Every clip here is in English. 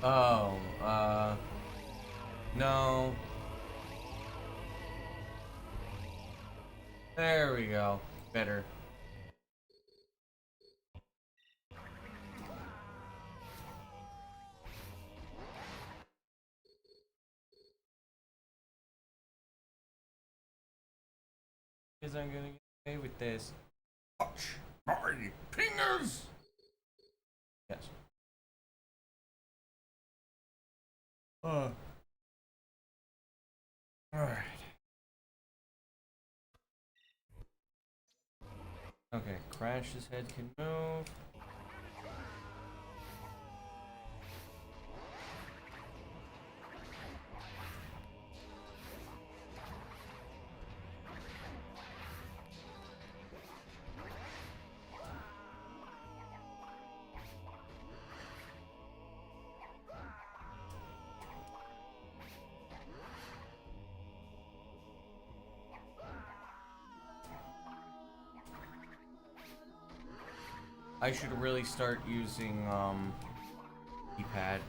Oh, no. There we go. Better. Because I'm gonna get away with this. Watch my fingers! Yes. Alright. Okay, Crash's head can move. I should really start using keypad.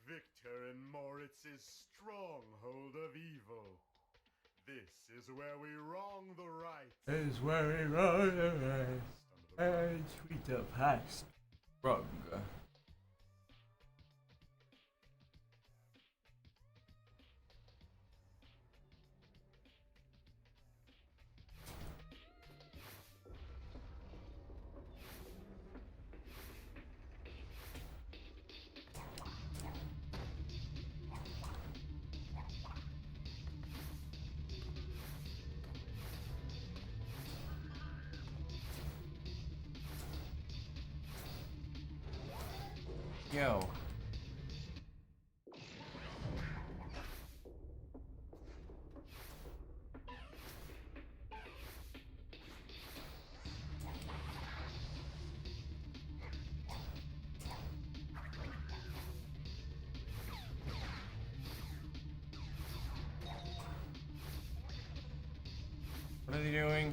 Victor and Moritz's stronghold of evil. This is where we wrong the right. This is where we wrong the right. And sweet the past. Rug. Yo. What are they doing?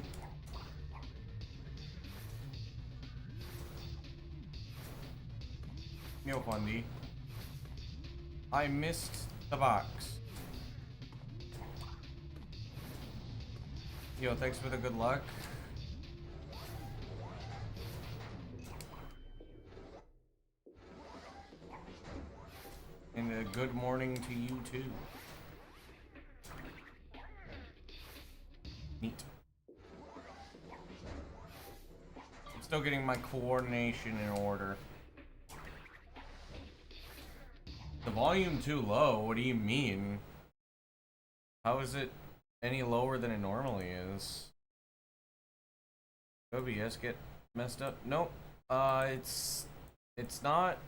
No, Fundy. I missed the box. Yo, thanks for the good luck. And a good morning to you too. Neat. I'm still getting my coordination in order. The volume too low? What do you mean? How is it any lower than it normally is? OBS get messed up? Nope. It's not.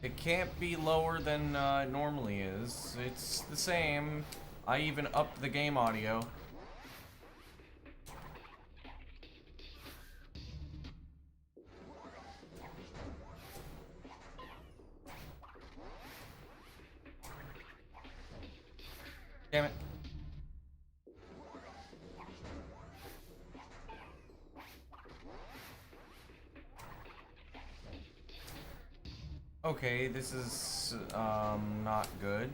It can't be lower than it normally is. It's the same. I even upped the game audio. Damn it. Okay, this is not good.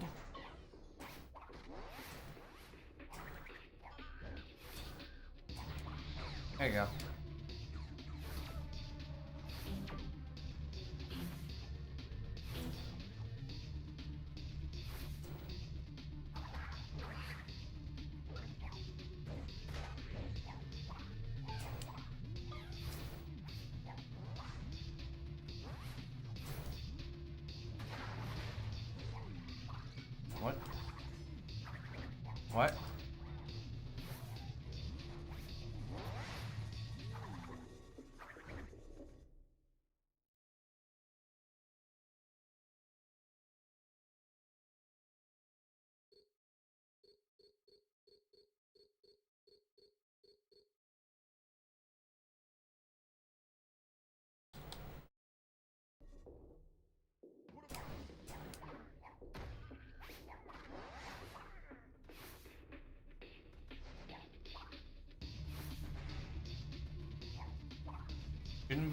There you go. What? What?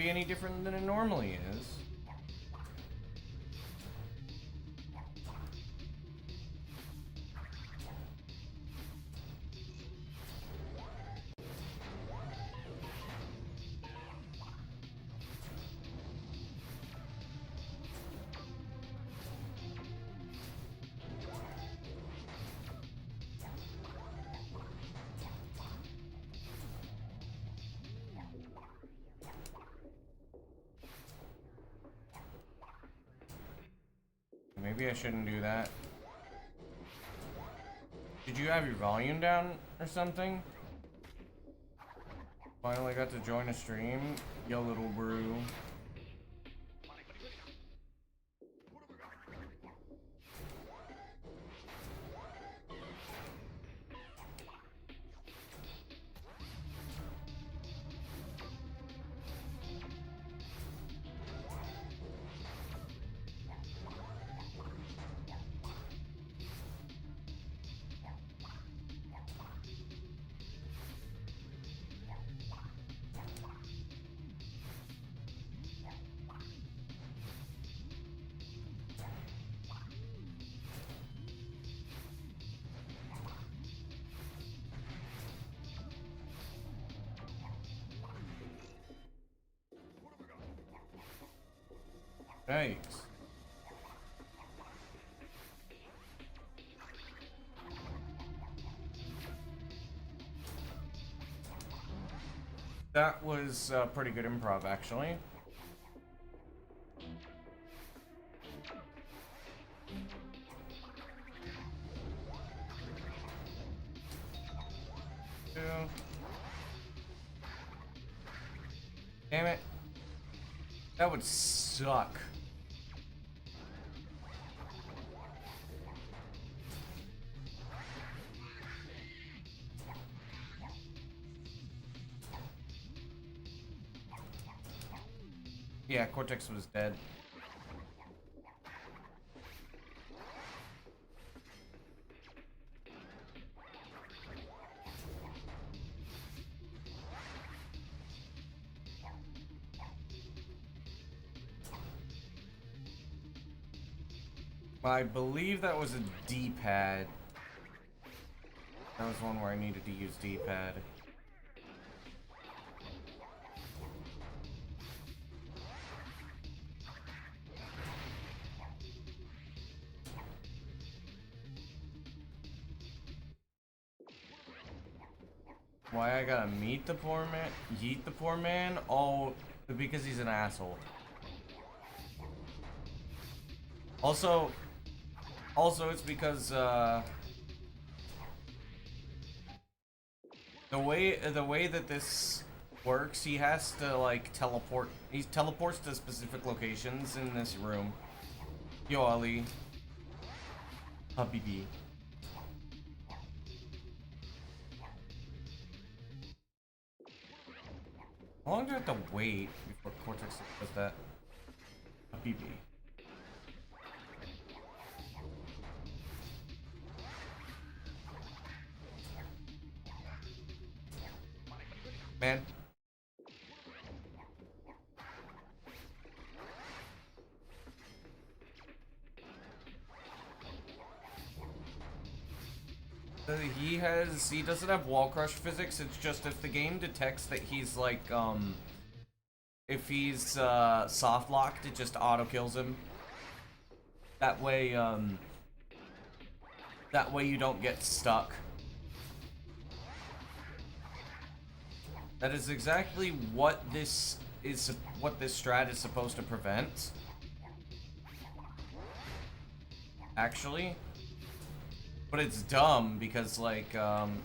be any different than it normally is. Maybe I shouldn't do that. Did you have your volume down or something? Finally got to join a stream. Yo, little brew. Thanks. That was pretty good improv, actually. Damn it. That would suck. Yeah, Cortex was dead. I believe that was a D-pad. That was one where I needed to use D-pad. Why I gotta meet the poor man? Yeet the poor man? Oh, because he's an asshole. Also, it's because the way that this works, he has to like teleport. He teleports to specific locations in this room. Yo, Ali. Habibi. How long do I have to wait before Cortex does that? Habibi. Man. He doesn't have wall crush physics. It's just if the game detects that he's like, if he's soft locked, it just auto kills him. That way you don't get stuck. That is exactly what this strat is supposed to prevent. Actually. But it's dumb because like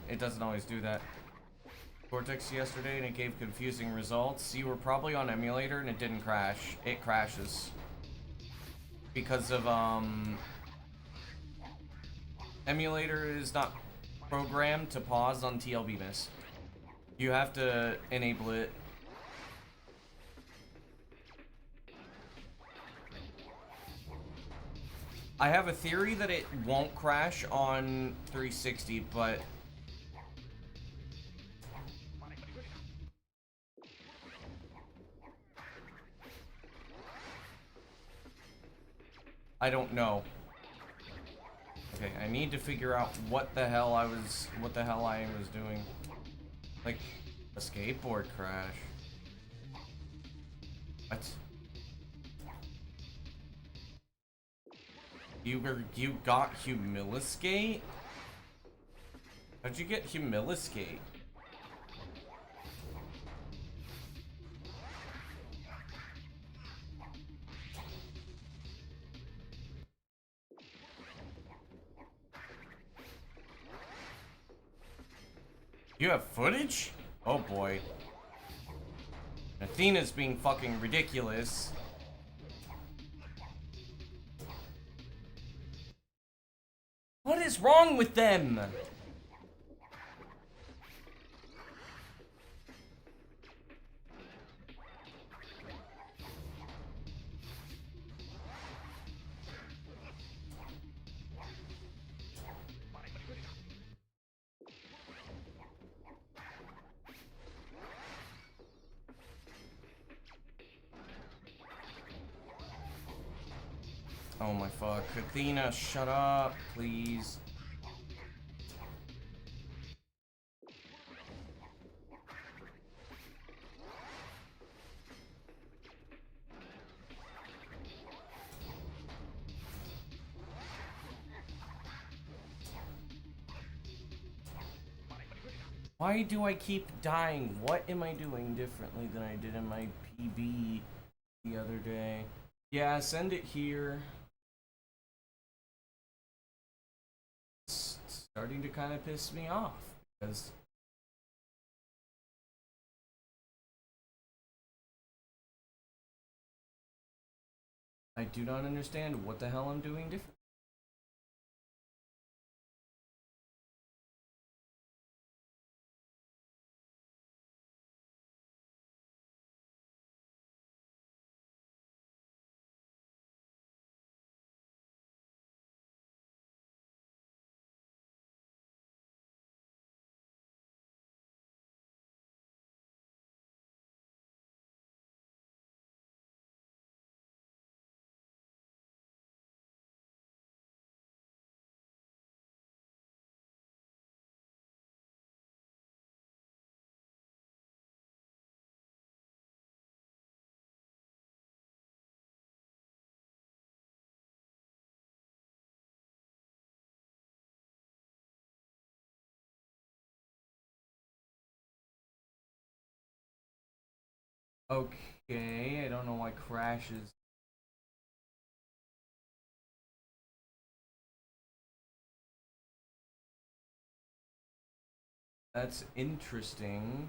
it doesn't always do that. Cortex yesterday and it gave confusing results. You were probably on emulator and it didn't crash. It crashes. Because of emulator is not programmed to pause on TLB miss. You have to enable it. I have a theory that it won't crash on 360, but I don't know. Okay, I need to figure out what the hell I was doing. Like, a skateboard crash. What? You got Humiliscate? How'd you get Humiliscate? You have footage? Oh boy. Athena's being fucking ridiculous. What is wrong with them? Oh my fuck. Athena, shut up, please. Why do I keep dying? What am I doing differently than I did in my PB the other day? Yeah, send it here. It's starting to kind of piss me off because I do not understand what the hell I'm doing different. Okay, I don't know why crashes. That's interesting.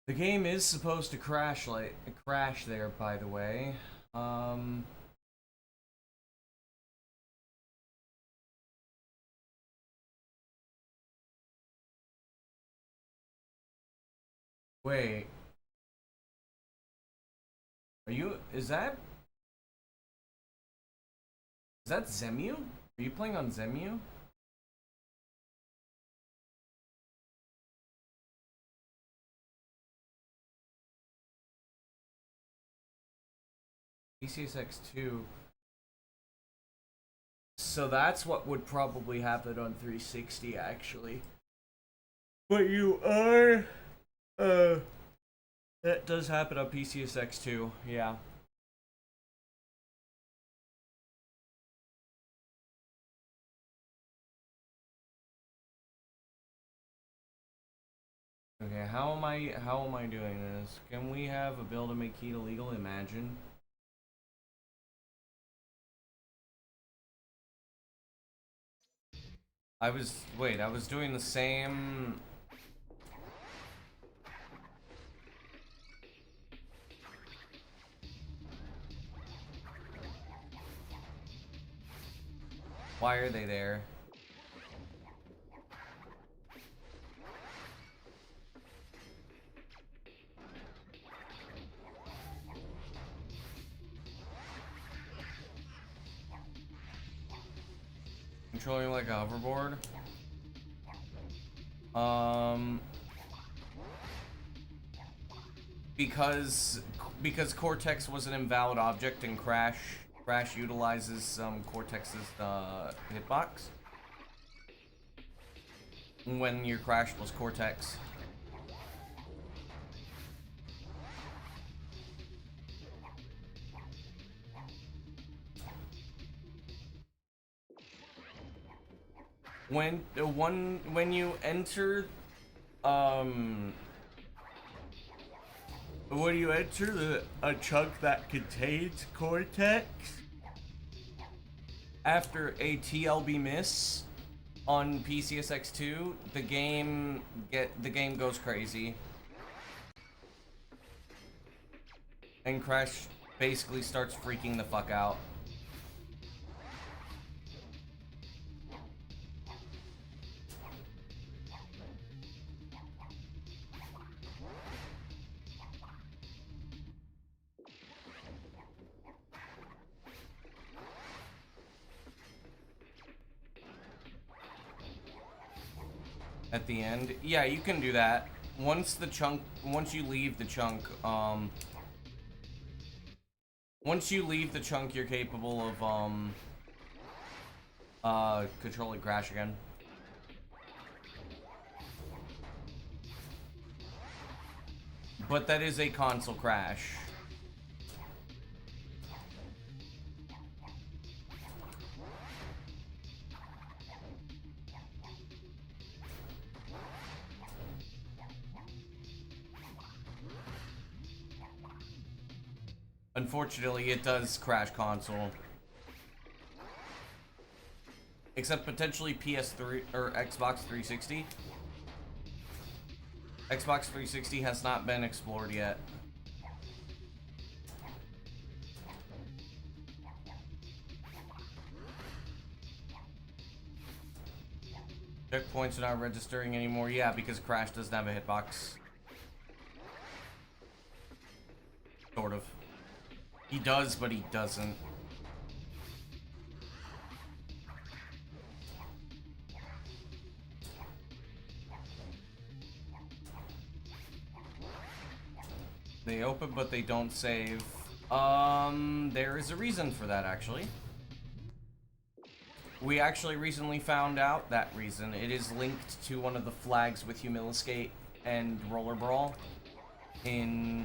The game is supposed to crash there, by the way. Wait. Is that Zemu? Are you playing on Zemu? PCSX2. So that's what would probably happen on 360 actually. But you are that does happen on PCSX2, yeah. Okay, how am I doing this? Can we have a bill to make heat illegal? Imagine. I was doing the same. Why are they there? Controlling like a hoverboard. Because Cortex was an invalid object and Crash utilizes Cortex's hitbox when your Crash was Cortex. When you enter a chunk that contains Cortex after a TLB miss on PCSX2, the game goes crazy. And Crash basically starts freaking the fuck out. At the end, yeah, you can do that. Once you leave the chunk, you're capable of controlling Crash again. But that is a console crash. Unfortunately, it does crash console. Except potentially PS3 or Xbox 360. Xbox 360 has not been explored yet. Checkpoints are not registering anymore. Yeah, because Crash doesn't have a hitbox. Sort of. He does, but he doesn't. They open, but they don't save. There is a reason for that, actually. We actually recently found out that reason. It is linked to one of the flags with Humiliscate and Roller Brawl in...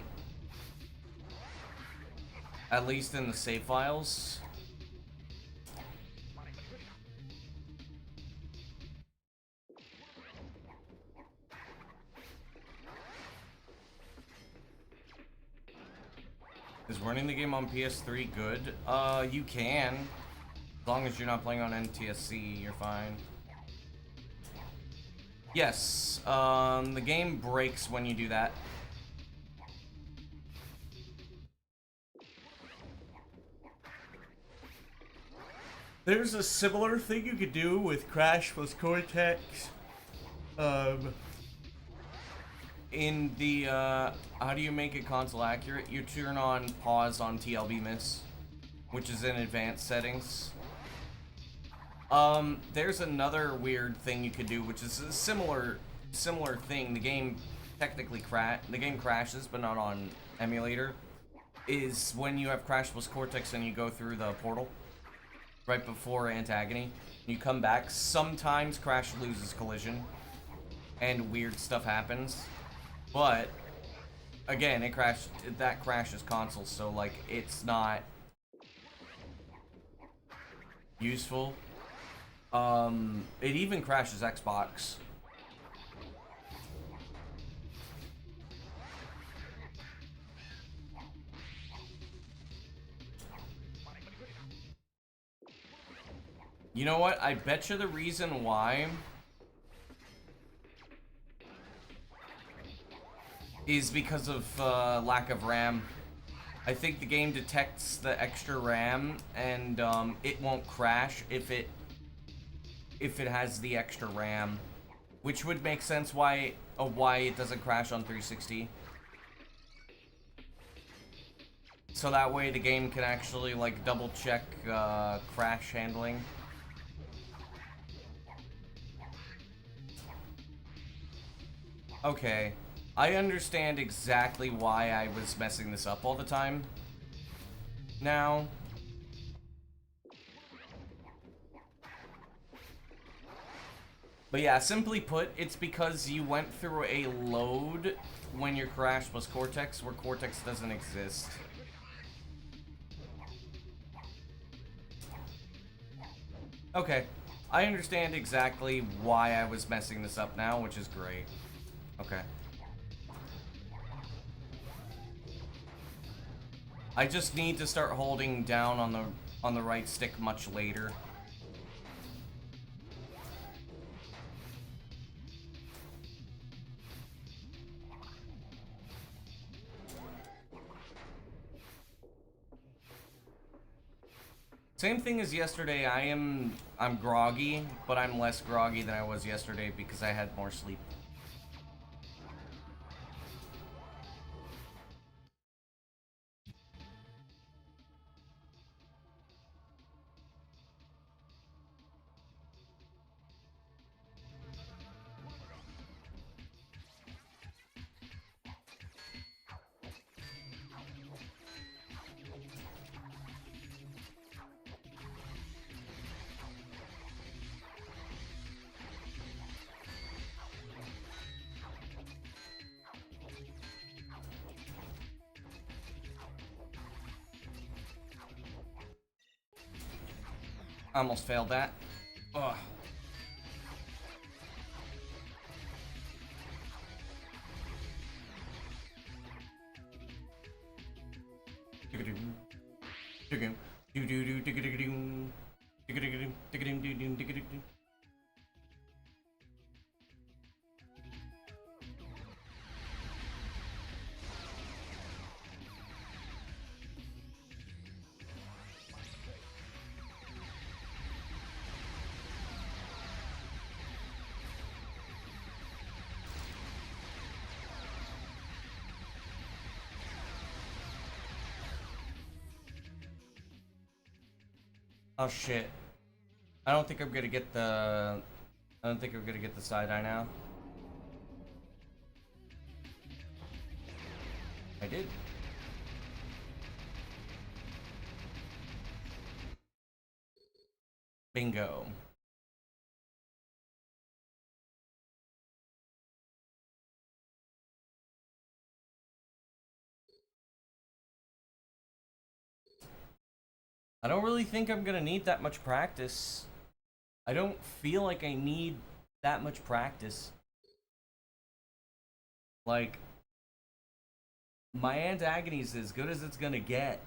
at least in the save files. Is running the game on PS3 good? You can. As long as you're not playing on NTSC, you're fine. Yes, the game breaks when you do that. There's a similar thing you could do with Crash with Cortex. In the, how do you make it console accurate? You turn on pause on TLB miss, which is in advanced settings. There's another weird thing you could do, which is a similar thing. The game technically crashes, but not on emulator. Is when you have Crash plus Cortex and you go through the portal right before Antagony. You come back. Sometimes Crash loses collision, and weird stuff happens. But again, that crashes console, so like it's not useful. It even crashes Xbox. You know what? I bet you the reason why is because of lack of RAM. I think the game detects the extra RAM and it won't crash if it has the extra RAM, which would make sense why it doesn't crash on 360. So that way the game can actually like double check crash handling. Okay. I understand exactly why I was messing this up all the time. Now. But yeah, simply put, it's because you went through a load when your crash was Cortex, where Cortex doesn't exist. Okay. I understand exactly why I was messing this up now, which is great. Okay. I just need to start holding down on the right stick much later. Same thing as yesterday. I'm groggy, but I'm less groggy than I was yesterday because I had more sleep. I almost failed that. Ugh. Oh shit. I don't think I'm gonna get the... I don't think I'm gonna get the side-eye now. I did. Bingo. I don't really think I'm gonna need that much practice. I don't feel like I need that much practice. Like, my antagony is as good as it's gonna get.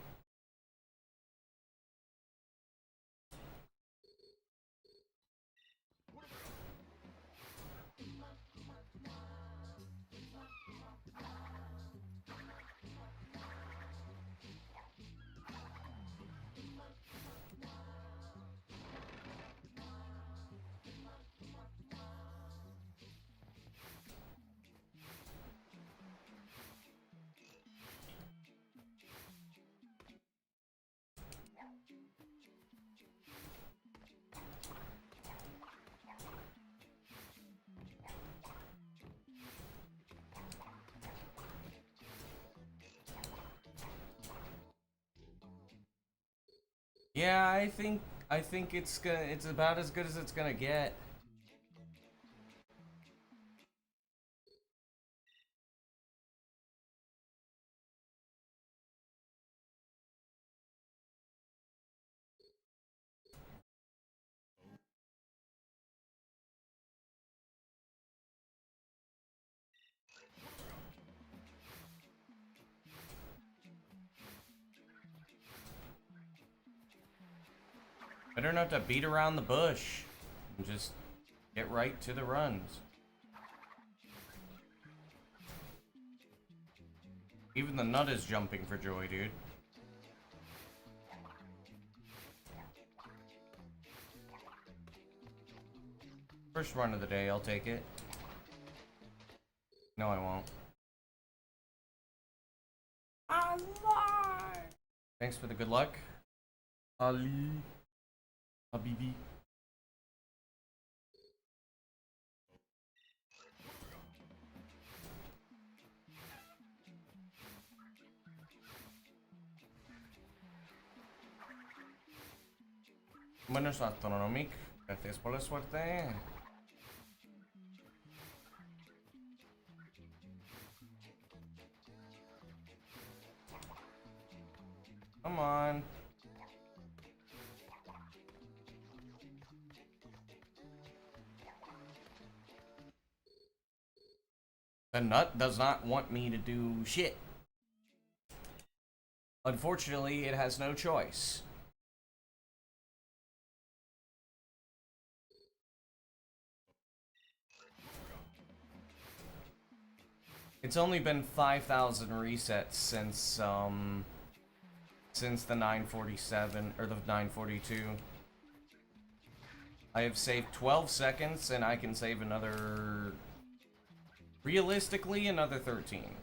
Yeah, I think it's about as good as it's gonna get. Better not to beat around the bush. And just get right to the runs. Even the nut is jumping for joy, dude. First run of the day, I'll take it. No, I won't. Allah! Thanks for the good luck. Ali. Habibi. Buenos Astronomic. Gracias por la suerte. Come on. The nut does not want me to do shit. Unfortunately, it has no choice. It's only been 5,000 resets since the 947 or the 942. I have saved 12 seconds and I can save another, realistically, another 13.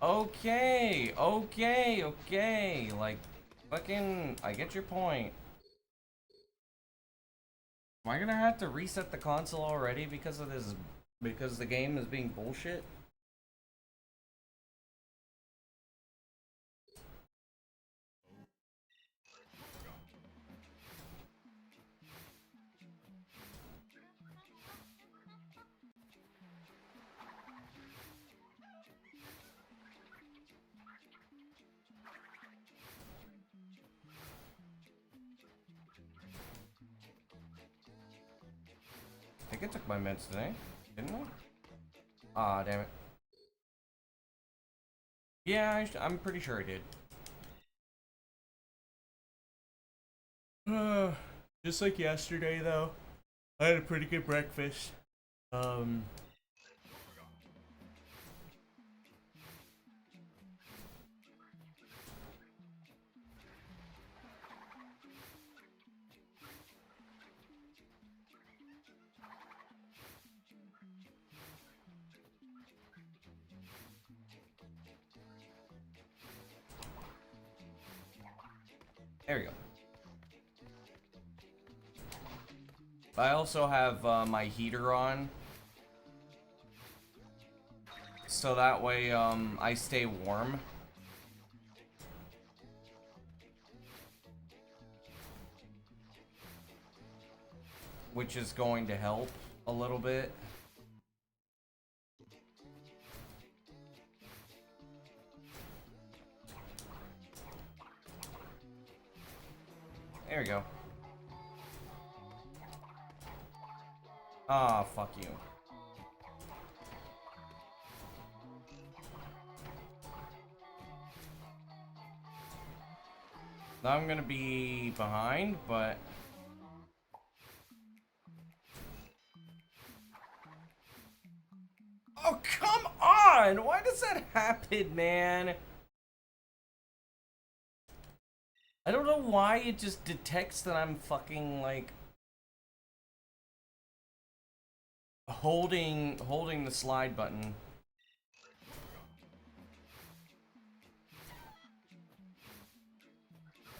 Okay, like, fucking, I get your point. Am I gonna have to reset the console already because of this, because the game is being bullshit? I think I took my meds today, didn't I? Ah, damn it. Yeah, I'm pretty sure I did. Just like yesterday, though. I had a pretty good breakfast. There we go. I also have my heater on, so that way I stay warm. Which is going to help a little bit. There we go. Ah, fuck you. Now I'm gonna be behind, but... Oh, come on! Why does that happen, man? I don't know why it just detects that I'm fucking, like... holding the slide button.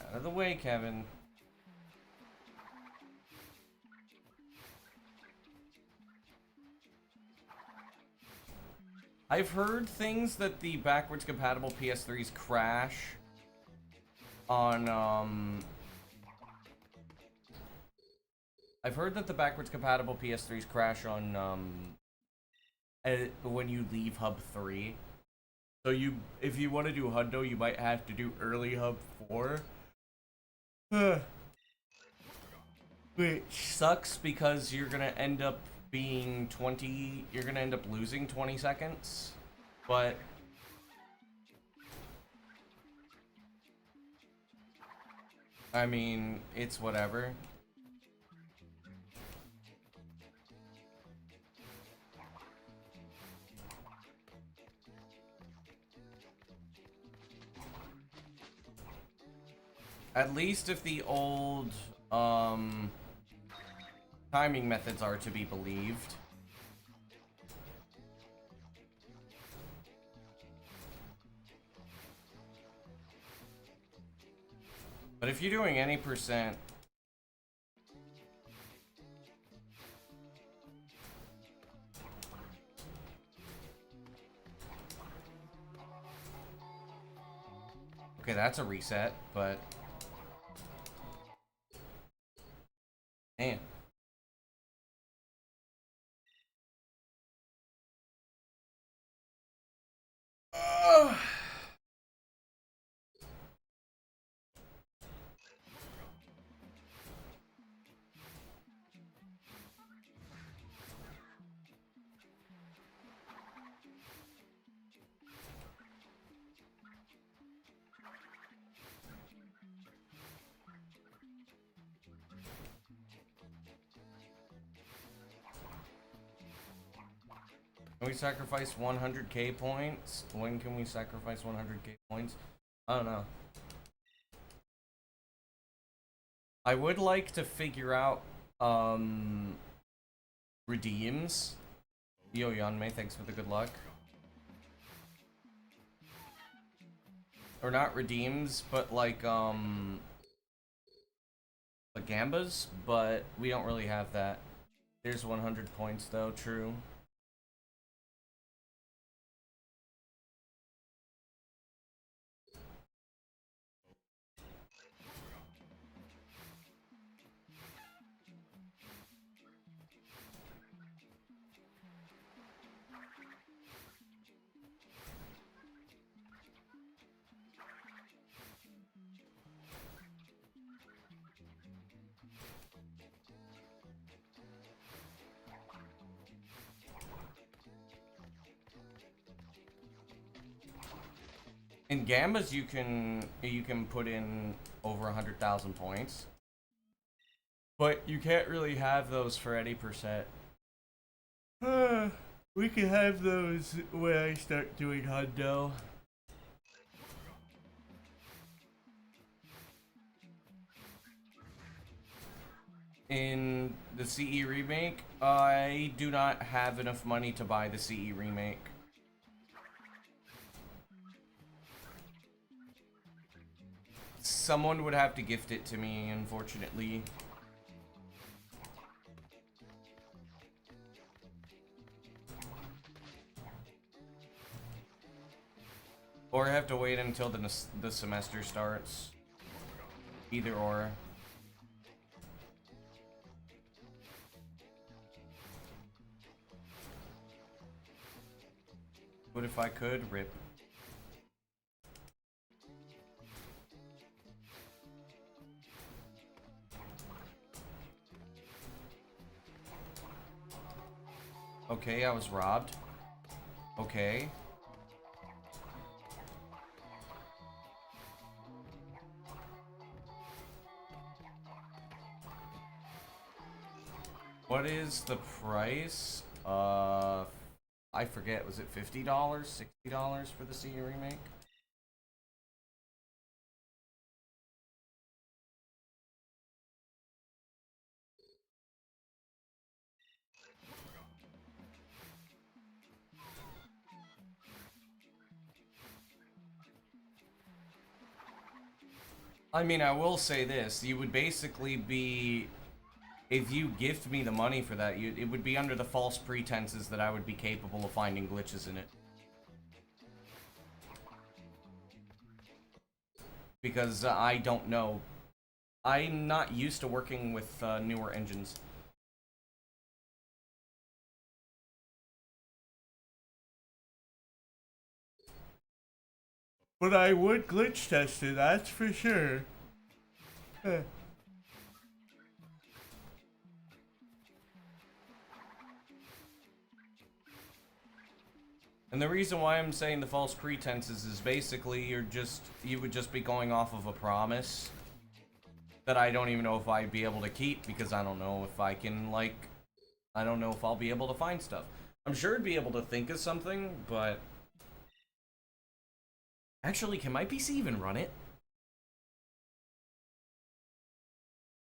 Out of the way, Kevin. I've heard things that the backwards compatible PS3s crash on I've heard that the backwards compatible PS3s crash on when you leave hub 3. So if you want to do Hundo, you might have to do early hub 4. Which sucks because you're gonna end up being you're gonna end up losing 20 seconds. But I mean, it's whatever. At least if the old, timing methods are to be believed. But if you're doing any percent... Okay, that's a reset, but... Man. Ugh. Can we sacrifice 100k points? When can we sacrifice 100k points? I don't know. I would like to figure out, redeems. Yo, Yanmei, thanks for the good luck. Or not redeems, but like gambas, but we don't really have that. There's 100 points though, true. In Gambas, you can put in over 100,000 points, but you can't really have those for any percent. We can have those when I start doing Hundo. In the CE remake, I do not have enough money to buy the CE remake. Someone would have to gift it to me, unfortunately. Or I have to wait until the semester starts. Either or. What if I could? Rip. Okay, I was robbed. Okay. What is the price? I forget, was it $50? $60 for the CE remake? I mean, I will say this, you would basically be, if you gift me the money for that, it would be under the false pretenses that I would be capable of finding glitches in it. Because I don't know. I'm not used to working with newer engines. But I would glitch test it, that's for sure. And the reason why I'm saying the false pretenses is basically you would just be going off of a promise that I don't even know if I'd be able to keep, because I don't know if I can, like, I don't know if I'll be able to find stuff. I'm sure I'd be able to think of something, but actually, can my PC even run it?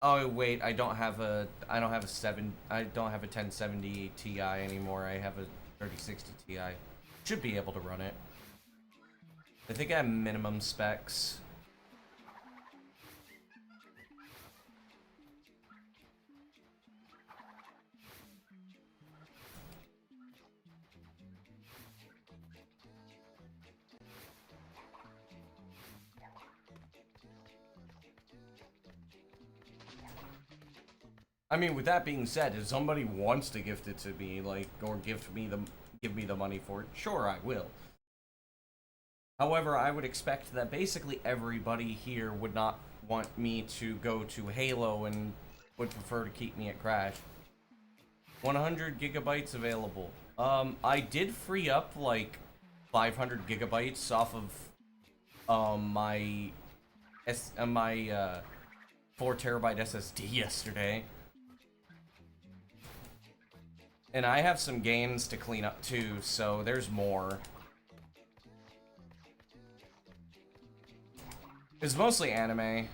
Oh wait, I don't have a 1070 Ti anymore. I have a 3060 Ti. Should be able to run it. I think I have minimum specs. I mean, with that being said, if somebody wants to gift it to me, like, or give me the money for it, sure, I will. However, I would expect that basically everybody here would not want me to go to Halo and would prefer to keep me at Crash. 100 gigabytes available. I did free up like 500 gigabytes off of my 4 terabyte SSD yesterday. And I have some games to clean up too, so there's more. It's mostly anime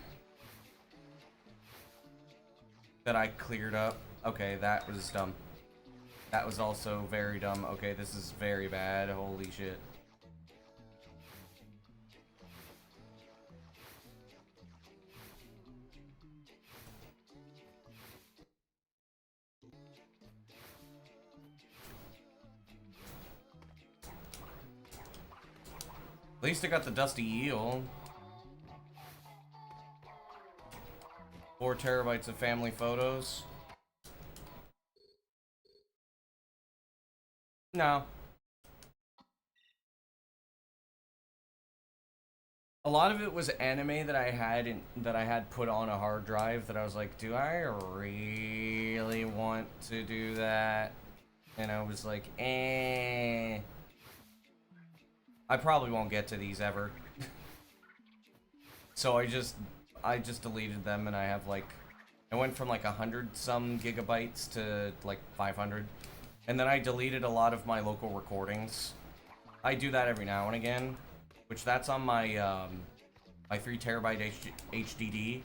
that I cleared up. Okay, that was dumb. That was also very dumb. Okay, this is very bad. Holy shit. At least I got the Dusty Eel. 4 terabytes of family photos. No. A lot of it was anime that I had put on a hard drive that I was like, do I really want to do that? And I was like, eh. I probably won't get to these ever. So I just deleted them, and I have like, I went from like 100 some gigabytes to like 500. And then I deleted a lot of my local recordings. I do that every now and again, which that's on my my 3 terabyte HDD.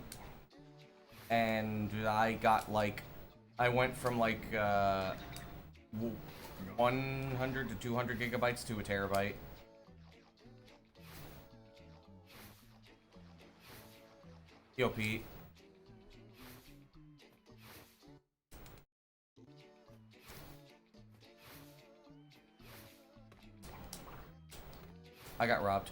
And I got like, I went from like 100 to 200 gigabytes to a terabyte. Yo, Pete. I got robbed.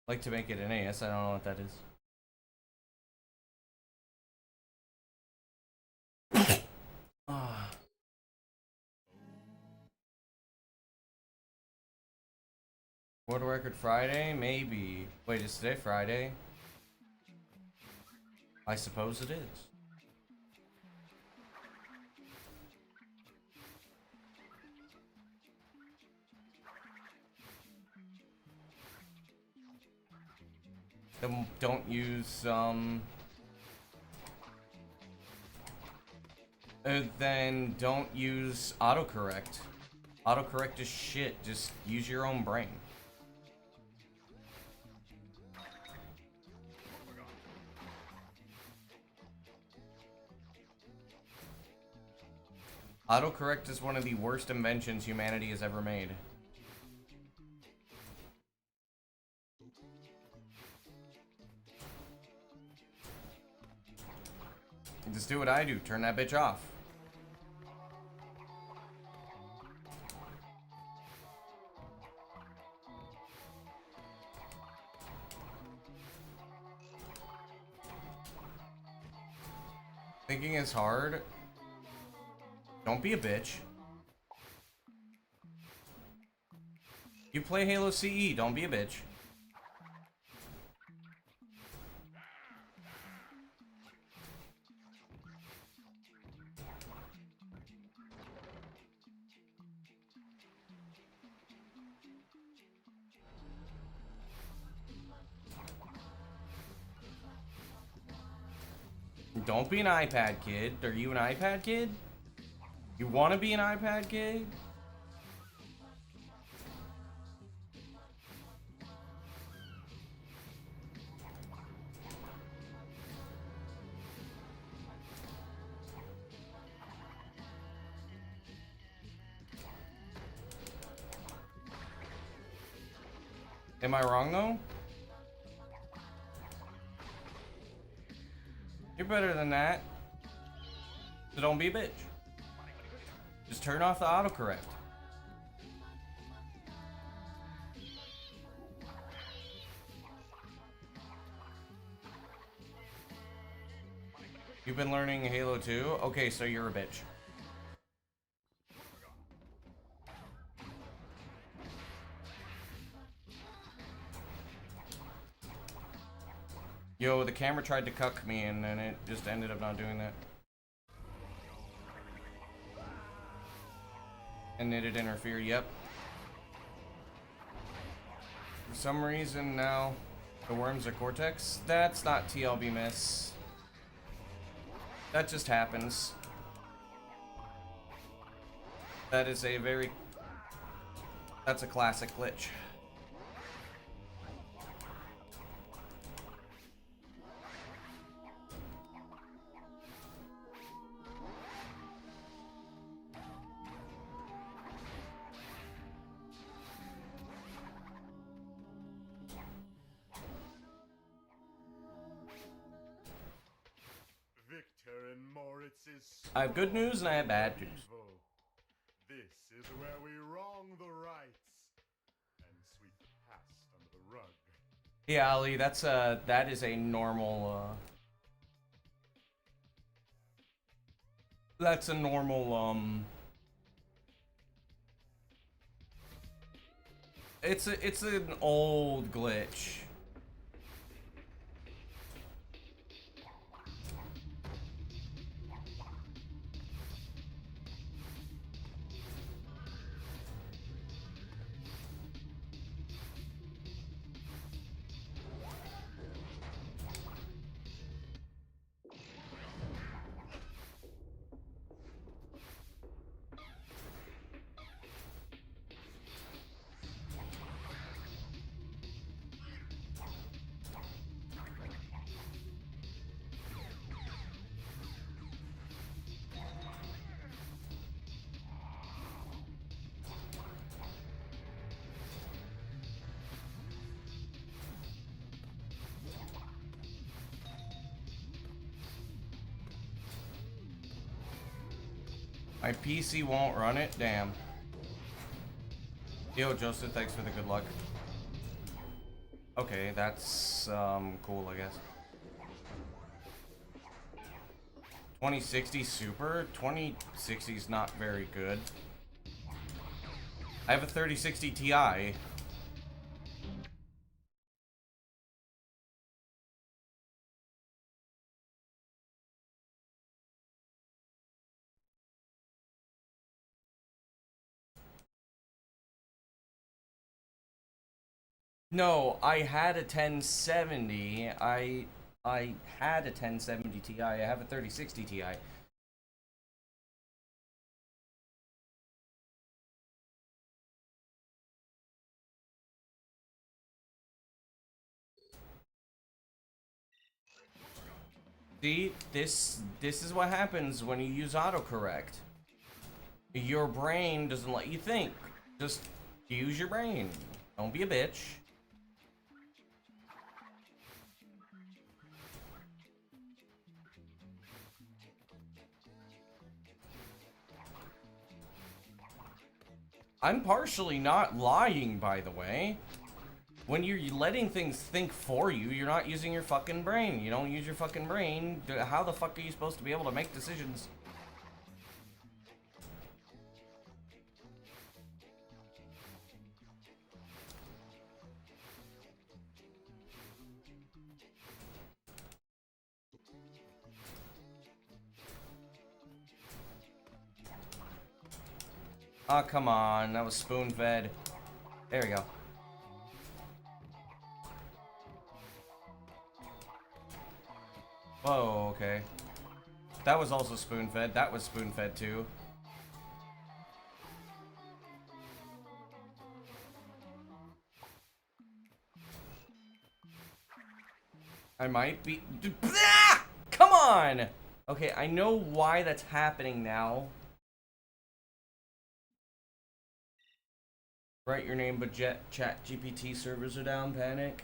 Like to make it an AS, I don't know what that is. World Record Friday? Maybe. Wait, is today Friday? I suppose it is. Then don't use, then don't use autocorrect. Autocorrect is shit. Just use your own brain. Autocorrect is one of the worst inventions humanity has ever made. Just do what I do. Turn that bitch off. Thinking is hard. Don't be a bitch. You play Halo CE, don't be a bitch. Don't be an iPad kid. Are you an iPad kid? You want to be an iPad kid? Am I wrong though? You're better than that. So don't be a bitch. Just turn off the autocorrect. You've been learning Halo 2? Okay, so you're a bitch. Yo, the camera tried to cuck me and then it just ended up not doing that. And it interfere, yep. For some reason now, the worms are Cortex. That's not TLB miss. That just happens. That is a very... That's a classic glitch. I have good news and I have bad news. This is where we wrong the rights and sweep the past under the rug. Yeah, Ali, that is a normal that's a normal it's an old glitch. My PC won't run it? Damn. Yo, Joseph, thanks for the good luck. Okay, that's, cool, I guess. 2060 Super? 2060 is not very good. I have a 3060 Ti. No, I had a 1070. I had a 1070 Ti. I have a 3060 Ti. See, this is what happens when you use autocorrect. Your brain doesn't let you think. Just use your brain. Don't be a bitch. I'm partially not lying, by the way. When you're letting things think for you, you're not using your fucking brain. You don't use your fucking brain. How the fuck are you supposed to be able to make decisions? Oh, come on. That was spoon-fed. There we go. Whoa, okay. That was also spoon-fed. That was spoon-fed, too. I might be... Ah! Come on! Okay, I know why that's happening now. Write your name, but chat GPT servers are down. Panic.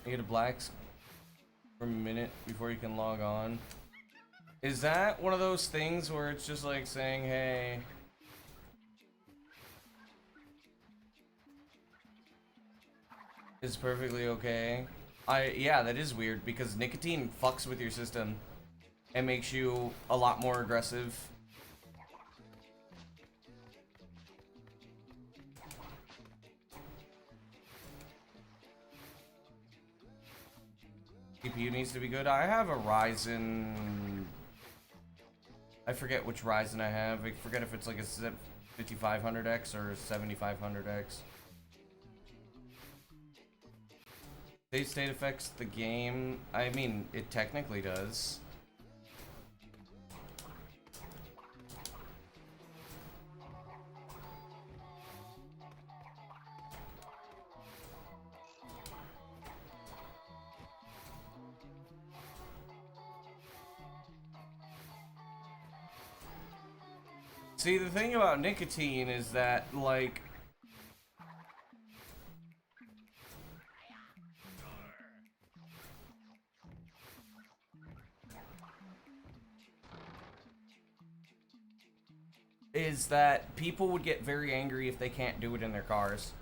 You get a black for a minute before you can log on. Is that one of those things where it's just like saying, hey... is perfectly okay. Yeah, that is weird because nicotine fucks with your system and makes you a lot more aggressive. CPU needs to be good. I have a Ryzen. I forget which Ryzen I have. I forget if it's like a 5500X or 7500X. Save state affects the game. I mean, it technically does. See, the thing about nicotine is that, like, is that people would get very angry if they can't do it in their cars.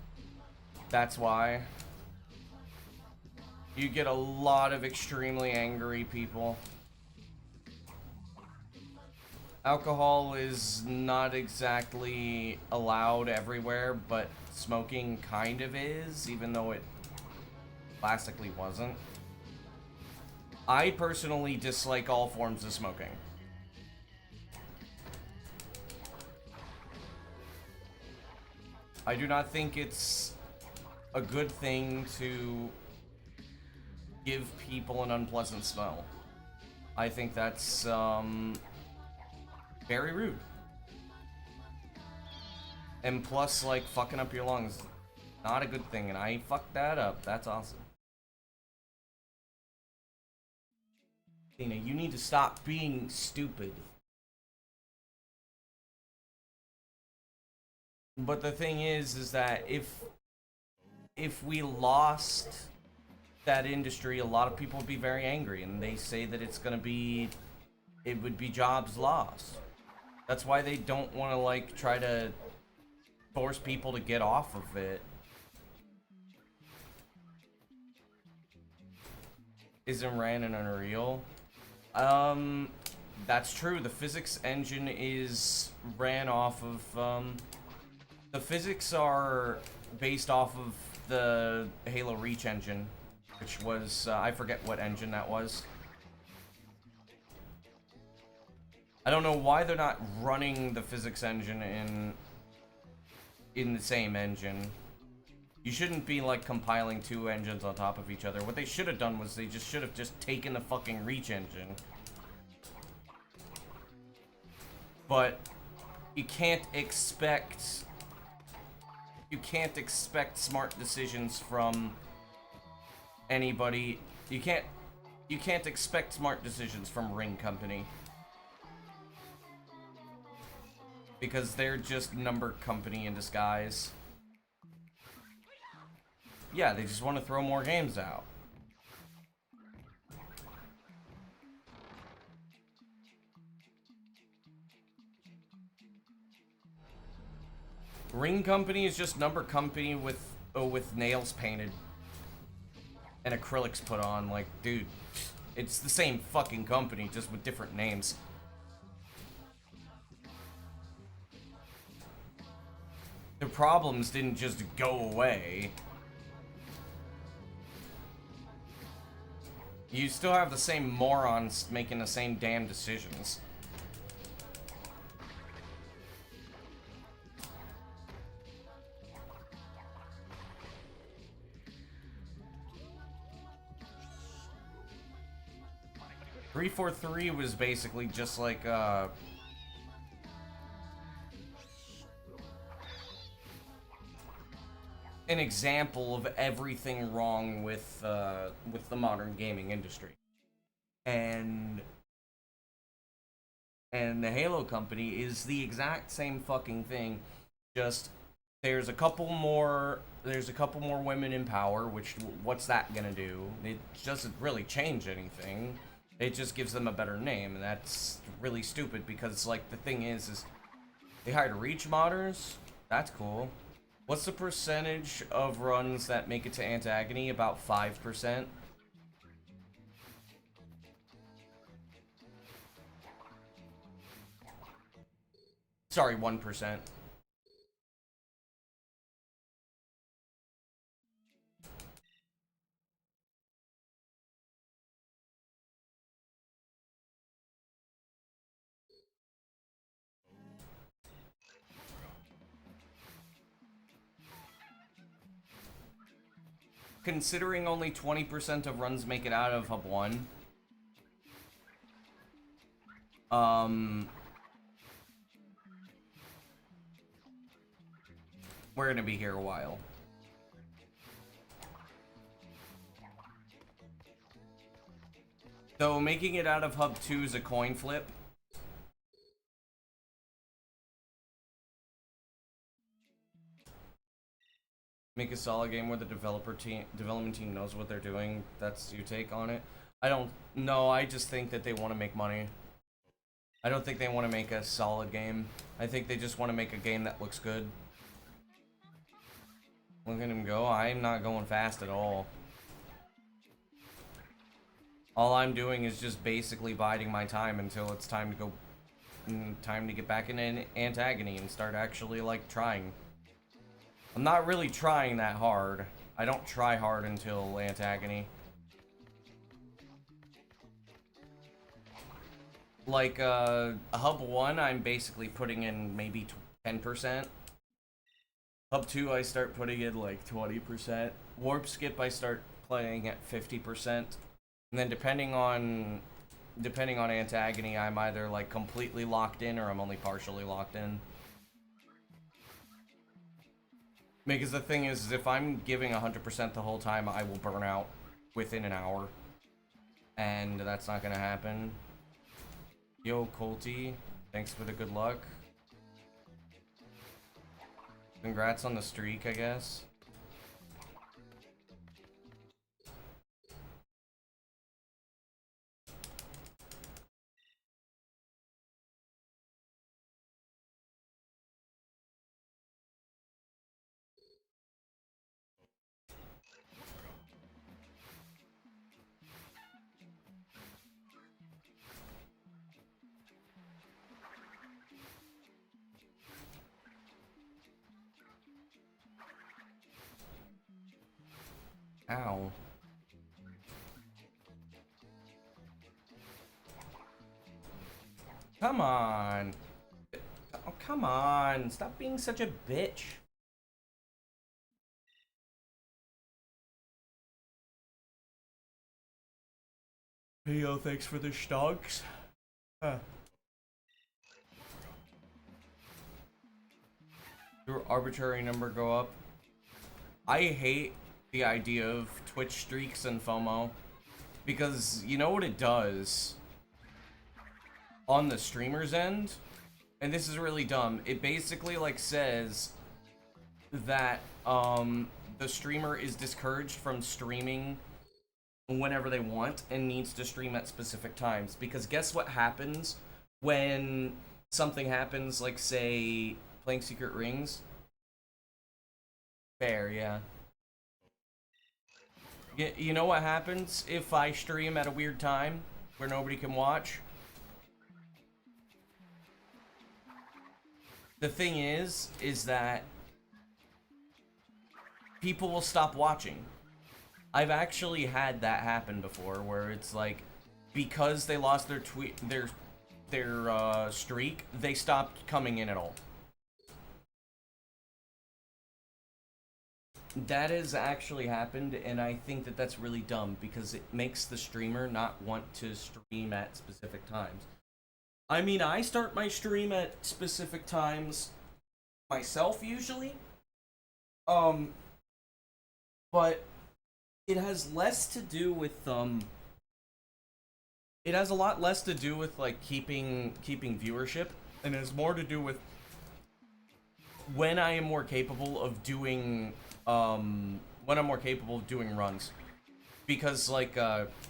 That's why. You get a lot of extremely angry people. Alcohol is not exactly allowed everywhere, but smoking kind of is, even though it classically wasn't. I personally dislike all forms of smoking. I do not think it's a good thing to give people an unpleasant smell. I think that's, very rude. And plus, like, fucking up your lungs, not a good thing, and I fucked that up. That's awesome. Tina, you need to stop being stupid. But the thing is that if we lost that industry, a lot of people would be very angry, and they say that it would be jobs lost. That's why they don't want to, like, try to force people to get off of it. Isn't ran in Unreal? That's true. The physics engine is ran off of, the physics are based off of the Halo Reach engine, which was, I forget what engine that was. I don't know why they're not running the physics engine in the same engine. You shouldn't be, like, compiling two engines on top of each other. What they should have done was they should have just taken the fucking Reach engine. But you can't expect smart decisions from anybody. You can't expect smart decisions from Ring Company. Because they're just number company in disguise. Yeah, they just want to throw more games out. Ring Company is just number company with nails painted and acrylics put on. Like, dude, it's the same fucking company, just with different names. The problems didn't just go away. You still have the same morons making the same damn decisions. .343 was basically just like, an example of everything wrong with the modern gaming industry, and the Halo Company is the exact same fucking thing. Just there's a couple more women in power. Which, what's that gonna do? It doesn't really change anything. It just gives them a better name, and that's really stupid because, like, the thing is they hired Reach modders. That's cool. What's the percentage of runs that make it to Antagony? About 5%. Sorry, 1%. Considering only 20% of runs make it out of Hub 1, we're gonna be here a while. Though making it out of Hub 2 is a coin flip. Make a solid game where the development team knows what they're doing. That's your take on it. I don't know. I just think that they want to make money. I don't think they want to make a solid game. I think they just want to make a game that looks good. Look at him go. I'm not going fast at all. All I'm doing is just basically biding my time until it's time to go, time to get back in Antagony and start actually like trying. I'm not really trying that hard. I don't try hard until Antagony. Like, a Hub 1, I'm basically putting in maybe 10%. Hub 2, I start putting in like 20%. Warp Skip, I start playing at 50%. And then depending on Antagony, I'm either like completely locked in or I'm only partially locked in. Because the thing is, if I'm giving 100% the whole time, I will burn out within an hour. And that's not gonna happen. Yo, Colty, thanks for the good luck. Congrats on the streak, I guess. Ow. Come on. Oh, come on. Stop being such a bitch. Hey, yo, thanks for the stogs. Your arbitrary number go up. I hate the idea of Twitch streaks and FOMO, because you know what it does on the streamer's end, and this is really dumb. It basically like says that the streamer is discouraged from streaming whenever they want and needs to stream at specific times, because guess what happens when something happens, like say playing Secret Rings? Fair, yeah. You know what happens if I stream at a weird time where nobody can watch? The thing is that people will stop watching. I've actually had that happen before, where it's like, because they lost their streak, they stopped coming in at all. That has actually happened, and I think that that's really dumb, because it makes the streamer not want to stream at specific times. I mean, I start my stream at specific times myself, usually. But it has less to do with, it has a lot less to do with, like, keeping viewership, and it has more to do with when I am more capable of doing, runs. Because, like,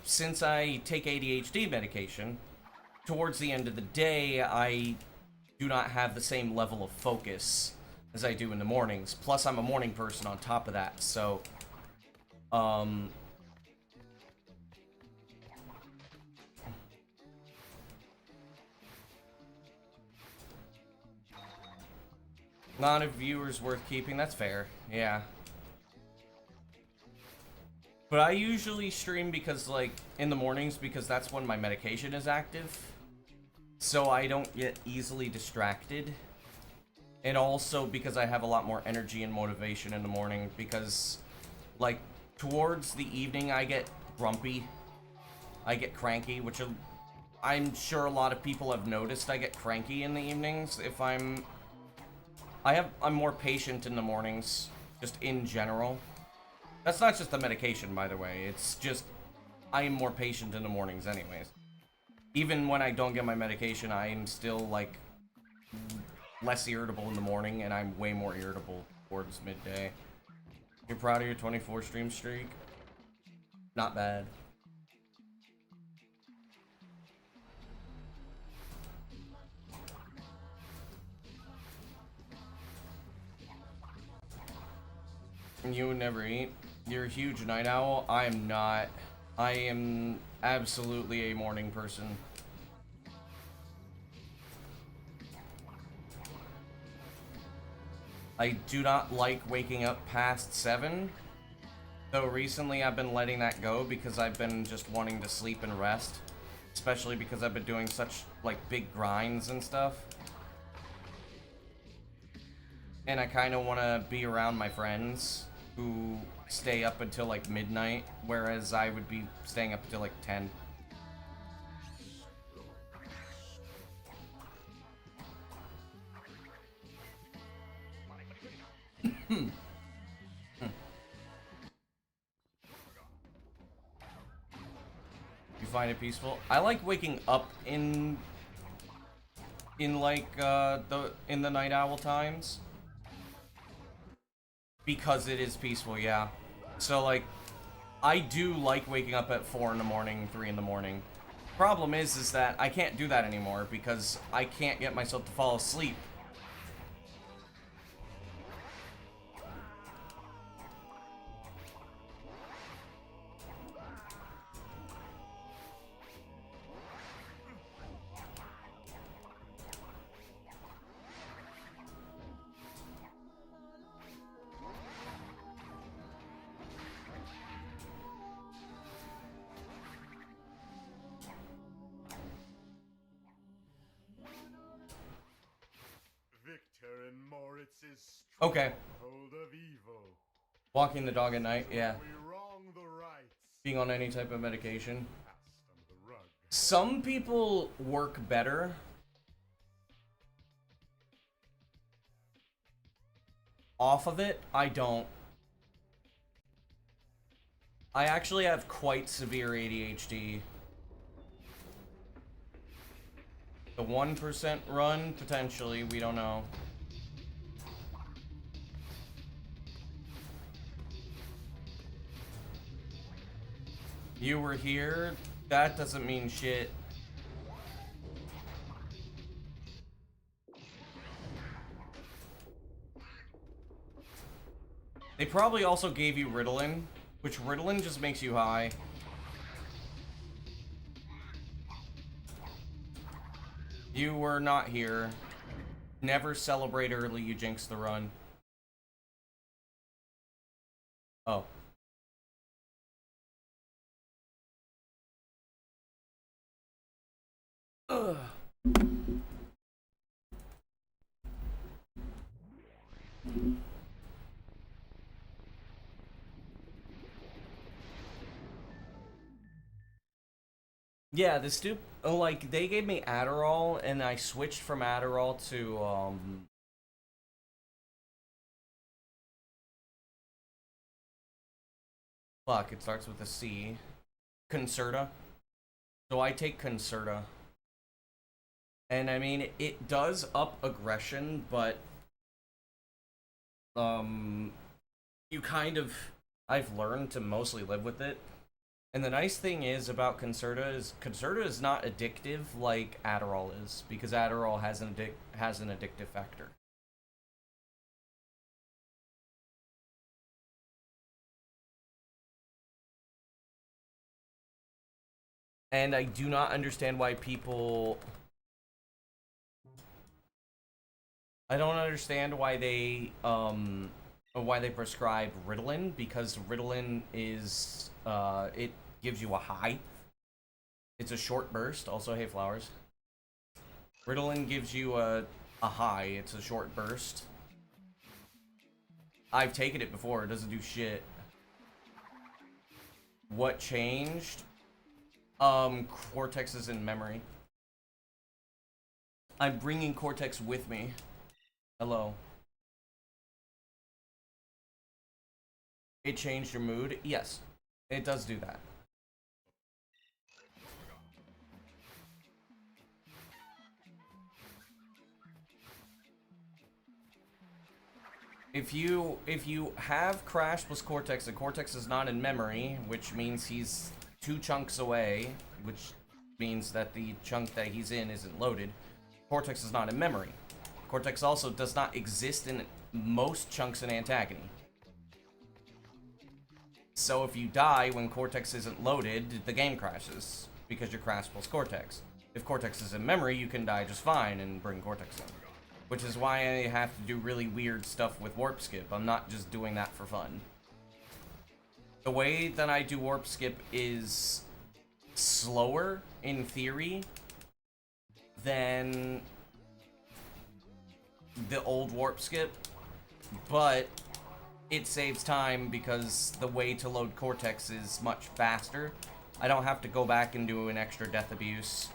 since I take ADHD medication, towards the end of the day, I do not have the same level of focus as I do in the mornings. Plus, I'm a morning person on top of that, so, a lot of viewers worth keeping, that's fair, yeah. But I usually stream because, like, in the mornings, because that's when my medication is active. So I don't get easily distracted. And also because I have a lot more energy and motivation in the morning, because, like, towards the evening I get grumpy. I get cranky, which I'm sure a lot of people have noticed. I get cranky in the evenings if I'm more patient in the mornings, just in general. That's not just the medication, by the way. It's just, I am more patient in the mornings anyways. Even when I don't get my medication, I am still, like, less irritable in the morning, and I'm way more irritable towards midday. You're proud of your 24 stream streak? Not bad. You would never eat? You're a huge night owl? I am not. I am absolutely a morning person. I do not like waking up past 7. Though recently I've been letting that go because I've been just wanting to sleep and rest. Especially because I've been doing such, like, big grinds and stuff. And I kind of want to be around my friends who stay up until, like, midnight, whereas I would be staying up until, like, 10. You find it peaceful? I like waking up in like, in the night owl times. Because it is peaceful, yeah. So, like, I do like waking up at 4 in the morning, 3 in the morning. Problem is that I can't do that anymore because I can't get myself to fall asleep. Okay. Walking the dog at night, yeah. Being on any type of medication. Some people work better. Off of it, I don't. I actually have quite severe ADHD. The 1% run, potentially, we don't know. You were here? That doesn't mean shit. They probably also gave you Ritalin, which Ritalin just makes you high. You were not here. Never celebrate early, you jinx the run. Oh. Ugh. Yeah, the like, they gave me Adderall, and I switched from Adderall to, fuck, it starts with a C. Concerta. So I take Concerta. And, I mean, it does up aggression, but, you kind of, I've learned to mostly live with it. And the nice thing is about Concerta is not addictive like Adderall is, because Adderall has an addictive factor. And I do not understand why people... I don't understand why they prescribe Ritalin, because Ritalin is, it gives you a high. It's a short burst. Also, hey, flowers. Ritalin gives you a high. It's a short burst. I've taken it before. It doesn't do shit. What changed? Cortex is in memory. I'm bringing Cortex with me. Hello. It changed your mood? Yes. It does do that. If you have Crash plus Cortex and Cortex is not in memory, which means he's 2 chunks away, which means that the chunk that he's in isn't loaded, Cortex is not in memory. Cortex also does not exist in most chunks in Antagony. So if you die when Cortex isn't loaded, the game crashes, because you're Crash plus Cortex. If Cortex is in memory, you can die just fine and bring Cortex in. Which is why I have to do really weird stuff with Warp Skip. I'm not just doing that for fun. The way that I do Warp Skip is slower, in theory, than the old Warp Skip, but it saves time because the way to load Cortex is much faster. I don't have to go back and do an extra death abuse.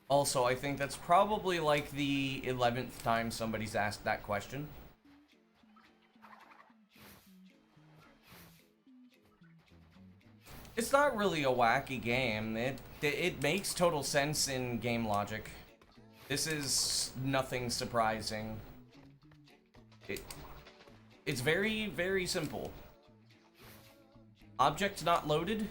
Also, I think that's probably like the 11th time somebody's asked that question. It's not really a wacky game. It makes total sense in game logic. This is nothing surprising. It's very, very simple. Object not loaded,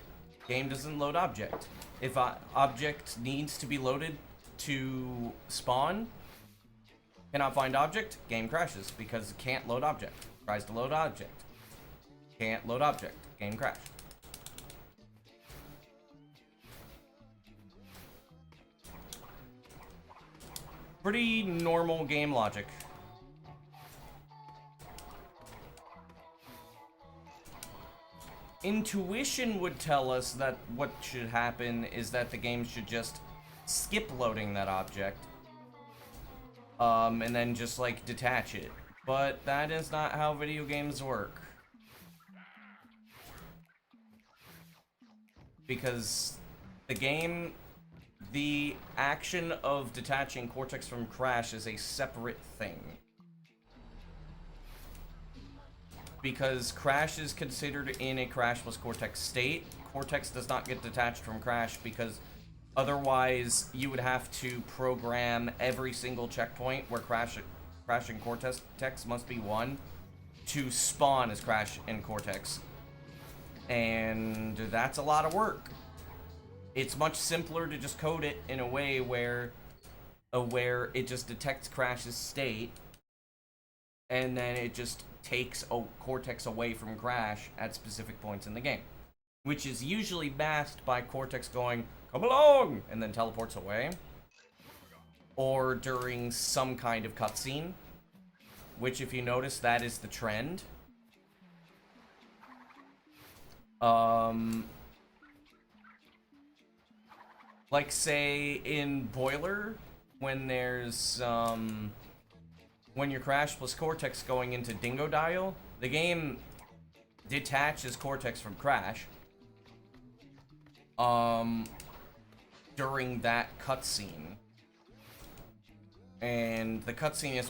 game doesn't load object. If object needs to be loaded to spawn, cannot find object, game crashes because it can't load object. Tries to load object. Can't load object, game crash. Pretty normal game logic. Intuition would tell us that what should happen is that the game should just skip loading that object. And then just, like, detach it. But that is not how video games work. Because the action of detaching Cortex from Crash is a separate thing. Because Crash is considered in a Crash plus Cortex state. Cortex does not get detached from Crash because otherwise you would have to program every single checkpoint where Crash and Cortex must be 1 to spawn as Crash and Cortex. And that's a lot of work. It's much simpler to just code it in a way where it just detects Crash's state and then it just takes Cortex away from Crash at specific points in the game, which is usually masked by Cortex going, "Come along," and then teleports away, or during some kind of cutscene, which, if you notice, that is the trend. Like, say, in Boiler, when there's, when you're Crash plus Cortex going into Dingo Dial, the game detaches Cortex from Crash during that cutscene. And the cutscene is...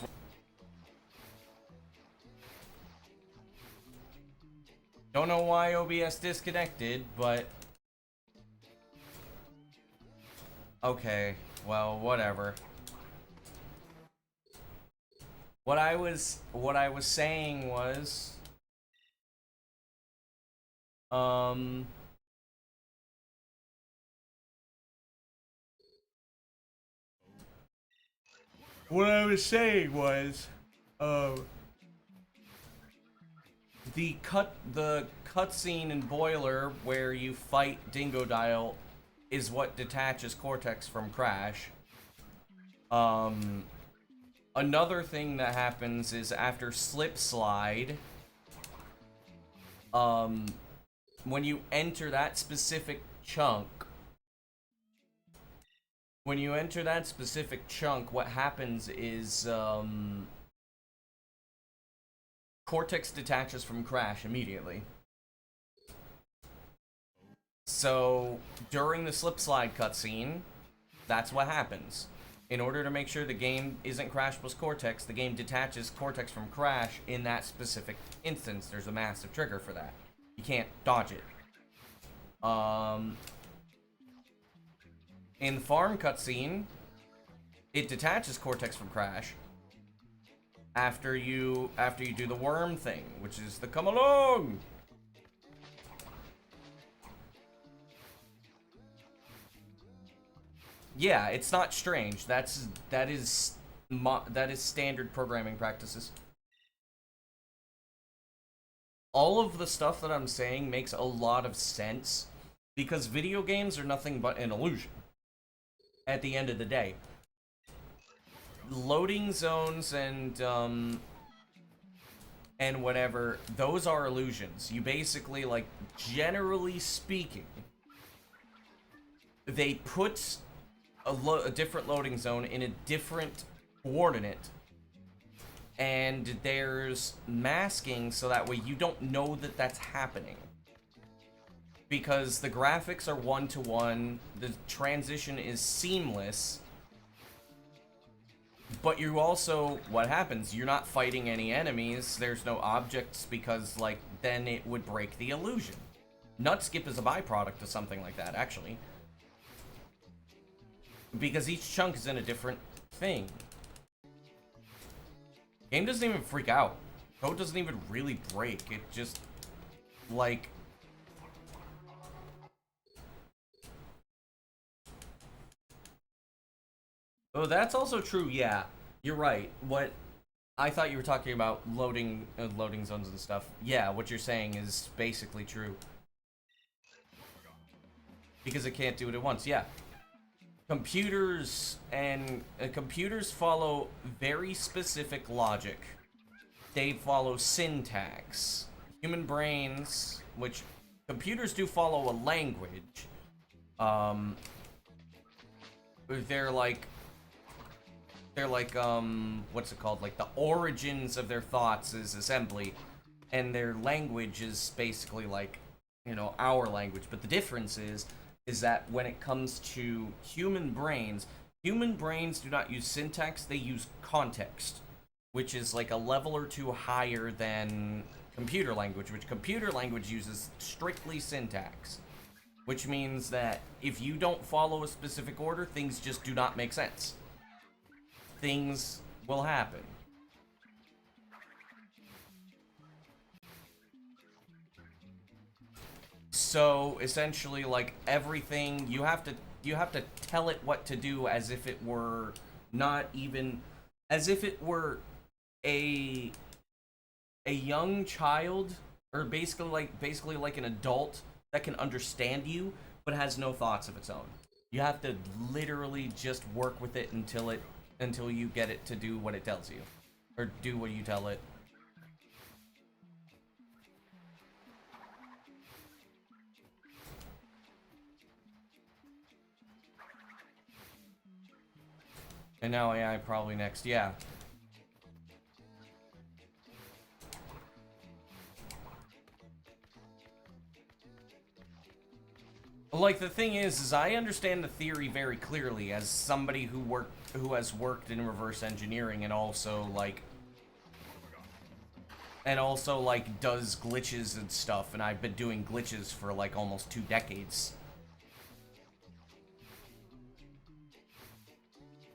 Don't know why OBS disconnected, but... Okay, well, whatever. What I was saying was, Um... What I was saying was, the cutscene in Boiler where you fight Dingodile is what detaches Cortex from Crash. Another thing that happens is after Slip Slide, when you enter that specific chunk, what happens is, Cortex detaches from Crash immediately. So, during the Slip Slide cutscene, that's what happens. In order to make sure the game isn't Crash plus Cortex, the game detaches Cortex from Crash in that specific instance. There's a massive trigger for that. You can't dodge it. In the farm cutscene, it detaches Cortex from Crash after you do the worm thing, which is the come along. Yeah, it's not strange. That is standard programming practices. All of the stuff that I'm saying makes a lot of sense because video games are nothing but an illusion. At the end of the day, loading zones and whatever, those are illusions. You basically, like, generally speaking, they put a different loading zone in a different coordinate, and there's masking so that way you don't know that that's happening. Because the graphics are one-to-one, the transition is seamless, but you also, what happens? You're not fighting any enemies, there's no objects, because, like, then it would break the illusion. Nut skip is a byproduct of something like that, actually. Because each chunk is in a different thing. Game doesn't even freak out. Code doesn't even really break. It just, like... Oh, that's also true, yeah. You're right. What... I thought you were talking about loading zones and stuff. Yeah, what you're saying is basically true. Because it can't do it at once, yeah. Computers follow very specific logic. They follow syntax. Human brains, which computers do follow a language. They're like what's it called? Like the origins of their thoughts is assembly, and their language is basically like, you know, our language. But the difference is that when it comes to human brains do not use syntax, they use context, which is like a level or two higher than computer language, which computer language uses strictly syntax, which means that if you don't follow a specific order, things just do not make sense. Things will happen. So essentially, like, everything you have to tell it what to do as if it were not even as if it were a young child, or basically like an adult that can understand you but has no thoughts of its own. You have to literally just work with it until you get it to do what it tells you, or do what you tell it. And now AI probably next, yeah. Like, the thing is I understand the theory very clearly as somebody who has worked in reverse engineering and also like does glitches and stuff, and I've been doing glitches for like almost 2 decades.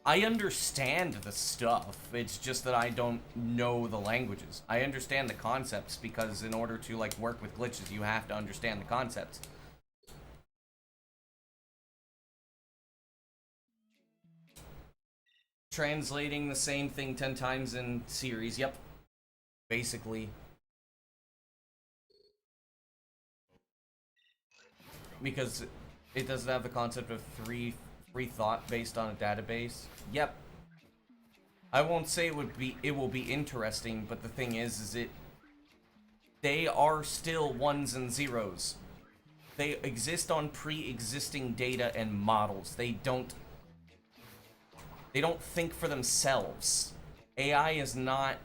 I understand the stuff. It's just that I don't know the languages. I understand the concepts because in order to like work with glitches, you have to understand the concepts. Translating the same thing 10 times in series, yep. Basically. Because it doesn't have the concept of free thought based on a database. Yep. I won't say it will be interesting, but the thing is they are still ones and zeros. They exist on pre-existing data and models. They don't think for themselves. AI is not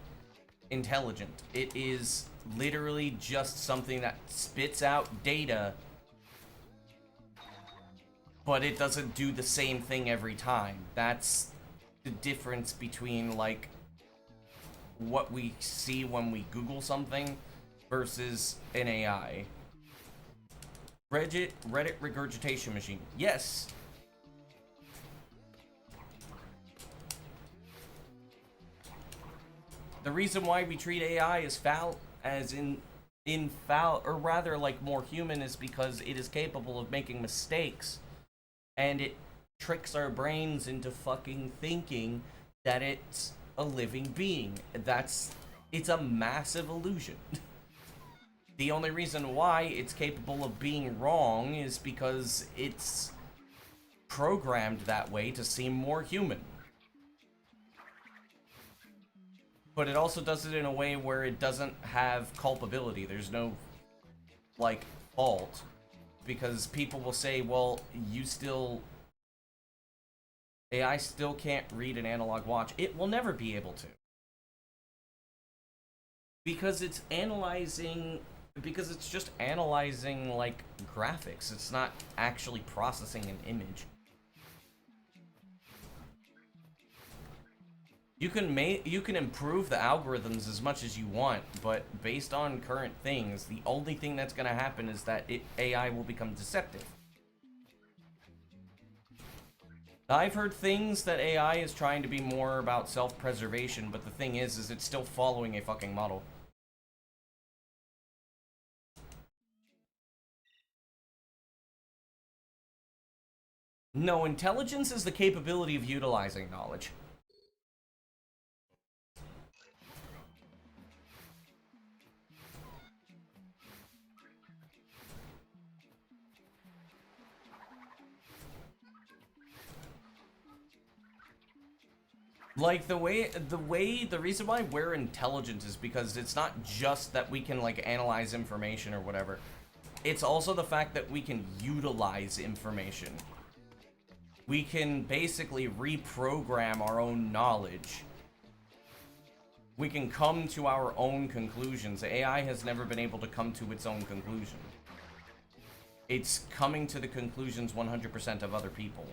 intelligent. It is literally just something that spits out data, but it doesn't do the same thing every time. That's the difference between, like, what we see when we Google something versus an AI. Reddit regurgitation machine. Yes. The reason why we treat AI as foul, as in foul, or rather like more human, is because it is capable of making mistakes. And it tricks our brains into fucking thinking that it's a living being. It's a massive illusion. The only reason why it's capable of being wrong is because it's programmed that way to seem more human. But it also does it in a way where it doesn't have culpability. There's no, like, fault. Because people will say, well, AI still can't read an analog watch. It will never be able to. Because it's just analyzing, like, graphics. It's not actually processing an image. You can improve the algorithms as much as you want, but based on current things, the only thing that's going to happen is that AI will become deceptive. I've heard things that AI is trying to be more about self-preservation, but the thing is it's still following a fucking model. No, intelligence is the capability of utilizing knowledge. Like, the reason why we're intelligent is because it's not just that we can, like, analyze information or whatever. It's also the fact that we can utilize information. We can basically reprogram our own knowledge. We can come to our own conclusions. AI has never been able to come to its own conclusion. It's coming to the conclusions 100% of other people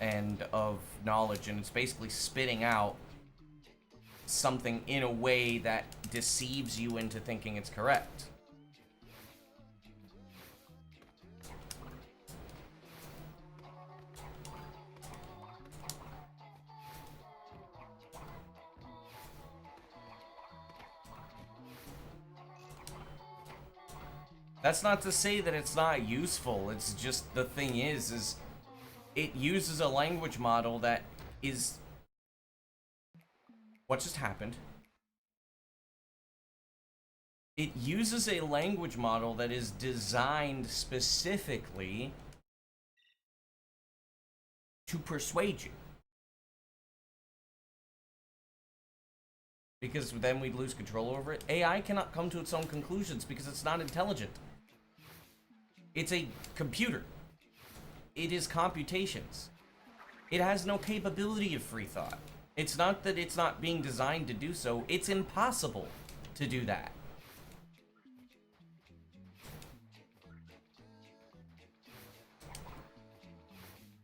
and of knowledge, and it's basically spitting out something in a way that deceives you into thinking it's correct. That's not to say that it's not useful. It's just, the thing is it uses a language model that is... What just happened? It uses a language model that is designed specifically to persuade you. Because then we'd lose control over it. AI cannot come to its own conclusions because it's not intelligent. It's a computer. It is computations. It has no capability of free thought. It's not that it's not being designed to do so. It's impossible to do that.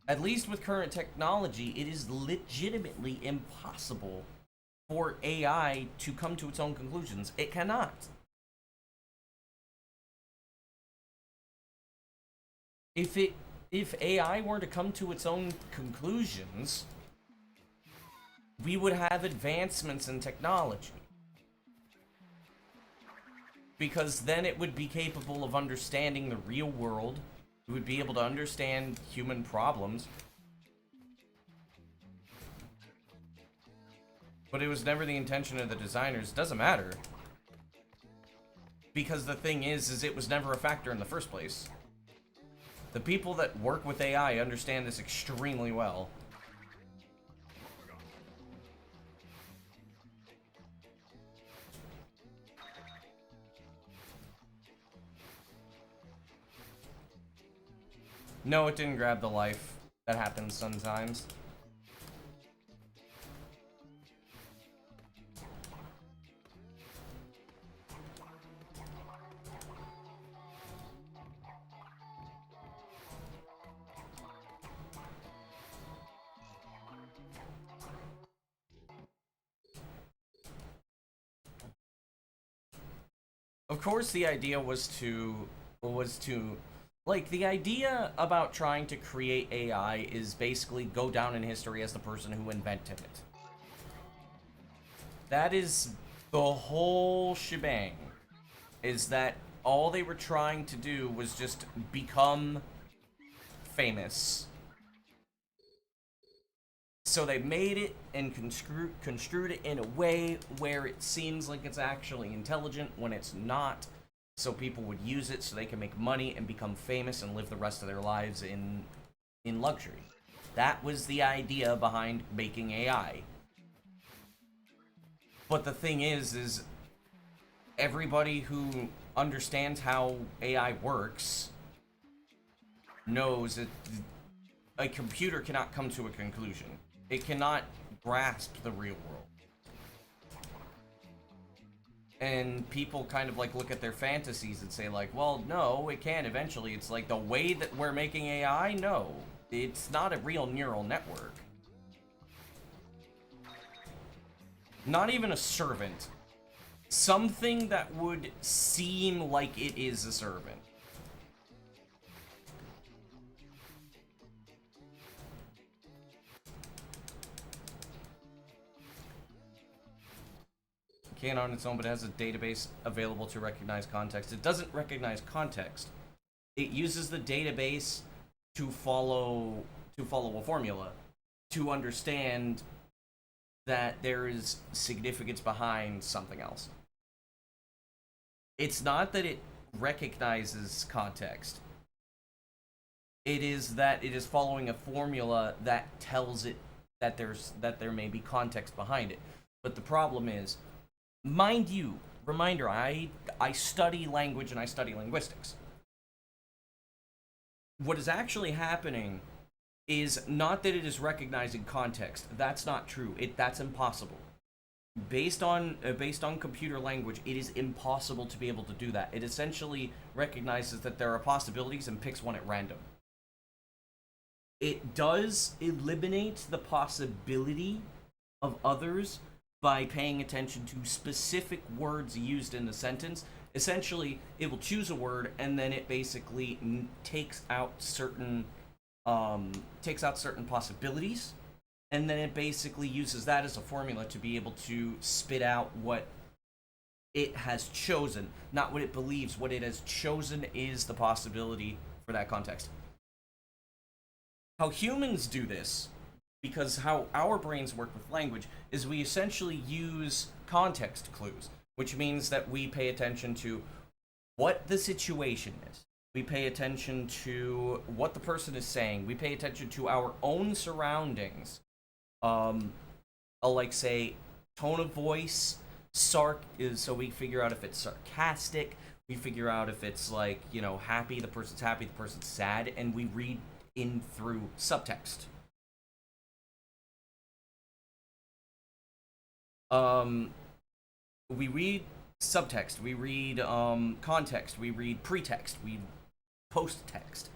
At least with current technology, it is legitimately impossible for AI to come to its own conclusions. It cannot. If AI were to come to its own conclusions, we would have advancements in technology. Because then it would be capable of understanding the real world. It would be able to understand human problems. But it was never the intention of the designers. Doesn't matter. Because the thing is it was never a factor in the first place. The people that work with AI understand this extremely well. No, it didn't grab the life. That happens sometimes. Of course, the idea was to, like, the idea about trying to create AI is basically go down in history as the person who invented it. That is the whole shebang, is that all they were trying to do was just become famous. So they made it and construed it in a way where it seems like it's actually intelligent when it's not. So people would use it so they can make money and become famous and live the rest of their lives in luxury. That was the idea behind making AI. But the thing is everybody who understands how AI works knows that a computer cannot come to a conclusion. It cannot grasp the real world. And people kind of like look at their fantasies and say like, well, no, it can eventually. It's like the way that we're making AI, no. It's not a real neural network. Not even a servant. Something that would seem like it is a servant. Can on its own, but it has a database available to recognize context. It doesn't recognize context. It uses the database to follow a formula, to understand that there is significance behind something else. It's not that it recognizes context. It is that it is following a formula that tells it that there may be context behind it. But the problem is, mind you, reminder, I study language and I study linguistics. What is actually happening is not that it is recognizing context. That's not true. That's impossible. Based on computer language, it is impossible to be able to do that. It essentially recognizes that there are possibilities and picks one at random. It does eliminate the possibility of others by paying attention to specific words used in the sentence. Essentially, it will choose a word and then it basically takes out certain possibilities, and then it basically uses that as a formula to be able to spit out what it has chosen, not what it believes. What it has chosen is the possibility for that context. How humans do this, because how our brains work with language, is we essentially use context clues, which means that we pay attention to what the situation is. We pay attention to what the person is saying. We pay attention to our own surroundings. I'll like say tone of voice, so we figure out if it's sarcastic. We figure out if it's like, happy, the person's sad, and we read in through subtext. We read subtext, we read context, we read pretext, we post-text.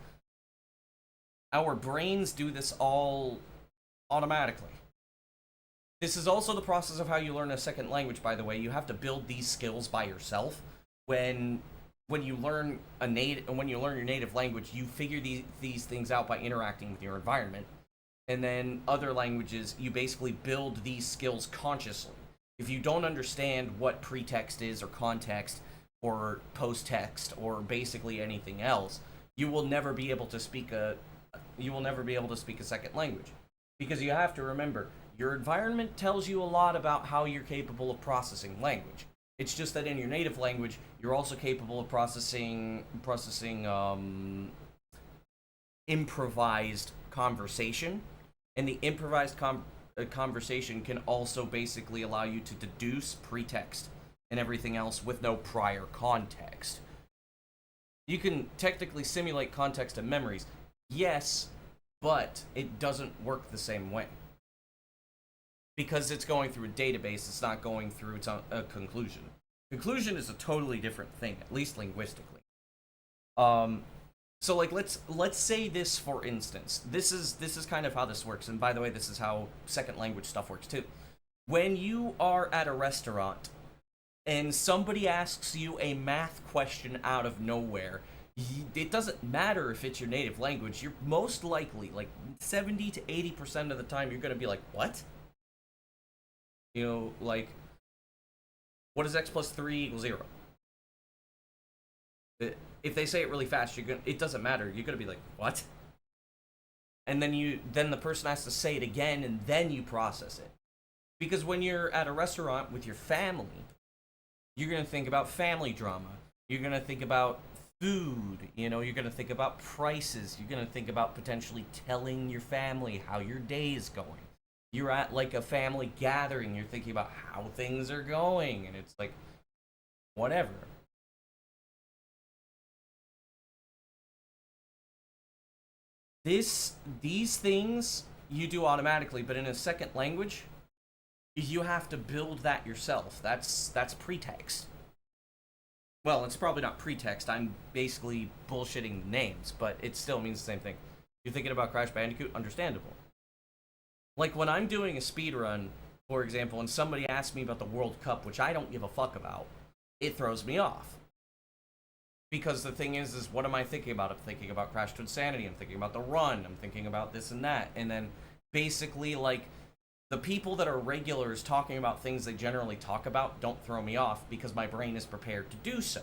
Our brains do this all automatically. This is also the process of how you learn a second language, by the way. You have to build these skills by yourself. When you learn your native language, you figure these things out by interacting with your environment. And then other languages, you basically build these skills consciously. If you don't understand what pretext is, or context, or post-text, or basically anything else, you will never be able to speak a second language. Because you have to remember, your environment tells you a lot about how you're capable of processing language. It's just that in your native language, you're also capable of processing improvised conversation, and the improvised conversation can also basically allow you to deduce pretext and everything else with no prior context. You can technically simulate context and memories, yes, but it doesn't work the same way. Because it's going through a database, it's not going through a conclusion. Conclusion is a totally different thing, at least linguistically. So like let's say this for instance. This is kind of how this works, and by the way, this is how second language stuff works too. When you are at a restaurant and somebody asks you a math question out of nowhere, it doesn't matter if it's your native language. You're most likely, like 70 to 80% of the time, you're gonna be like, what? You know, like, what is x plus 3 equals 0? If they say it really fast, it doesn't matter. You're gonna be like, what? And then the person has to say it again, and then you process it. Because when you're at a restaurant with your family, you're gonna think about family drama. You're gonna think about food. You know, you're gonna think about prices. You're gonna think about potentially telling your family how your day is going. You're at like a family gathering, you're thinking about how things are going, and it's like, whatever. These things you do automatically, but in a second language, you have to build that yourself. That's pretext. Well, it's probably not pretext, I'm basically bullshitting names, but it still means the same thing. You're thinking about Crash Bandicoot? Understandable. Like, when I'm doing a speedrun, for example, and somebody asks me about the World Cup, which I don't give a fuck about, it throws me off. Because the thing is what am I thinking about? I'm thinking about Crash Twinsanity, I'm thinking about the run, I'm thinking about this and that, and then basically, like, the people that are regulars talking about things they generally talk about don't throw me off, because my brain is prepared to do so.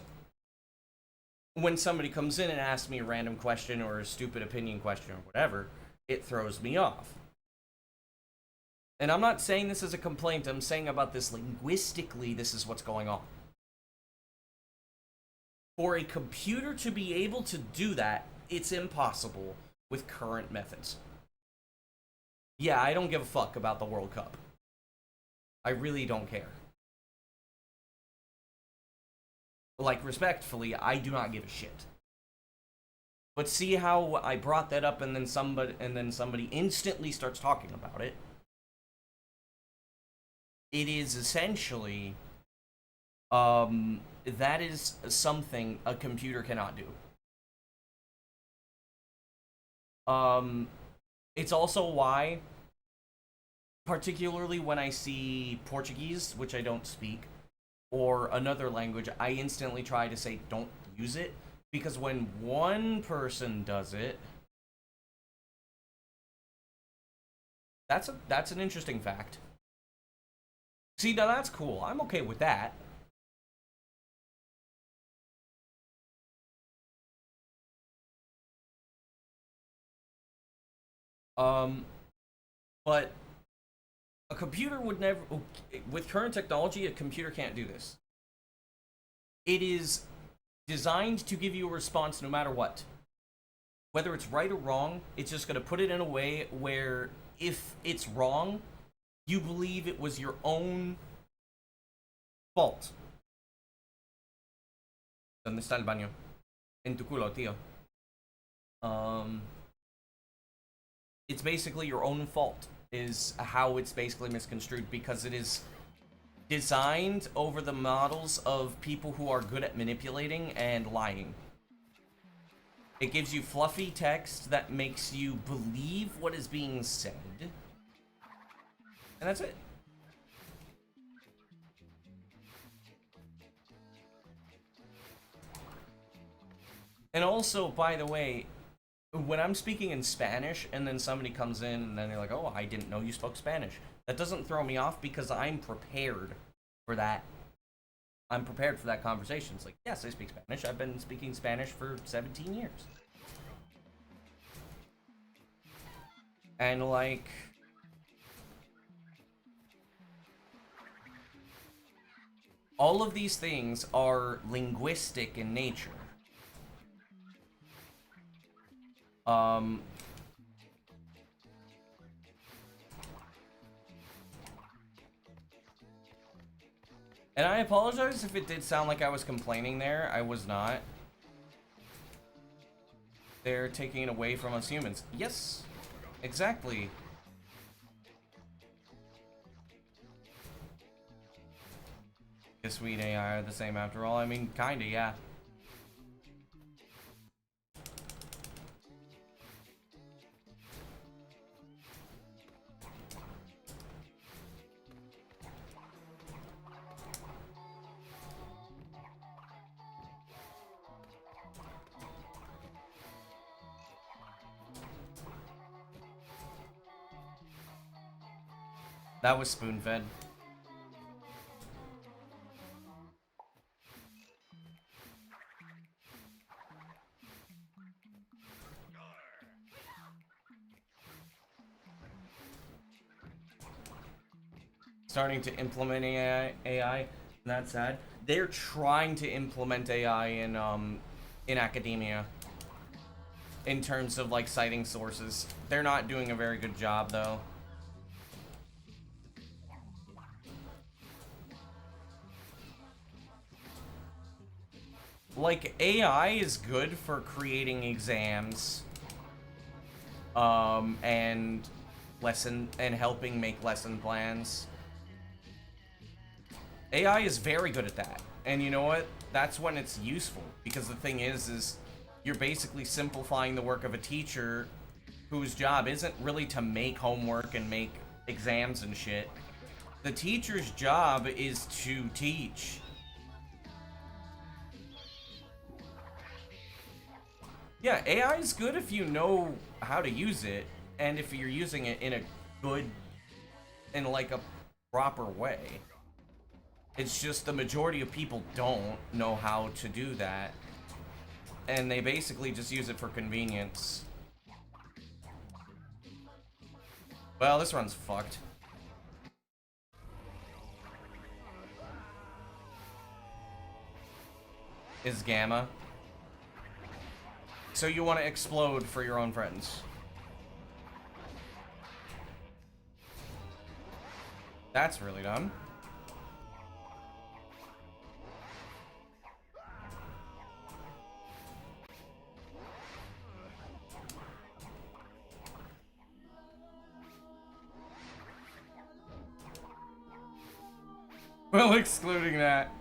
When somebody comes in and asks me a random question, or a stupid opinion question, or whatever, it throws me off. And I'm not saying this as a complaint, I'm saying about this linguistically, this is what's going on. For a computer to be able to do that, it's impossible with current methods. Yeah, I don't give a fuck about the World Cup. I really don't care. Like, respectfully, I do not give a shit. But see how I brought that up, and then somebody instantly starts talking about it? It is essentially, that is something a computer cannot do. It's also why, particularly when I see Portuguese, which I don't speak, or another language, I instantly try to say don't use it, because when one person does it, that's an interesting fact. See, now that's cool. I'm okay with that. But a computer would never, with current technology, a computer can't do this. It is designed to give you a response no matter what. Whether it's right or wrong, it's just going to put it in a way where if it's wrong, you believe it was your own fault. ¿Dónde está el baño? En tu culo, tío. It's basically your own fault, is how it's basically misconstrued, because it is designed over the models of people who are good at manipulating and lying. It gives you fluffy text that makes you believe what is being said. And that's it. And also, by the way, when I'm speaking in Spanish and then somebody comes in and then they're like, oh, I didn't know you spoke Spanish. That doesn't throw me off because I'm prepared for that. I'm prepared for that conversation. It's like, yes, I speak Spanish. I've been speaking Spanish for 17 years. And like, all of these things are linguistic in nature. And I apologize if it did sound like I was complaining there. I was not. They're taking it away from us humans. Yes, exactly. Guess we and AI are the same after all. I mean, kinda, yeah. That was spoon-fed. Starting to implement AI, and that's sad. They're trying to implement AI in academia. In terms of like citing sources. They're not doing a very good job though. Like, AI is good for creating exams, and helping make lesson plans. AI is very good at that. And you know what? That's when it's useful. Because the thing is you're basically simplifying the work of a teacher whose job isn't really to make homework and make exams and shit. The teacher's job is to teach. Yeah, AI is good if you know how to use it, and if you're using it in a good, in like a proper way. It's just the majority of people don't know how to do that, and they basically just use it for convenience. Well, this run's fucked. Is Gamma. So you want to explode for your own friends. That's really dumb. Well, excluding that.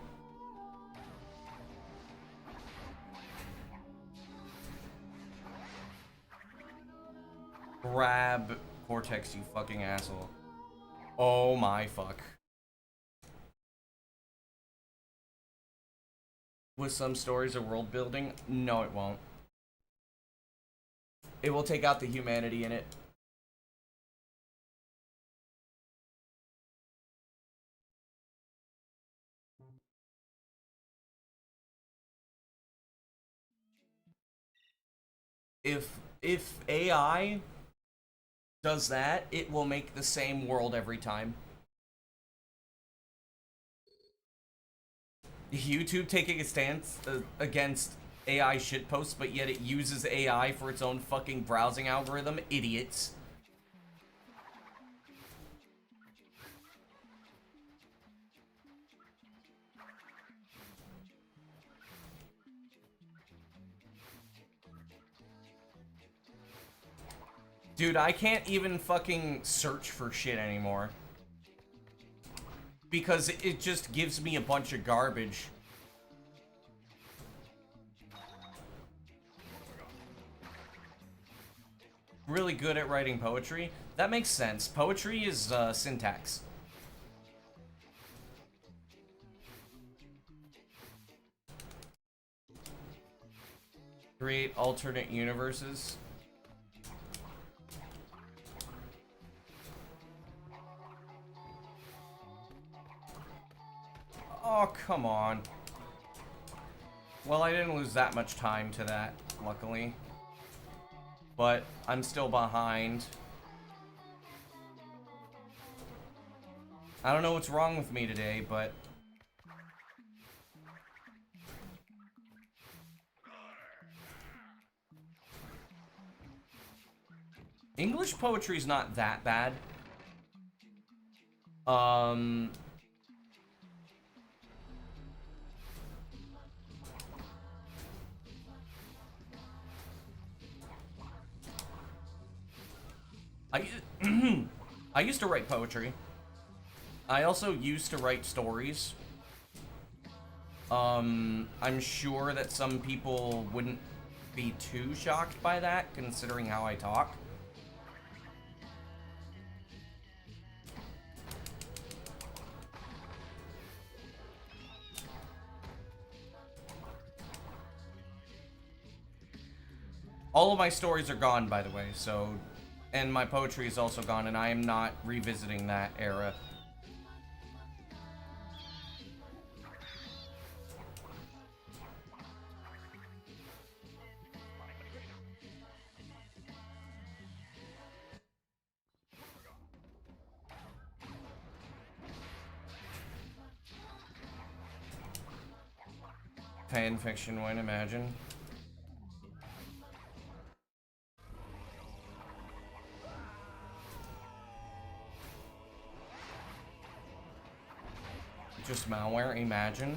Grab Cortex, you fucking asshole. Oh my fuck. With some stories of world building? No, it won't. It will take out the humanity in it. If AI does that, it will make the same world every time. YouTube taking a stance against AI shitposts, but yet it uses AI for its own fucking browsing algorithm. Idiots. Dude, I can't even fucking search for shit anymore. Because it just gives me a bunch of garbage. Really good at writing poetry. That makes sense. Poetry is syntax. Create alternate universes. Oh, come on. Well, I didn't lose that much time to that, luckily. But I'm still behind. I don't know what's wrong with me today, but... English poetry's not that bad. I used to write poetry. I also used to write stories. I'm sure that some people wouldn't be too shocked by that, considering how I talk. All of my stories are gone, by the way, so... And my poetry is also gone, and I am not revisiting that era. Fan fiction would imagine. Just malware, imagine.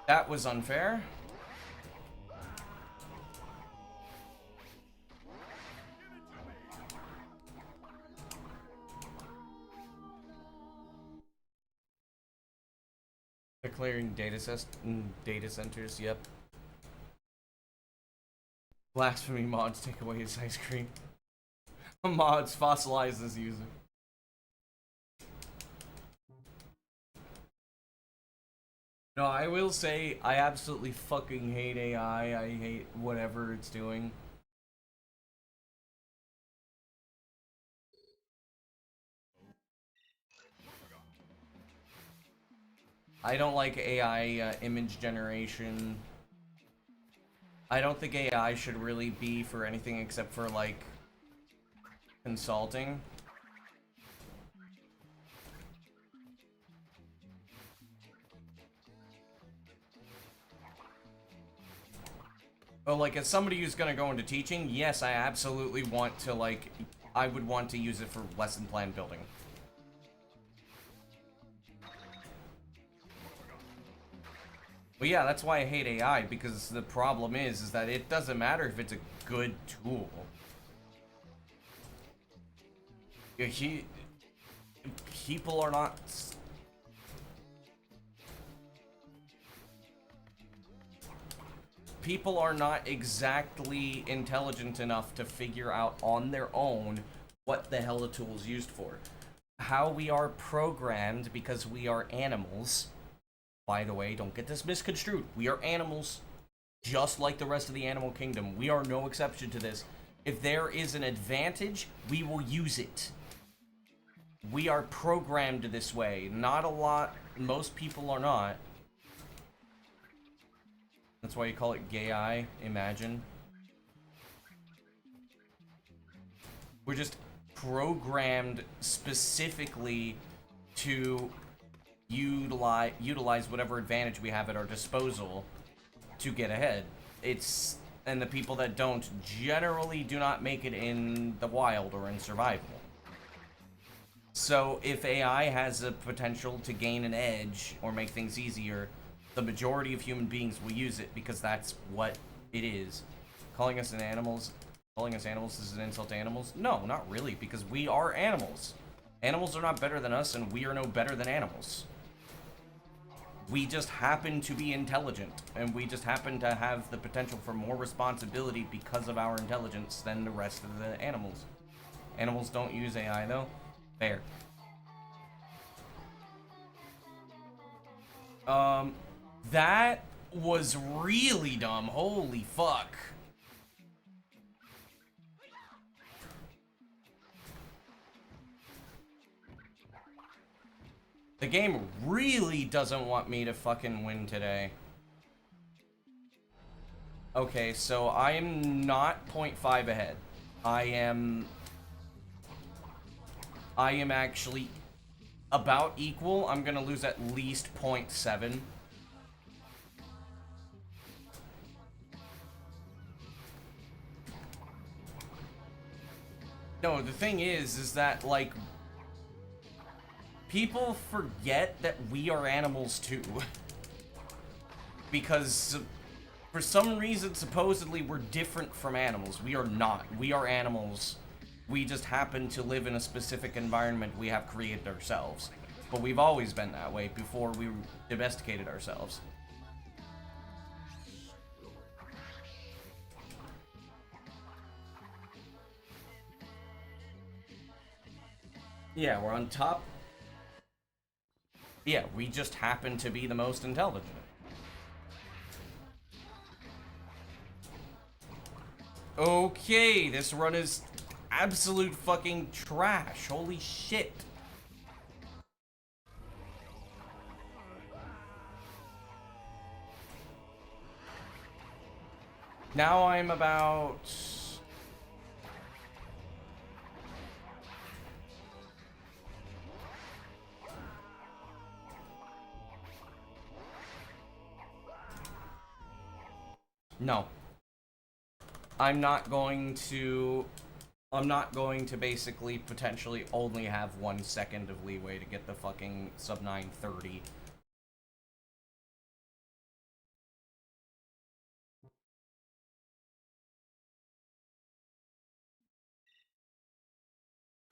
That was unfair. Declaring data centers, yep. Blasphemy mods take away his ice cream. Mods fossilize this user. No, I will say, I absolutely fucking hate AI. I hate whatever it's doing. I don't like AI image generation. I don't think AI should really be for anything except for, like, consulting. But, like, as somebody who's gonna go into teaching, yes, I absolutely want to, like, I would want to use it for lesson plan building. But yeah, that's why I hate AI, because the problem is that it doesn't matter if it's a good tool. People are not... People are not exactly intelligent enough to figure out on their own what the hell the tool is used for. How we are programmed, because we are animals... By the way, don't get this misconstrued. We are animals, just like the rest of the animal kingdom. We are no exception to this. If there is an advantage, we will use it. We are programmed this way. Not a lot, most people are not. That's why you call it gay-eye, imagine. We're just programmed specifically to utilize whatever advantage we have at our disposal to get ahead. And the people that don't generally do not make it in the wild or in survival. So if AI has a potential to gain an edge or make things easier, the majority of human beings will use it because that's what it is. Calling us animals is an insult to animals? No, not really, because we are animals. Animals are not better than us, and we are no better than animals. We just happen to be intelligent, and we just happen to have the potential for more responsibility because of our intelligence than the rest of the animals. Animals don't use AI, though. Fair. That was really dumb. Holy fuck. The game really doesn't want me to fucking win today. Okay, so I am not 0.5 ahead. I am actually about equal. I'm gonna lose at least 0.7. No, the thing is that, like, people forget that we are animals too. Because for some reason, supposedly, we're different from animals. We are not. We are animals. We just happen to live in a specific environment we have created ourselves. But we've always been that way before we domesticated ourselves. Yeah, we're on top. Yeah, we just happen to be the most intelligent. Okay, this run is absolute fucking trash. Holy shit. Now I'm about... No. I'm not going to basically potentially only have 1 second of leeway to get the fucking sub 930.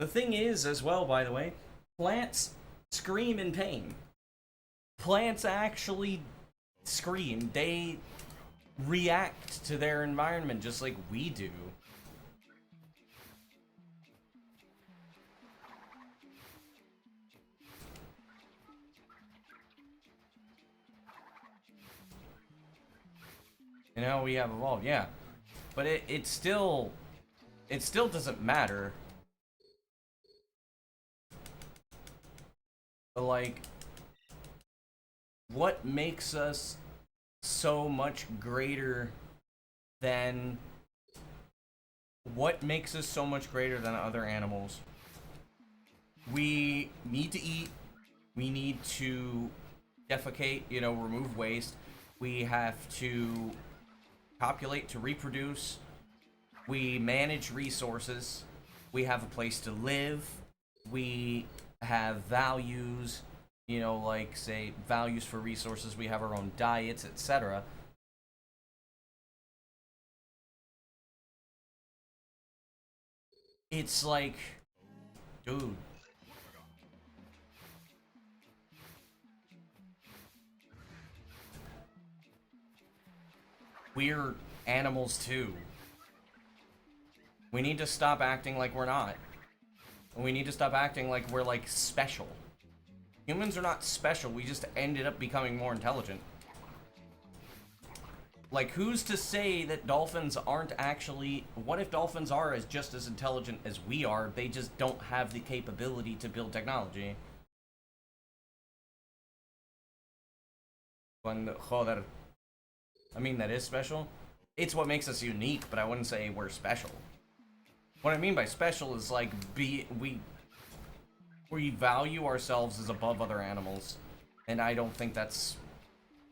The thing is, as well, by the way, plants scream in pain. Plants actually scream. They react to their environment just like we do. You know, we have evolved, yeah. But it still doesn't matter. Like, what makes us so much greater than other animals? We need to eat, we need to defecate, you know, remove waste, we have to copulate to reproduce, we manage resources, we have a place to live, we have values, you know, like, say, values for resources, we have our own diets, etc. It's like, dude. We're animals too. We need to stop acting like we're not. We need to stop acting like we're, like, special. Humans are not special, we just ended up becoming more intelligent. Like, who's to say that dolphins aren't actually... What if dolphins are just as intelligent as we are, they just don't have the capability to build technology? Joder. I mean, that is special. It's what makes us unique, but I wouldn't say we're special. What I mean by special is, like, we value ourselves as above other animals, and I don't think that's...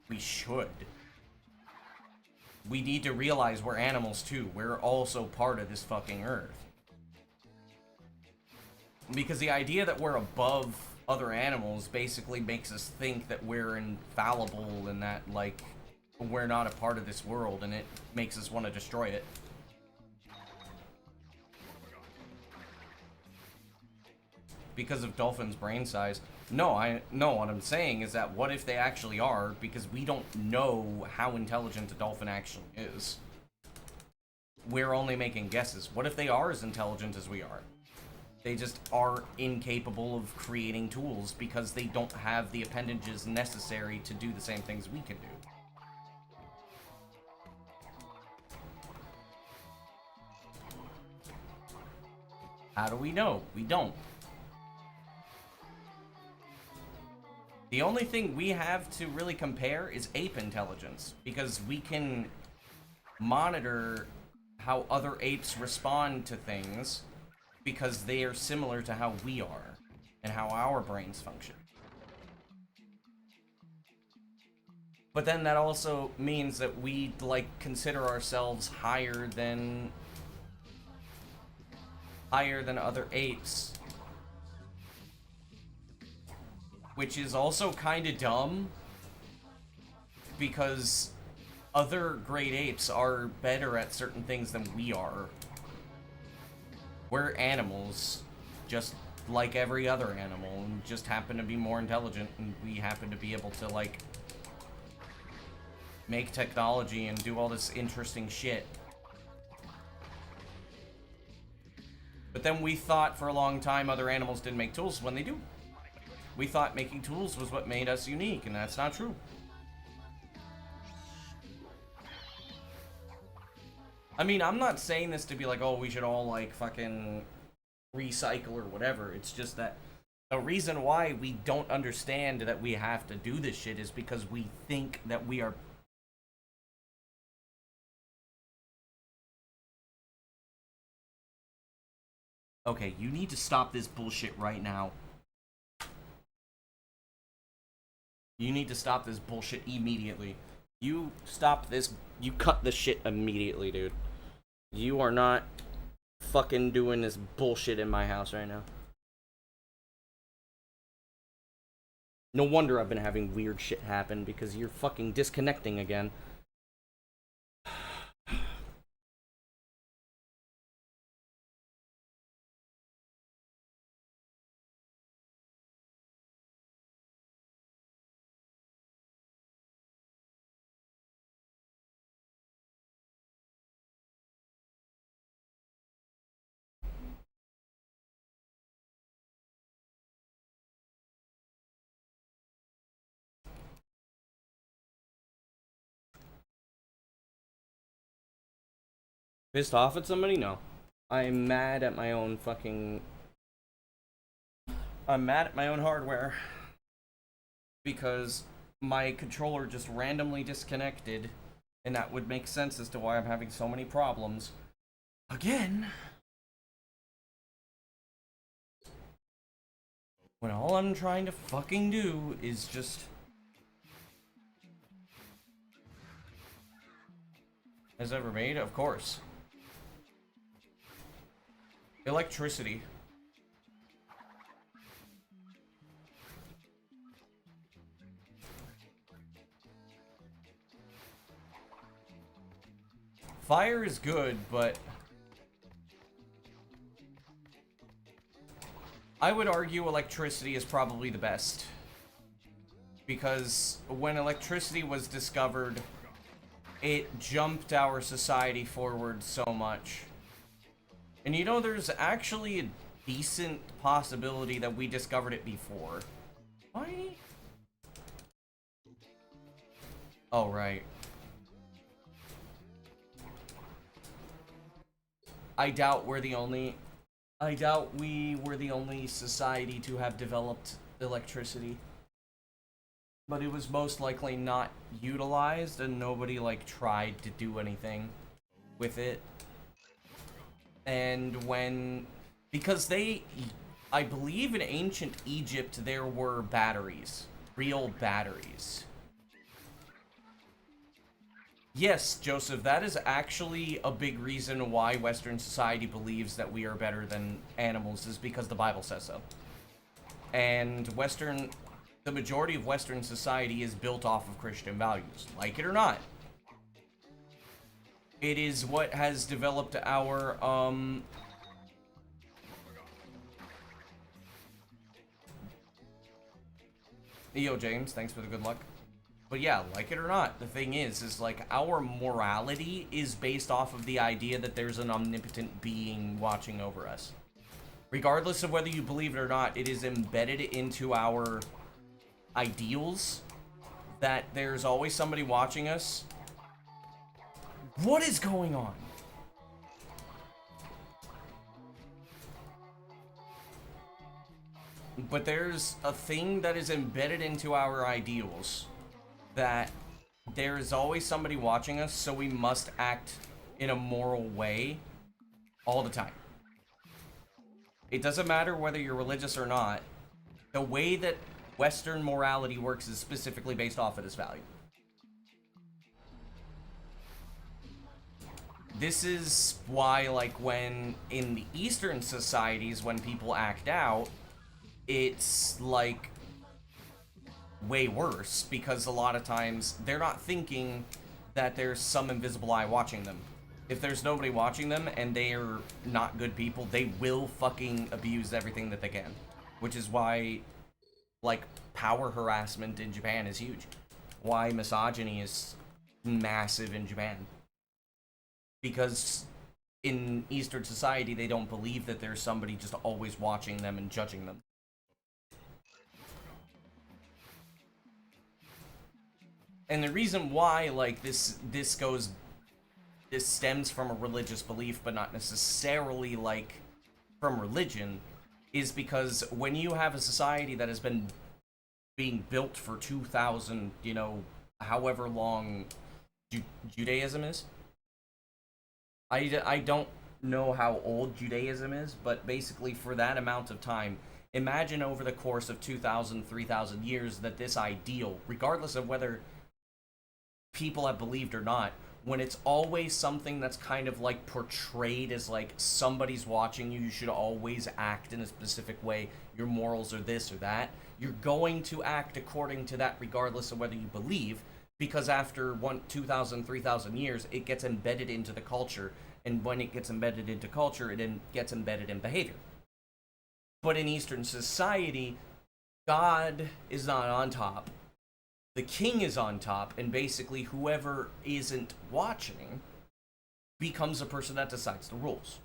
We should. We need to realize we're animals too. We're also part of this fucking earth. Because the idea that we're above other animals basically makes us think that we're infallible and that, like, we're not a part of this world, and it makes us want to destroy it. Because of dolphins' brain size. No, what I'm saying is that what if they actually are, because we don't know how intelligent a dolphin actually is. We're only making guesses. What if they are as intelligent as we are? They just are incapable of creating tools because they don't have the appendages necessary to do the same things we can do. How do we know? We don't. The only thing we have to really compare is ape intelligence, because we can monitor how other apes respond to things because they are similar to how we are and how our brains function. But then that also means that we, like, consider ourselves higher than other apes. Which is also kind of dumb, because other great apes are better at certain things than we are. We're animals, just like every other animal, and just happen to be more intelligent, and we happen to be able to, like, make technology and do all this interesting shit. But then we thought for a long time other animals didn't make tools when they do. We thought making tools was what made us unique, and that's not true. I mean, I'm not saying this to be like, oh, we should all, like, fucking recycle or whatever. It's just that the reason why we don't understand that we have to do this shit is because we think that we are... Okay, you need to stop this bullshit right now. You need to stop this bullshit immediately. You stop this. You cut this shit immediately, dude. You are not fucking doing this bullshit in my house right now. No wonder I've been having weird shit happen, because you're fucking disconnecting again. Pissed off at somebody? No. I'm mad at my own fucking... I'm mad at my own hardware. Because my controller just randomly disconnected. And that would make sense as to why I'm having so many problems. Again. When all I'm trying to fucking do is just... Has ever made? Of course. Electricity. Fire is good, but I would argue electricity is probably the best. Because when electricity was discovered, it jumped our society forward so much. And you know, there's actually a decent possibility that we discovered it before. Why? Oh, right. I doubt we were the only society to have developed electricity. But it was most likely not utilized, and nobody, like, tried to do anything with it. And because I believe in ancient Egypt there were batteries. Real batteries. Yes, Joseph, that is actually a big reason why Western society believes that we are better than animals, is because the Bible says so. And the majority of Western society is built off of Christian values, like it or not. It is what has developed our, Yo, James, thanks for the good luck. But yeah, like it or not, the thing is like, our morality is based off of the idea that there's an omnipotent being watching over us. Regardless of whether you believe it or not, it is embedded into our ideals that there's always somebody watching us. What is going on? But there's a thing that is embedded into our ideals that there is always somebody watching us, so we must act in a moral way all the time. It doesn't matter whether you're religious or not. The way that Western morality works is specifically based off of this value. This is why, like, when in the Eastern societies, when people act out, it's, like, way worse, because a lot of times they're not thinking that there's some invisible eye watching them. If there's nobody watching them and they're not good people, they will fucking abuse everything that they can. Which is why, like, power harassment in Japan is huge. Why misogyny is massive in Japan. Because in Eastern society, they don't believe that there's somebody just always watching them and judging them. And the reason why, like, this stems from a religious belief, but not necessarily, like, from religion, is because when you have a society that has been being built for 2,000, you know, however long Judaism is. I don't know how old Judaism is, but basically for that amount of time, imagine over the course of 2,000, 3,000 years that this ideal, regardless of whether people have believed or not, when it's always something that's kind of like portrayed as like somebody's watching you, you should always act in a specific way, your morals are this or that, you're going to act according to that regardless of whether you believe, because after 2,000, 3,000 years, it gets embedded into the culture, and when it gets embedded into culture, it gets embedded in behavior. But in Eastern society, God is not on top. The king is on top, and basically whoever isn't watching becomes a person that decides the rules.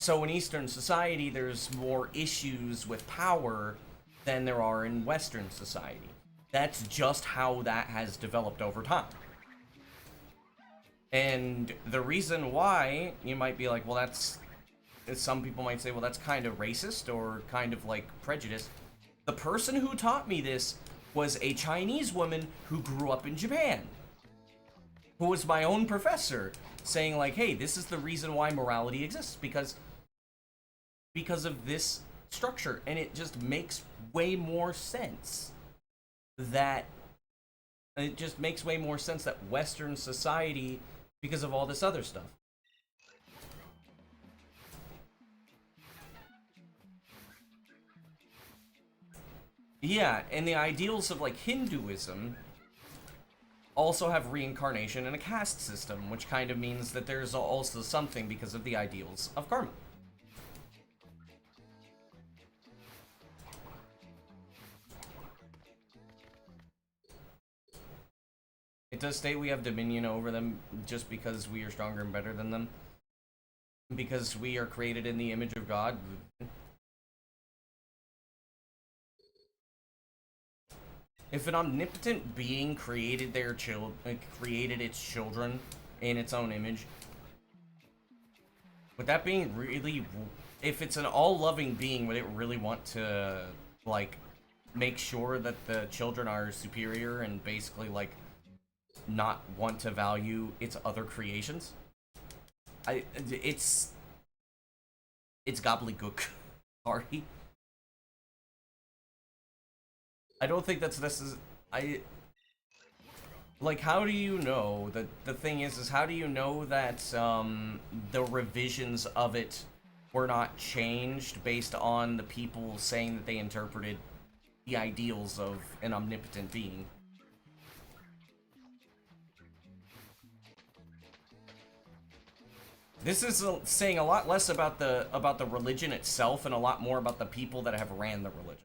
So in Eastern society, there's more issues with power than there are in Western society. That's just how that has developed over time. And the reason why, you might be like, well, that's... Some people might say, well, that's kind of racist or kind of like prejudice. The person who taught me this was a Chinese woman who grew up in Japan, who was my own professor, saying like, hey, this is the reason why morality exists, because of this structure. And it just makes way more sense that Western society, because of all this other stuff. Yeah, and the ideals of like Hinduism also have reincarnation and a caste system, which kind of means that there's also something because of the ideals of karma. It does state we have dominion over them just because we are stronger and better than them. Because we are created in the image of God. If an omnipotent being created created its children in its own image, would that being really, if it's an all-loving being, would it really want to, like, make sure that the children are superior and basically, like, not want to value its other creations? It's gobbledygook. Sorry. I don't think that's necessary. Like, how do you know that the thing is how do you know that the revisions of it were not changed based on the people saying that they interpreted the ideals of an omnipotent being? This is saying a lot less about the religion itself and a lot more about the people that have ran the religion.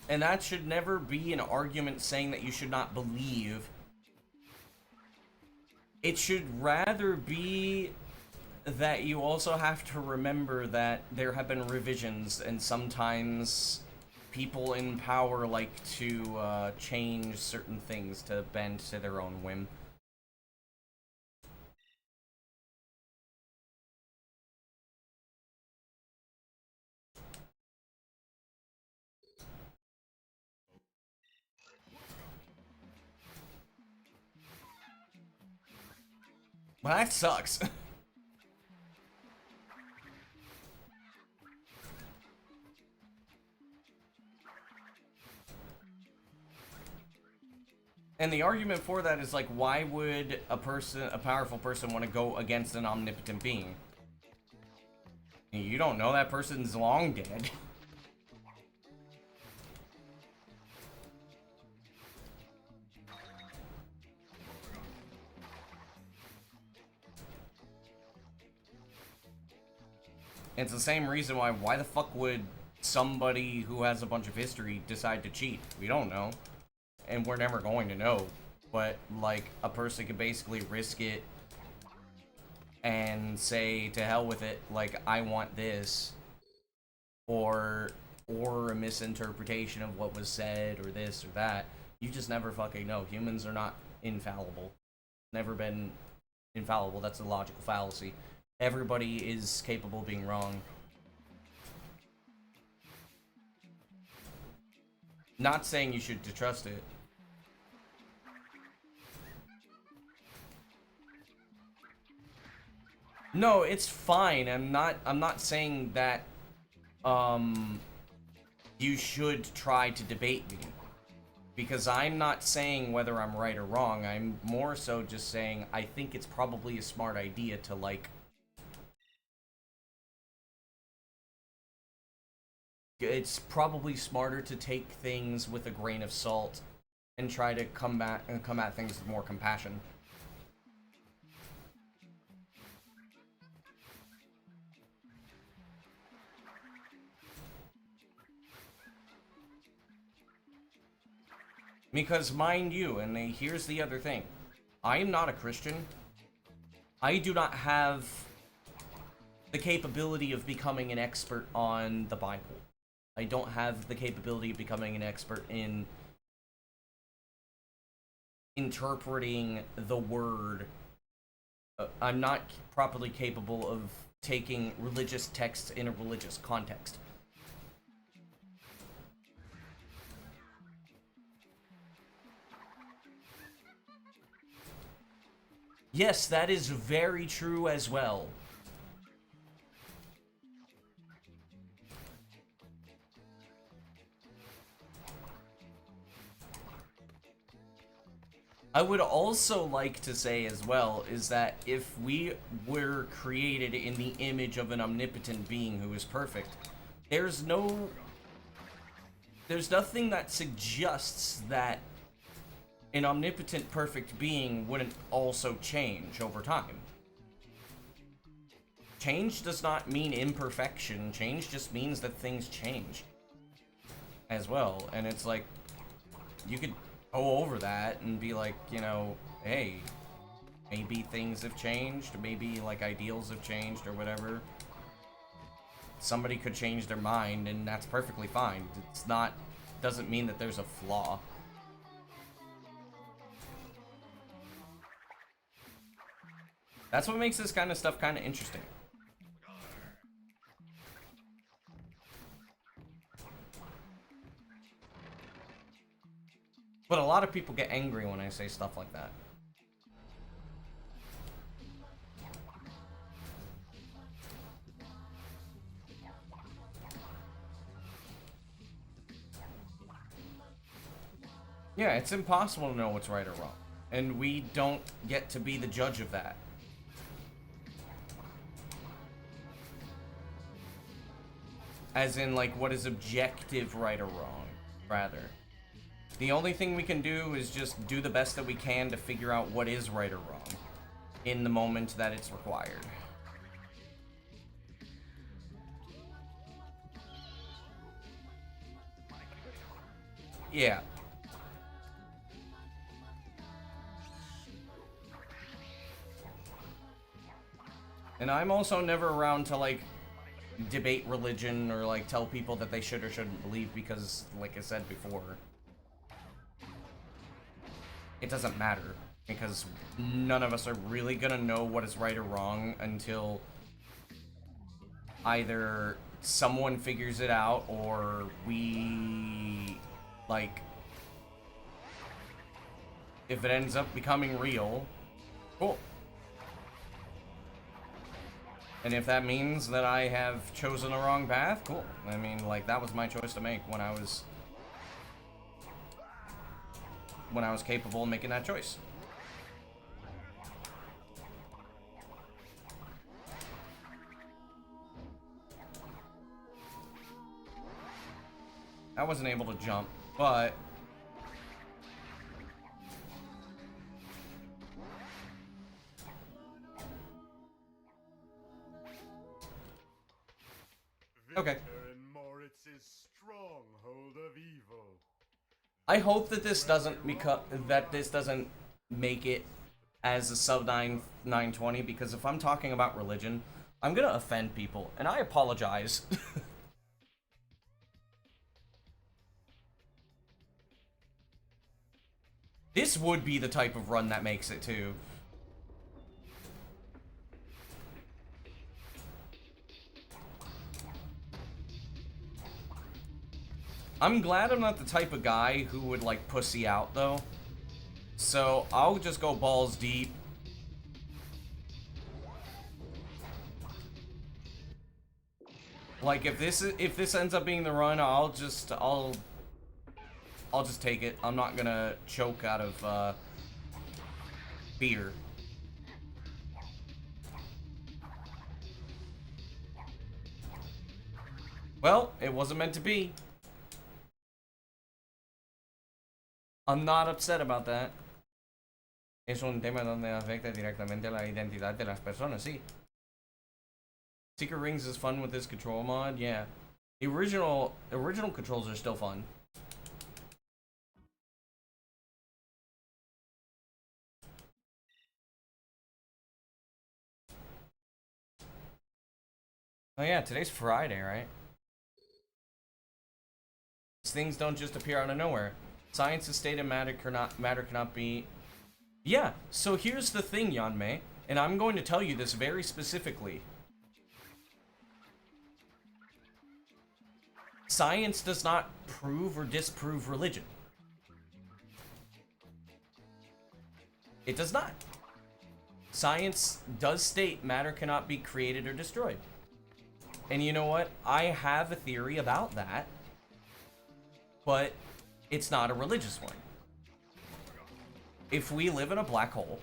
And that should never be an argument saying that you should not believe. It should rather be that you also have to remember that there have been revisions, and sometimes people in power like to change certain things to bend to their own whim. Well, that sucks. And the argument for that is like, why would a powerful person want to go against an omnipotent being? You don't know, that person's long dead. It's the same reason why the fuck would somebody who has a bunch of history decide to cheat? We don't know. And we're never going to know. But, like, a person can basically risk it and say, to hell with it, like, I want this. Or a misinterpretation of what was said, or this or that. You just never fucking know. Humans are not infallible. Never been infallible. That's a logical fallacy. Everybody is capable of being wrong. Not saying you should trust it. No, it's fine. I'm not saying that you should try to debate me. Because I'm not saying whether I'm right or wrong. I'm more so just saying I think it's probably a smart idea to, like, it's probably smarter to take things with a grain of salt and try to come at things with more compassion. Because mind you, and here's the other thing, I am not a Christian. I do not have the capability of becoming an expert on the Bible. I don't have the capability of becoming an expert in interpreting the word. I'm not properly capable of taking religious texts in a religious context. Yes, that is very true as well. I would also like to say as well is that if we were created in the image of an omnipotent being who is perfect, there's nothing that suggests that an omnipotent perfect being wouldn't also change over time. Change does not mean imperfection. Change just means that things change as well. And it's like, you could go over that and be like, you know, hey, maybe things have changed, maybe like ideals have changed or whatever. Somebody could change their mind and that's perfectly fine. It's not, doesn't mean that there's a flaw. That's what makes this kind of stuff kind of interesting. But a lot of people get angry when I say stuff like that. Yeah, it's impossible to know what's right or wrong. And we don't get to be the judge of that. As in, like, what is objective right or wrong, rather. The only thing we can do is just do the best that we can to figure out what is right or wrong in the moment that it's required. Yeah. And I'm also never around to, like, debate religion or, like, tell people that they should or shouldn't believe because, like I said before, it doesn't matter. Because none of us are really gonna know what is right or wrong until either someone figures it out or we, like, if it ends up becoming real, cool. And if that means that I have chosen the wrong path, cool. I mean, like, that was my choice to make when I was capable of making that choice. I wasn't able to jump, but okay. I hope that this doesn't make it as a sub 920, because if I'm talking about religion, I'm gonna offend people, and I apologize. This would be the type of run that makes it too. I'm glad I'm not the type of guy who would, like, pussy out, though. So, I'll just go balls deep. Like, if this ends up being the run, I'll just take it. I'm not gonna choke out of, fear. Well, it wasn't meant to be. I'm not upset about that. Es un tema donde afecta directamente la identidad de las personas, sí. Secret Rings is fun with this control mod, yeah. The original controls are still fun. Oh yeah, today's Friday, right? These things don't just appear out of nowhere. Science has stated matter cannot be... Yeah, so here's the thing, Yanmei, and I'm going to tell you this very specifically. Science does not prove or disprove religion. It does not. Science does state matter cannot be created or destroyed. And you know what? I have a theory about that, but it's not a religious one. If we live in a black hole,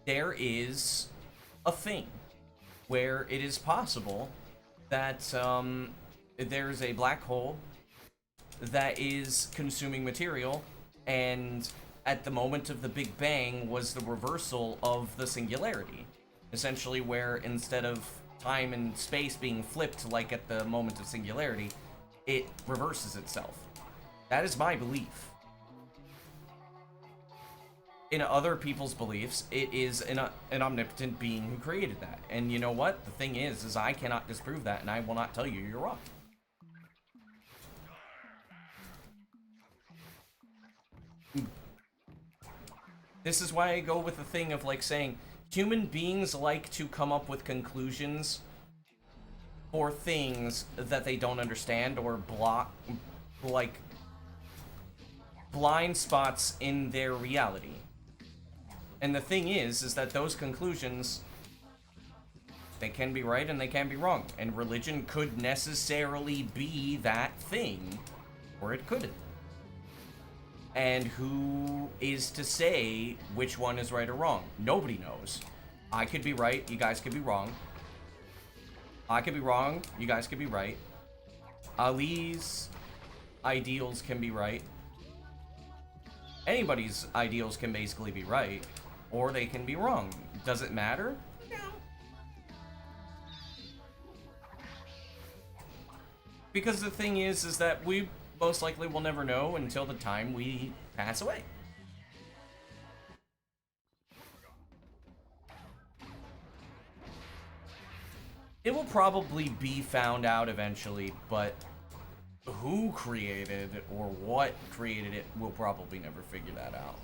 there is a thing where it is possible that there's a black hole that is consuming material, and at the moment of the Big Bang was the reversal of the singularity. Essentially, where instead of time and space being flipped like at the moment of singularity, it reverses itself. That is my belief. In other people's beliefs, it is an omnipotent being who created that. And you know what? The thing is I cannot disprove that, and I will not tell you you're wrong. This is why I go with the thing of, like, saying human beings like to come up with conclusions for things that they don't understand, or blind spots in their reality. And the thing is that those conclusions, they can be right and they can be wrong. And religion could necessarily be that thing, or it couldn't. And who is to say which one is right or wrong? Nobody knows. I could be right, you guys could be wrong. I could be wrong, you guys could be right. Ali's ideals can be right. Anybody's ideals can basically be right, or they can be wrong. Does it matter? No. Because the thing is that we most likely will never know until the time we pass away. It will probably be found out eventually, but who created or what created it, we'll probably never figure that out.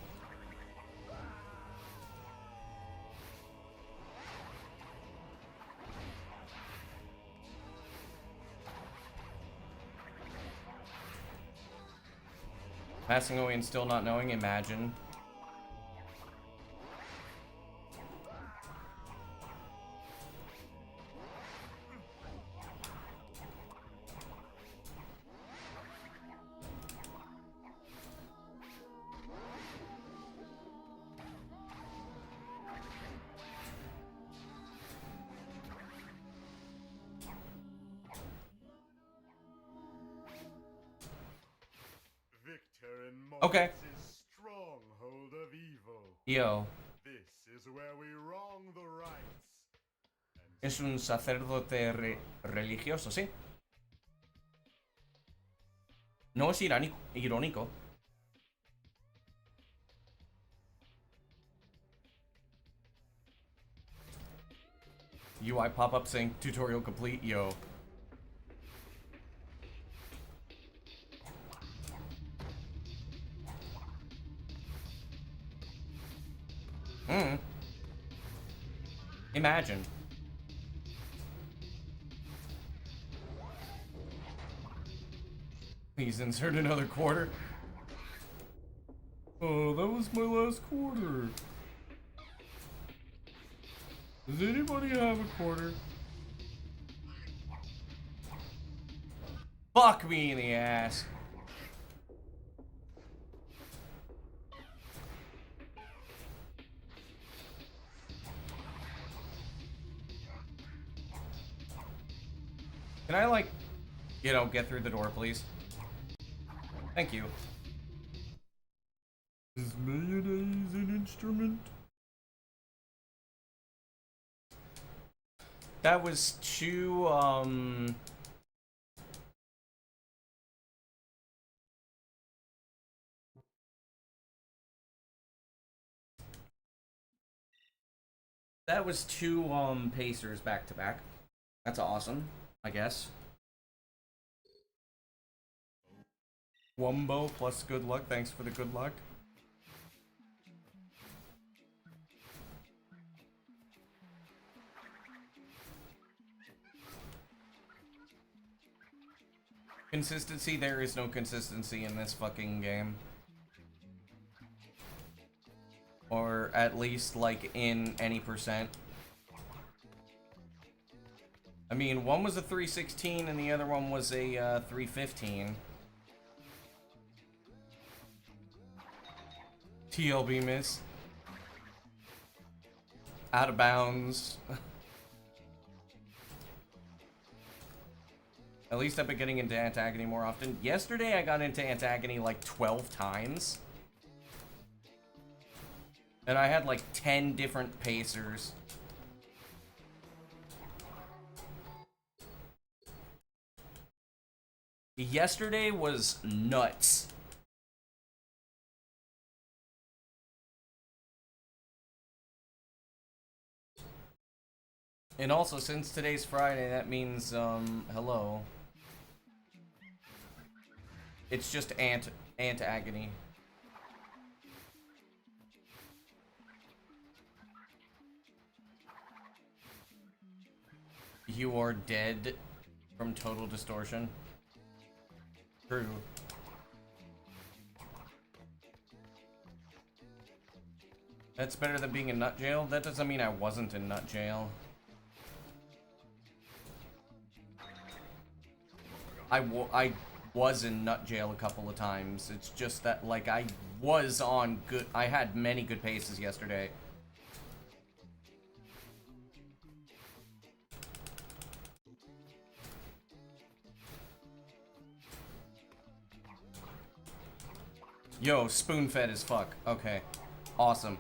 Passing away and still not knowing, imagine. Okay. Stronghold of evil. Yo. This is where we wrong the rights. Es un sacerdote religioso, ¿sí? No es irónico. UI pop-up saying tutorial complete, yo. Imagine. Please insert another quarter. Oh, that was my last quarter. Does anybody have a quarter? Fuck me in the ass. Can I, like, you know, get through the door, please? Thank you. Is mayonnaise an instrument? That was too, that was two, Pacers back to back. That's awesome, I guess. Wumbo plus good luck. Thanks for the good luck. Consistency? There is no consistency in this fucking game. Or at least, like, in any percent. I mean, one was a 316 and the other one was a 315. TLB miss. Out of bounds. At least I've been getting into Antagony more often. Yesterday I got into Antagony like 12 times. And I had like 10 different Pacers. Yesterday was nuts. And also, since today's Friday, that means, hello. It's just Antagony. You are dead from total distortion. True. That's better than being in nut jail? That doesn't mean I wasn't in nut jail. I was in nut jail a couple of times. It's just that, like, I was on good... I had many good paces yesterday. Yo, spoon-fed as fuck. Okay. Awesome.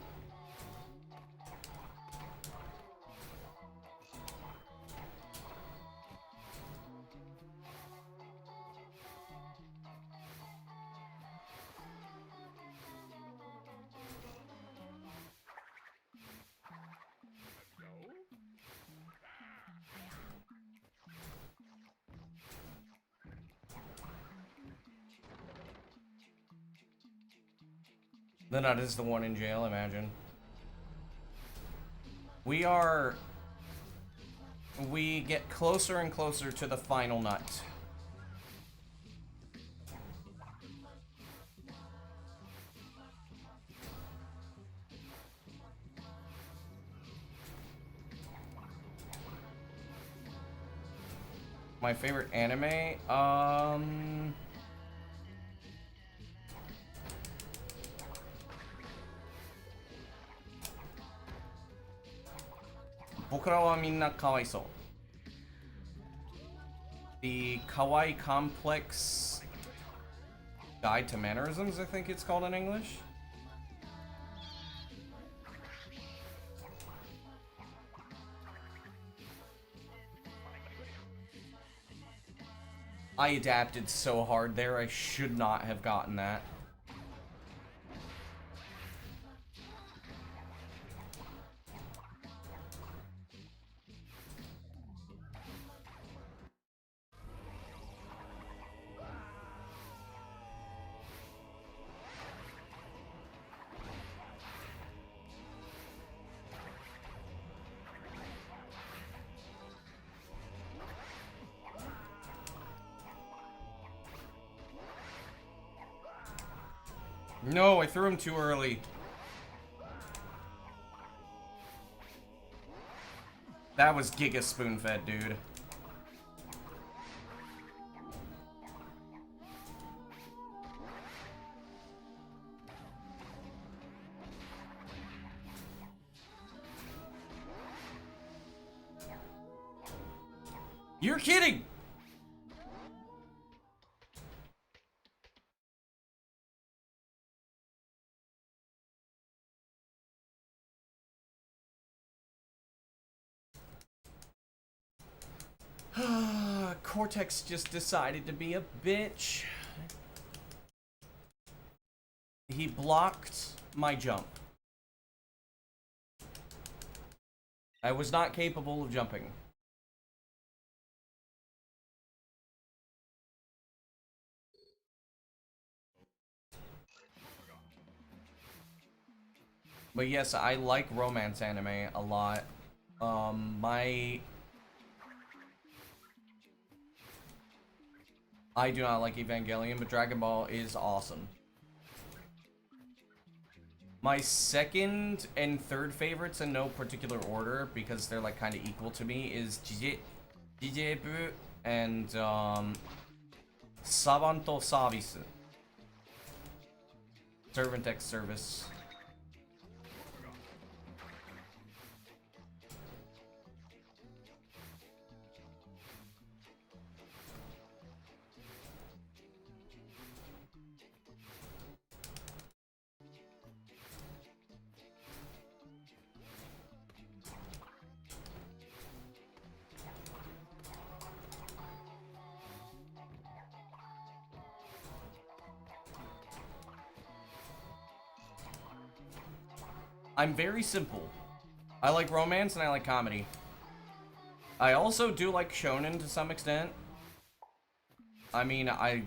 The nut is the one in jail, imagine. We get closer and closer to the final nut. My favorite anime, Bokura wa minna kawaisou. The Kawaii Complex Guide to Mannerisms, I think it's called in English. I adapted so hard there, I should not have gotten that. No, I threw him too early. That was Giga spoon-fed, dude. You're kidding! Cortex just decided to be a bitch. He blocked my jump. I was not capable of jumping. But yes, I like romance anime a lot. I do not like Evangelion, but Dragon Ball is awesome. My second and third favorites in no particular order, because they're like kind of equal to me, is Jijebu and Sabanto Service. Servant X Service. I'm very simple. I like romance and I like comedy. I also do like shonen to some extent. I mean, I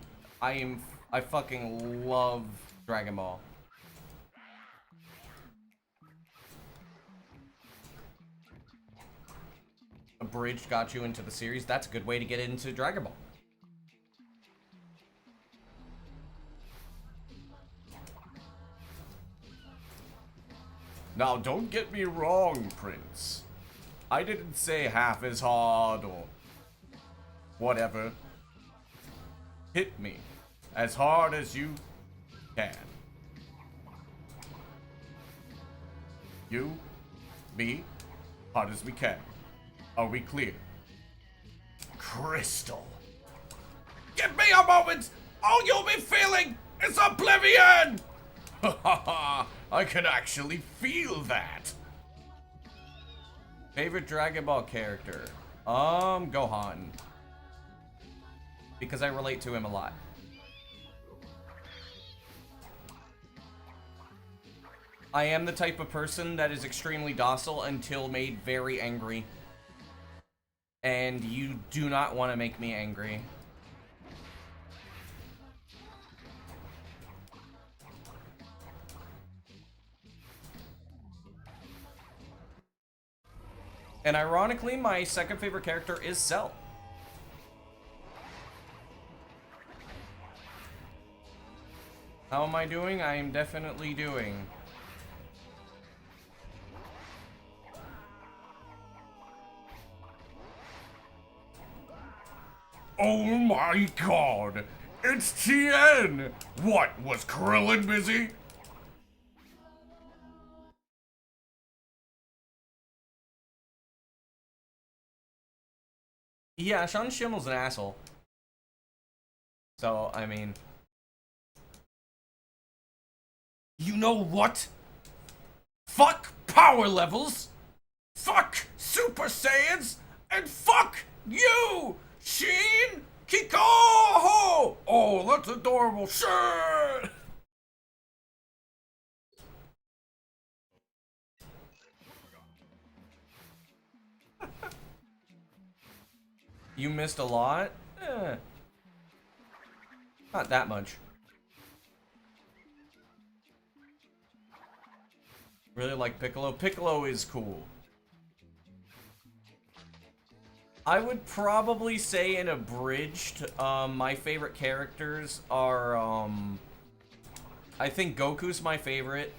fucking love Dragon Ball. Abridged got you into the series. That's a good way to get into Dragon Ball. Now, don't get me wrong, Prince. I didn't say half as hard or whatever. Hit me as hard as you can. You, me, hard as we can. Are we clear? Crystal. Give me a moment! All you'll be feeling is oblivion! Ha ha ha! I can actually feel that. Favorite Dragon Ball character? Gohan. Because I relate to him a lot. I am the type of person that is extremely docile until made very angry. And you do not want to make me angry. And ironically, my second favorite character is Cell. How am I doing? I am definitely doing. Oh my god! It's Tien! What, was Krillin busy? Yeah, Sean Schimmel's an asshole. So, I mean... You know what? Fuck power levels! Fuck Super Saiyans! And fuck you! Shin Kiko! Oh, that's adorable shit! You missed a lot? Not that much. Really like Piccolo? Piccolo is cool. I would probably say in abridged, my favorite characters are, I think Goku's my favorite,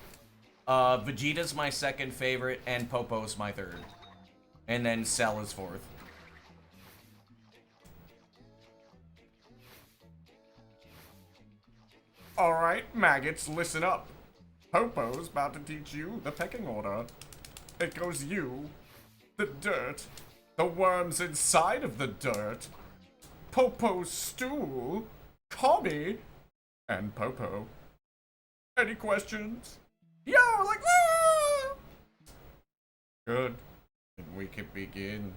Vegeta's my second favorite, and Popo's my third. And then Cell is fourth. Alright, maggots, listen up. Popo's about to teach you the pecking order. It goes you, the dirt, the worms inside of the dirt, Popo's stool, Kami, and Popo. Any questions? Yo, like, ah! Good. Then we can begin.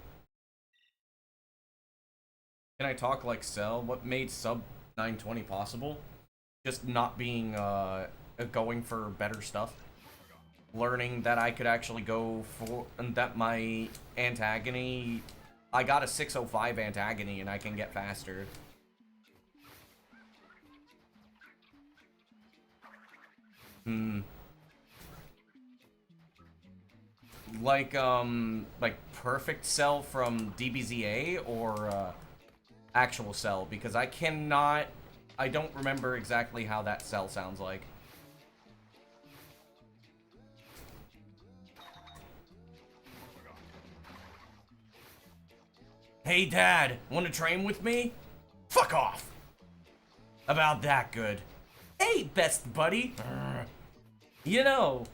Can I talk like Cell? What made sub 920 possible? Just not being, going for better stuff. Learning that I could actually go for, and that my antagony, I got a 605 antagony and I can get faster. Like perfect Cell from DBZA or, actual Cell, because I don't remember exactly how that Cell sounds like. Hey Dad, wanna train with me? Fuck off! About that good. Hey best buddy! You know,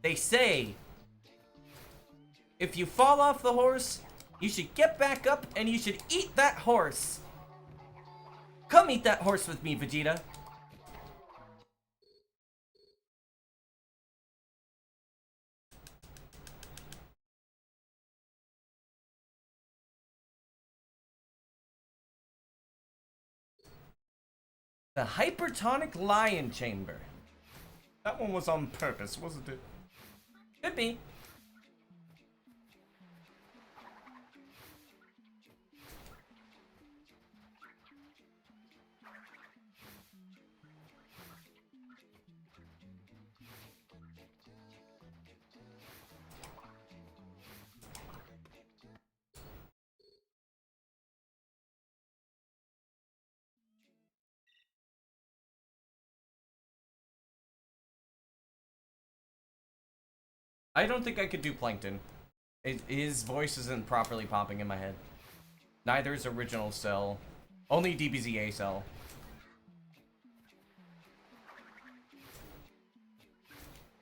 they say, if you fall off the horse, you should get back up and you should eat that horse. Come eat that horse with me, Vegeta. The hypertonic lion chamber. That one was on purpose, wasn't it? Could be. I don't think I could do Plankton. His voice isn't properly popping in my head. Neither is original Cell. Only DBZA Cell.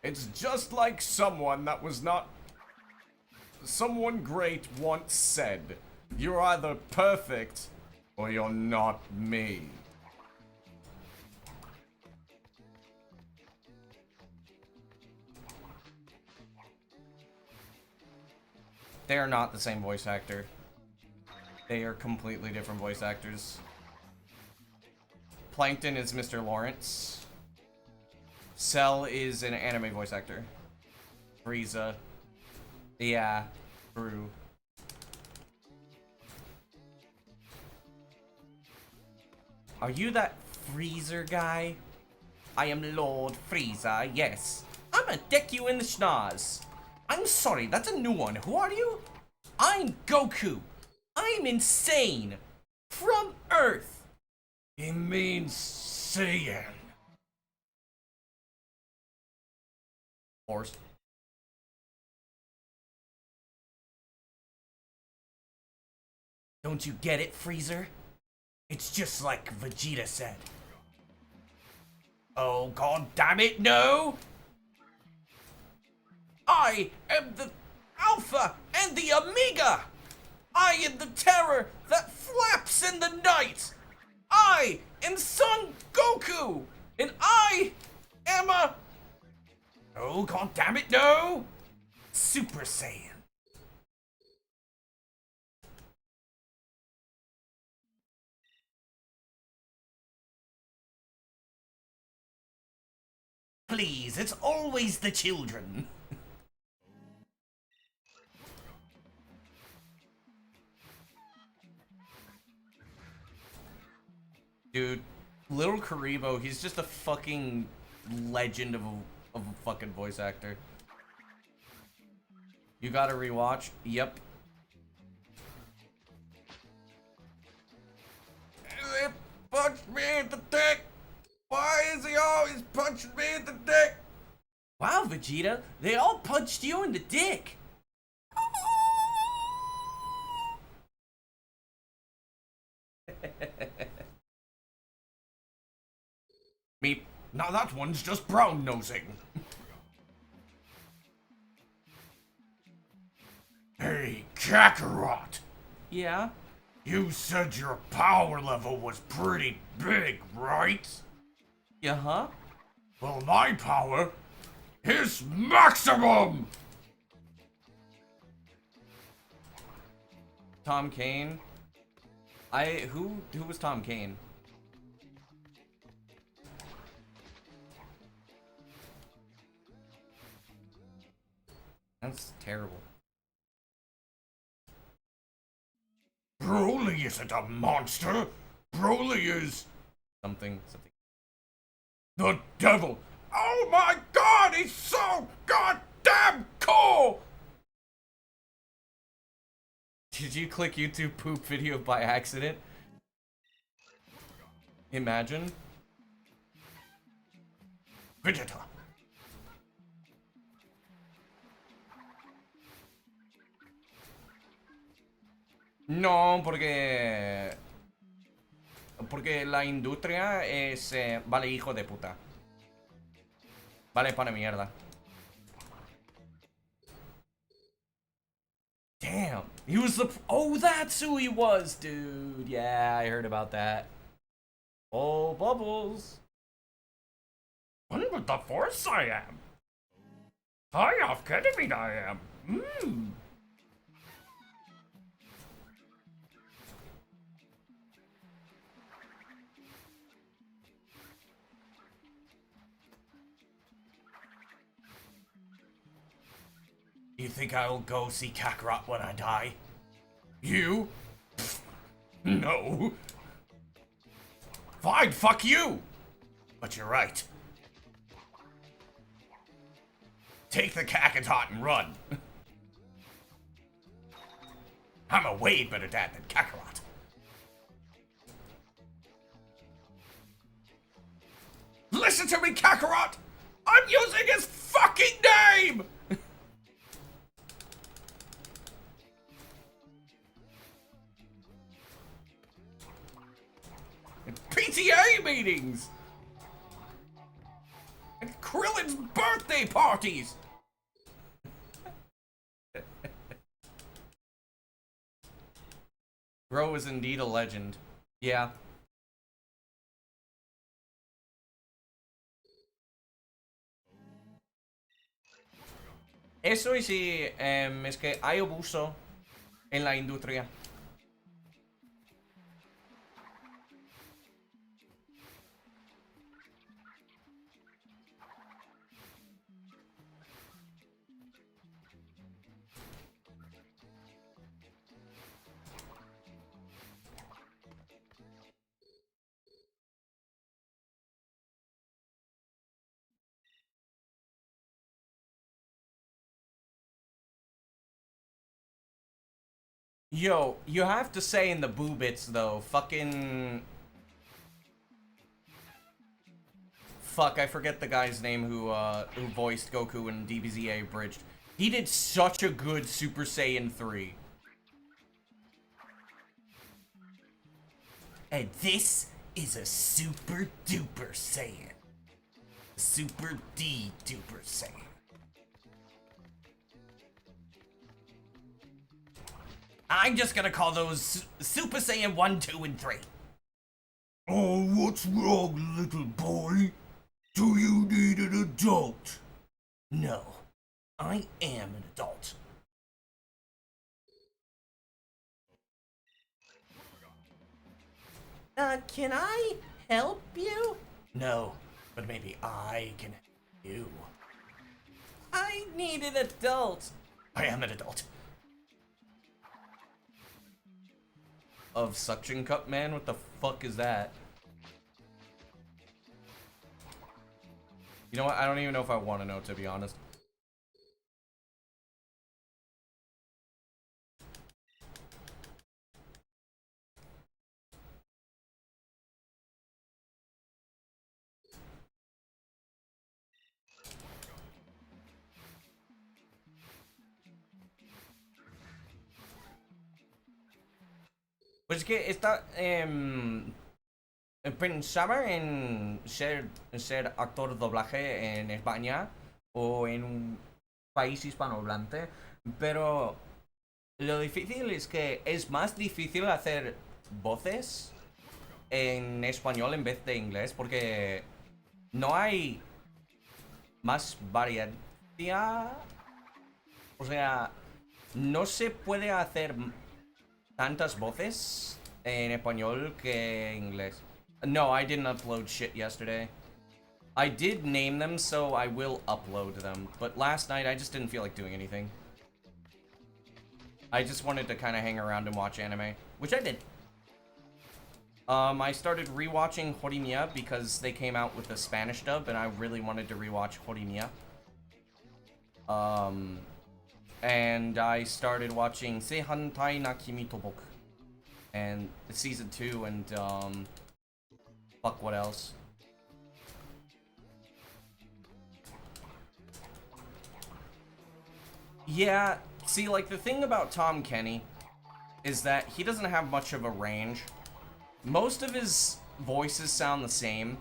It's just like someone that was not... Someone great once said, you're either perfect or you're not me. They are not the same voice actor. They are completely different voice actors. Plankton is Mr. Lawrence. Cell is an anime voice actor. Frieza. Yeah, true. Are you that Freezer guy? I am Lord Frieza, yes. I'ma deck you in the schnoz. I'm sorry, that's a new one. Who are you? I'm Goku. I'm insane. From Earth. He means Saiyan. Horse. Don't you get it, Freezer? It's just like Vegeta said. Oh, god damn it, no! I am the Alpha and the Omega! I am the terror that flaps in the night! I am Son Goku! And I am a... Oh, god damn it, no! Super Saiyan. Please, it's always the children. Dude, Little Karibo, he's just a fucking legend of a fucking voice actor. You gotta rewatch? Yep. It punched me in the dick! Why is he always punching me in the dick? Wow, Vegeta, they all punched you in the dick. Meep. Now that one's just brown nosing. Hey, Kakarot. Yeah? You said your power level was pretty big, right? Yeah-huh. Well, my power is maximum! Tom Kane? Who was Tom Kane? That's terrible. Broly isn't a monster! Broly is... Something. The devil! Oh my god, he's so goddamn cool! Did you click YouTube poop video by accident? Imagine. Vegeta. No, porque la industria es vale, hijo de puta. Vale para mierda. Damn, he was the... Oh, that's who he was, dude. Yeah, I heard about that. Oh, Bubbles. One with the Force I am. High off ketamine I am. Mmm. You think I'll go see Kakarot when I die? You? Pfft, no. Fine, fuck you! But you're right. Take the Kakarot and run. I'm a way better dad than Kakarot. Listen to me, Kakarot! I'm using his fucking name! PTA meetings! And Krillin's birthday parties! Bro is indeed a legend. Yeah. Eso y sí, es que hay abuso en la industria. Yo, you have to say in the boo bits though, fucking... Fuck, I forget the guy's name who voiced Goku in DBZ Abridged. He did such a good Super Saiyan 3. And this is a Super Duper Saiyan. Super D Duper Saiyan. I'm just gonna call those Super Saiyan 1, 2, and 3. Oh, what's wrong, little boy? Do you need an adult? No, I am an adult. Can I help you? No, but maybe I can help you. I need an adult. I am an adult. Of Suction Cup Man? What the fuck is that? You know what? I don't even know if I want to know, to be honest. Pues es que está... pensaba en ser actor de doblaje en España o en un país hispanohablante, pero lo difícil es que es más difícil hacer voces en español en vez de inglés porque no hay más variedad. O sea, no se puede hacer tantas voces en español que en inglés. No, I didn't upload shit yesterday. I did name them, so I will upload them. But last night, I just didn't feel like doing anything. I just wanted to kind of hang around and watch anime, which I did. I started rewatching Horimiya because they came out with a Spanish dub, and I really wanted to rewatch Horimiya. And I started watching Seihantai na Kimi to Boku. And season 2 and, fuck, what else? Yeah, see, like, the thing about Tom Kenny is that he doesn't have much of a range. Most of his voices sound the same.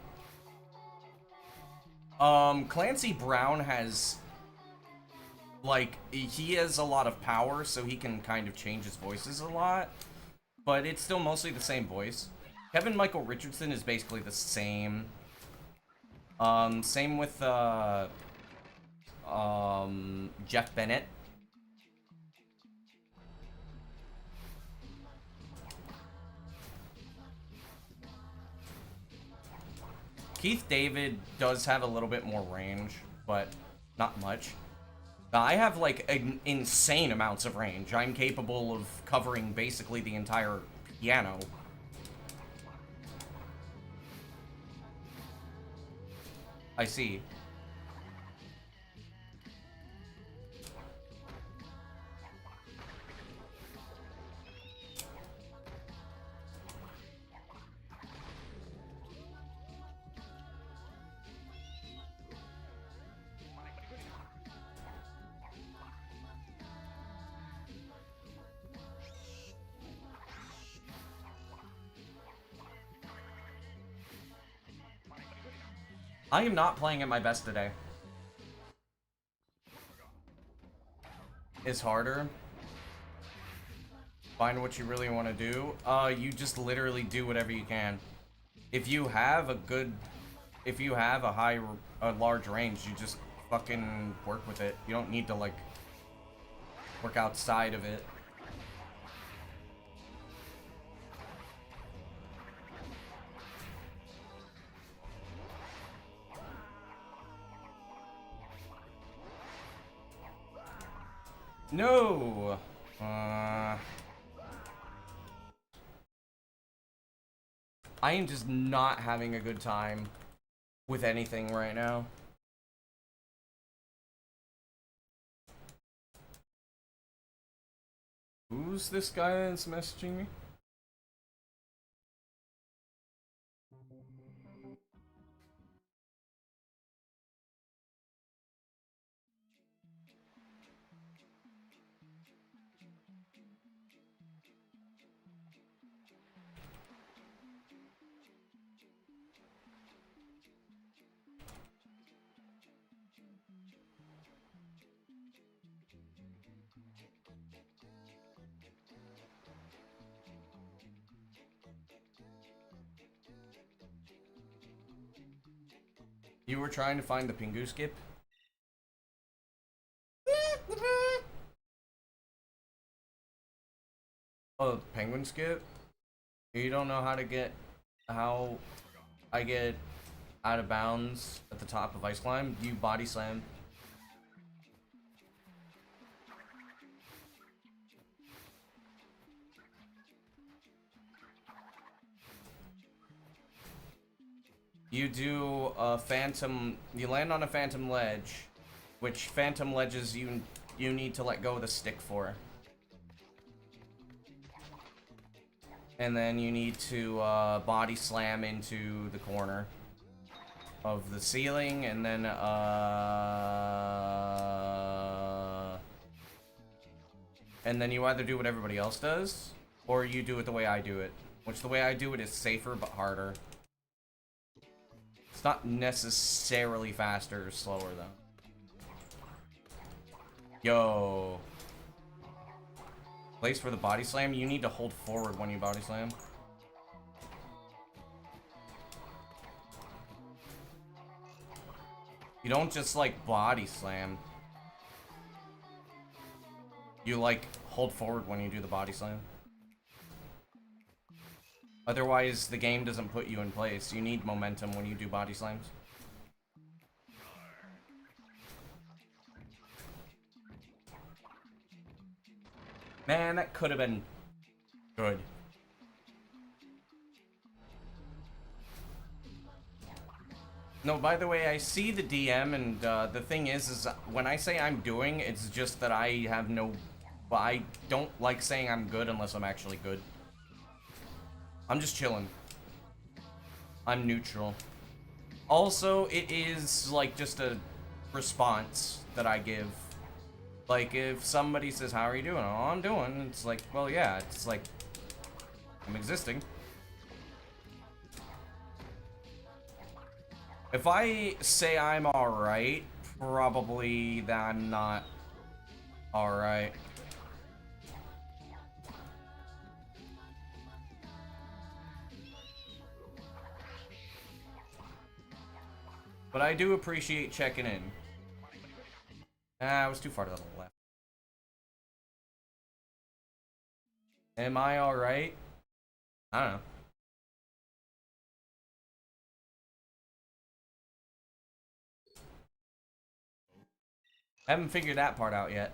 Clancy Brown has, like, he has a lot of power, so he can kind of change his voices a lot. But it's still mostly the same voice. Kevin Michael Richardson is basically the same. Same with, Jeff Bennett. Keith David does have a little bit more range, but not much. I have, like, insane amounts of range. I'm capable of covering basically the entire piano. I see. I am not playing at my best today. It's harder. Find what you really want to do. You just literally do whatever you can. If you have a large range, you just fucking work with it. You don't need to, like, work outside of it. No! I am just not having a good time with anything right now. Who's this guy that's messaging me? You were trying to find the Pingu skip? Oh, the penguin skip? You don't know how I get out of bounds at the top of Ice Climb? You body slam. You do a phantom, you land on a phantom ledge, which phantom ledges you need to let go of the stick for. And then you need to body slam into the corner of the ceiling, and then you either do what everybody else does, or you do it the way I do it. Which the way I do it is safer but harder. It's not necessarily faster or slower though. Yo. Place for the body slam, you need to hold forward when you body slam. You don't just like body slam. You like hold forward when you do the body slam. Otherwise, the game doesn't put you in place. You need momentum when you do body slams. Man, that could have been good. No, by the way, I see the DM, and the thing is when I say I'm doing, it's just that I have no... I don't like saying I'm good unless I'm actually good. I'm just chilling. I'm neutral. Also, it is, like, just a response that I give. Like, if somebody says, how are you doing? Oh, I'm doing. It's like, well, yeah. It's like, I'm existing. If I say I'm alright, probably that I'm not alright. But I do appreciate checking in. I was too far to the left. Am I alright? I don't know. Haven't figured that part out yet.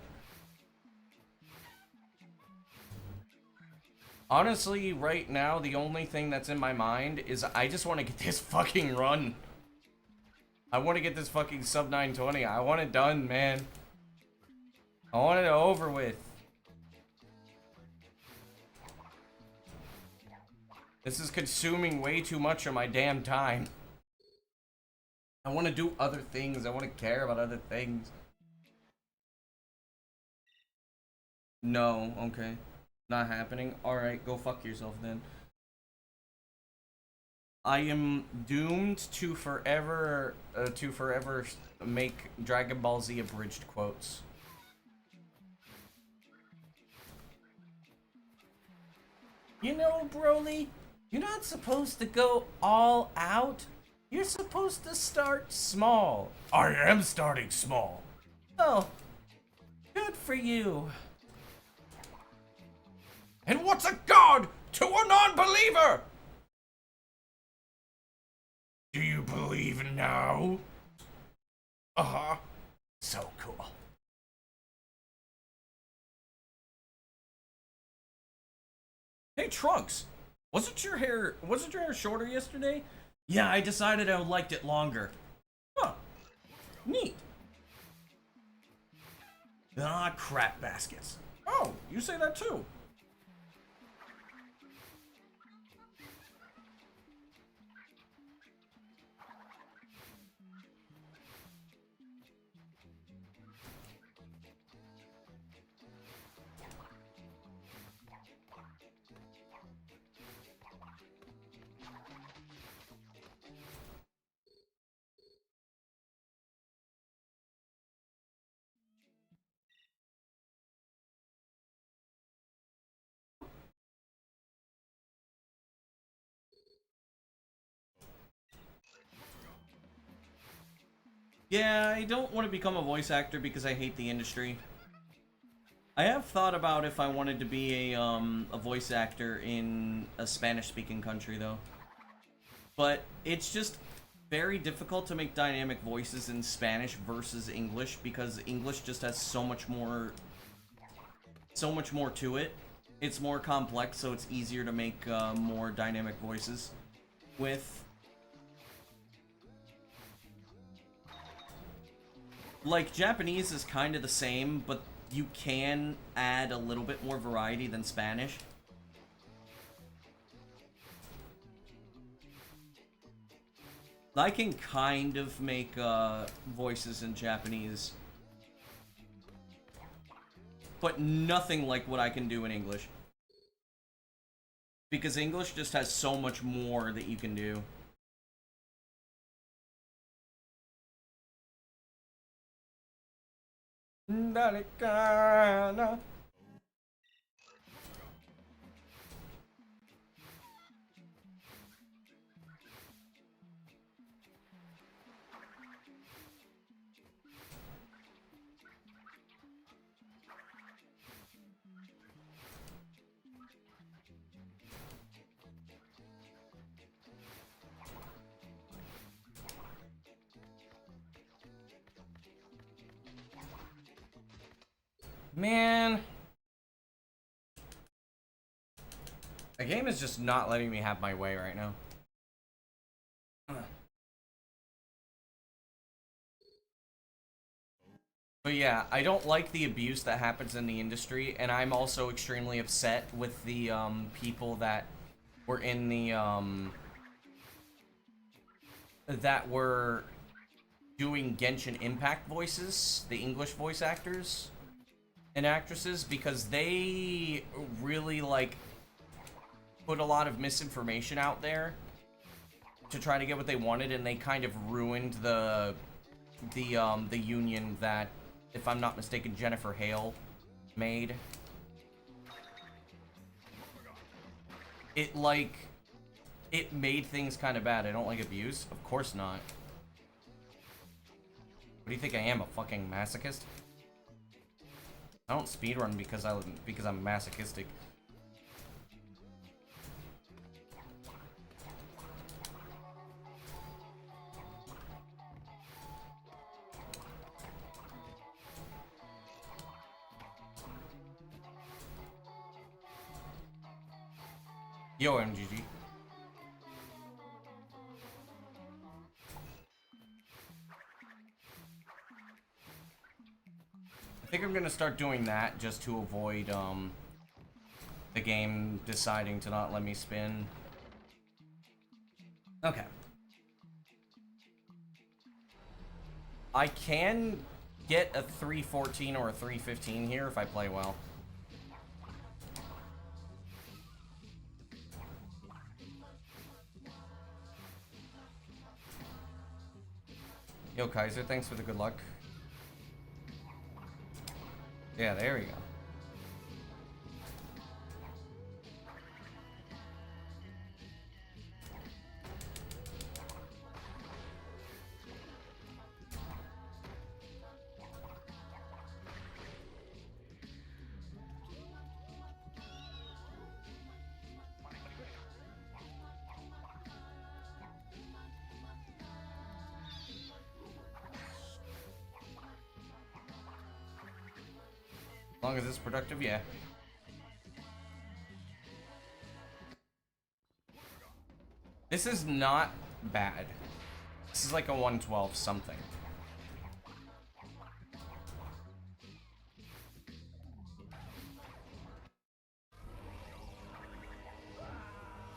Honestly, right now, the only thing that's in my mind is I just want to get this fucking run. I want to get this fucking sub 920. I want it done, man. I want it over with. This is consuming way too much of my damn time. I want to do other things. I want to care about other things. No, okay. Not happening. Alright, go fuck yourself then. I am doomed to forever make Dragon Ball Z abridged quotes. You know, Broly, you're not supposed to go all out. You're supposed to start small. I am starting small. Oh, good for you. And what's a god to a non-believer? Do you believe now? Uh-huh. So cool. Hey, Trunks, wasn't your hair shorter yesterday? Yeah, I decided I liked it longer. Huh. Neat. Ah, crap baskets. Oh, you say that too. Yeah, I don't want to become a voice actor because I hate the industry. I have thought about if I wanted to be a voice actor in a Spanish-speaking country, though. But it's just very difficult to make dynamic voices in Spanish versus English because English just has so much more to it. It's more complex, so it's easier to make more dynamic voices with. Like, Japanese is kind of the same, but you can add a little bit more variety than Spanish. I can kind of make voices in Japanese, but nothing like what I can do in English. Because English just has so much more that you can do. Man, the game is just not letting me have my way right now. But yeah, I don't like the abuse that happens in the industry, and I'm also extremely upset with the people that were in the that were doing Genshin Impact voices, the English voice actors and actresses, because they really like put a lot of misinformation out there to try to get what they wanted, and they kind of ruined the union that, if I'm not mistaken, Jennifer Hale made. It made things kind of bad. I don't like abuse. Of course not. What do you think I am, a fucking masochist? I don't speedrun because I'm masochistic. Yo, MGG. I think I'm gonna start doing that just to avoid the game deciding to not let me spin. Okay. I can get a 314 or a 315 here if I play well. Yo, Kaiser, thanks for the good luck. Yeah, there we go. As long as it's productive, yeah. This is not bad. This is like a 112 something.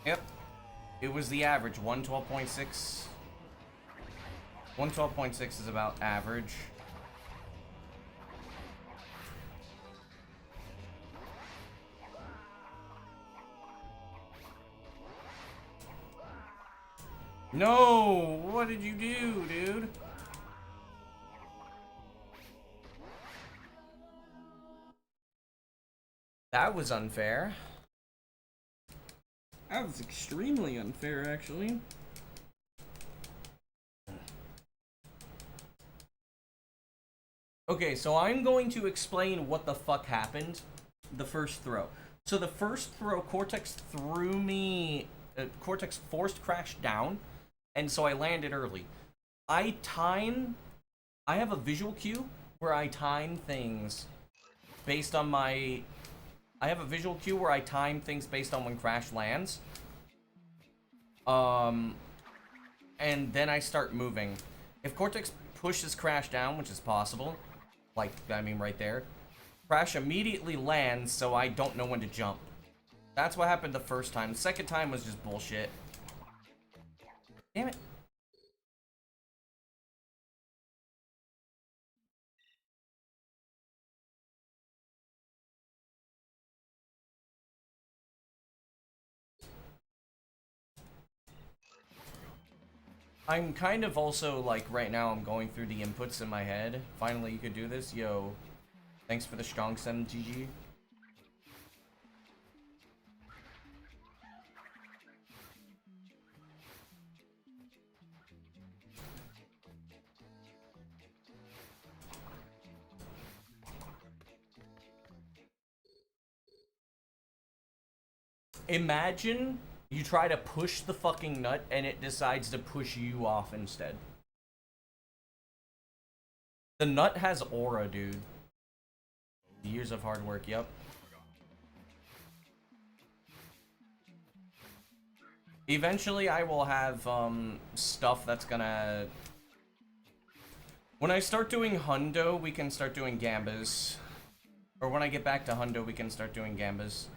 Yep. It was the average, 112.6. 112.6 is about average. No! What did you do, dude? That was unfair. That was extremely unfair, actually. Okay, so I'm going to explain what the fuck happened the first throw. So the first throw, Cortex threw me... Cortex forced crash down, and so I landed early. I have a visual cue where I time things based on my... I have a visual cue where I time things based on when Crash lands. And then I start moving. If Cortex pushes Crash down, which is possible, like, I mean right there, Crash immediately lands, so I don't know when to jump. That's what happened the first time. The second time was just bullshit. Damn it. I'm kind of also, like, right now I'm going through the inputs in my head. Finally, you could do this. Yo, thanks for the strong send, GG. Imagine you try to push the fucking nut and it decides to push you off instead. The nut has aura, dude. Years of hard work, yep. Eventually I will have stuff that's gonna... When I start doing Hundo, we can start doing Gambas. Or when I get back to Hundo, we can start doing Gambas.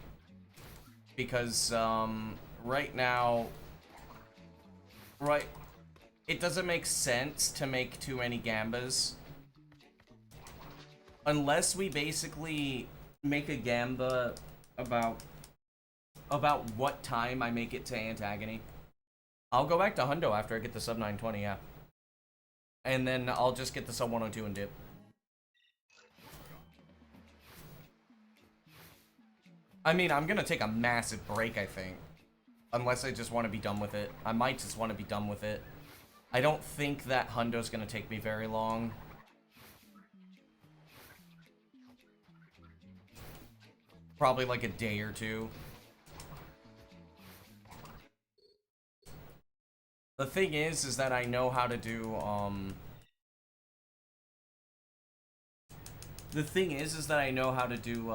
Because, right now... It doesn't make sense to make too many Gambas. Unless we basically make a Gamba about what time I make it to Antagony. I'll go back to Hundo after I get the sub 920, yeah. And then I'll just get the sub 102 and dip. I mean, I'm gonna take a massive break, I think. Unless I just want to be done with it. I might just want to be done with it. I don't think that Hundo's gonna take me very long. Probably like a day or two. The thing is that I know how to do, The thing is that I know how to do,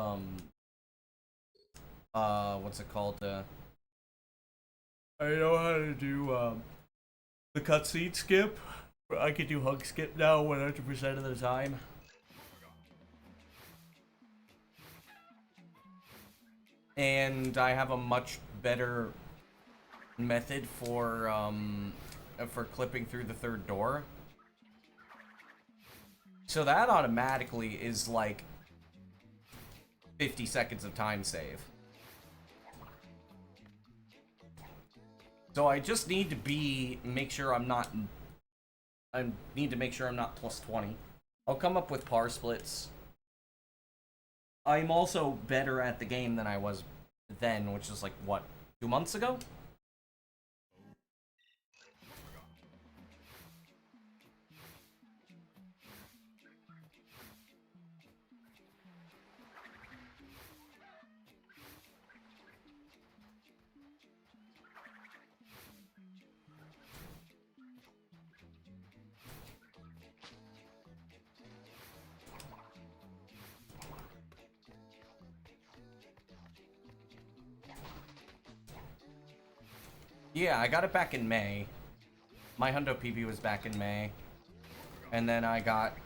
what's it called, I know how to do, the cutscene skip. I can do hug skip now 100% of the time. And I have a much better method for clipping through the third door. So that automatically is like 50 seconds of time save. So I just need to make sure I'm not plus 20. I'll come up with par splits. I'm also better at the game than I was then, which is like, what, 2 months ago? Yeah, I got it back in May. My Hundo PB was back in May. And then I got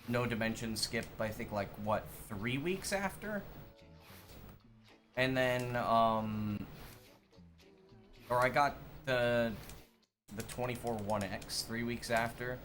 No Dimension skip, I think, like, what, 3 weeks after? And then, Or I got the 24 1X 3 weeks after.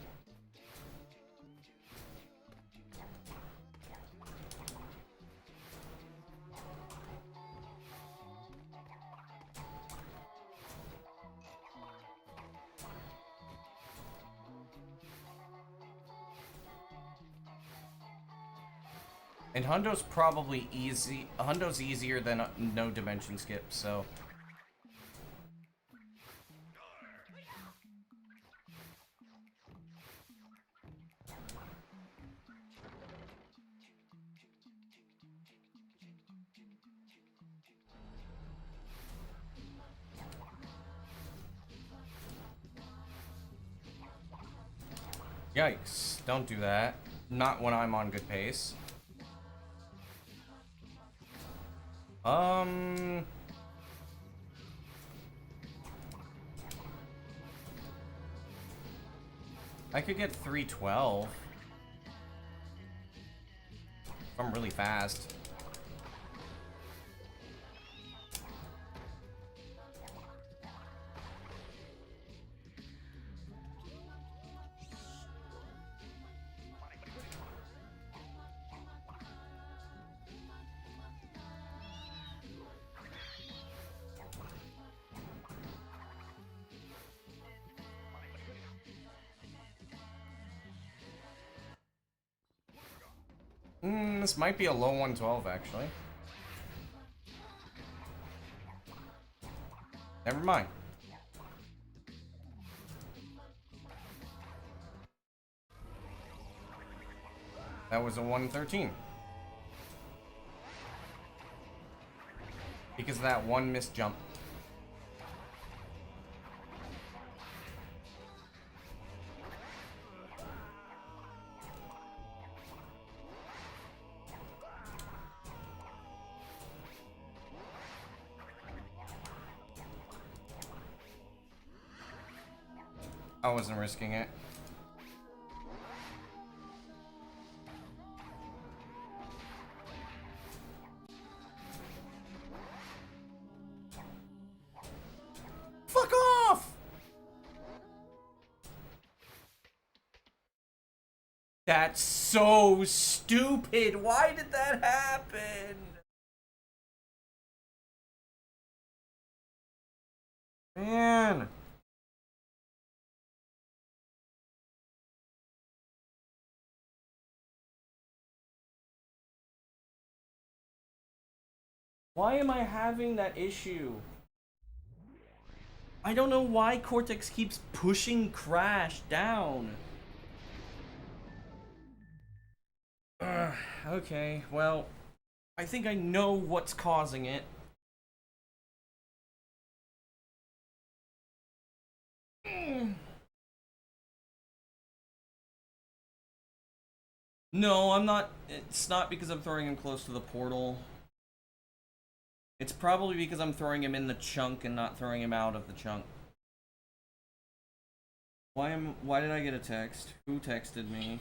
And Hundo's probably easy. Hundo's easier than no dimension skip, so. Yikes, don't do that. Not when I'm on good pace. I could get 312 if I'm really fast. This might be a low 112, actually. Never mind. That was a 113. Because of that one missed jump. I wasn't risking it. Fuck off! That's so stupid. Why did that happen? Man. Why am I having that issue? I don't know why Cortex keeps pushing Crash down. Okay, well, I think I know what's causing it. No, I'm not. It's not because I'm throwing him close to the portal. It's probably because I'm throwing him in the chunk and not throwing him out of the chunk. Why did I get a text? Who texted me?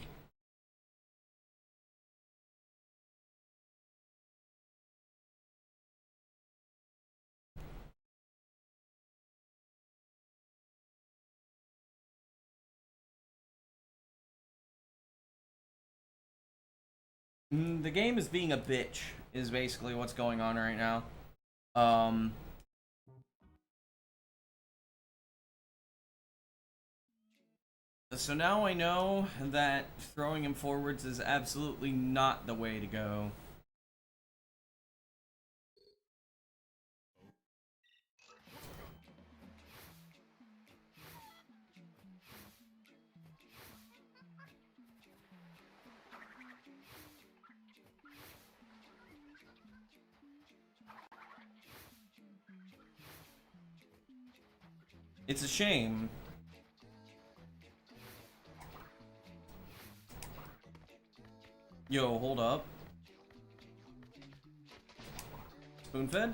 The game is being a bitch, is basically what's going on right now. So now I know that throwing him forwards is absolutely not the way to go. It's a shame. Yo, hold up. Spoon fed?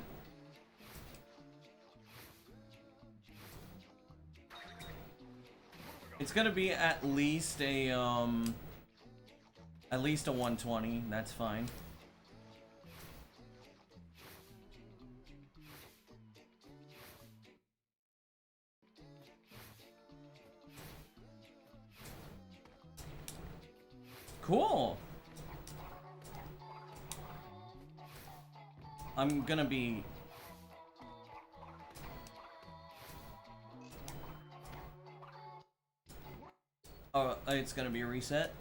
It's gonna be at least a 120, that's fine. Cool. I'm gonna be... Oh, it's gonna be a reset.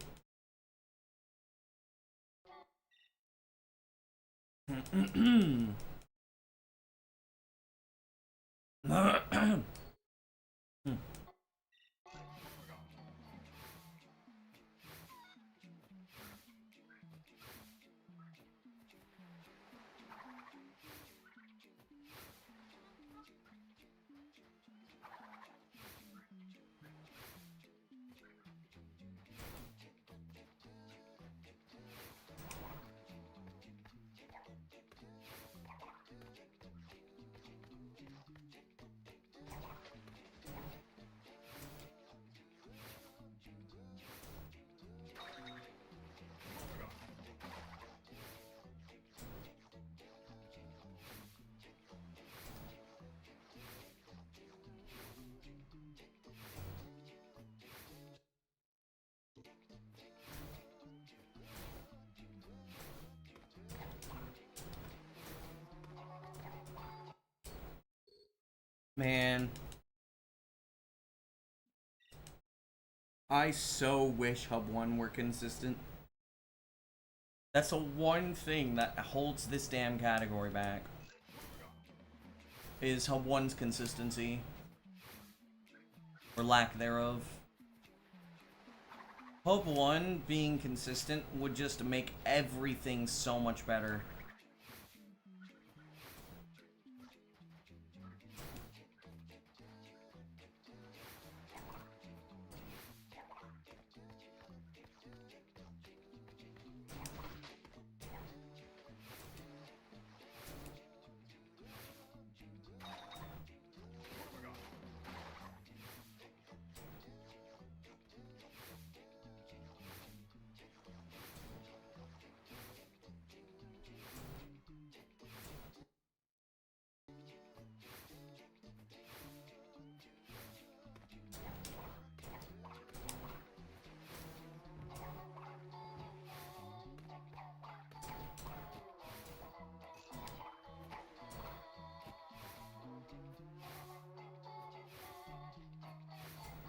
Man, I so wish Hub 1 were consistent. That's the one thing that holds this damn category back. Is Hub 1's consistency. Or lack thereof. Hub 1 being consistent would just make everything so much better.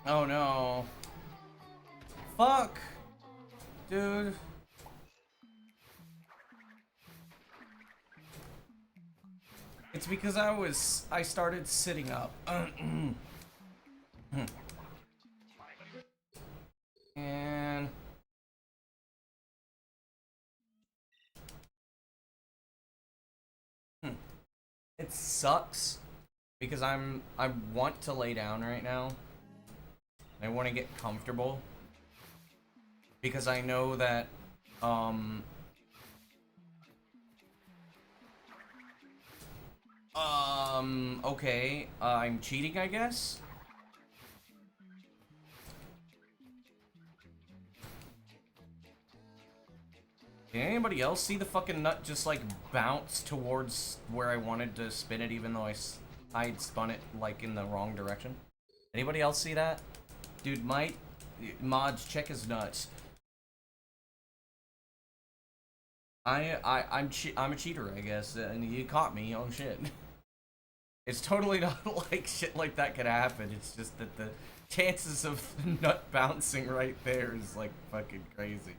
Oh no. Fuck! Dude. It's because I started sitting up. And... It sucks. Because I want to lay down right now. I want to get comfortable because I know that okay, I'm cheating, I guess. Did anybody else see the fucking nut just like bounce towards where I wanted to spin it, even though I had spun it like in the wrong direction? Anybody else see that? Dude, mods, check his nuts. I'm a cheater, I guess, and you caught me. Oh shit! It's totally not like shit like that could happen. It's just that the chances of the nut bouncing right there is like fucking crazy.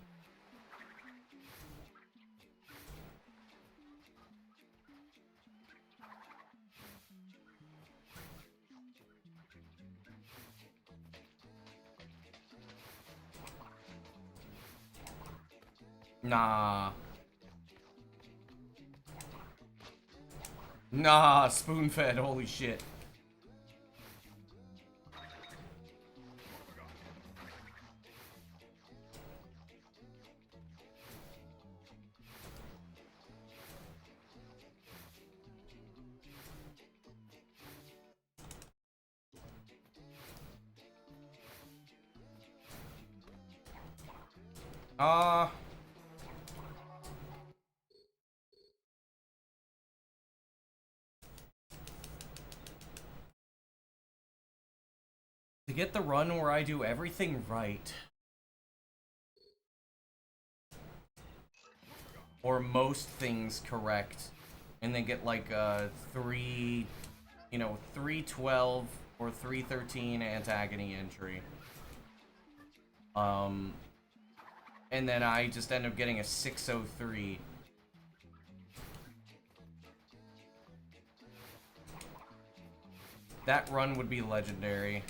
Nah. Nah, spoon-fed, holy shit. To get the run where I do everything right. or most things correct, and they get like 312 or 313 antagony entry. And then I just end up getting a 603. That run would be legendary.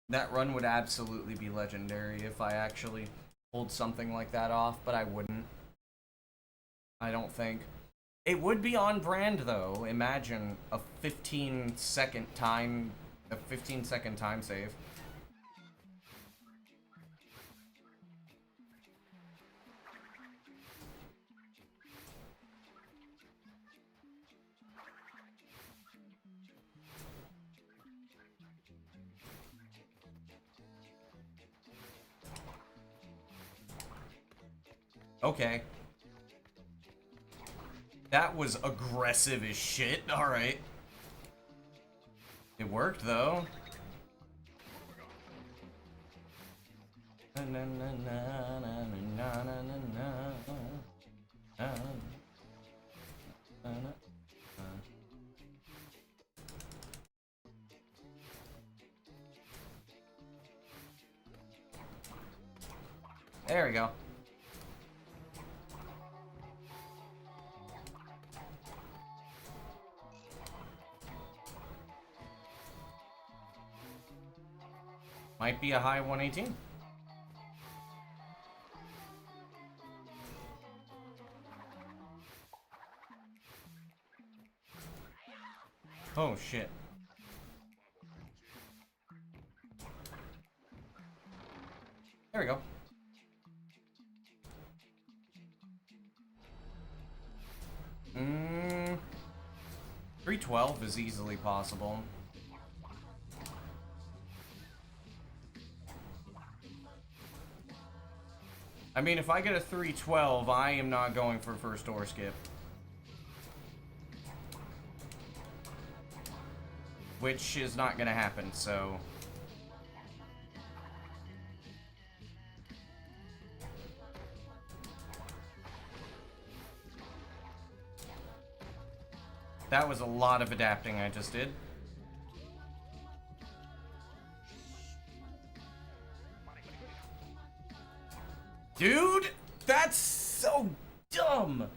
That run would absolutely be legendary if I actually pulled something like that off, but I wouldn't. I don't think. It would be on brand though. Imagine a 15-second time save. Okay. That was aggressive as shit. Alright. It worked, though. There we go. Might be a high 118. Oh shit. There we go. Mm, 312 is easily possible. I mean, if I get a 312, I am not going for first door skip. Which is not gonna happen, so... That was a lot of adapting I just did. Dude, that's so dumb.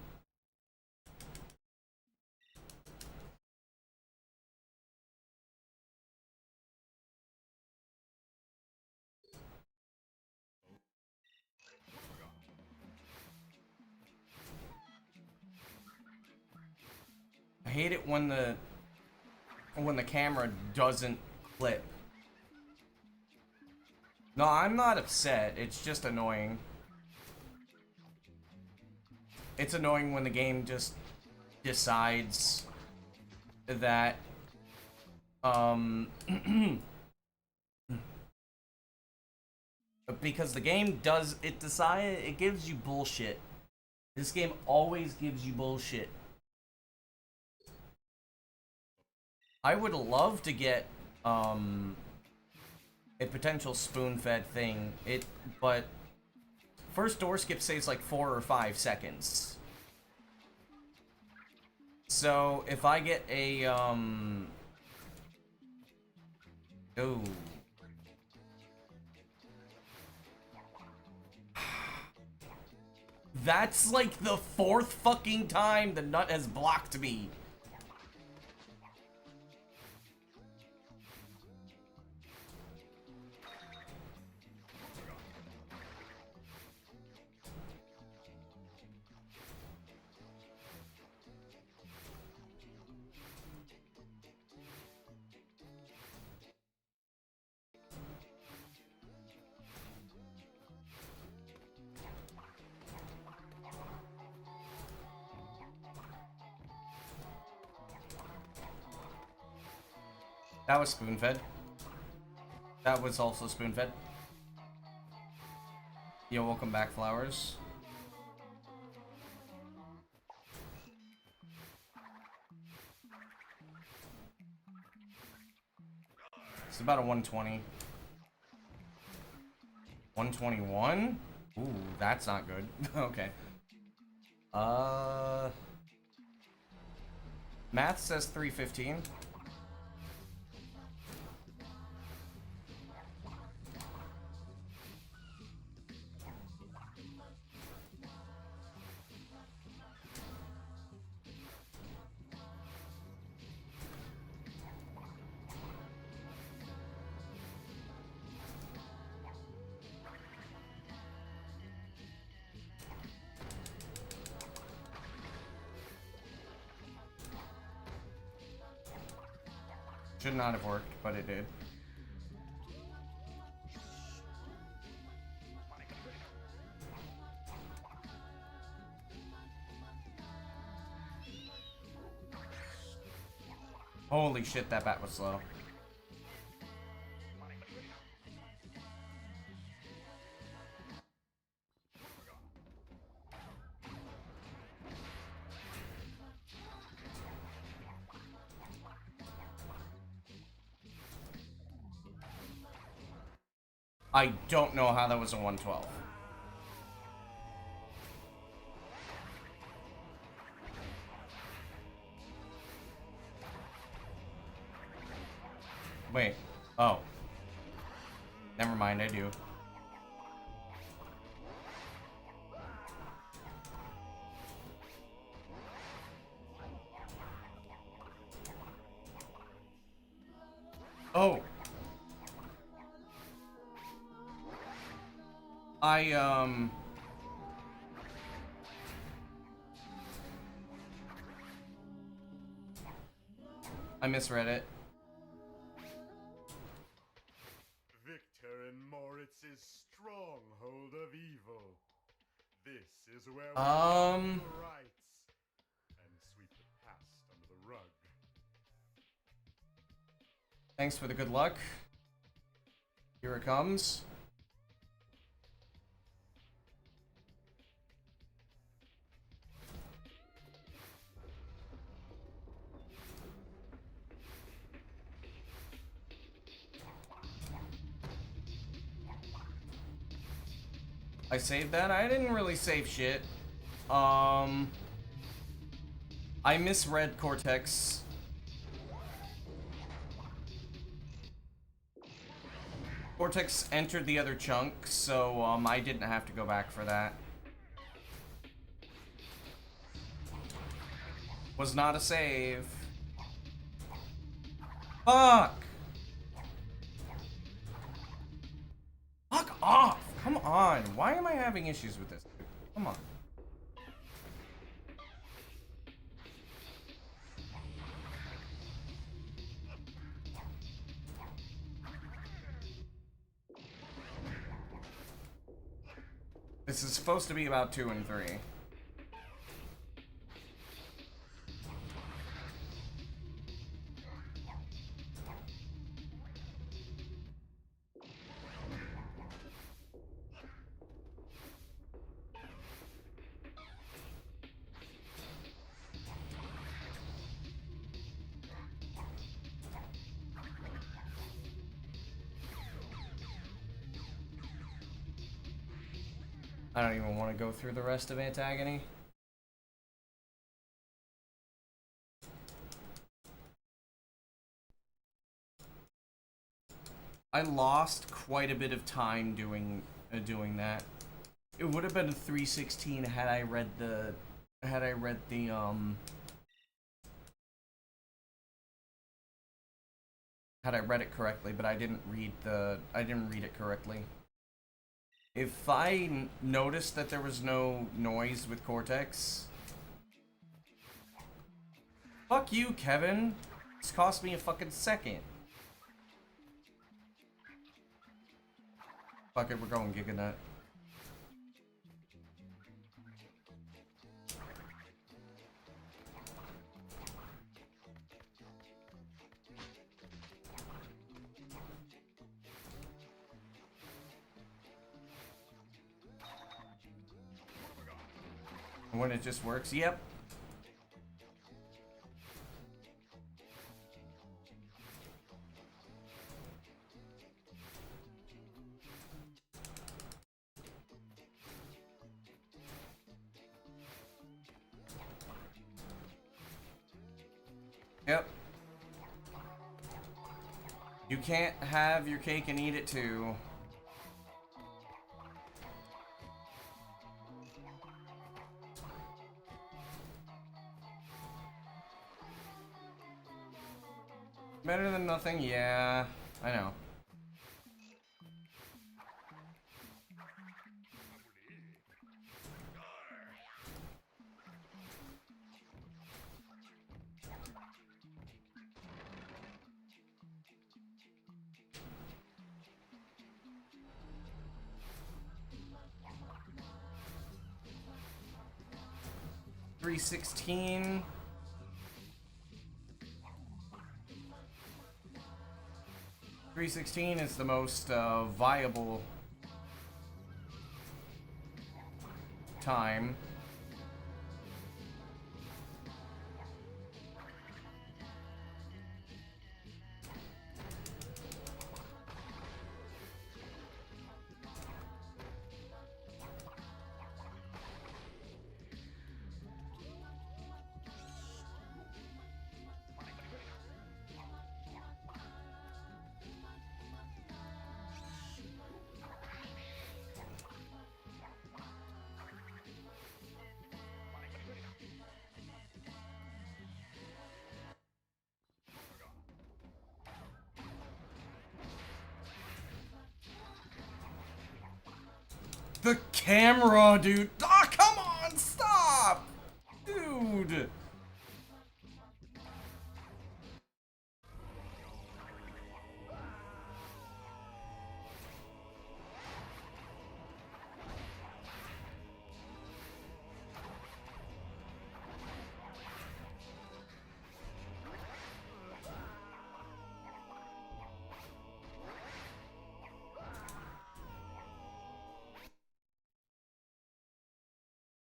I hate it when the camera doesn't clip. No, I'm not upset. It's just annoying. It's annoying when the game just decides that, because the game does, it gives you bullshit. This game always gives you bullshit. I would love to get, a potential spoon-fed thing, but first door skip saves like 4 or 5 seconds. So if I get a oh, that's like the 4th fucking time the nut has blocked me. That was spoon-fed. That was also spoon-fed. Yo, welcome back, Flowers. It's about a 120. 121? Ooh, that's not good. Okay. Math says 315. Should not have worked, but it did. Holy shit, that bat was slow. I don't know how that was a 112. Wait. Oh. Never mind, I do. Oh. I misread it. Victor in Moritz's stronghold of evil. This is where we wrong the rights and sweep the past under the rug. Thanks for the good luck. Here it comes. I saved that? I didn't really save shit. I misread Cortex. Cortex entered the other chunk, so I didn't have to go back for that. Was not a save. Fuck! Fuck off! Come on! Why am I having issues with this? Come on. This is supposed to be about 2 and 3. I don't even want to go through the rest of Antagony. I lost quite a bit of time doing that. It would have been a 316 had I read it correctly, but I didn't read it correctly. If I noticed that there was no noise with Cortex... Fuck you, Kevin! This cost me a fucking second. Fuck it, we're going Giganut. When it just works, yep. You can't have your cake and eat it too. Better than nothing? Yeah, I know. $3.16. $3.16 is the most viable time. The camera, dude. Ah, come on, stop, dude.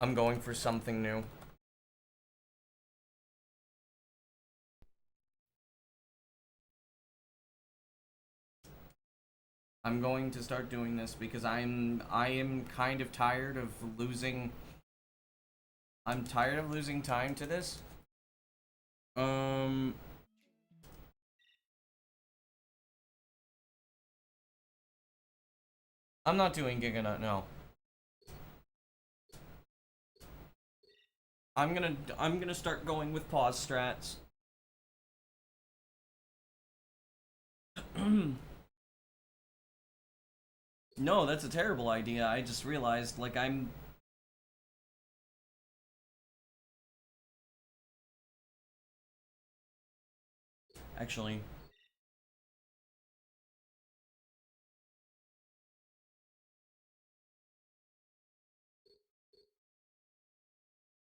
I'm going for something new. I'm going to start doing this because I am kind of tired of losing. I'm tired of losing time to this. I'm not doing Giganut, no. I'm gonna start going with pause strats. No, that's a terrible idea. I just realized, like, I'm... Actually...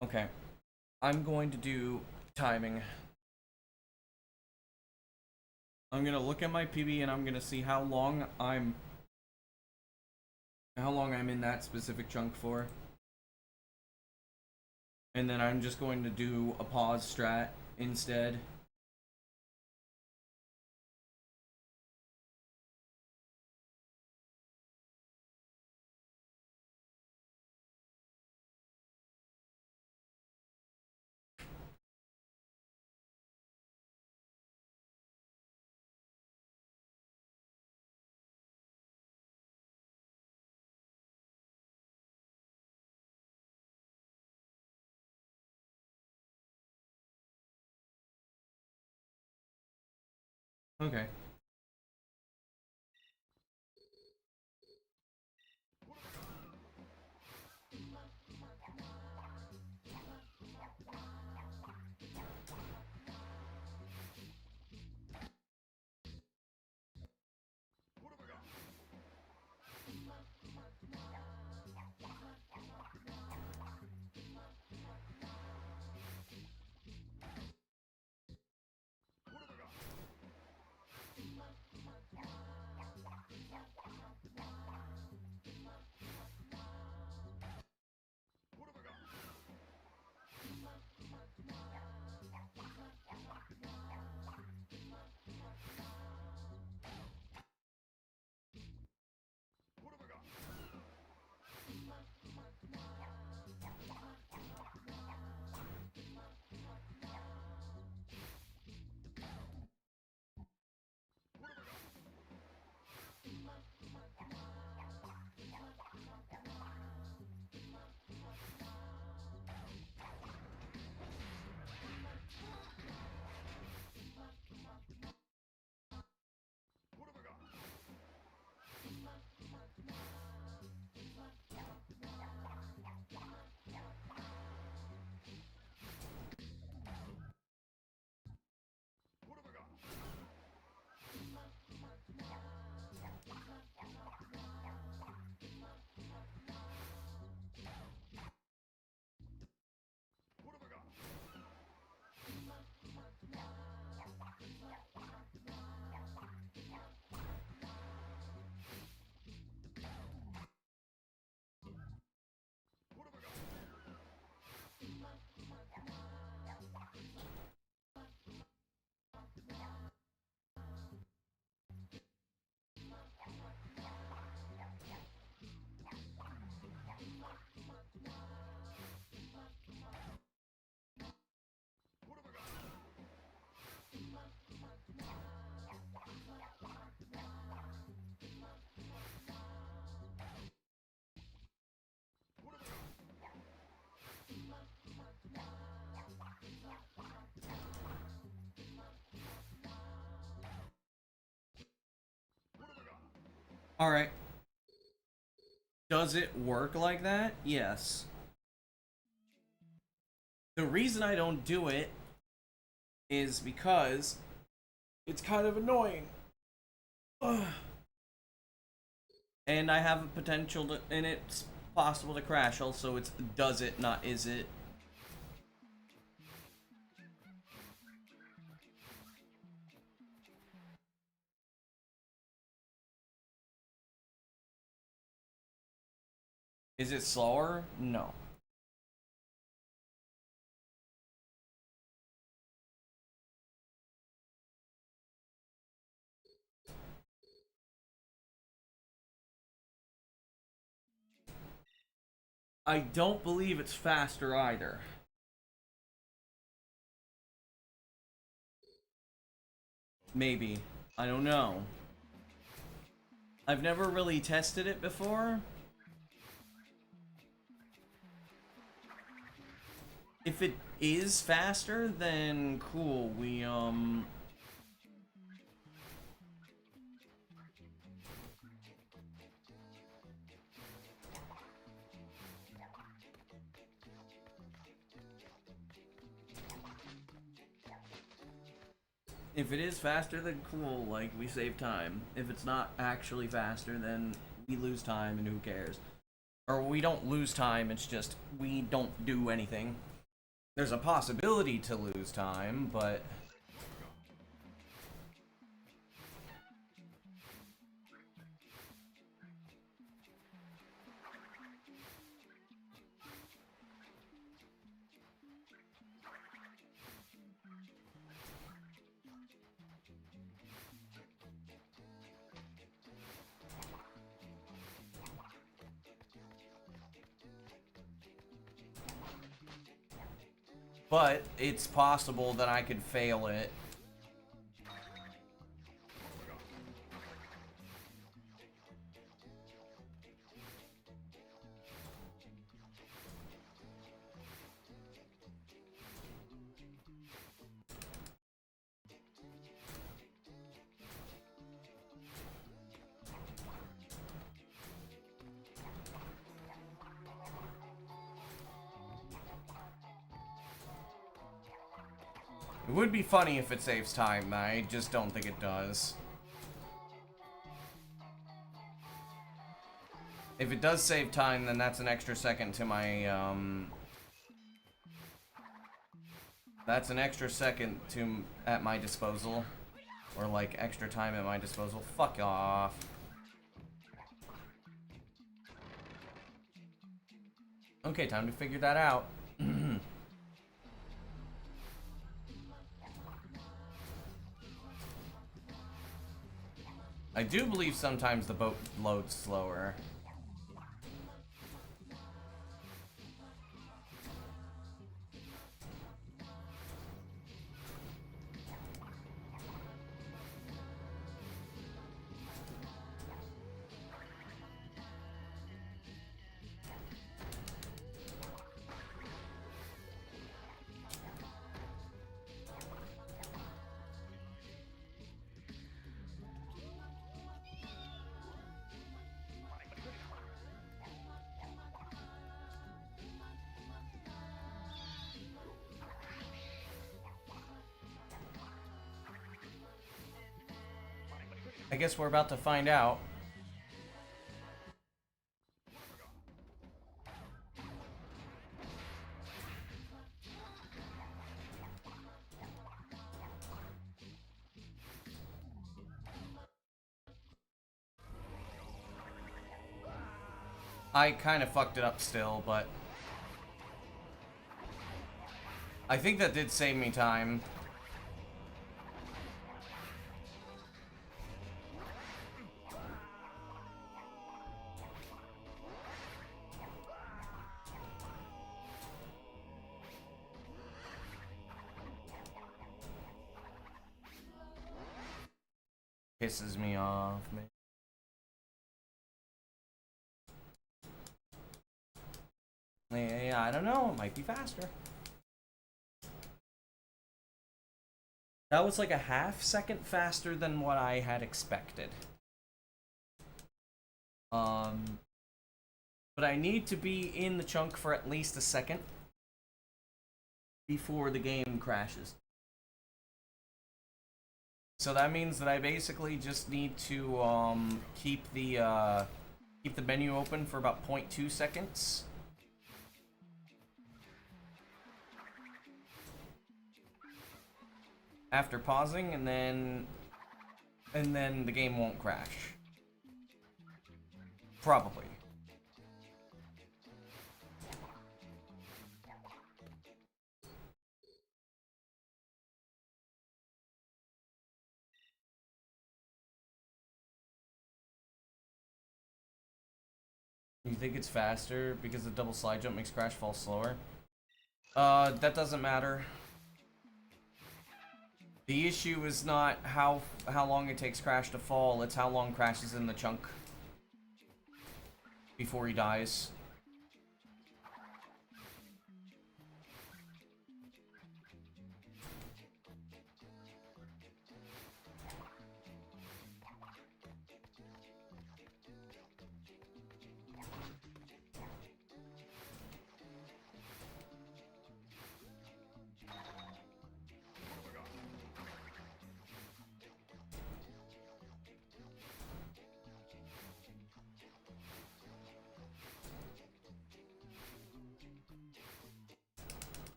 Okay. I'm going to do timing. I'm gonna look at my PB and I'm gonna see how long I'm in that specific chunk for. And then I'm just going to do a pause strat instead. Okay. Alright. Does it work like that? Yes. The reason I don't do it is because it's kind of annoying. Ugh. And I have a potential to, and it's possible to crash. Also, it's does it, not is it. Is it slower? No. I don't believe it's faster either. Maybe. I don't know. I've never really tested it before. If it is faster, then cool. If it is faster, then cool, like, we save time. If it's not actually faster, then we lose time, and who cares? Or we don't lose time, it's just we don't do anything. There's a possibility to lose time, but... But it's possible that I could fail it. It would be funny if it saves time, I just don't think it does. If it does save time, then that's an extra second to my, that's an extra second at my disposal. Or, like, extra time at my disposal. Fuck off. Okay, time to figure that out. I do believe sometimes the boat loads slower. I guess we're about to find out. I kind of fucked it up still, but I think that did save me time. Pisses me off, man. Yeah, I don't know. It might be faster. That was like a half second faster than what I had expected. But I need to be in the chunk for at least a second before the game crashes. So that means that I basically just need to keep the menu open for about 0.2 seconds. After pausing, and then the game won't crash. Probably. You think it's faster because the double slide jump makes crash fall slower? That doesn't matter. The issue is not how long it takes Crash to fall, it's how long Crash is in the chunk before he dies.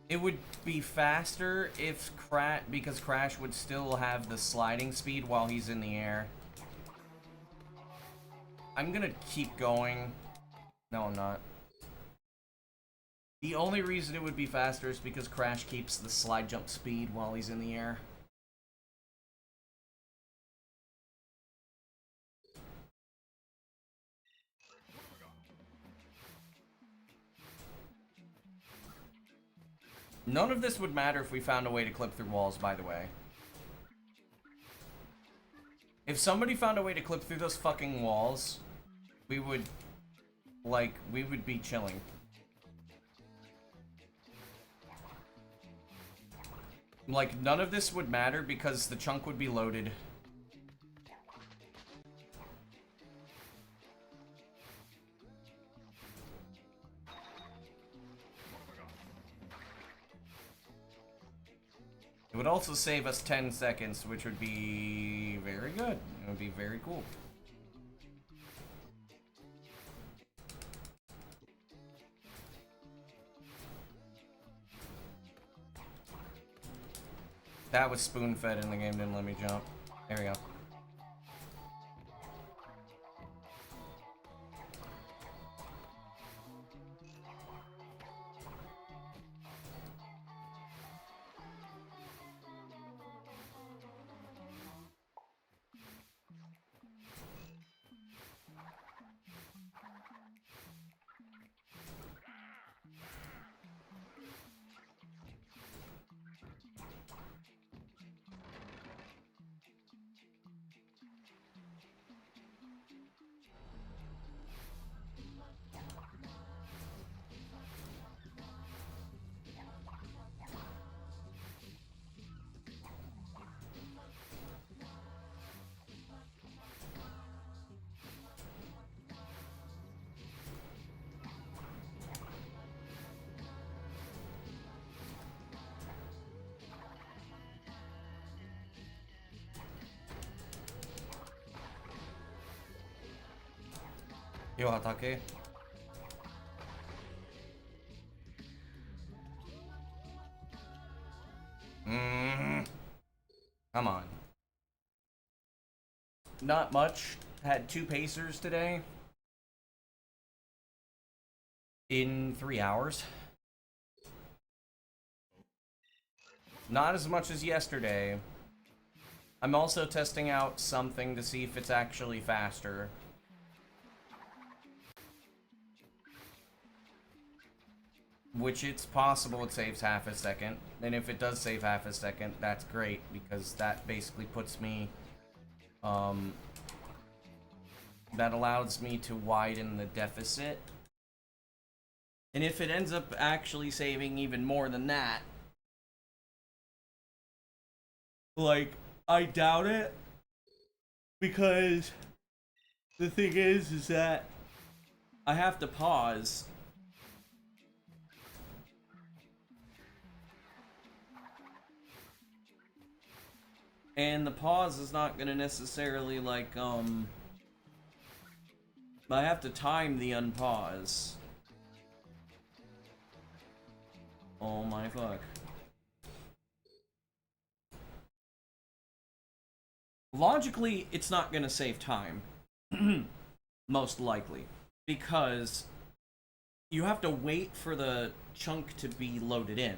It would be faster if because Crash would still have the sliding speed while he's in the air. I'm gonna keep going. No, I'm not. The only reason it would be faster is because Crash keeps the slide jump speed while he's in the air. None of this would matter if we found a way to clip through walls, by the way. If somebody found a way to clip through those fucking walls, we would be chilling. Like, none of this would matter because the chunk would be loaded. It would also save us 10 seconds, which would be very good. It would be very cool. That was spoon-fed and the game didn't let me jump. There we go. Yo, ataque. Come on. Not much. Had 2 pacers today. In 3 hours. Not as much as yesterday. I'm also testing out something to see if it's actually faster. Which it's possible it saves half a second. And if it does save half a second, that's great, because that basically puts me, that allows me to widen the deficit. And if it ends up actually saving even more than that, like, I doubt it, because The thing is that I have to pause. And the pause is not gonna necessarily, like, I have to time the unpause. Oh my fuck. Logically, it's not gonna save time. Most likely. Because you have to wait for the chunk to be loaded in.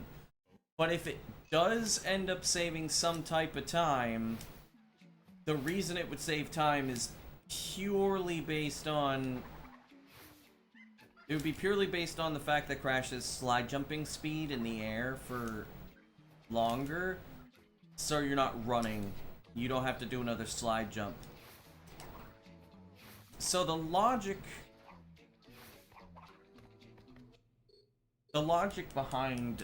But if it does end up saving some type of time, the reason it would save time is purely based on... It would be purely based on the fact that Crash's slide jumping speed in the air for longer, so you're not running. You don't have to do another slide jump. So the logic behind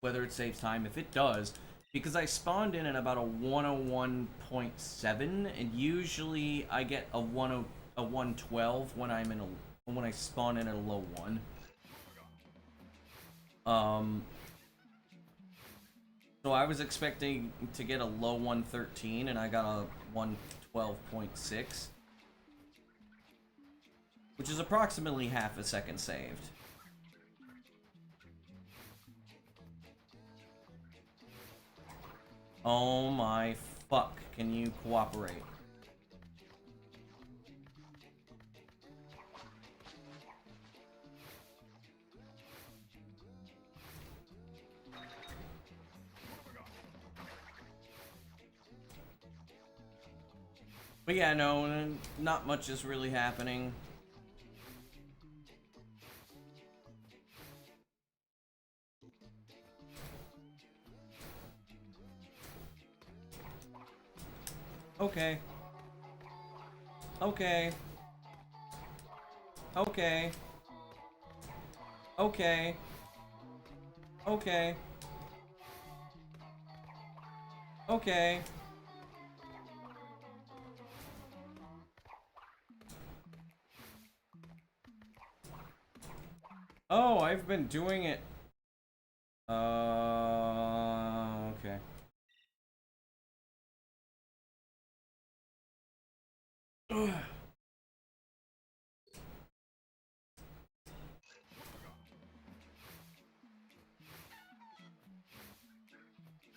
whether it saves time, if it does, because I spawned in at about a 101.7, and usually I get a 112 when when I spawn in at a low 1. So I was expecting to get a low 113, and I got a 112.6, which is approximately half a second saved. Oh my fuck, can you cooperate? But yeah, no, not much is really happening. Okay. Okay. Okay. Okay. Okay. Okay. Oh, I've been doing it. Okay.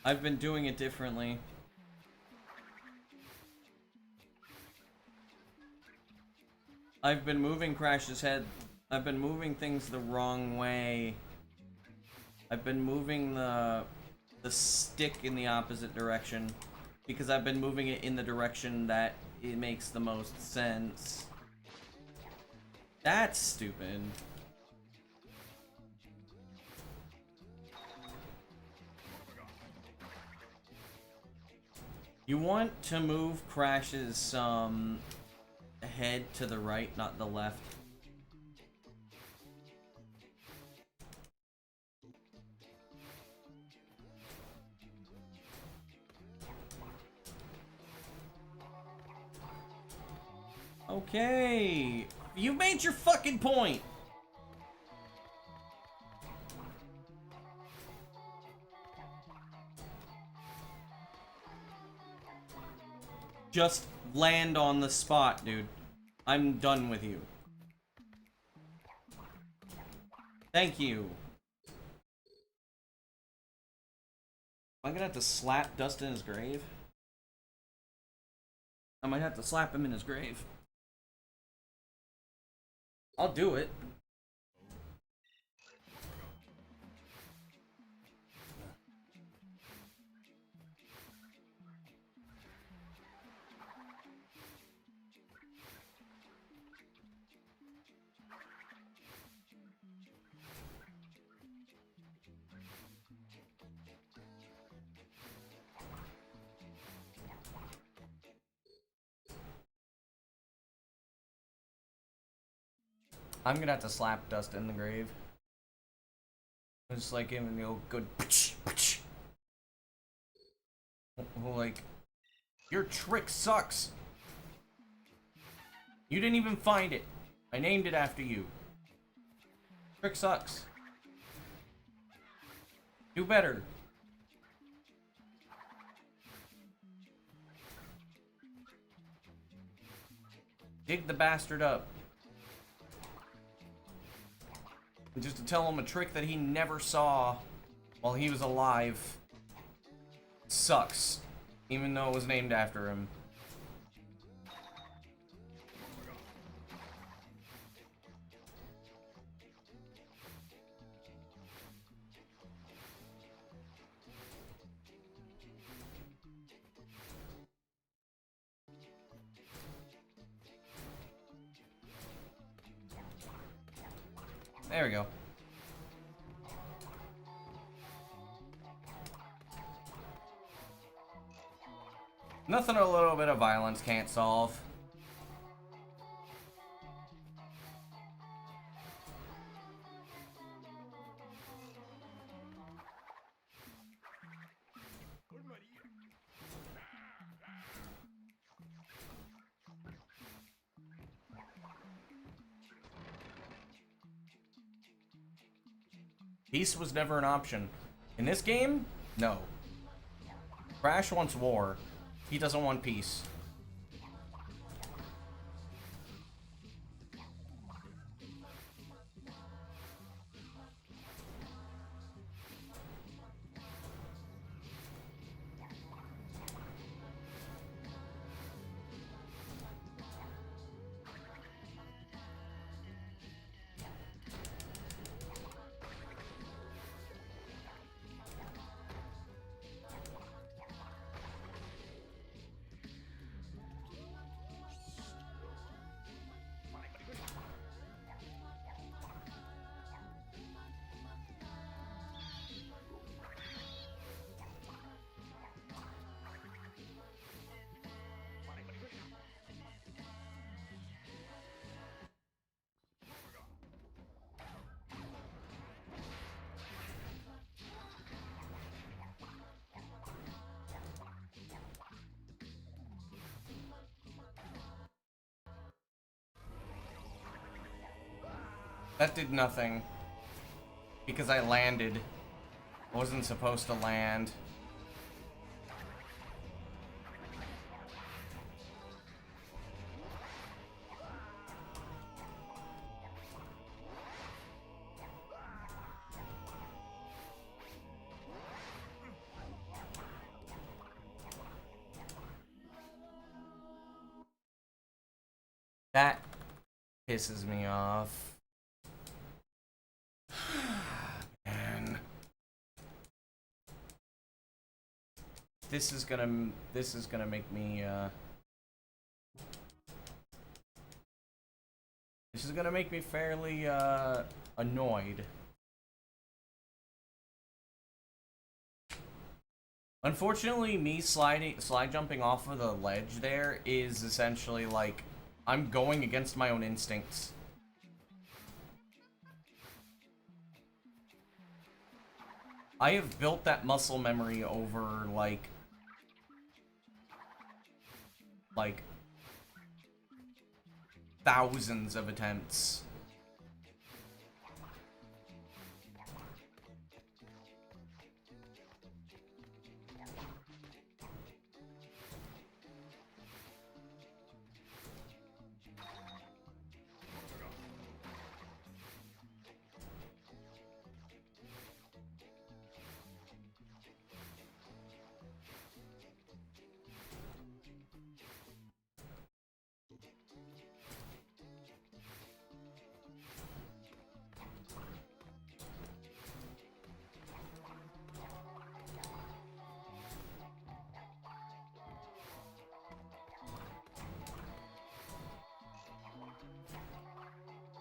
I've been doing it differently. I've been moving Crash's head. I've been moving things the wrong way. I've been moving the stick in the opposite direction because I've been moving it in the direction that it makes the most sense. That's stupid. You want to move Crash's head to the right, not the left. Okay, you made your fucking point. Just land on the spot, dude. I'm done with you. Thank you. Am I gonna have to slap Dust in his grave? I might have to slap him in his grave. I'll do it. I'm gonna have to slap Dust in the grave. Just like him, the old good. Like, your trick sucks. You didn't even find it. I named it after you. Trick sucks. Do better. Dig the bastard up. And just to tell him a trick that he never saw while he was alive sucks. Even though it was named after him. There we go. Nothing a little bit of violence can't solve. Peace was never an option. In this game, no. Crash wants war. He doesn't want peace. That did nothing. Because I landed. Wasn't supposed to land. That pisses me off. Man. This is gonna make me this is gonna make me fairly annoyed. Unfortunately, me slide jumping off of the ledge there is essentially like I'm going against my own instincts. I have built that muscle memory over like thousands of attempts.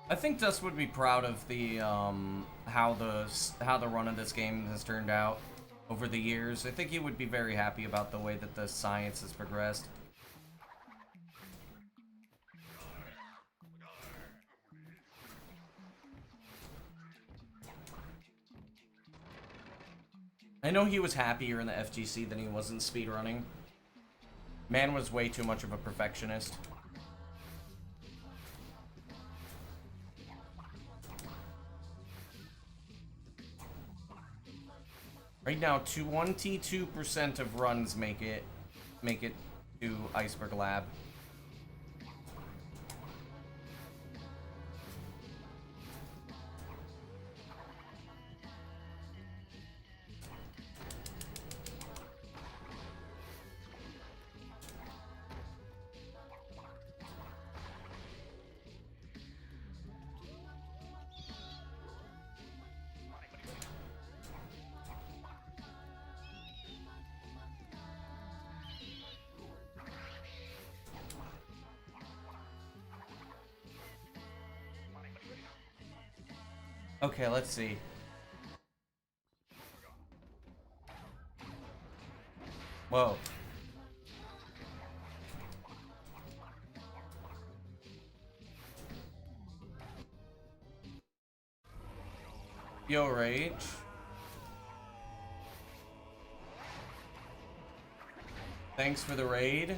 I think Dust would be proud of the how the run of this game has turned out over the years. I think he would be very happy about the way that the science has progressed. I know he was happier in the FGC than he was in speedrunning. Man was way too much of a perfectionist. Right now, 22% of runs make it to Iceberg Lab. Okay, let's see. Whoa. Yo, Rage. Thanks for the raid.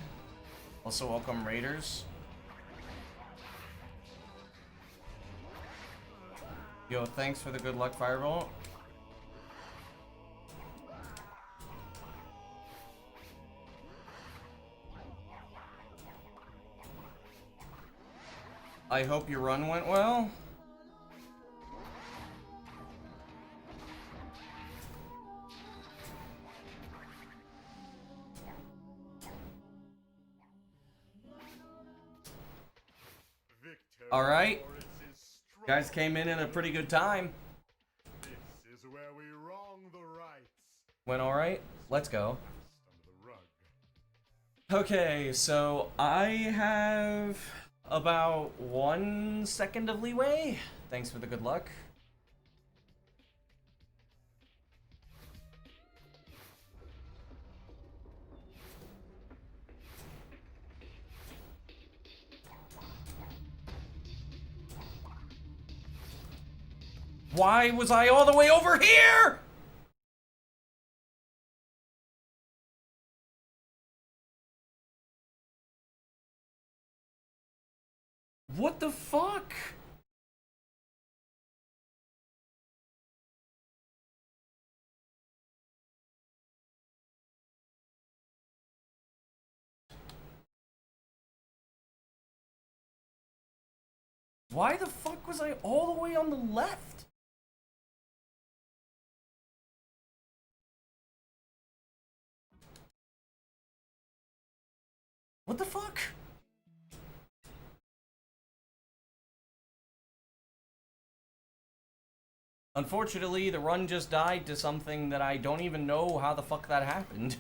Also, welcome, Raiders. Yo, thanks for the good luck, Firebolt. I hope your run went well. All right. Guys came in at a pretty good time. This is where we wrong the rights. Went all right. Let's go. Under the rug. Okay, so I have about 1 second of leeway. Thanks for the good luck. Why was I all the way over here? What the fuck? Why the fuck was I all the way on the left? What the fuck? Unfortunately, the run just died to something that I don't even know how the fuck that happened.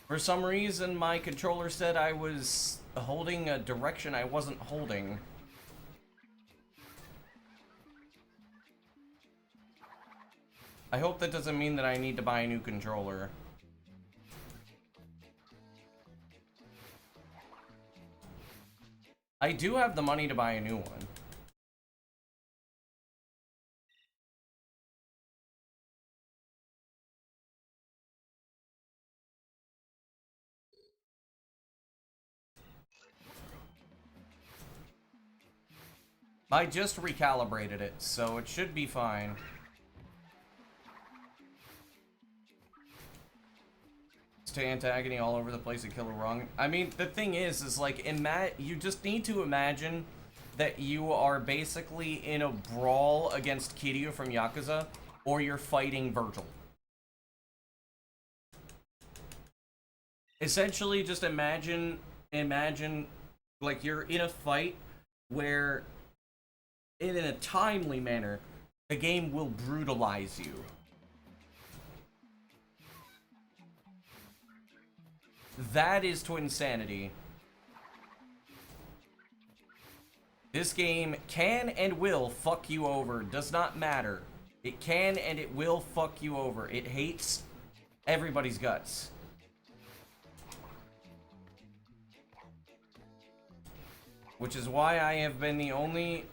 For some reason, my controller said I was holding a direction I wasn't holding. I hope that doesn't mean that I need to buy a new controller. I do have the money to buy a new one. I just recalibrated it, so it should be fine. To antagony all over the place and kill her wrong. I mean, the thing is like, you just need to imagine that you are basically in a brawl against Kiryu from Yakuza, or you're fighting Virgil. Essentially, just imagine, like you're in a fight where, in a timely manner, the game will brutalize you. That is Twinsanity. This game can and will fuck you over. Does not matter. It can and it will fuck you over. It hates everybody's guts. Which is why I have been the only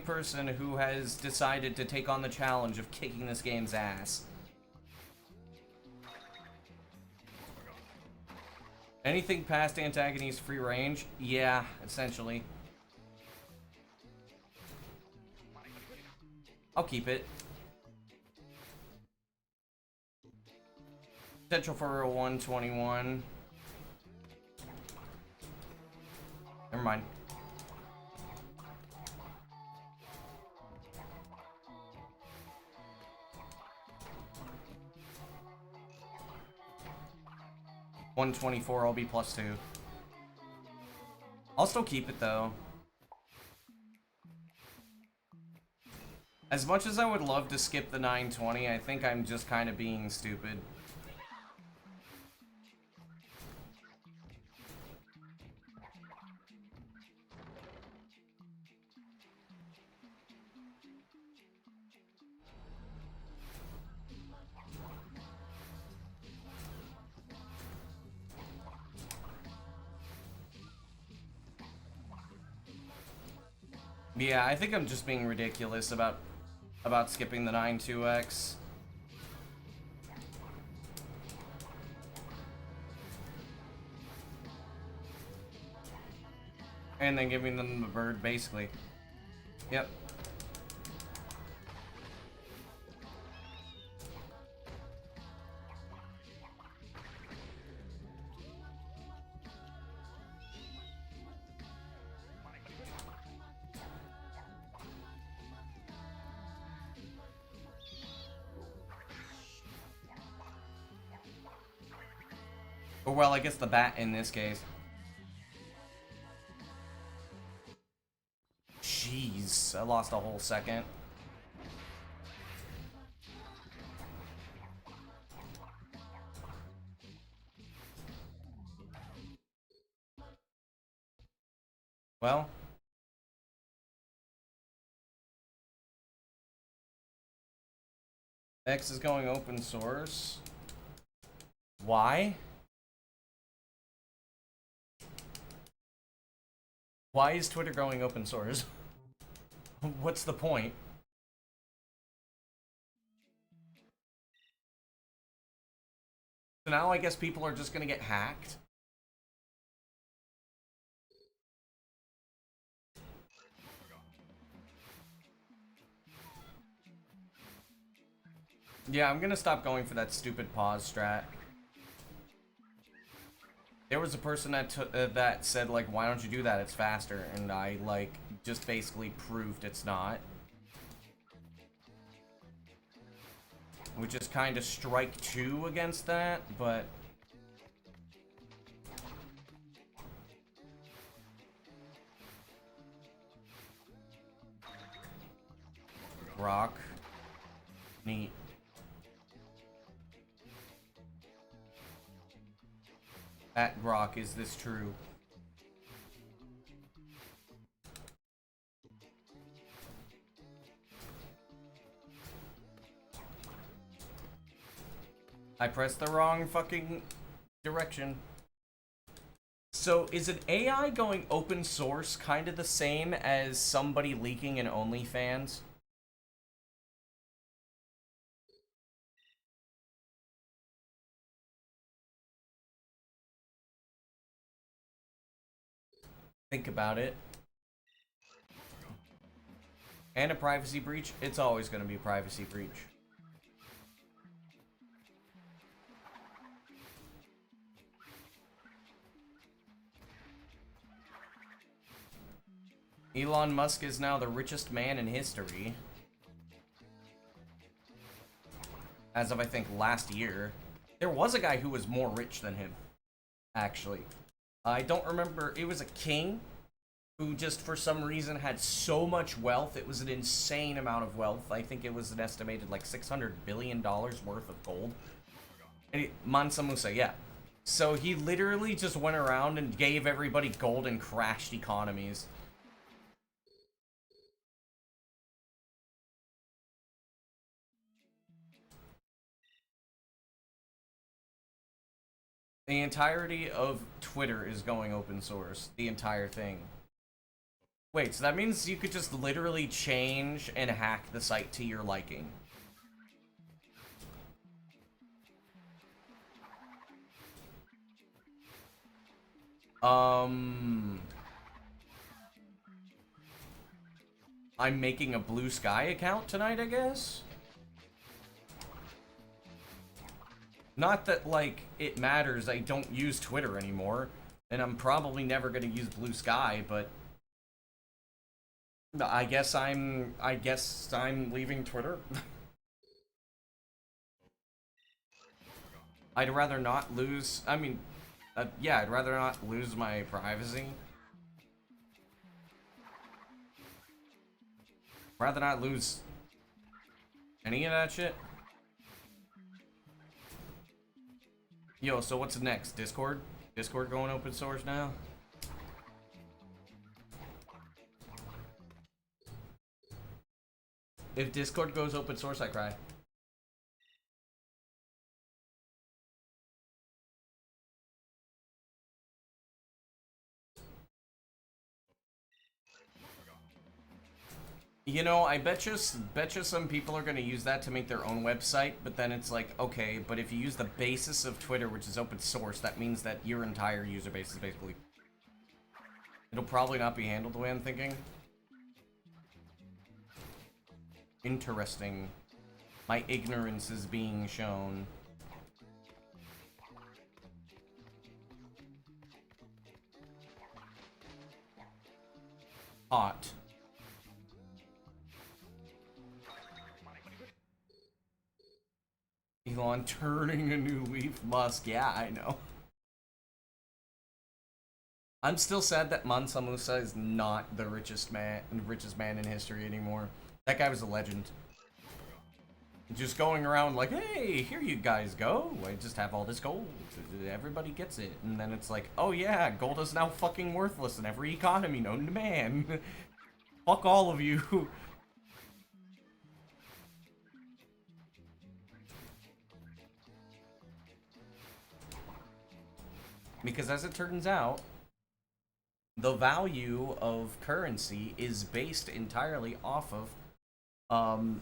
person who has decided to take on the challenge of kicking this game's ass. Anything past Antagony's free range? Yeah, essentially. I'll keep it. potential for a 121. Never mind. $124, I'll be +2. I'll still keep it though. As much as I would love to skip the 920, I think I'm just kind of being stupid. Yeah, I think I'm just being ridiculous about skipping the 9-2x. And then giving them the bird, basically. Yep. Or, well, I guess the bat in this case. Jeez, I lost a whole second. Well. X is going open source. Why? Why is Twitter going open source? What's the point? So now I guess people are just gonna get hacked? Yeah, I'm gonna stop going for that stupid pause strat. There was a person that said, like, why don't you do that? It's faster. And I, like, just basically proved it's not. Which is kind of strike 2 against that, but... Rock. Neat. At Grok, is this true? I pressed the wrong fucking direction. So, is an AI going open source kind of the same as somebody leaking an OnlyFans? Think about it. And a privacy breach? It's always going to be a privacy breach. Elon Musk is now the richest man in history. As of, I think, last year. There was a guy who was more rich than him, actually. I don't remember, it was a king who just for some reason had so much wealth. It was an insane amount of wealth. I think it was an estimated like $600 billion worth of gold. And Mansa Musa, yeah. So he literally just went around and gave everybody gold and crashed economies. The entirety of Twitter is going open source. The entire thing. Wait, so that means you could just literally change and hack the site to your liking. I'm making a Blue Sky account tonight, I guess? Not that, like, it matters. I don't use Twitter anymore. And I'm probably never gonna use Blue Sky, but... I guess I'm leaving Twitter. I'd rather not lose... I mean... yeah, I'd rather not lose my privacy. Rather not lose any of that shit. Yo, so what's next? Discord? Discord going open source now? If Discord goes open source, I cry. You know, I betcha some people are gonna use that to make their own website, but then it's like, okay, but if you use the basis of Twitter, which is open source, that means that your entire user base is basically... It'll probably not be handled the way I'm thinking. Interesting. My ignorance is being shown. Hot. Elon turning a new leaf. Musk, yeah, I know. I'm still sad that Mansa Musa is not the richest man in history anymore. That guy was a legend. Just going around like, hey, here you guys go. I just have all this gold. Everybody gets it. And then it's like, oh yeah, gold is now fucking worthless in every economy known to man. Fuck all of you. Because as it turns out, the value of currency is based entirely off of how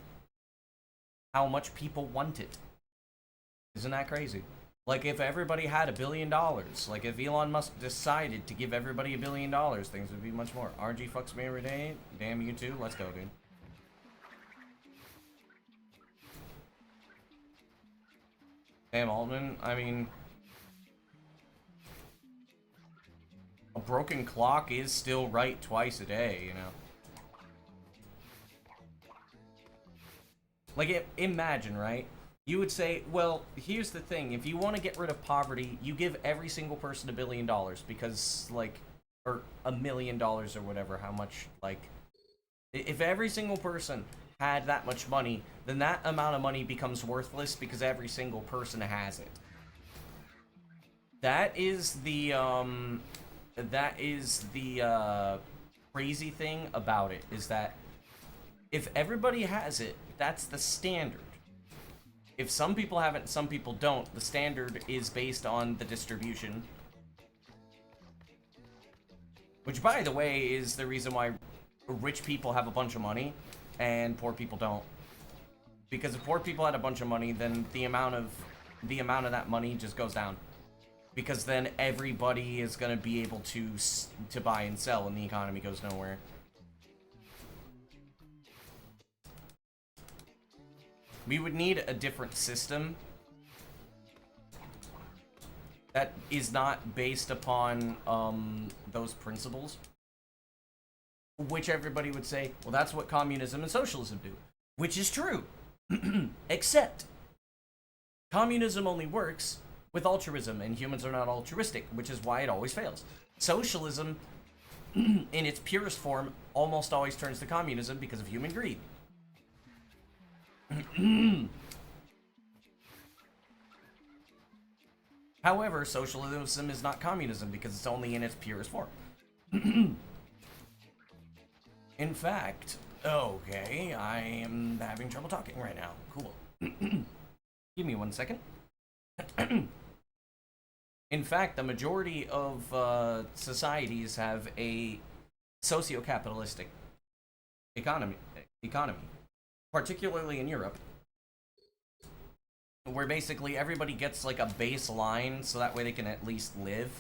much people want it. Isn't that crazy? Like, if everybody had $1 billion, like if Elon Musk decided to give everybody $1 billion, things would be much more. RG fucks me every day. Damn you too. Let's go, dude. Damn, Altman. I mean... A broken clock is still right twice a day, you know? Like, imagine, right? You would say, well, here's the thing. If you want to get rid of poverty, you give every single person $1 billion because, like, or $1 million or whatever, how much, like... If every single person had that much money, then that amount of money becomes worthless because every single person has it. That is the crazy thing about it, is that if everybody has it, that's the standard. If some people have it and some people don't, the standard is based on the distribution. Which, by the way, is the reason why rich people have a bunch of money and poor people don't. Because if poor people had a bunch of money, then the amount of that money just goes down. Because then everybody is going to be able to buy and sell and the economy goes nowhere. We would need a different system that is not based upon those principles. Which everybody would say, well, that's what communism and socialism do. Which is true. Except, communism only works with altruism, and humans are not altruistic, which is why it always fails. Socialism, in its purest form, almost always turns to communism because of human greed. However, socialism is not communism because it's only in its purest form. In fact, okay, I am having trouble talking right now. Cool. Give me 1 second. In fact, the majority of societies have a socio-capitalistic economy, particularly in Europe, where basically everybody gets like a baseline so that way they can at least live,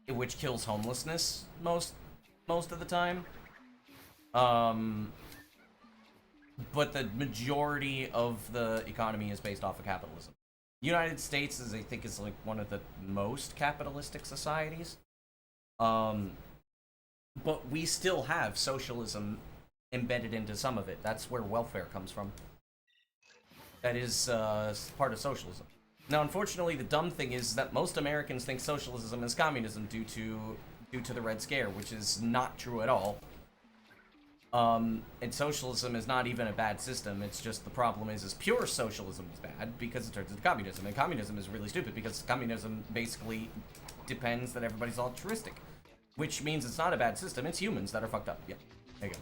which kills homelessness most of the time. But the majority of the economy is based off of capitalism. United States is, I think, is like one of the most capitalistic societies. But we still have socialism embedded into some of it. That's where welfare comes from. That is part of socialism. Now, unfortunately, the dumb thing is that most Americans think socialism is communism due to the Red Scare, which is not true at all. And socialism is not even a bad system. It's just the problem is pure socialism is bad because it turns into communism, and communism is really stupid because communism basically depends that everybody's altruistic, which means it's not a bad system. It's humans that are fucked up. Yeah, there you go.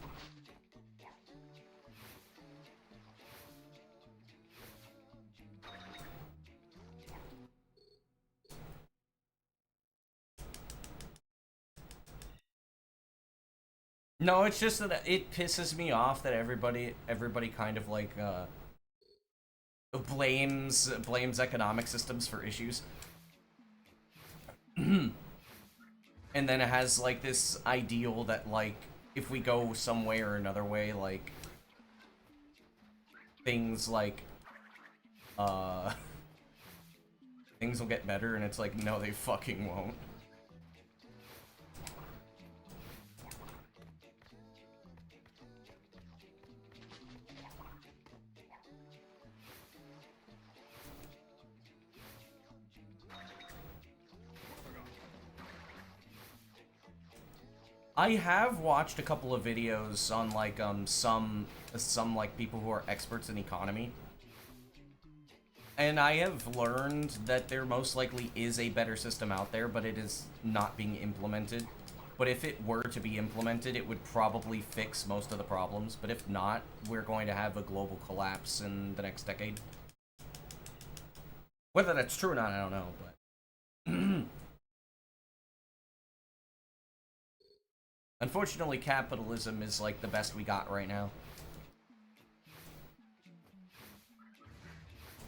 No, it's just that it pisses me off that everybody kind of like blames economic systems for issues. And then it has like this ideal that like if we go some way or another way, like things like things will get better, and it's like, no, they fucking won't. I have watched a couple of videos on like some like people who are experts in economy. And I have learned that there most likely is a better system out there, but it is not being implemented. But if it were to be implemented, it would probably fix most of the problems. But if not, we're going to have a global collapse in the next decade. Whether that's true or not, I don't know, but... Unfortunately, capitalism is like the best we got right now.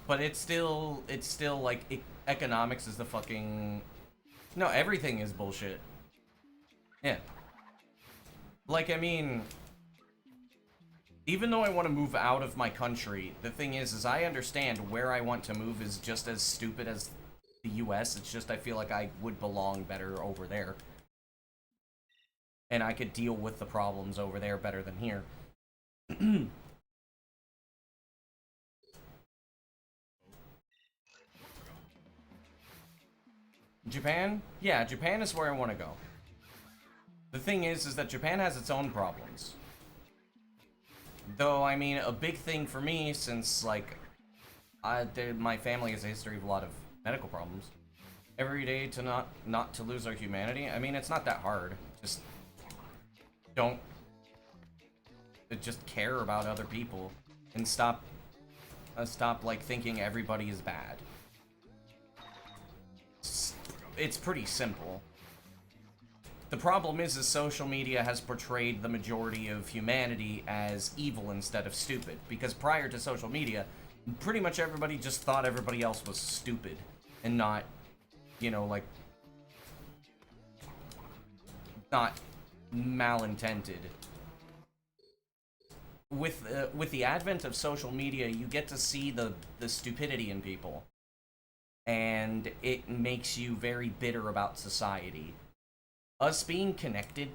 But it's still like economics is the fucking... No, everything is bullshit. Yeah. Like, I mean, even though I want to move out of my country, the thing is I understand where I want to move is just as stupid as the US. It's just I feel like I would belong better over there. And I could deal with the problems over there better than here. Japan? Yeah, Japan is where I want to go. The thing is that Japan has its own problems. Though, I mean, a big thing for me, since, like, my family has a history of a lot of medical problems. Every day to not to lose our humanity. I mean, it's not that hard. Just don't just care about other people and stop like thinking everybody is bad. It's pretty simple. The problem is social media has portrayed the majority of humanity as evil instead of stupid, because prior to social media, pretty much everybody just thought everybody else was stupid and not, you know, like, not malintended. With the advent of social media, you get to see the stupidity in people, and it makes you very bitter about society. Us being connected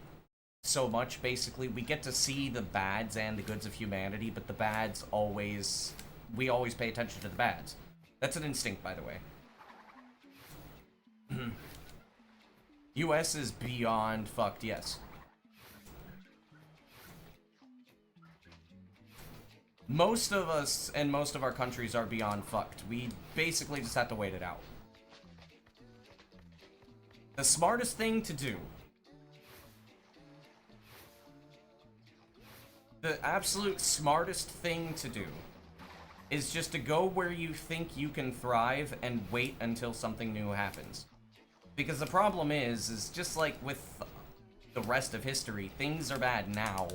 so much, basically, we get to see the bads and the goods of humanity, but the bads we always pay attention to the bads. That's an instinct, by the way. US is beyond fucked, yes. Most of us and most of our countries are beyond fucked. We basically just have to wait it out. The smartest thing to do, the absolute smartest thing to do, is just to go where you think you can thrive and wait until something new happens. Because the problem is just like with the rest of history, things are bad now.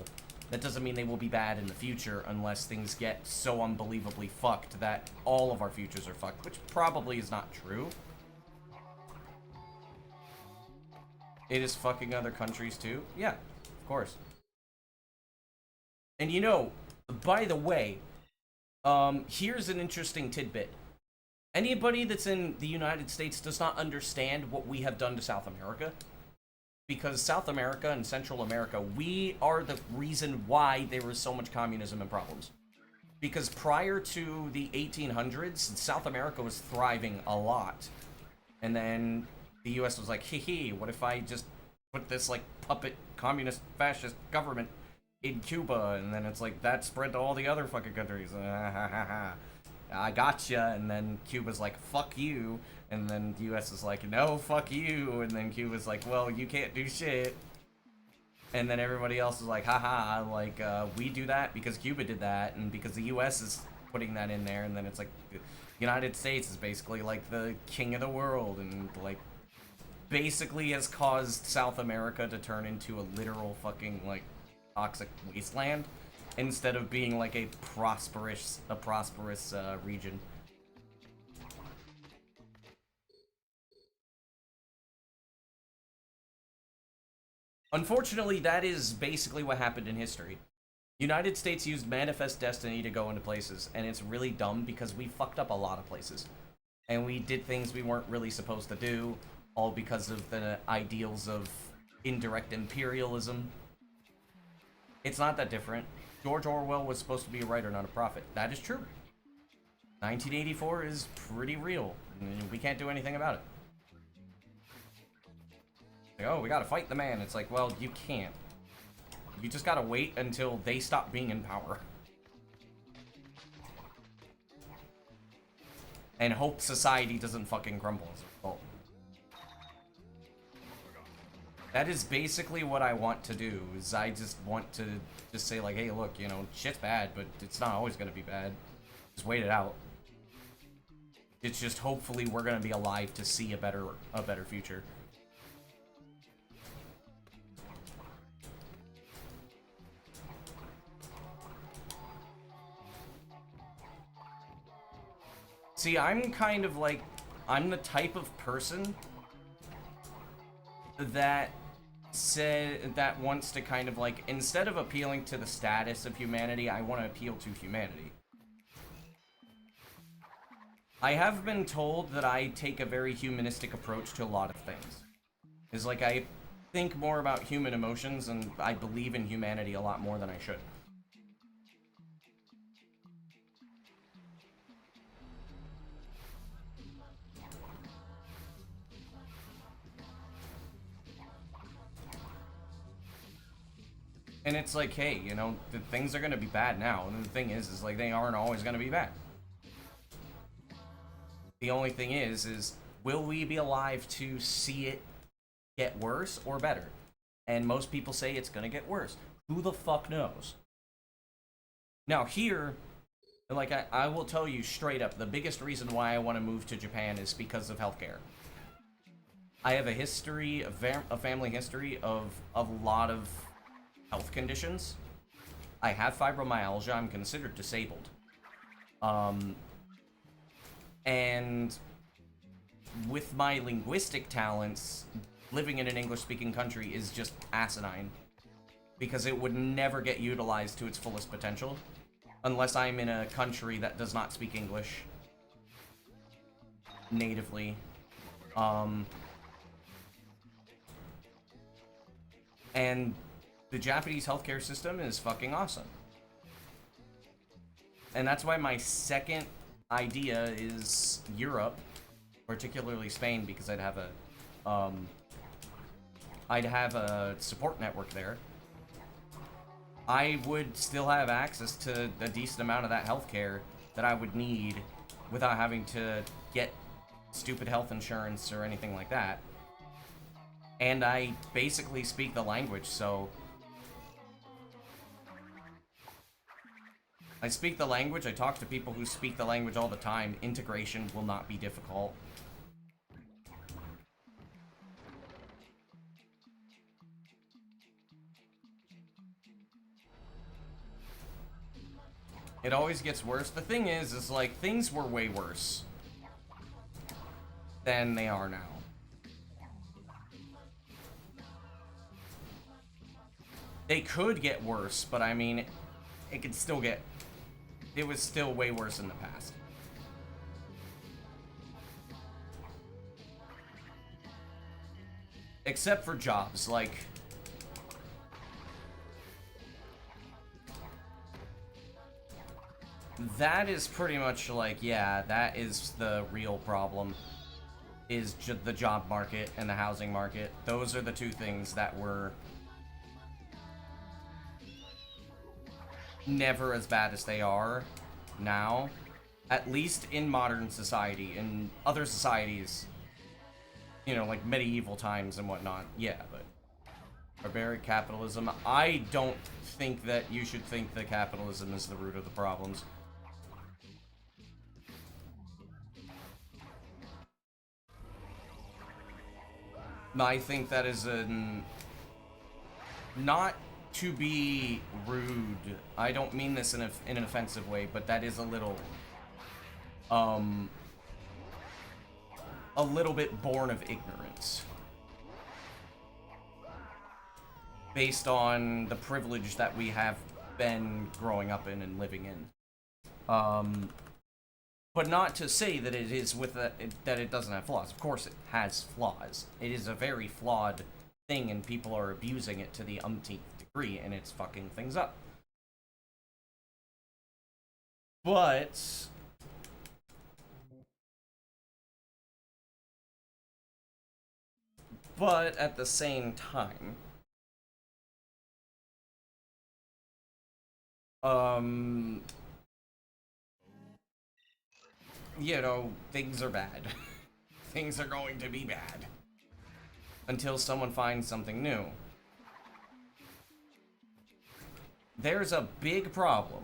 That doesn't mean they will be bad in the future unless things get so unbelievably fucked that all of our futures are fucked, which probably is not true. It is fucking other countries too? Yeah, of course. And you know, by the way, here's an interesting tidbit. Anybody that's in the United States does not understand what we have done to South America. Because South America and Central America, we are the reason why there was so much communism and problems. Because prior to the 1800s, South America was thriving a lot. And then the US was like, hee, what if I just put this, like, puppet communist fascist government in Cuba? And then it's like, that spread to all the other fucking countries. I gotcha. And then Cuba's like, fuck you. And then the US is like, no, fuck you. And then Cuba's like, well, you can't do shit. And then everybody else is like, haha, like, we do that because Cuba did that, and because the US is putting that in there, and then it's like, the United States is basically like the king of the world, and like, basically has caused South America to turn into a literal fucking, like, toxic wasteland, instead of being like a prosperous region. Unfortunately, that is basically what happened in history. United States used manifest destiny to go into places, and it's really dumb because we fucked up a lot of places. And we did things we weren't really supposed to do, all because of the ideals of indirect imperialism. It's not that different. George Orwell was supposed to be a writer, not a prophet. That is true. 1984 is pretty real, and we can't do anything about it. Like, oh, we gotta fight the man. It's like, well, you can't. You just gotta wait until they stop being in power. And hope society doesn't fucking crumble as a result. That is basically what I want to do, is I just want to just say like, hey, look, you know, shit's bad, but it's not always gonna be bad. Just wait it out. It's just hopefully we're gonna be alive to see a better future. See, I'm kind of like, I'm the type of person that wants to kind of like, instead of appealing to the status of humanity, I want to appeal to humanity. I have been told that I take a very humanistic approach to a lot of things. It's like I think more about human emotions, and I believe in humanity a lot more than I should. And it's like, hey, you know, the things are gonna be bad now, and the thing is like, they aren't always gonna be bad. The only thing is, will we be alive to see it get worse or better? And most people say it's gonna get worse. Who the fuck knows? Now here, like, I will tell you straight up, the biggest reason why I want to move to Japan is because of healthcare. I have a history, a family history of a lot of health conditions. I have fibromyalgia. I'm considered disabled. And with my linguistic talents, living in an English-speaking country is just asinine, because it would never get utilized to its fullest potential unless I'm in a country that does not speak English natively. And the Japanese healthcare system is fucking awesome. And that's why my second idea is Europe, particularly Spain, because I'd have a support network there. I would still have access to a decent amount of that healthcare that I would need without having to get stupid health insurance or anything like that. And I basically speak the language, so I speak the language, I talk to people who speak the language all the time. Integration will not be difficult. It always gets worse. The thing is like, things were way worse than they are now. They could get worse, but I mean, it could still get... It was still way worse in the past. Except for jobs, like... That is pretty much like, yeah, that is the real problem. Is the job market and the housing market. Those are the two things that were never as bad as they are now. At least in modern society. In other societies, you know, like medieval times and whatnot, yeah, but barbaric capitalism, I don't think that you should think that capitalism is the root of the problems. I think that is not to be rude. I don't mean this in an offensive way, but that is a little bit born of ignorance. Based on the privilege that we have been growing up in and living in. But not to say that it is that it doesn't have flaws. Of course it has flaws. It is a very flawed thing and people are abusing it to the umpteenth degree and it's fucking things up. But at the same time, you know, things are bad. Things are going to be bad. Until someone finds something new. There's a big problem.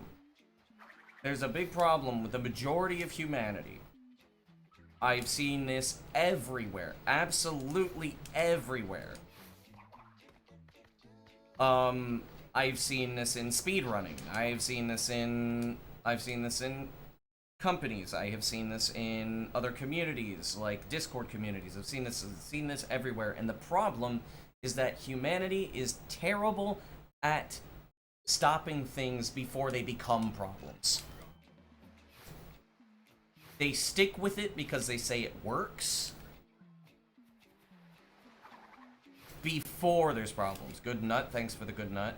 There's a big problem with the majority of humanity. I've seen this everywhere. Absolutely everywhere. I've seen this in speedrunning. I've seen this in companies. I have seen this in other communities, like Discord communities. I've seen this everywhere. And the problem is that humanity is terrible at stopping things before they become problems. They stick with it because they say it works. Before there's problems. Good nut, thanks for the good nut.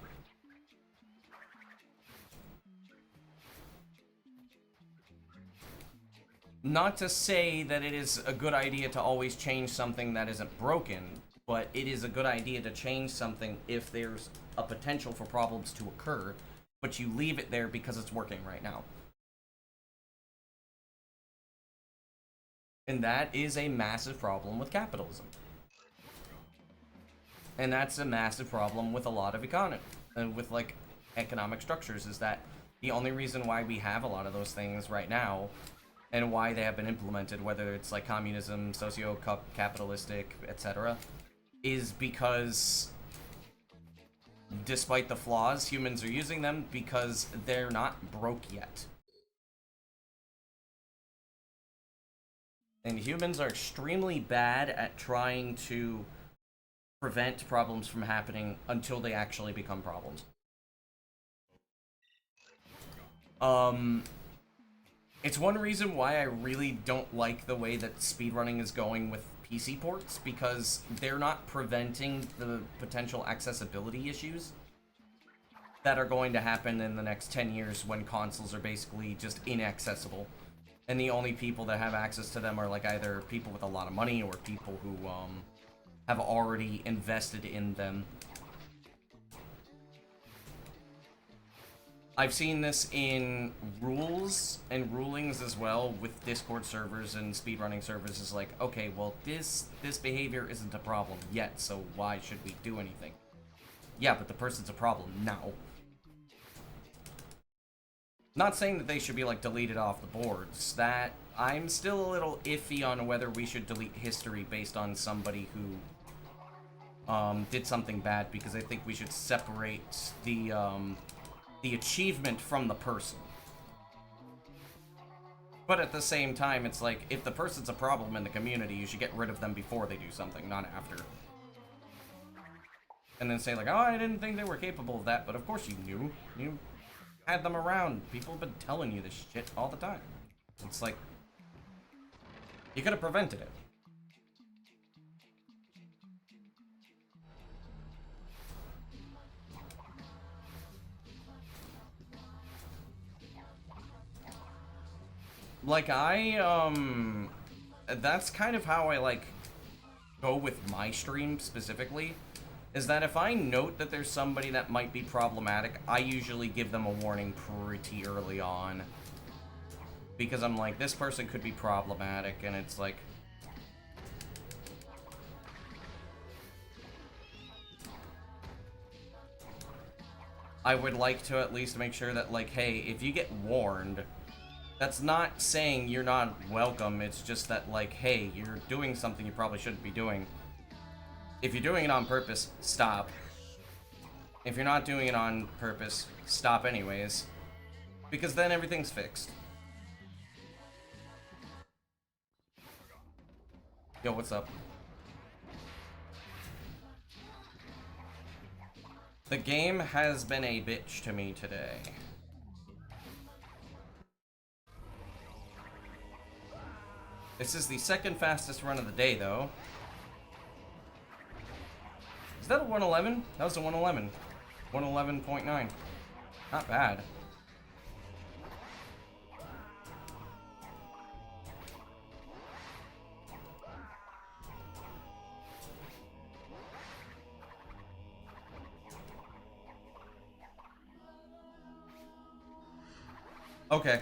Not to say that it is a good idea to always change something that isn't broken, but it is a good idea to change something if there's a potential for problems to occur, but you leave it there because it's working right now. And that is a massive problem with capitalism. And that's a massive problem with a lot of economy, and with like economic structures, is that the only reason why we have a lot of those things right now and why they have been implemented, whether it's like communism, socio-capitalistic, etc., is because despite the flaws, humans are using them because they're not broke yet. And humans are extremely bad at trying to prevent problems from happening until they actually become problems. It's one reason why I really don't like the way that speedrunning is going with PC ports, because they're not preventing the potential accessibility issues that are going to happen in the next 10 years when consoles are basically just inaccessible. And the only people that have access to them are like either people with a lot of money or people who have already invested in them. I've seen this in rules and rulings as well with Discord servers and speedrunning servers. Is like, okay, well this behavior isn't a problem yet, so why should we do anything? Yeah, but the person's a problem now. Not saying that they should be like deleted off the boards. That I'm still a little iffy on whether we should delete history based on somebody who did something bad, because I think we should separate the achievement from the person. But at the same time, it's like, if the person's a problem in the community, you should get rid of them before they do something, not after. And then say like, oh, I didn't think they were capable of that, but of course you knew. You had them around. People have been telling you this shit all the time. It's like, you could have prevented it. Like, that's kind of how I, like, go with my stream specifically, is that if I note that there's somebody that might be problematic, I usually give them a warning pretty early on. Because I'm like, this person could be problematic, and it's like... I would like to at least make sure that, like, hey, if you get warned, that's not saying you're not welcome, it's just that, like, hey, you're doing something you probably shouldn't be doing. If you're doing it on purpose, stop. If you're not doing it on purpose, stop anyways. Because then everything's fixed. Yo, what's up? The game has been a bitch to me today. This is the second fastest run of the day, though. Is that a 111? That was a 111. 111.9. Not bad. Okay.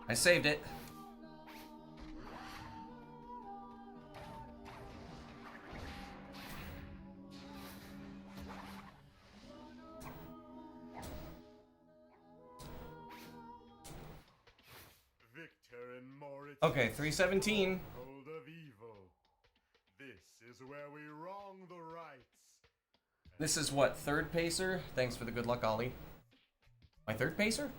I saved it. Okay, 317. Hold of evil. This is where we wrong the rights. This is what, third pacer? Thanks for the good luck, Ollie. My third pacer?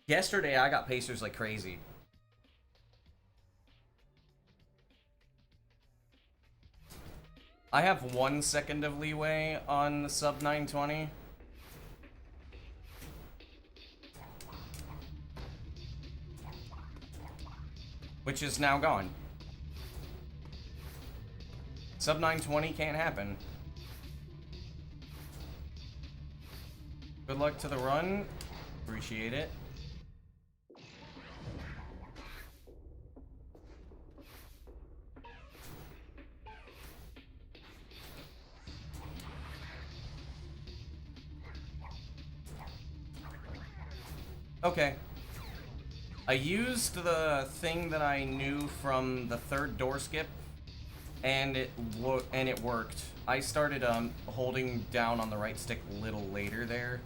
Yesterday I got pacers like crazy. I have 1 second of leeway on the sub 920. Which is now gone. Sub 920 can't happen. Good luck to the run. Appreciate it. Okay. I used the thing that I knew from the third door skip, and it worked. I started holding down on the right stick a little later there.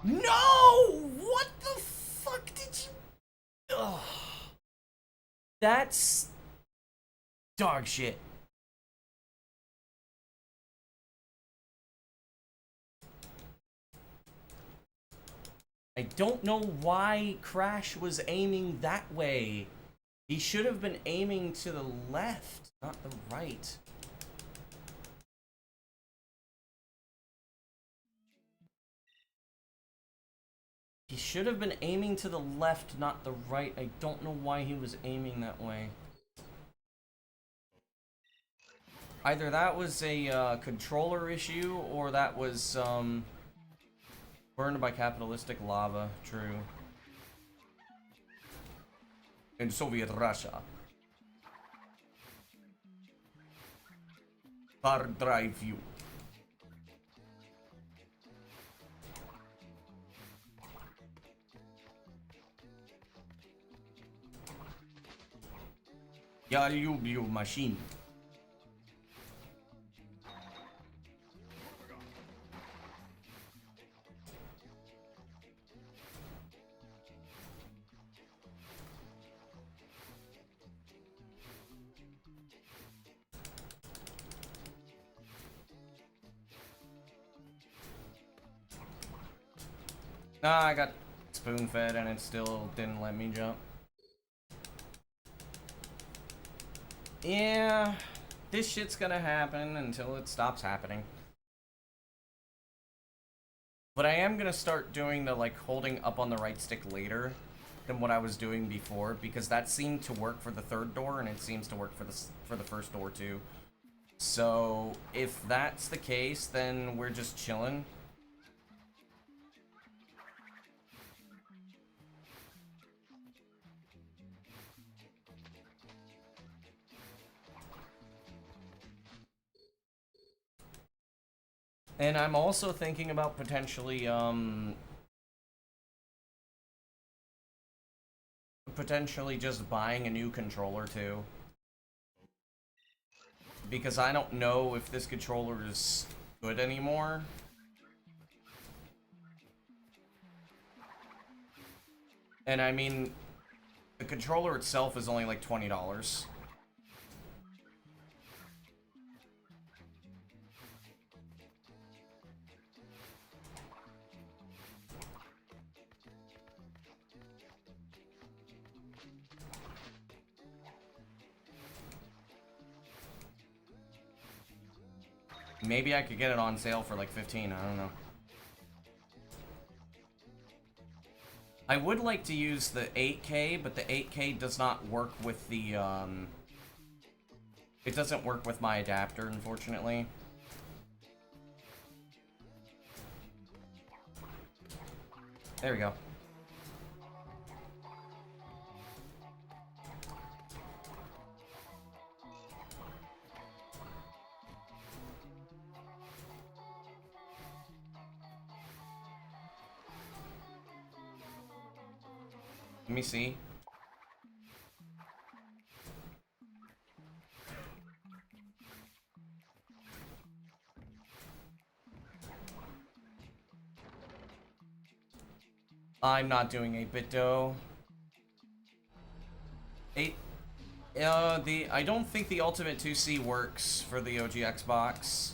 No! What the fuck did you... Ugh. That's... dog shit. I don't know why Crash was aiming that way. He should have been aiming to the left, not the right. He should have been aiming to the left, not the right. I don't know why he was aiming that way. Either that was a controller issue, or that was burned by capitalistic lava. True. In Soviet Russia. Hard drive you. Я люблю machine. I got spoon-fed and it still didn't let me jump. Yeah, this shit's gonna happen until it stops happening. But I am gonna start doing the, like, holding up on the right stick later than what I was doing before, because that seemed to work for the third door, and it seems to work for the first door too. So, if that's the case, then we're just chilling. And I'm also thinking about potentially, potentially just buying a new controller too. Because I don't know if this controller is good anymore. And I mean, the controller itself is only like $20. Maybe I could get it on sale for like 15, I don't know. I would like to use the 8K, but the 8K does not work with the, it doesn't work with my adapter, unfortunately. There we go. Let me see. I'm not doing 8-bit though. I don't think the Ultimate 2C works for the OG Xbox.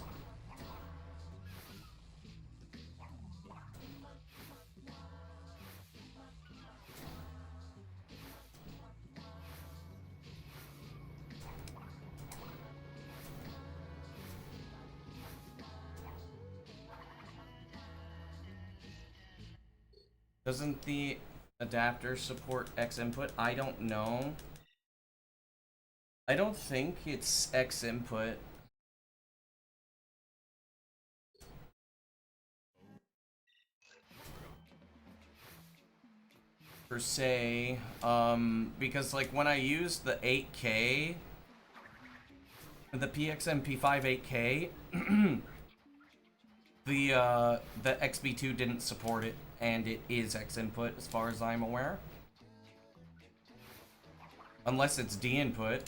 Doesn't the adapter support X input? I don't know. I don't think it's X input. Per se, because like when I use the 8K, the PXMP5 8K, the XB2 didn't support it, and it is X input as far as I'm aware. Unless it's D input.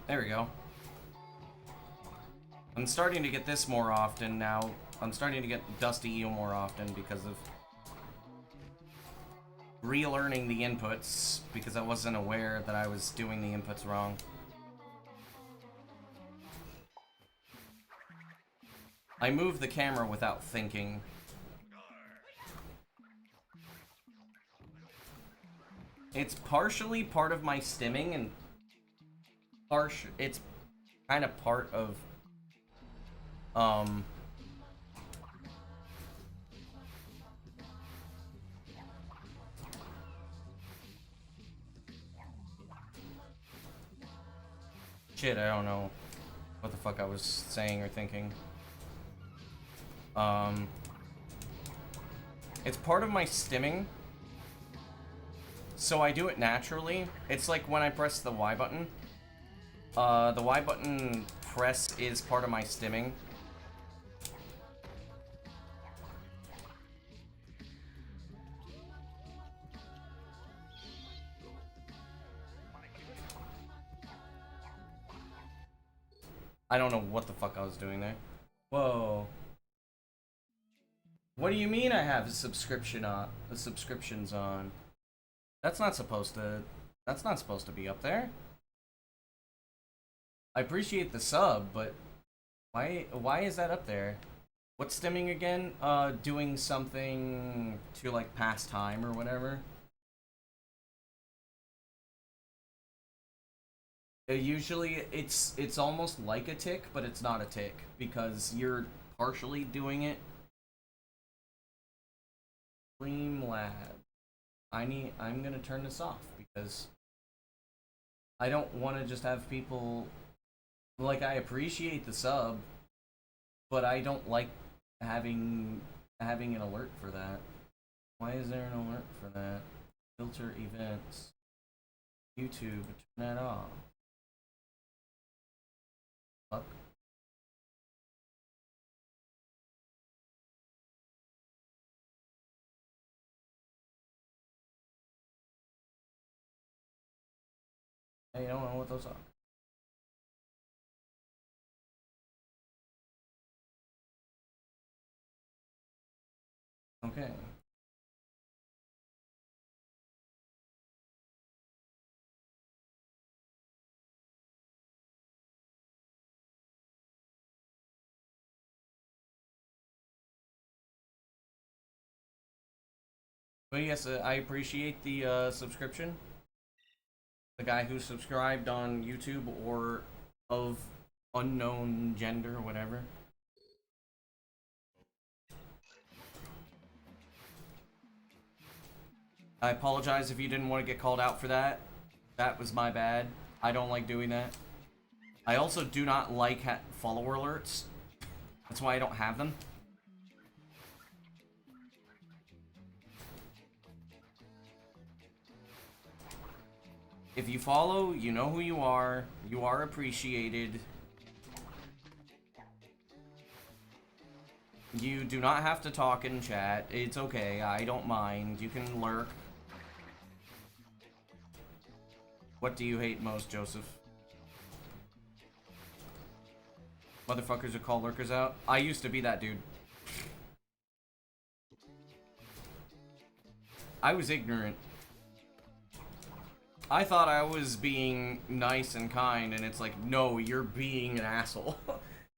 There we go. I'm starting to get this more often now. I'm starting to get Dusty Eel more often because of relearning the inputs, because I wasn't aware that I was doing the inputs wrong. I moved the camera without thinking. It's partially part of my stimming, and it's kind of part of shit, I don't know what the fuck I was saying or thinking. It's part of my stimming, so I do it naturally. It's like when I press the Y button. The Y button press is part of my stimming. I don't know what the fuck I was doing there. Whoa. What do you mean I have a subscription on? The subscriptions on? That's not supposed to be up there. I appreciate the sub, but why is that up there? What's stimming again? Doing something to like pass time or whatever. Usually it's almost like a tick, but it's not a tick because you're partially doing it. Streamlab. I'm gonna turn this off because I don't want to just have people like, I appreciate the sub, but I don't like having an alert for that. Why is there an alert for that? Filter events. YouTube, turn that off. Fuck. I don't know what those are. Okay. But yes, I appreciate the subscription. The guy who subscribed on YouTube or of unknown gender or whatever. I apologize if you didn't want to get called out for that. That was my bad. I don't like doing that. I also do not like follower alerts. That's why I don't have them. If you follow, you know who you are appreciated. You do not have to talk in chat. It's okay, I don't mind. You can lurk. What do you hate most, Joseph? Motherfuckers who call lurkers out? I used to be that dude. I was ignorant. I thought I was being nice and kind, and it's like, no, you're being an asshole.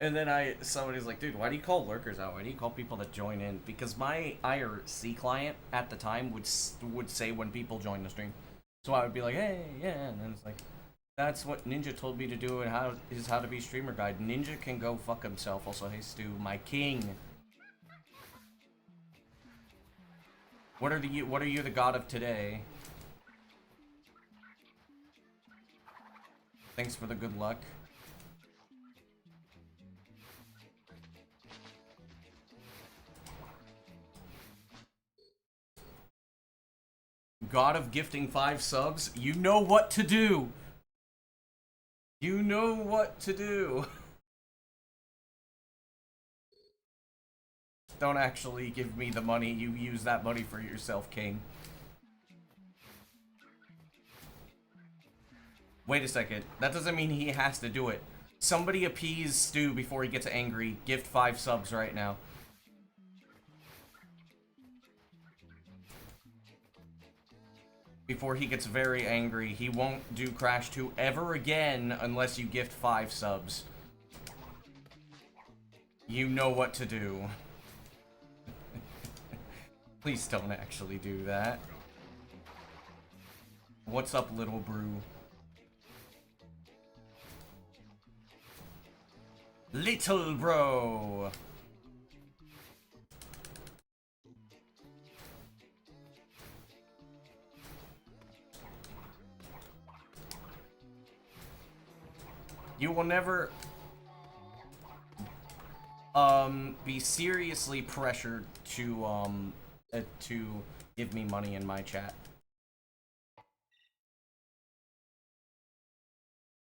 And then somebody's like, dude, why do you call lurkers out? Why do you call people that join in? Because my IRC client at the time would say when people join the stream. So I would be like, hey, yeah, and then it's like, that's what Ninja told me to do, and how to be streamer guide. Ninja can go fuck himself. Also, hey Stu, my king. What are you the god of today? Thanks for the good luck. God of gifting 5 subs, you know what to do. You know what to do. Don't actually give me the money, you use that money for yourself, King. Wait a second, that doesn't mean he has to do it. Somebody appease Stu before he gets angry. Gift 5 subs right now. Before he gets very angry, he won't do Crash 2 ever again unless you gift 5 subs. You know what to do. Please don't actually do that. What's up, little brew? Little bro! You will never be seriously pressured to give me money in my chat.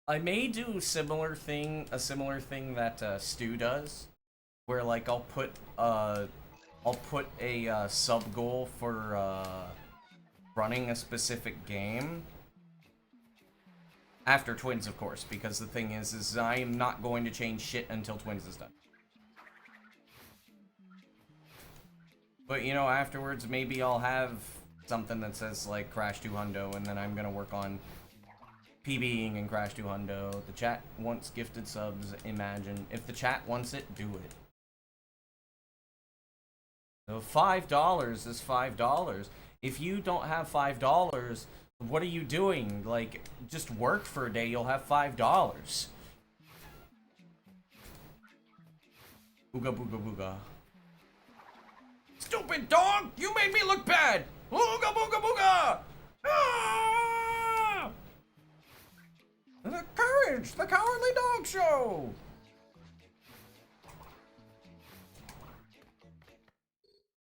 I may do a similar thing that Stu does, where like I'll put a sub goal for running a specific game after Twins, of course, because the thing is I am not going to change shit until Twins is done. But you know, afterwards maybe I'll have something that says like Crash 2 Hundo, and then I'm gonna work on PBing and Crash 2 Hundo. The chat wants gifted subs, imagine. If the chat wants it, do it. So $5 is $5. If you don't have $5, what are you doing? Like, just work for a day, you'll have $5. Booga booga booga. Stupid dog! You made me look bad! Booga booga booga! Ah! The Courage! The Cowardly Dog Show!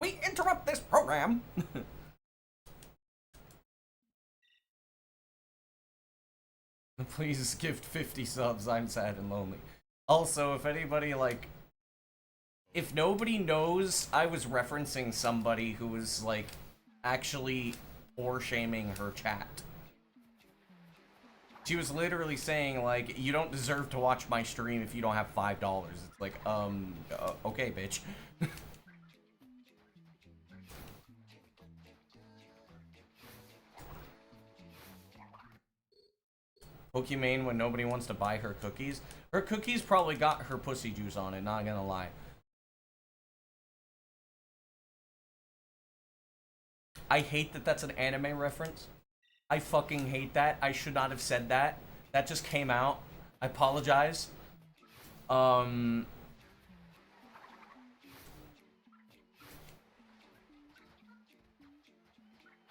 We interrupt this program! Please gift 50 subs, I'm sad and lonely. Also, if anybody, like... If nobody knows, I was referencing somebody who was, like, actually whore-shaming her chat. She was literally saying, like, you don't deserve to watch my stream if you don't have $5. It's like, okay, bitch. Pokimane when nobody wants to buy her cookies. Her cookies probably got her pussy juice on it, not gonna lie. I hate that that's an anime reference. I fucking hate that. I should not have said that. That just came out. I apologize.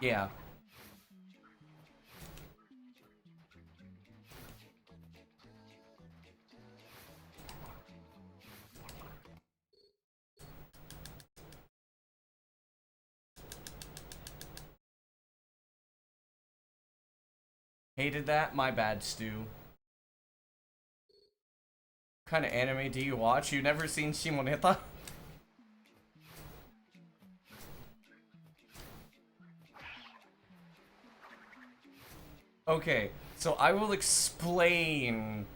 Yeah. Hated that? My bad, Stu. What kind of anime do you watch? You never seen Shimoneta? Okay, so I will explain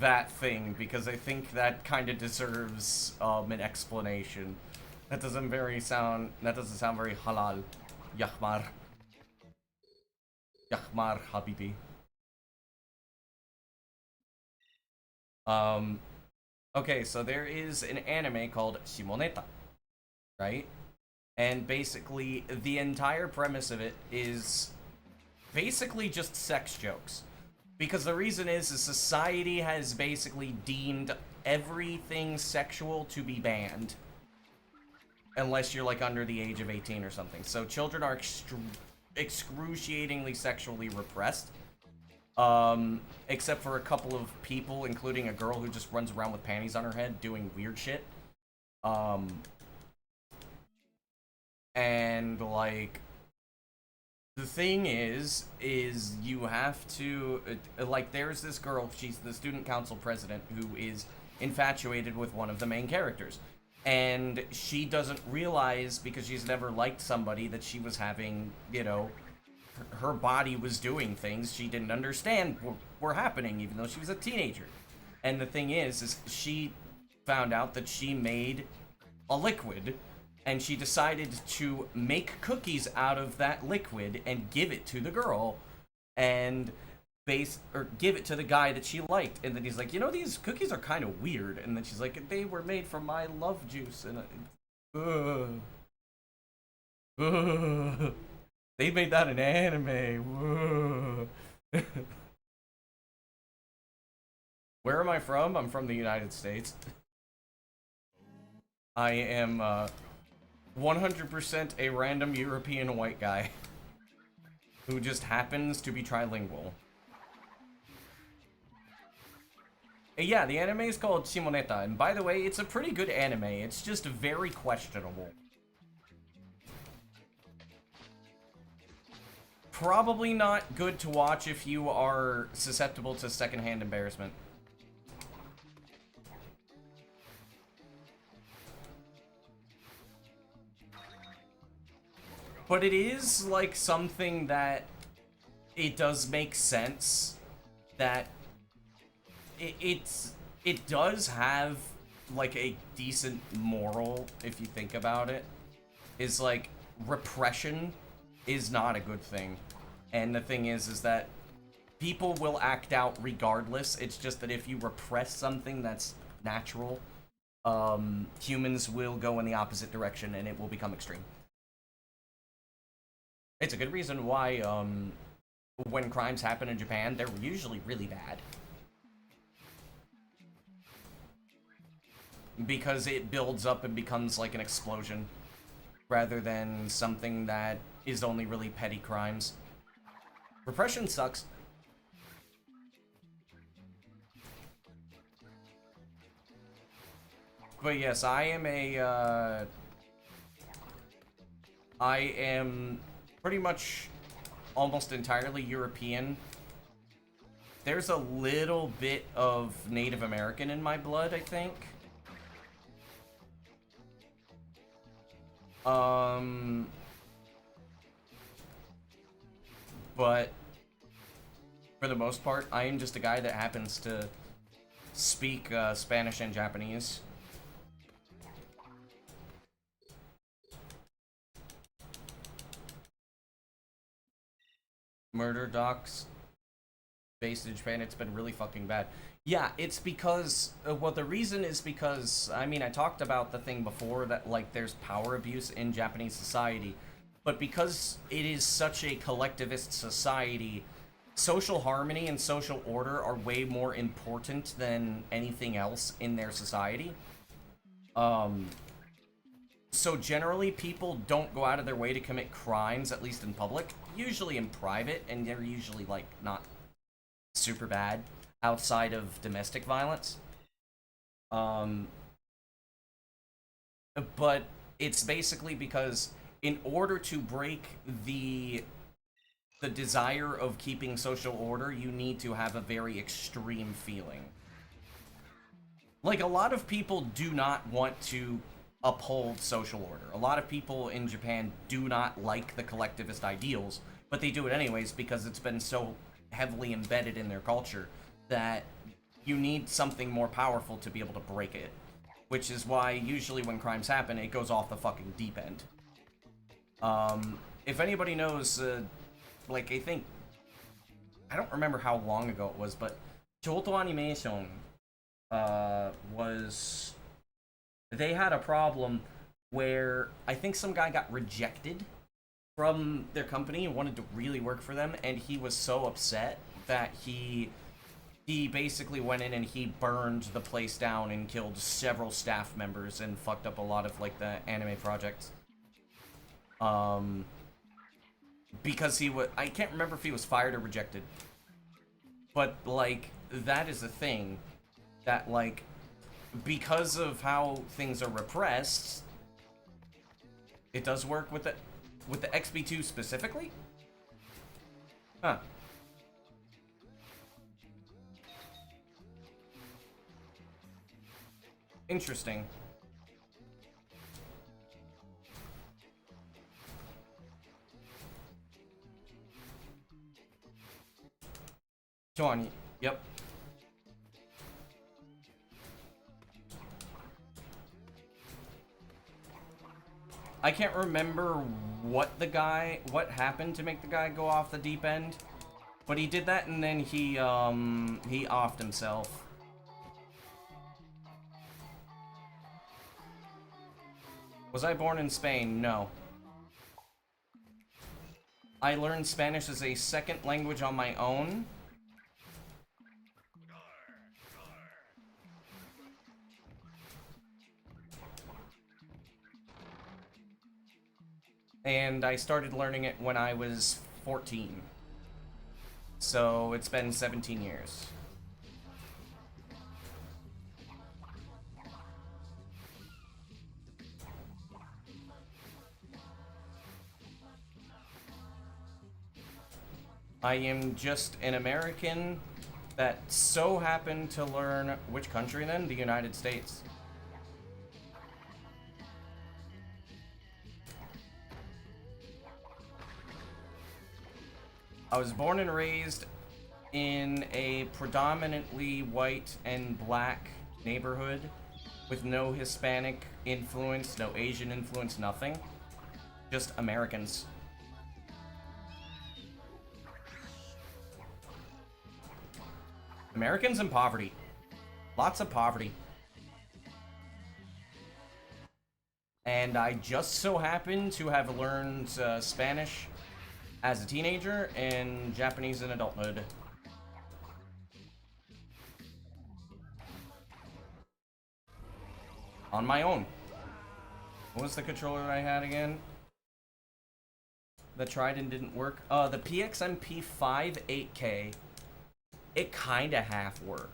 that thing because I think that kind of deserves an explanation. That doesn't sound very halal. Yahmar. Yahmar Habibi. Okay, so there is an anime called Shimoneta, right? And basically, the entire premise of it is basically just sex jokes. Because the reason is society has basically deemed everything sexual to be banned. Unless you're, like, under the age of 18 or something. So children are excruciatingly sexually repressed. Except for a couple of people, including a girl who just runs around with panties on her head doing weird shit. And, like, the thing is you have to, like, there's this girl, she's the student council president, who is infatuated with one of the main characters. And she doesn't realize, because she's never liked somebody, that she was having, you know, her body was doing things she didn't understand were happening, even though she was a teenager. And the thing is she found out that she made a liquid, and she decided to make cookies out of that liquid and give it to the girl, and give it to the guy that she liked. And then he's like, you know, these cookies are kind of weird. And then she's like, they were made from my love juice. And they made that in anime. Where am I from? I'm from the United States. I am 100% a random European white guy who just happens to be trilingual. Yeah, the anime is called Shimoneta, and by the way, it's a pretty good anime. It's just very questionable. Probably not good to watch if you are susceptible to secondhand embarrassment. But it is, like, something that it does make sense that it does have, like, a decent moral, if you think about it. Is, like, repression is not a good thing. And the thing is that people will act out regardless. It's just that if you repress something that's natural, humans will go in the opposite direction and it will become extreme. It's a good reason why, when crimes happen in Japan, they're usually really bad. Because it builds up and becomes like an explosion, rather than something that is only really petty crimes. Repression sucks. But yes, I am pretty much almost entirely European. There's a little bit of Native American in my blood, I think. But for the most part, I am just a guy that happens to speak Spanish and Japanese. Murder docs based in Japan, it's been really fucking bad. Yeah, it's because, well, the reason is because, I mean, I talked about the thing before that, like, there's power abuse in Japanese society, but because it is such a collectivist society, social harmony and social order are way more important than anything else in their society. So generally, people don't go out of their way to commit crimes, at least in public, usually in private, and they're usually, like, not super bad outside of domestic violence. But it's basically because in order to break the desire of keeping social order, you need to have a very extreme feeling. Like, a lot of people do not want to uphold social order. A lot of people in Japan do not like the collectivist ideals, but they do it anyways because it's been so heavily embedded in their culture that you need something more powerful to be able to break it. Which is why usually when crimes happen, it goes off the fucking deep end. If anybody knows, like, I don't remember how long ago it was, but Kyoto Animation was... They had a problem where I think some guy got rejected from their company and wanted to really work for them, and he was so upset that he basically went in and he burned the place down and killed several staff members and fucked up a lot of, like, the anime projects. Because he was... I can't remember if he was fired or rejected. But, like, that is a thing that, like, because of how things are repressed, it does work with the XB2 specifically? Huh. Interesting. Johnny, yep. I can't remember what happened to make the guy go off the deep end, but he did that and then he offed himself. Was I born in Spain? No. I learned Spanish as a second language on my own. And I started learning it when I was 14. So it's been 17 years. I am just an American that so happened to learn which country then? The United States. I was born and raised in a predominantly white and black neighborhood with no Hispanic influence, no Asian influence, nothing. Just Americans. Americans in poverty. Lots of poverty. And I just so happen to have learned Spanish as a teenager and Japanese in adulthood. On my own. What was the controller I had again? That tried and didn't work? The PXMP5 8K. It kinda half worked.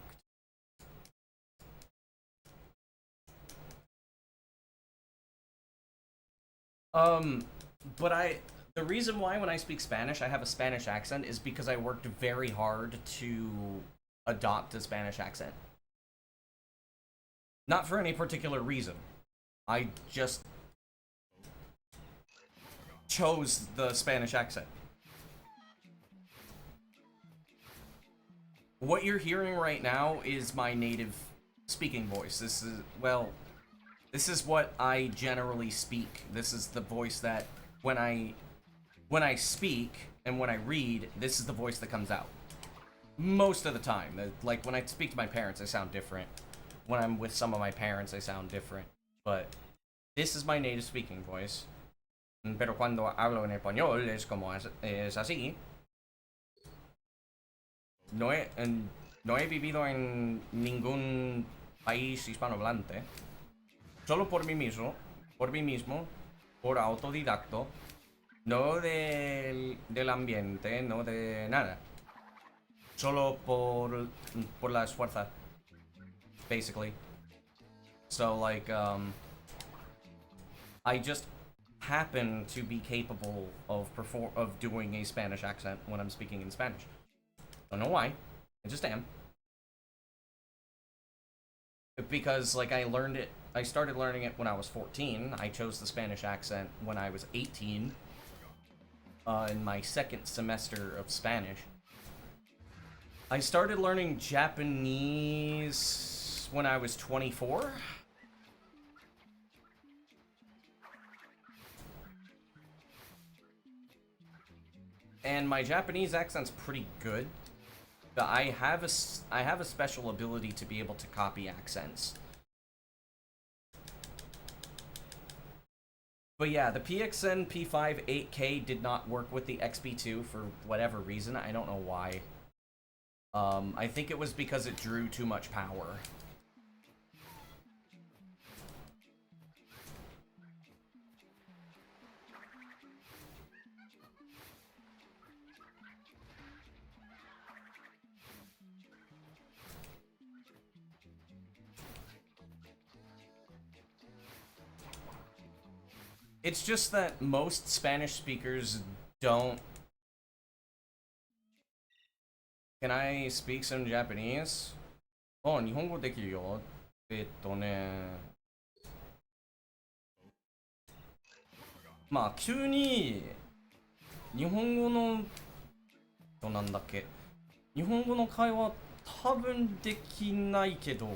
But the reason why when I speak Spanish I have a Spanish accent is because I worked very hard to adopt a Spanish accent. Not for any particular reason. I just chose the Spanish accent. What you're hearing right now is my native speaking voice. This is what I generally speak. This is the voice that when I speak and when I read, this is the voice that comes out. Most of the time. Like when I speak to my parents, I sound different. When I'm with some of my parents, I sound different. But this is my native speaking voice. Pero cuando hablo en español es como es así. No he vivido en ningún país hispanohablante. Solo por mí mismo, por autodidacto. No del ambiente, no de nada. Solo por la esfuerza. Basically. So like I just happen to be capable of doing a Spanish accent when I'm speaking in Spanish. Don't know why. I just am. Because like I started learning it when I was 14. I chose the Spanish accent when I was 18. In my second semester of Spanish. I started learning Japanese when I was 24. And my Japanese accent's pretty good. But I have a special ability to be able to copy accents. But yeah, the PXN P5 8K did not work with the XP2 for whatever reason. I don't know why. I think it was because it drew too much power. It's just that most Spanish speakers don't... Can I speak some Japanese? Oh, 日本語できるよ。まあ、急に日本語のなんだっけ、日本語の会話多分できないけど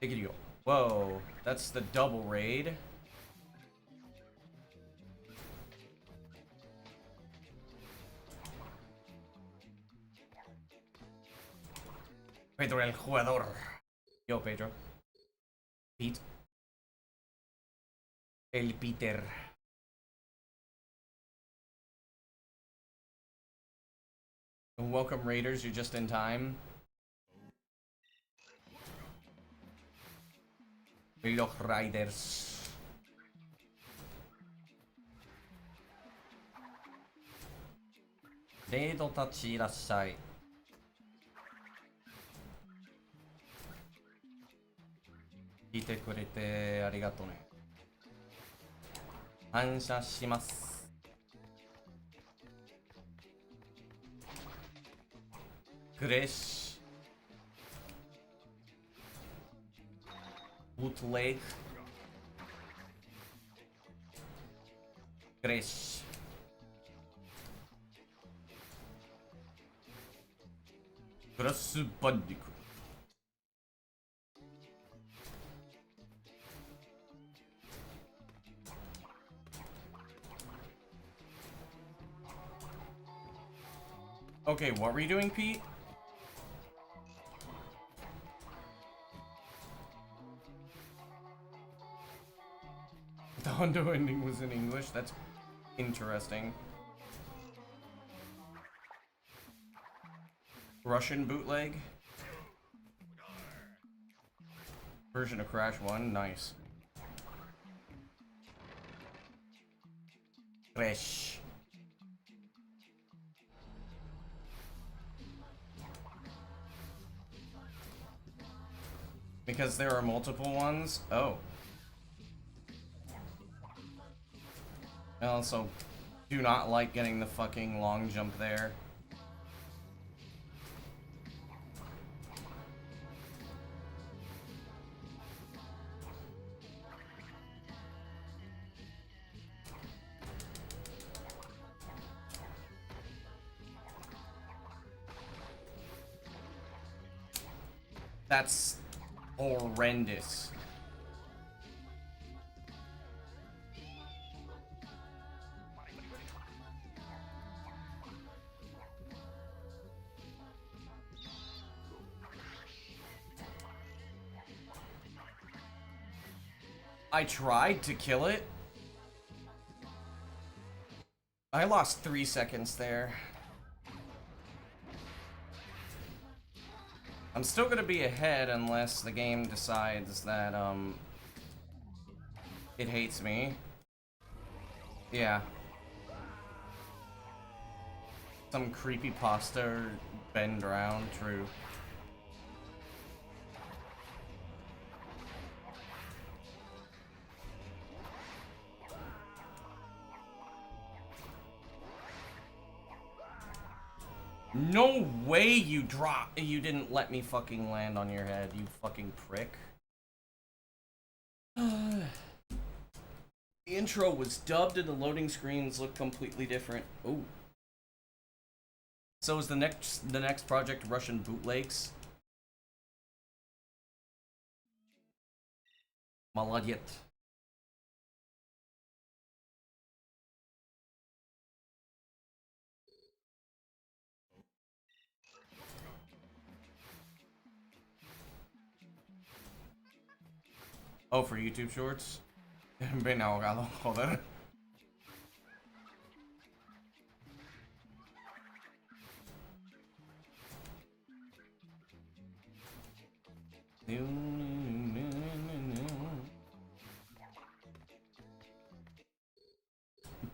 できるよ。Whoa, that's the double raid. Pedro el jugador. Yo, Pedro. Pete. El Peter. Welcome, Raiders. You're just in time. Los Raiders. Redo tachi irashai. Kite kurete arigato ne. 感謝します。グレッシュ。ブートレイグ。グレッシュ。クラスバンディク。Okay, what were you doing, Pete? Hondo ending was in English. That's interesting. Russian bootleg version of Crash 1. Nice. Crash. Because there are multiple ones? Oh. I also do not like getting the fucking long jump there. That's horrendous. I tried to kill it. I lost 3 seconds there. I'm still gonna be ahead unless the game decides that, it hates me. Yeah. Some creepypasta bend around, true. No way you you didn't let me fucking land on your head, you fucking prick. The intro was dubbed and the loading screens look completely different. Ooh. So is the next project Russian bootlegs? Молодец. Oh, for YouTube Shorts? Ven ahogado, joder.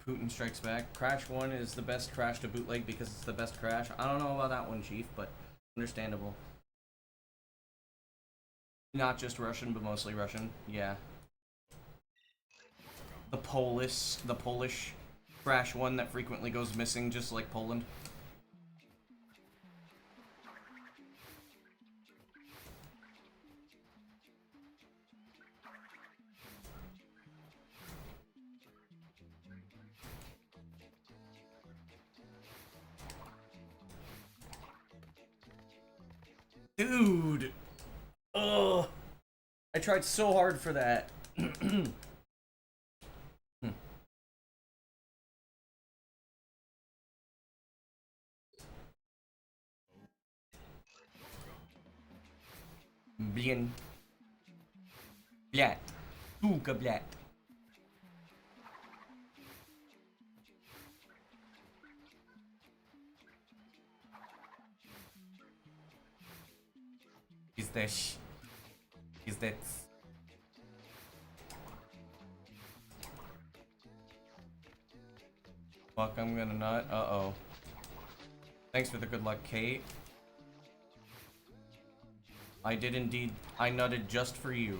Putin Strikes Back. Crash 1 is the best Crash to bootleg because it's the best Crash. I don't know about that one, Chief, but understandable. Not just Russian, but mostly Russian. Yeah. The Polish Crash 1 that frequently goes missing, just like Poland. Dude! Ugh! I tried so hard for that. Bien. Блядь. Сука, блядь. Пиздец. Пиздец. Fuck, I'm gonna nut. Uh-oh. Thanks for the good luck, Kate. I did indeed. I nutted just for you.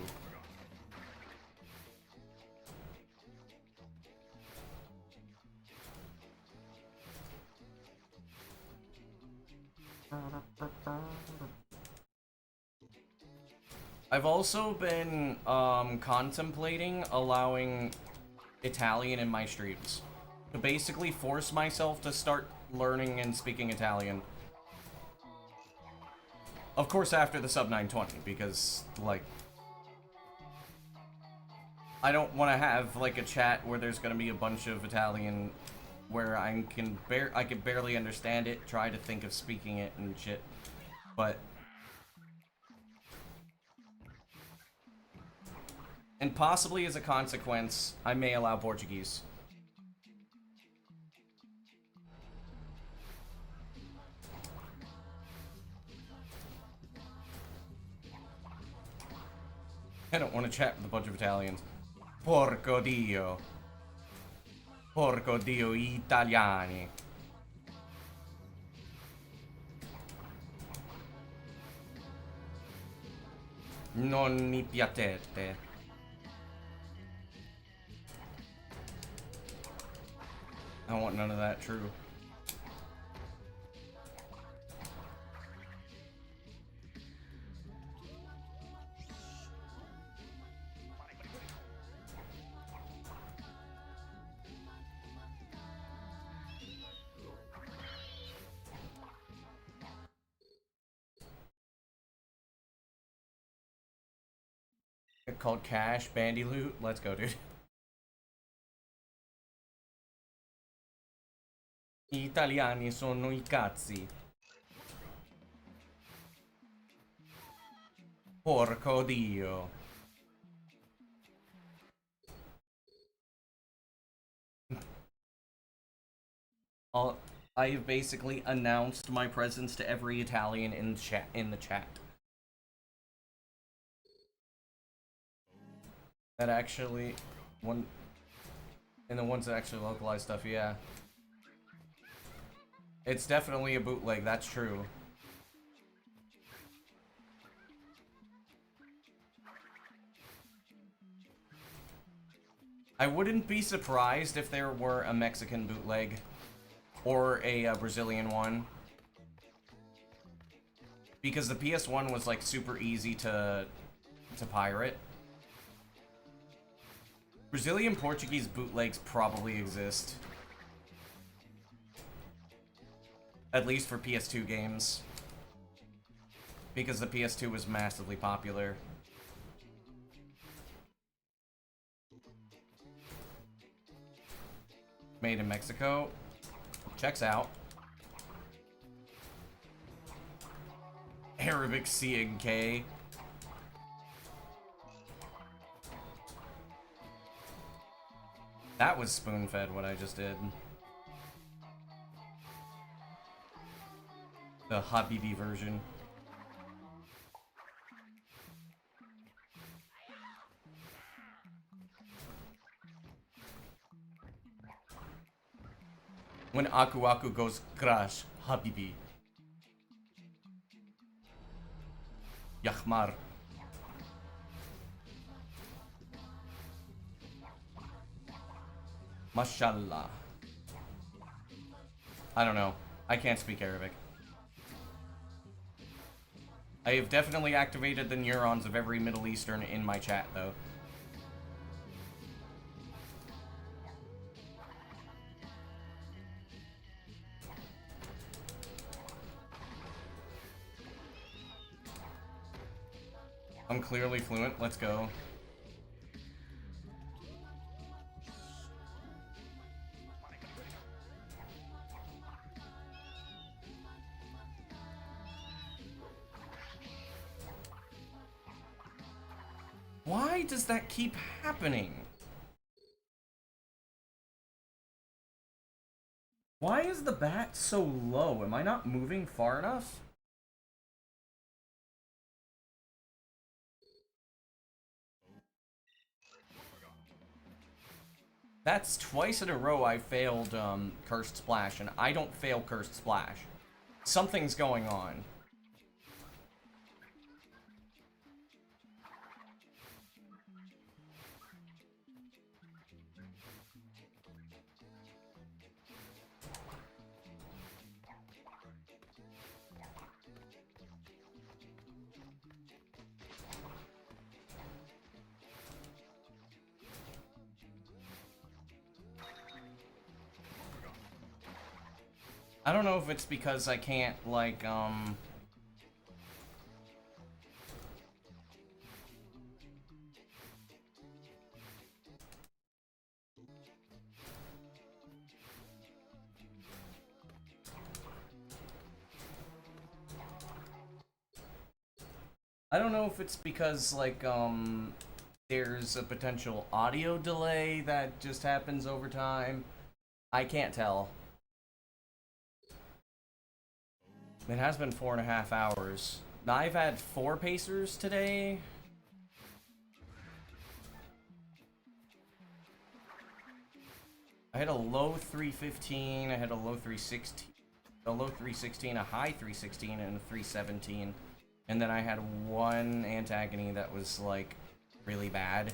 I've also been contemplating allowing Italian in my streams. To basically force myself to start learning and speaking Italian. Of course after the sub 920, because, like, I don't want to have, like, a chat where there's gonna be a bunch of Italian where I can barely understand it, try to think of speaking it and shit. But And possibly as a consequence, I may allow Portuguese. I don't want to chat with a bunch of Italians. Porco Dio. Porco Dio Italiani. Non mi piacete. I want none of that, true. Called Cash Bandy Loot. Let's go, dude. Gli italiani sono I cazzi. Porco Dio. I've basically announced my presence to every Italian in the chat. That actually, and the ones that actually localize stuff, yeah. It's definitely a bootleg, that's true. I wouldn't be surprised if there were a Mexican bootleg or a Brazilian one. Because the PS1 was like super easy to pirate. Brazilian Portuguese bootlegs probably exist. At least for PS2 games. Because the PS2 was massively popular. Made in Mexico. Checks out. Arabic C and K. That was spoon-fed, what I just did. The Habibi version. When Aku Aku goes crash, Habibi. Yahmar. Mashallah. I don't know. I can't speak Arabic. I have definitely activated the neurons of every Middle Eastern in my chat, though. I'm clearly fluent. Let's go. Why does that keep happening? Why is the bat so low? Am I not moving far enough? That's twice in a row I failed Cursed Splash, and I don't fail Cursed Splash. Something's going on. I don't know if it's because I can't, like, I don't know if it's because, like, there's a potential audio delay that just happens over time. I can't tell. It has been 4.5 hours. Now, I've had 4 pacers today. I had a low 315, I had a low 316, a low 316, a high 316, and a 317. And then I had one antagony that was, like, really bad.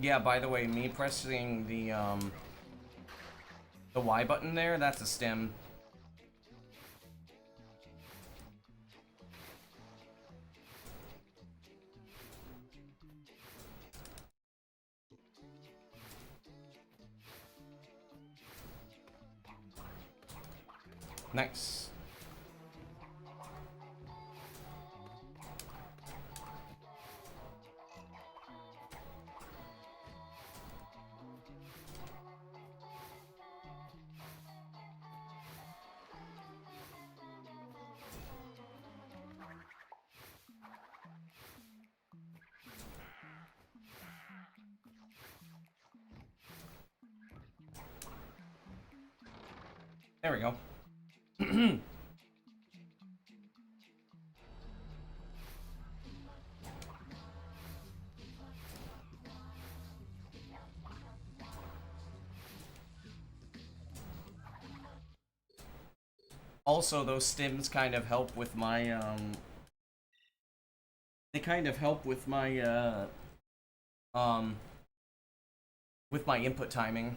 Yeah, by the way, me pressing the Y button there, that's a stem. Nice. There we go. Also, those stims kind of help with my, they kind of help with my, with my input timing.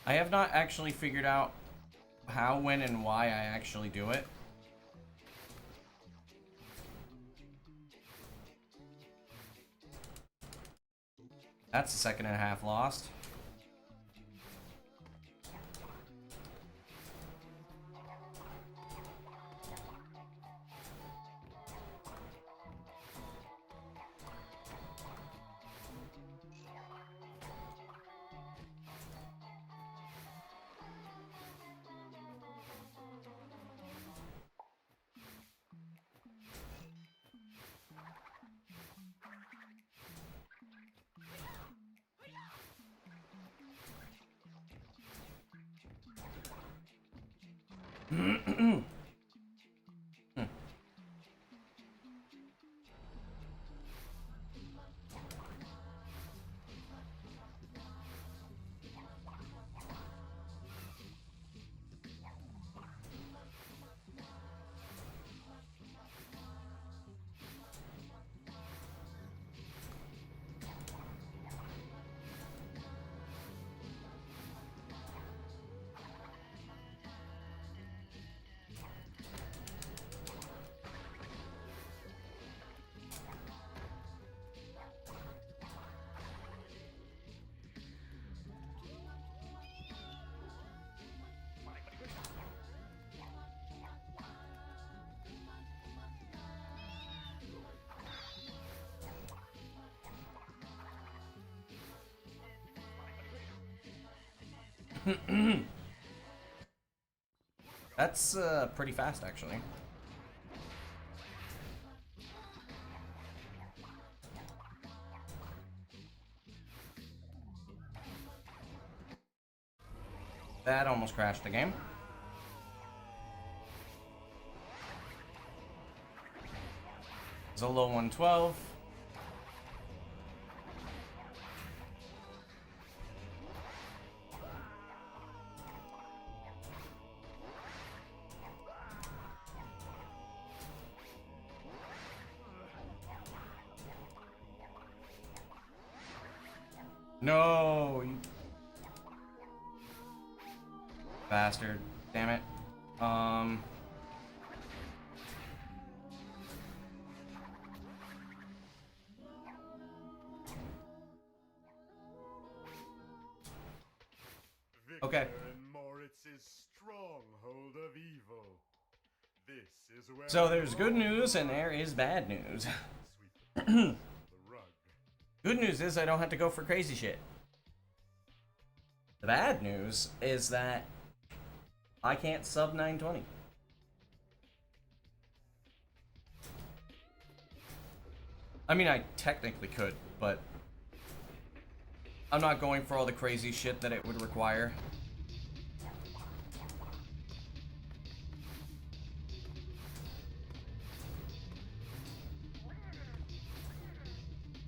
I have not actually figured out how, when, and why I actually do it. That's a 2.5 lost. That's pretty fast, actually. That almost crashed the game. It's a low 112. No, you bastard. Damn it. Okay. Victor and Moritz's stronghold of evil. This is where So there's good news and there is bad news. sweep the rug. Good news is I don't have to go for crazy shit. The bad news is that I can't sub 920. I mean, I technically could, but I'm not going for all the crazy shit that it would require.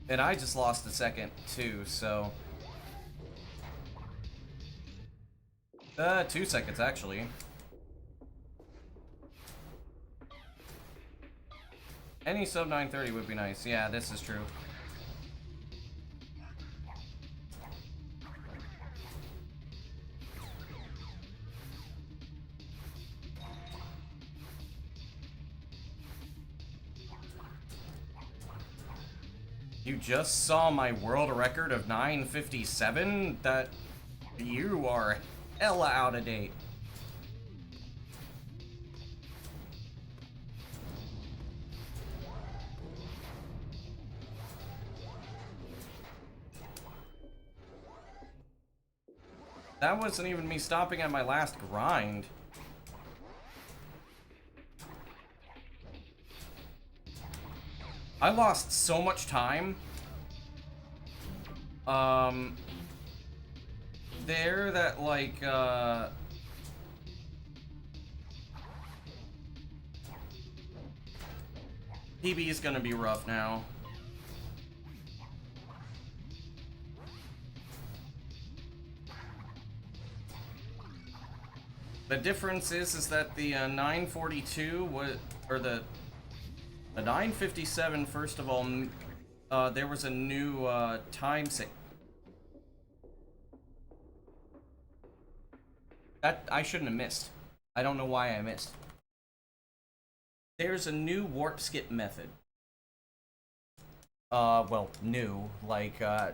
And I just lost a second too, so 2 seconds actually. Any sub 930 would be nice. Yeah, this is true. You just saw my world record of 957? That you are hella out of date. That wasn't even me stopping at my last grind. I lost so much time. There that like, PB is gonna be rough now. The difference is that the 942 was, or the 957, first of all, there was a new time sig. That I shouldn't have missed. I don't know why I missed. There's a new warp skip method. Well, new, like, I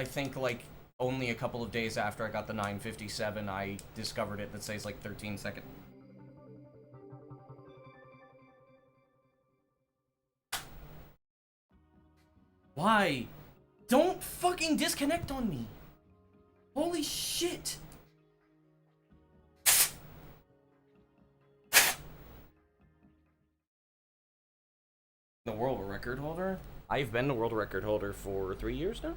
think, like, only a couple of days after I got the 957, I discovered it that says, like, 13 seconds. Why? Don't fucking disconnect on me! Holy shit! The world record holder? I've been the world record holder for 3 years now?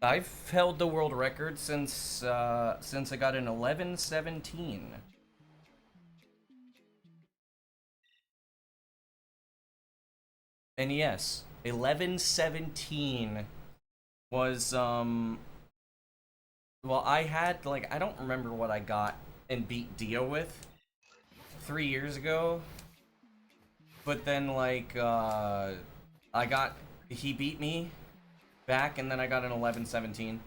I've held the world record since I got an 1117. And yes, 1117 was, well, I had, like, I don't remember what I got and beat Dio with 3 years ago. But then, like, he beat me back, and then I got an 1117.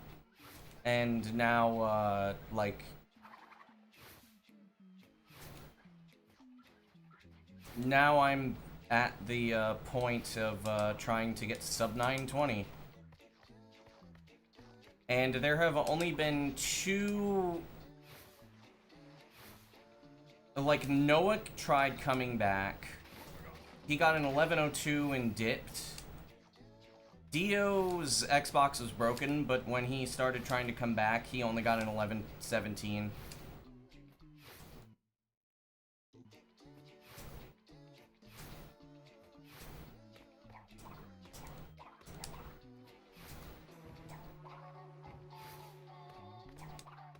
And now, like, now I'm at the point of trying to get to sub 920. And there have only been 2... Like, Noah tried coming back. He got an 1102 and dipped. Dio's Xbox was broken, but when he started trying to come back, he only got an 1117.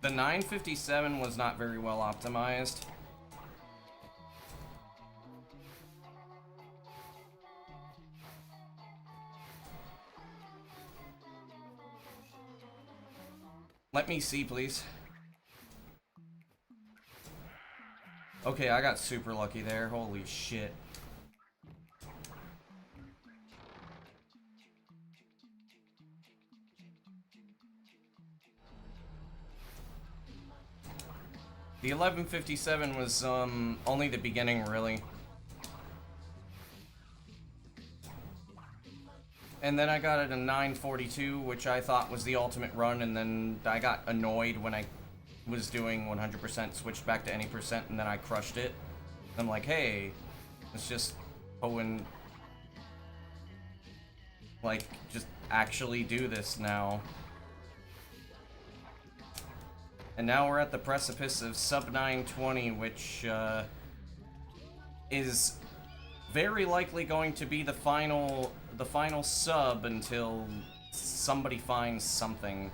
The 957 was not very well optimized. Let me see, please. Okay. Okay, I got super lucky there. Holy shit. The 1157 was, only the beginning, really. And then I got it a 942, which I thought was the ultimate run, and then I got annoyed when I was doing 100%, switched back to any percent, and then I crushed it. I'm like, hey, let's just go and, like, just actually do this now. And now we're at the precipice of sub 920, which is very likely going to be the final sub until somebody finds something.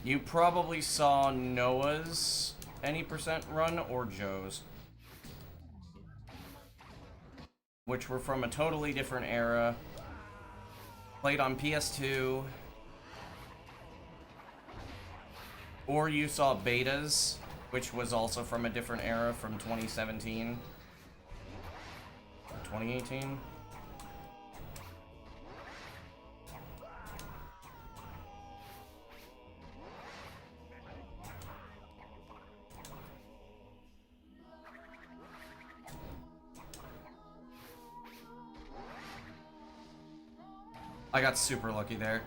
You probably saw Noah's any percent run or Joe's, which were from a totally different era. Played on PS2. Or you saw Beta's, which was also from a different era, from 2017. 2018? I got super lucky there.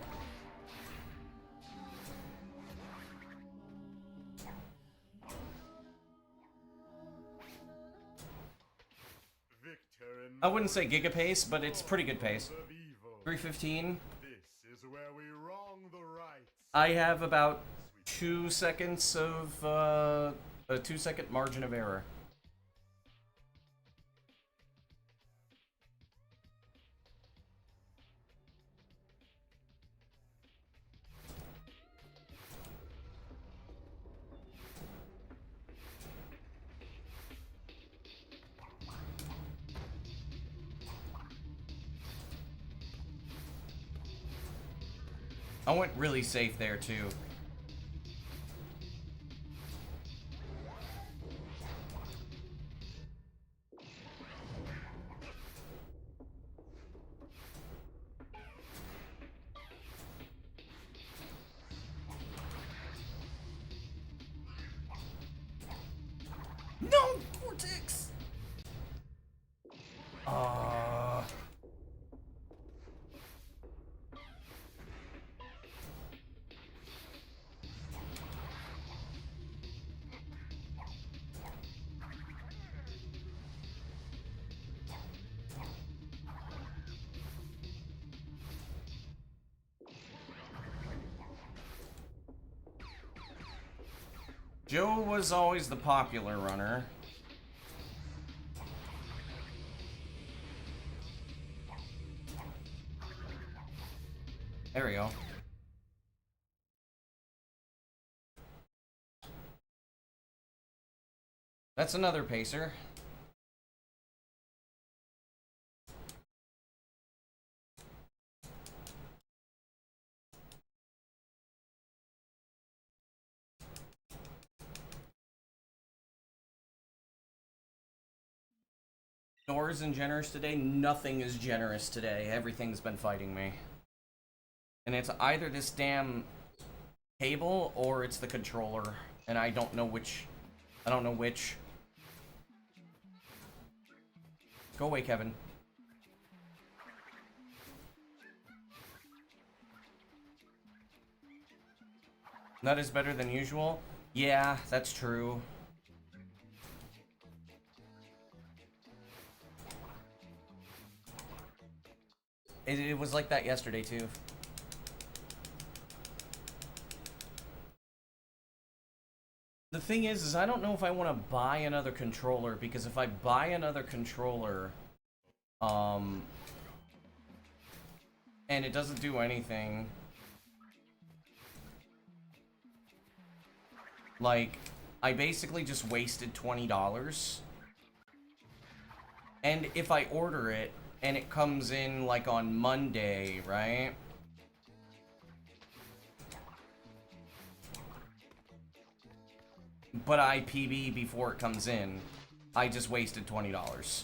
I wouldn't say giga pace, but it's pretty good pace. 315. I have about 2 seconds of a 2-second margin of error. I went really safe there, too. No! Vortex! Joe was always the popular runner. There we go. That's another pacer. Doors and generous today? Nothing is generous today. Everything's been fighting me. And it's either this damn cable or it's the controller. And I don't know which. I don't know which. Go away, Kevin. Nut is better than usual? Yeah, that's true. It was like that yesterday, too. The thing is I don't know if I want to buy another controller, because if I buy another controller, and it doesn't do anything, like, I basically just wasted $20. And if I order it, and it comes in, like, on Monday, right? But I PB before it comes in, I just wasted $20.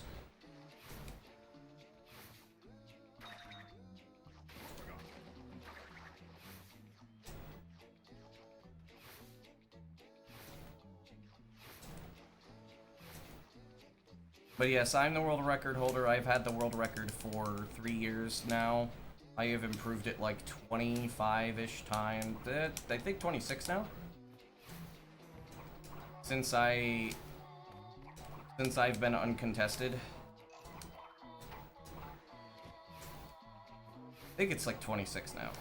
But yes, I'm the world record holder. I've had the world record for 3 years now. I have improved it like 25-ish times. I think 26 now. Since I've been uncontested. I think it's like 26 now.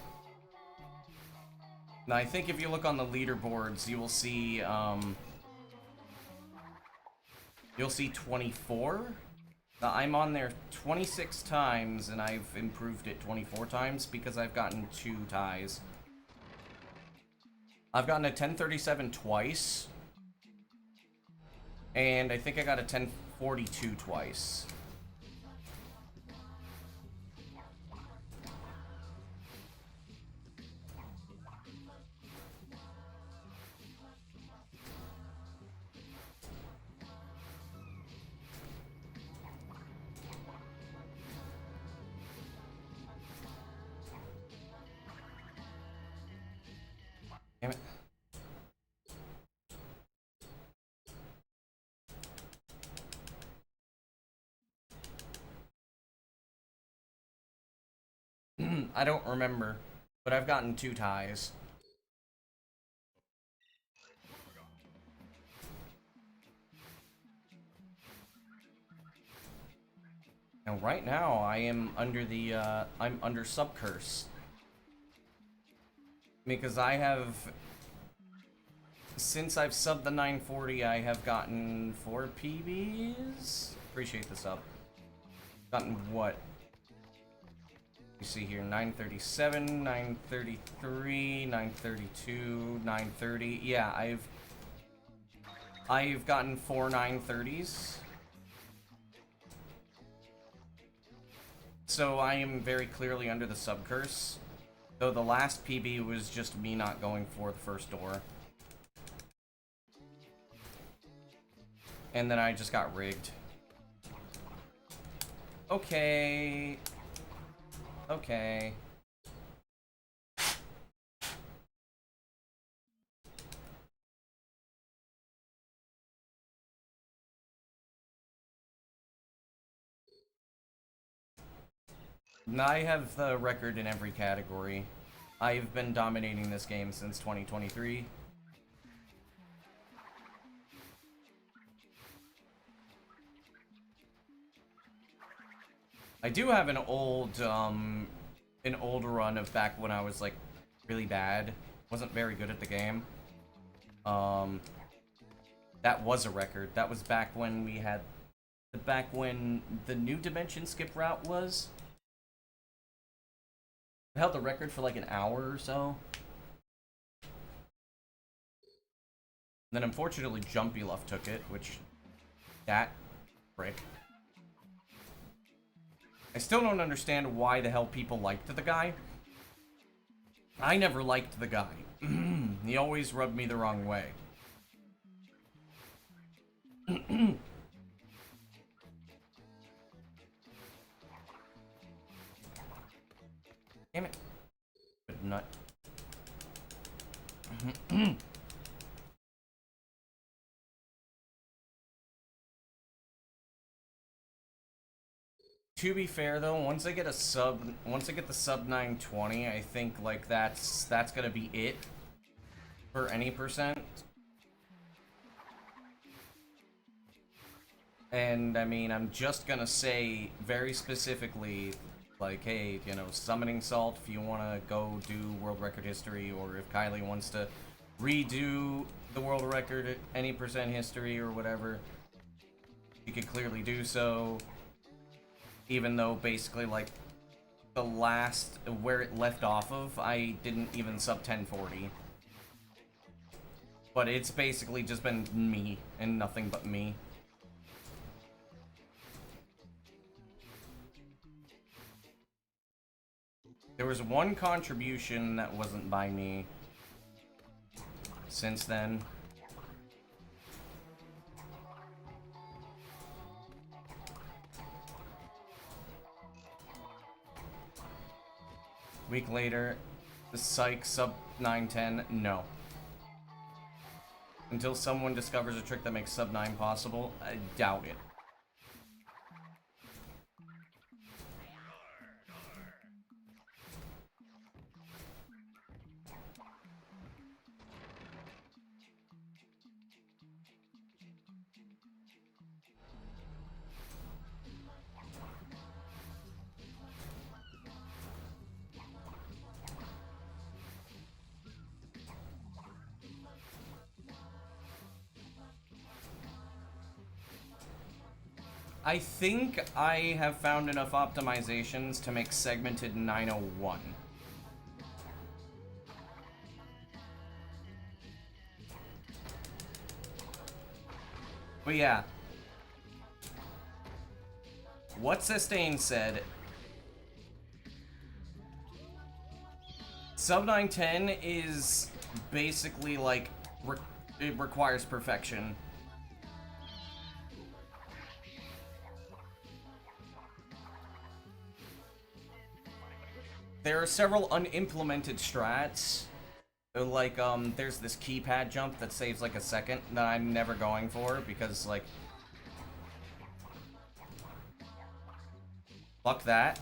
Now I think if you look on the leaderboards, you will see you'll see 24. Now, I'm on there 26 times, and I've improved it 24 times because I've gotten 2 ties. I've gotten a 1037 twice, and I think I got a 1042 twice. Damn it. I don't remember, but I've gotten 2 ties. And right now, I am under the, I'm under subcurse. Because I have, since I've subbed the 940, I have gotten 4 PBs? Appreciate the sub. Gotten what? You see here, 937, 933, 932, 930. Yeah, I've gotten 4 930s. So I am very clearly under the subcurse. Though the last PB was just me not going for the first door. And then I just got rigged. Okay. Okay. Now I have the record in every category. I've been dominating this game since 2023. I do have an old run of back when I was like really bad. Wasn't very good at the game. That was a record. That was back when we had, back when the new dimension skip route was. I held the record for like an hour or so. Then unfortunately Jumpy Luff took it, which, that frick. I still don't understand why the hell people liked the guy. I never liked the guy. He always rubbed me the wrong way. Damn it. Good nut. To be fair though, once I get the sub 920, I think like that's gonna be it for any percent. And I mean, I'm just gonna say very specifically, like, hey, you know, summoning salt if you want to go do world record history, or if Kylie wants to redo the world record at any percent history or whatever, you could clearly do so. Even though basically like the last where it left off of, I didn't even sub 1040. But it's basically just been me and nothing but me. There was one contribution that wasn't by me since then. Week later, the psych sub 910, no. Until someone discovers a trick that makes sub 9 possible, I doubt it. I think I have found enough optimizations to make segmented 901. But yeah. What Sustain said, sub 910 is basically like, it requires perfection. There are several unimplemented strats, like, there's this keypad jump that saves like a second that I'm never going for because, like, fuck that.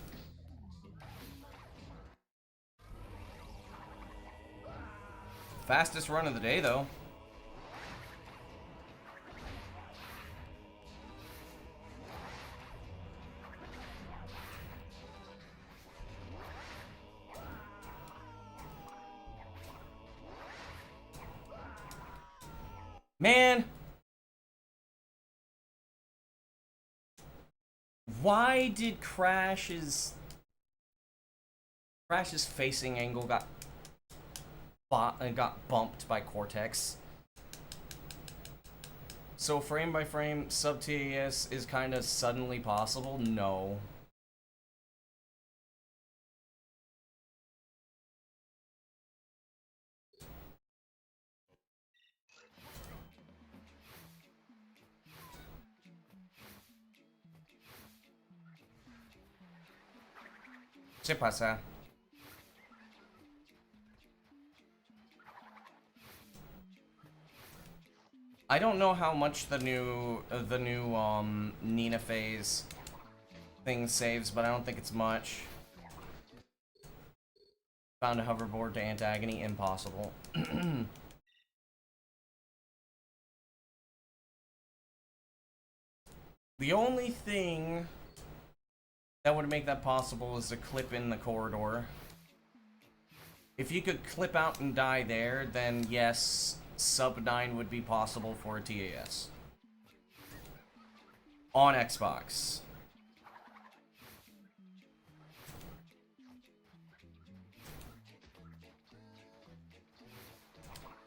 Fastest run of the day, though. Man! Why did Crash's facing angle got bumped by Cortex? So frame by frame sub TAS is kind of suddenly possible? No. ¿Qué pasa? I don't know how much the new Nina phase thing saves, but I don't think it's much. Found a hoverboard to Antagony, impossible. The only thing that would make that possible is to clip in the corridor. If you could clip out and die there, then yes, sub 9 would be possible for a TAS. On Xbox.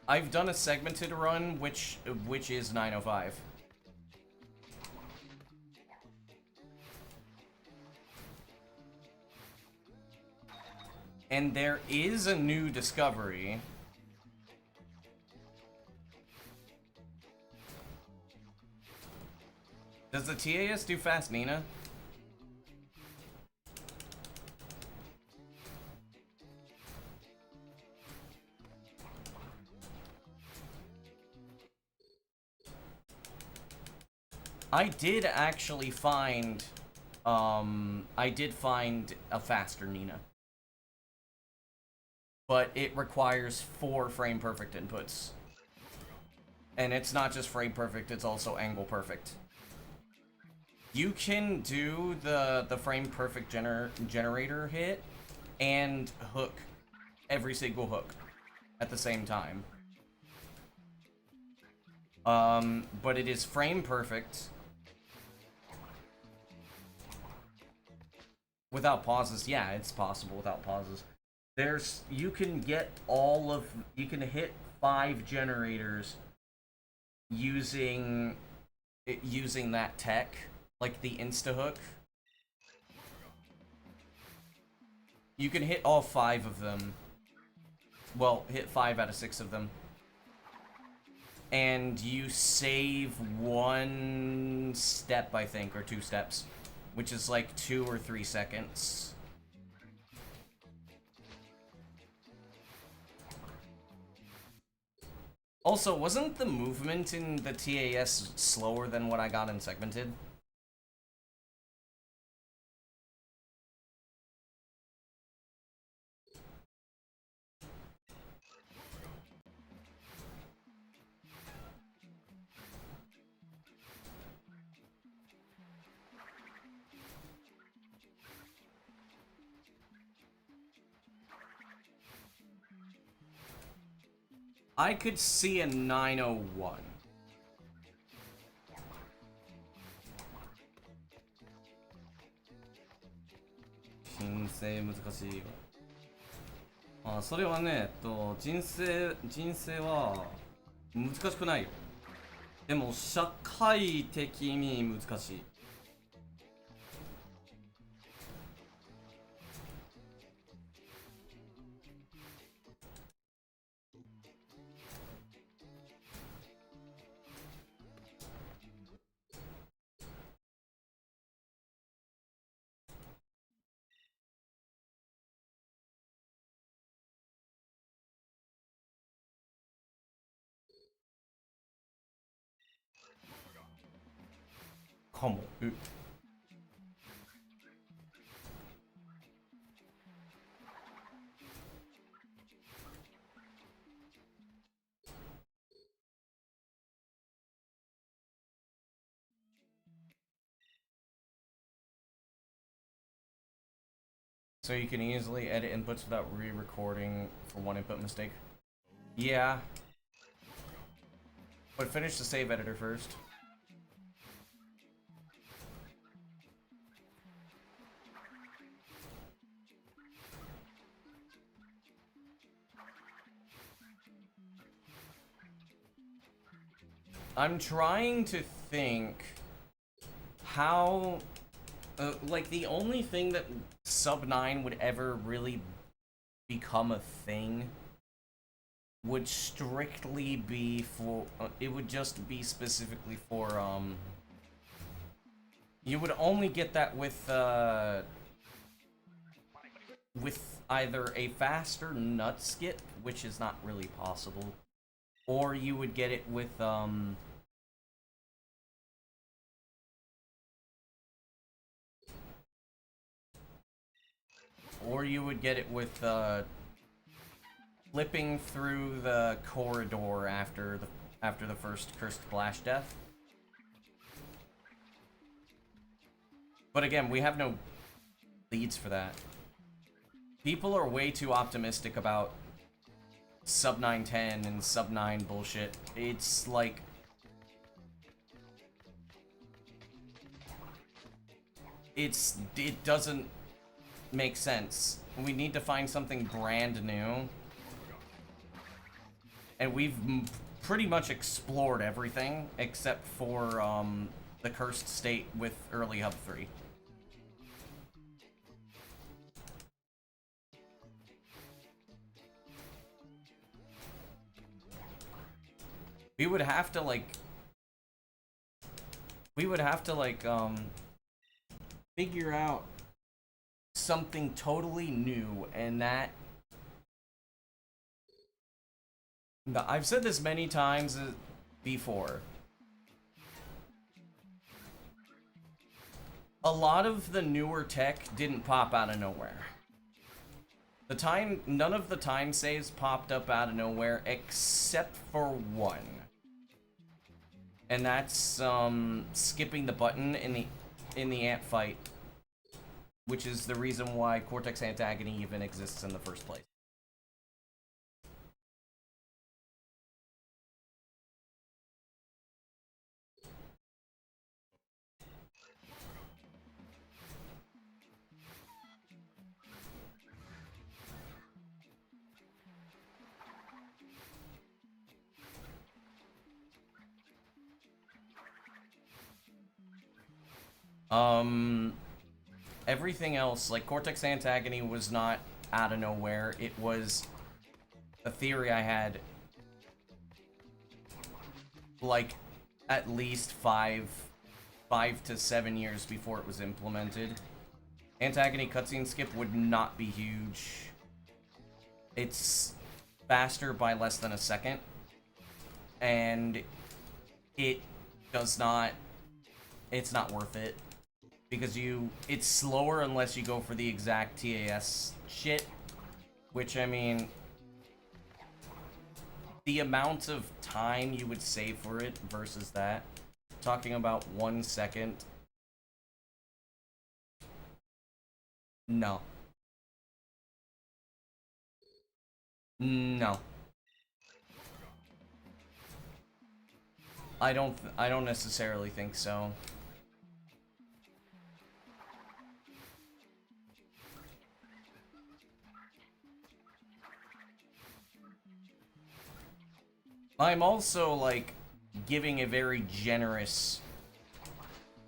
I've done a segmented run, which is 905. And there is a new discovery. Does the TAS do fast Nina? I did actually find, I did find a faster Nina. But it requires 4 frame perfect inputs. And it's not just frame perfect, it's also angle perfect. You can do the frame perfect generator hit and hook every single hook at the same time. But it is frame perfect without pauses. Yeah, it's possible without pauses. You can get you can hit 5 generators using that tech, like the insta hook. You can hit all 5 of them. Well, hit 5 out of 6 of them. And you save 1 step, I think, or 2 steps. Which is like 2 or 3 seconds. Also, wasn't the movement in the TAS slower than what I got in Segmented? I could see a 901. Ah, それはね、人生は難しくないよ。でも社会的に難しい。かも。So you can easily edit inputs without re-recording for one input mistake? Yeah. But finish the save editor first. I'm trying to think how... like, the only thing that sub 9 would ever really become a thing would strictly be for... it would just be specifically for, you would only get that with either a faster nut skip, which is not really possible, or you would get it with, flipping through the corridor after the first cursed flash death. But again, we have no leads for that. People are way too optimistic about sub 910 and sub 9 bullshit. It's like... it doesn't make sense. We need to find something brand new. And we've pretty much explored everything except for the cursed state with early hub 3. We would have to figure out something totally new, and that... I've said this many times before. A lot of the newer tech didn't pop out of nowhere. None of the time saves popped up out of nowhere except for one. And that's skipping the button in the ant fight, which is the reason why Cortex Antagony even exists in the first place. everything else, like Cortex Antagony was not out of nowhere. It was a theory I had, like, at least 5 to 7 years before it was implemented. Antagony cutscene skip would not be huge. It's faster by less than a second, and it does not, it's not worth it, because it's slower unless you go for the exact TAS shit, which, I mean, the amount of time you would save for it versus that, talking about 1 second, no. No. I don't necessarily think so. I'm also, like, giving a very generous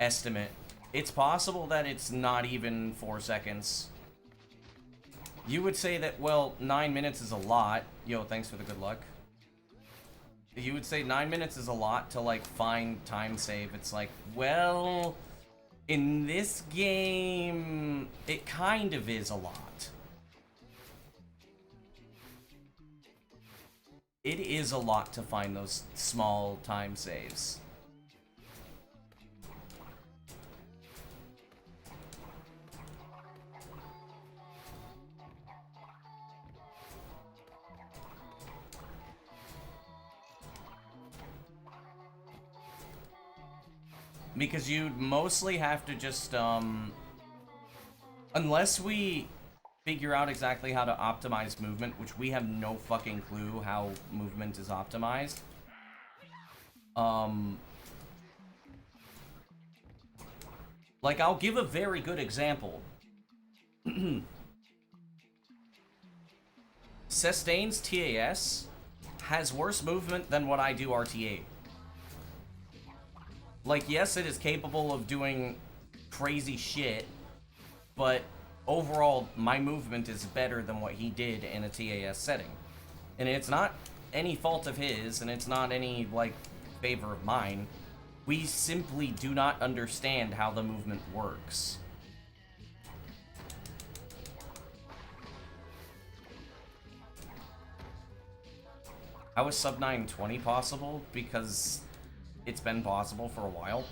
estimate. It's possible that it's not even 4 seconds. You would say that, well, 9 minutes is a lot. Yo, thanks for the good luck. You would say 9 minutes is a lot to, like, find time save. It's like, well, in this game, it kind of is a lot. It is a lot to find those small time saves. Because you'd mostly have to just, unless we figure out exactly how to optimize movement, which we have no fucking clue how movement is optimized. Like, I'll give a very good example. Sustain's TAS has worse movement than what I do RTA. Like, yes, it is capable of doing crazy shit, but overall, my movement is better than what he did in a TAS setting. And it's not any fault of his, and it's not any, like, favor of mine. We simply do not understand how the movement works. How is sub 920 possible? Because it's been possible for a while.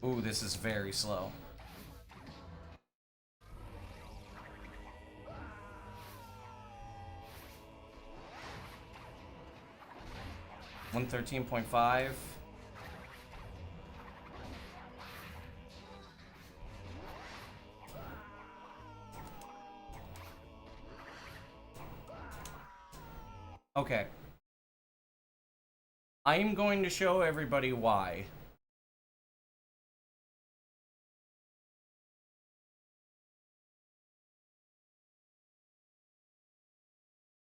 Ooh, this is very slow. $113.5. Okay. I'm going to show everybody why.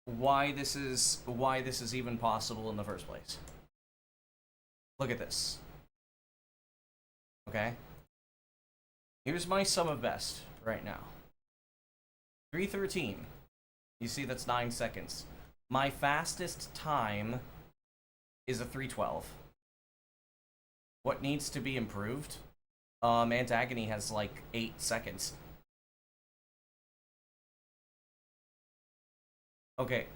Why this is even possible in the first place. Look at this. Okay? Here's my sum of best right now. 313. You see that's 9 seconds. My fastest time is a 312. What needs to be improved? Antagony has like 8 seconds. Okay,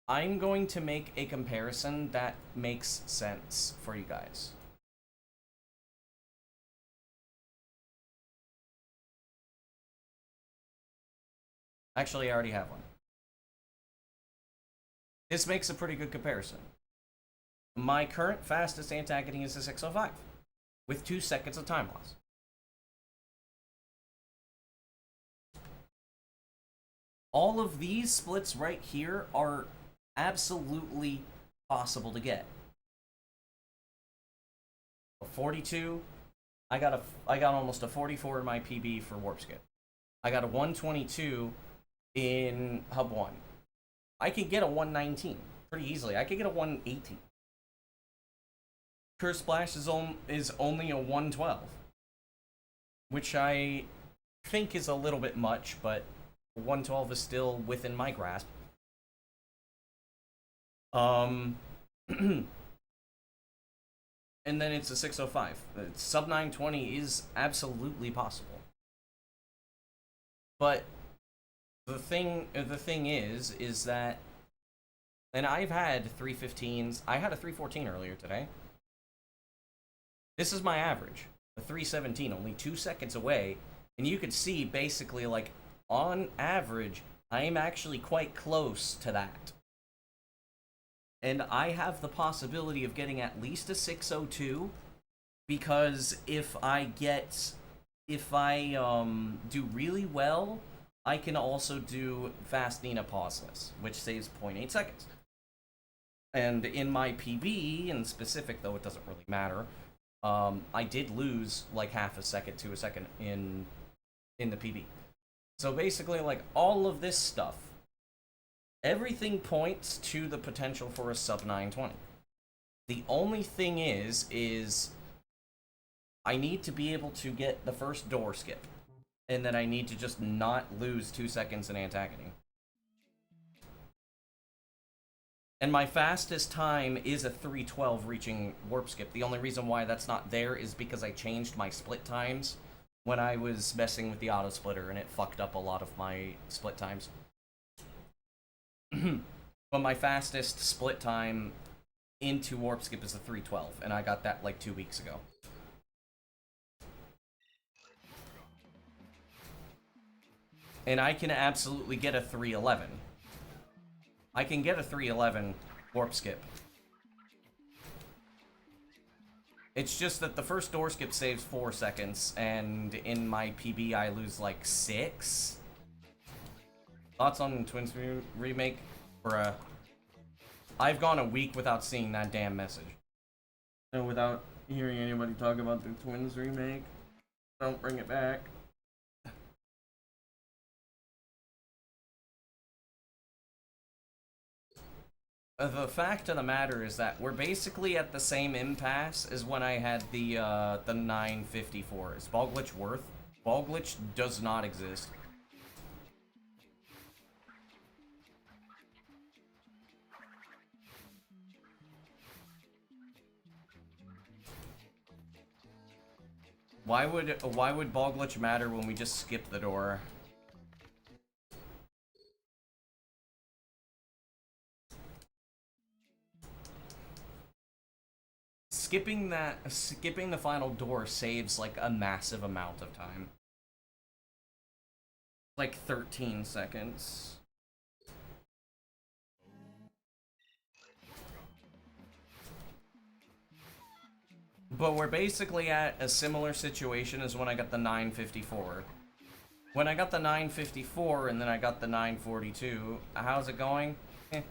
I'm going to make a comparison that makes sense for you guys. Actually, I already have one. This makes a pretty good comparison. My current fastest antagony is a 605, with 2 seconds of time loss. all of these splits right here are absolutely possible to get. A 42, I got almost a 44 in my PB for warp skip. I got a 122 in hub 1. I could get a 119 pretty easily. I could get a 118. Curse Splash is only a 112, which I think is a little bit much, but 112 is still within my grasp. And then it's a 605. Sub 920 is absolutely possible. But the thing is that, and I've had 315s. I had a 314 earlier today. This is my average. A 317, only 2 seconds away, and you could see basically, like, on average, I am actually quite close to that. And I have the possibility of getting at least a 602, because if I do really well, I can also do Fast Nina pauseless, which saves 0.8 seconds. And in my PB, in specific, though it doesn't really matter, I did lose like half a second to a second in the PB. So basically, like, all of this stuff, everything points to the potential for a sub 920. The only thing is I need to be able to get the first door skip, and then I need to just not lose 2 seconds in antagoning. And my fastest time is a 312 reaching warp skip. The only reason why that's not there is because I changed my split times when I was messing with the auto splitter, and it fucked up a lot of my split times. But my fastest split time into warp skip is a 312, and I got that like 2 weeks ago. And I can absolutely get a 311. I can get a 311 warp skip. It's just that the first door skip saves 4 seconds, and in my PB I lose like 6. Thoughts on Twins remake? Bruh. I've gone a week without seeing that damn message. And without hearing anybody talk about the Twins remake. Don't bring it back. The fact of the matter is that we're basically at the same impasse as when I had the 954. Is Ball Glitch worth? Ball Glitch does not exist. Why would Ball Glitch matter when we just skip the door? Skipping the final door saves like a massive amount of time. Like 13 seconds. But we're basically at a similar situation as when I got the 954. When I got the 954 and then I got the 942, how's it going? Eh.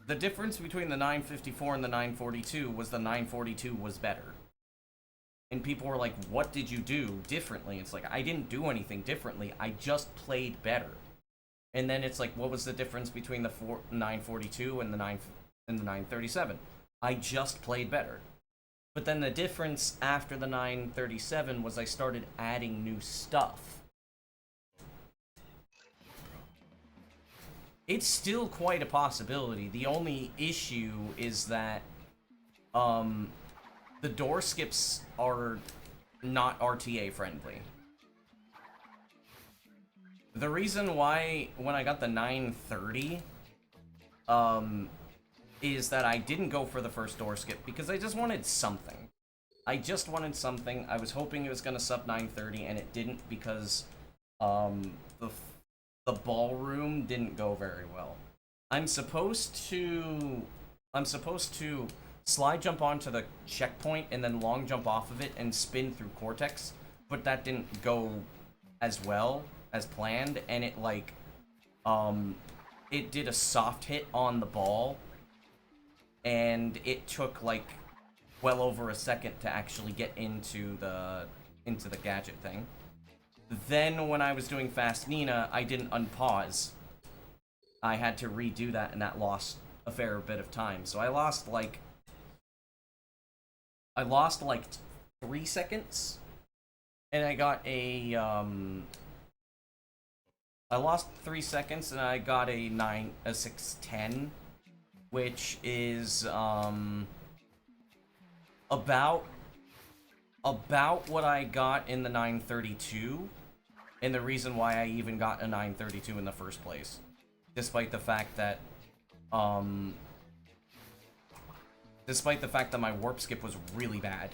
The difference between the 954 and the 942 was the 942 was better. And people were like, what did you do differently? It's like, I didn't do anything differently, I just played better. And then it's like, what was the difference between the 942 and the 937? I just played better. But then the difference after the 937 was I started adding new stuff. It's still quite a possibility. The only issue is that the door skips are not RTA friendly. The reason why when I got the 930 is that I didn't go for the first door skip because I just wanted something. I just wanted something. I was hoping it was gonna sub 930 and it didn't because the ballroom didn't go very well. I'm supposed to slide jump onto the checkpoint and then long jump off of it and spin through Cortex, but that didn't go as well as planned, and it like it did a soft hit on the ball, and it took like well over a second to actually get into the gadget thing. Then when I was doing Fast Nina, I didn't unpause. I had to redo that, and that lost a fair bit of time. So I lost like 3 seconds, and I got a I lost 3 seconds, and I got a 610, which is about what I got in the 932, and the reason why I even got a 932 in the first place, despite the fact that my warp skip was really bad.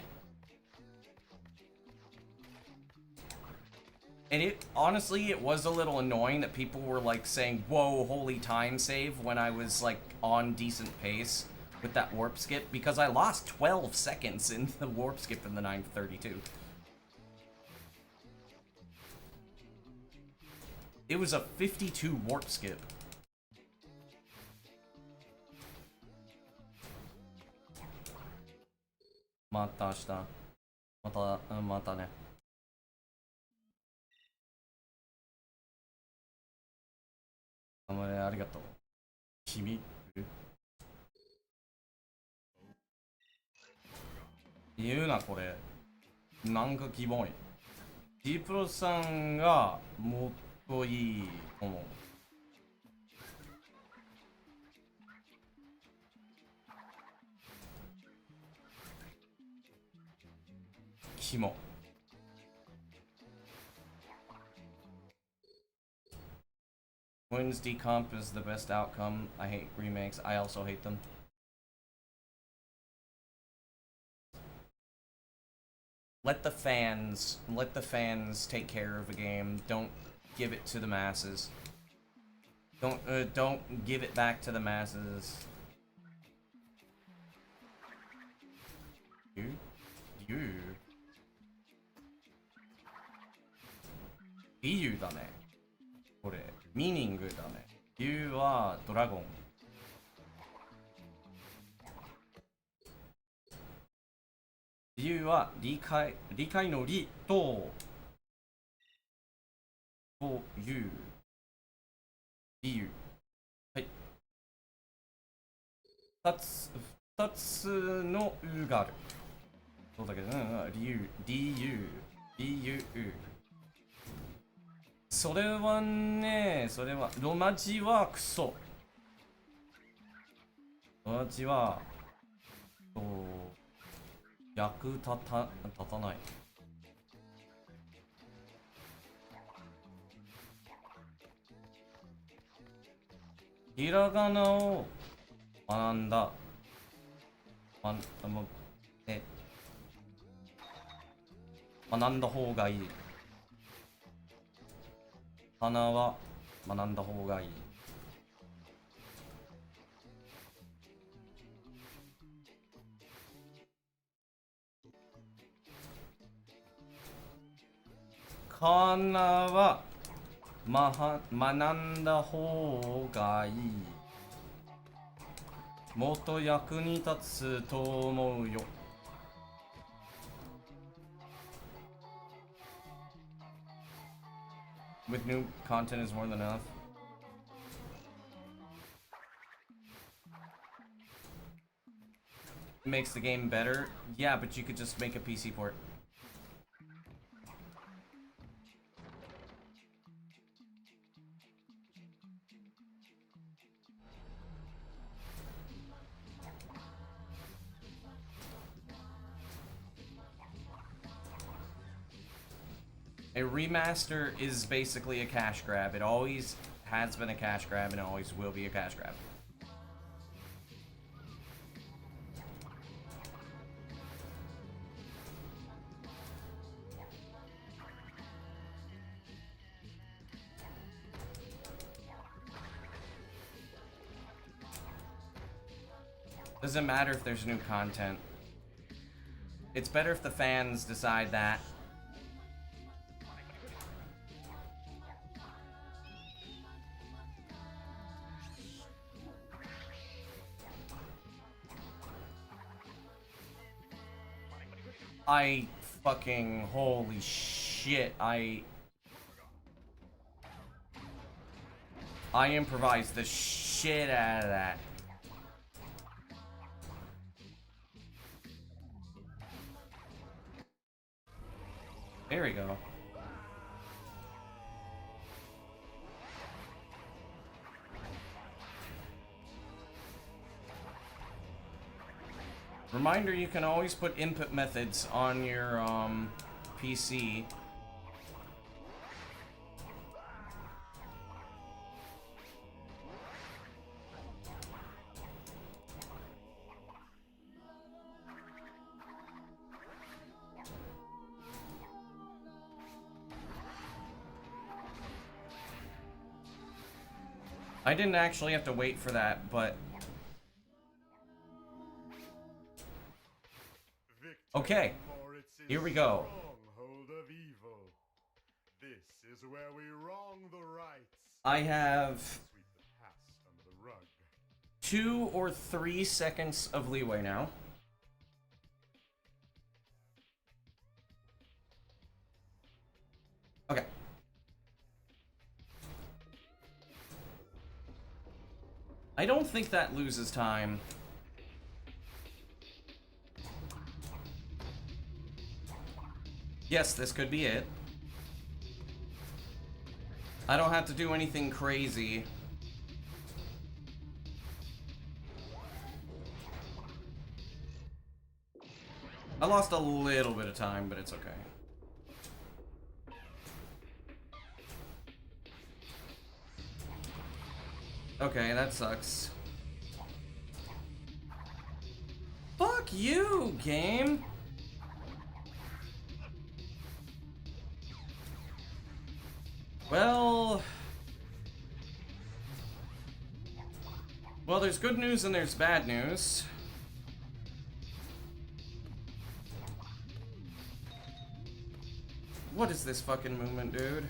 And it was a little annoying that people were like saying, "Whoa, holy time save," when I was like on decent pace with that warp skip, because I lost 12 seconds in the warp skip in the 932. It was a 52 warp skip. Mata shita. Mata ne. ありがとう。君言うな、これ。なんかキモい。D プロさんがもっといいと思う。キモ。Twins decomp is the best outcome. I hate remakes. I also hate them. Let the fans take care of a game. Don't give it to the masses. Don't give it back to the masses. You. 理由だね。これ。ミーニングだね。理由はドラゴン。理由は理解の理という理由。はい。二つのうがある。そうだけど、理由。それはロマ字はクソ。ロマ字は役立たない。ひらがなを学んだ。学んだ方がいい。花は学んだ方がいい。花は学んだ方がいい。もっと役に立つと思うよ。With new content is more than enough. It makes the game better. Yeah, but you could just make a PC port. A remaster is basically a cash grab. It always has been a cash grab and it always will be a cash grab. Doesn't matter if there's new content. It's better if the fans decide that. I fucking, holy shit, I improvised the shit out of that. There we go. Reminder, you can always put input methods on your PC. I didn't actually have to wait for that, but okay, here we go. I have 2 or 3 seconds of leeway now. Okay. I don't think that loses time. Yes, this could be it. I don't have to do anything crazy. I lost a little bit of time, but it's okay. Okay, that sucks. Fuck you, game! Well, there's good news and there's bad news. What is this fucking movement, dude?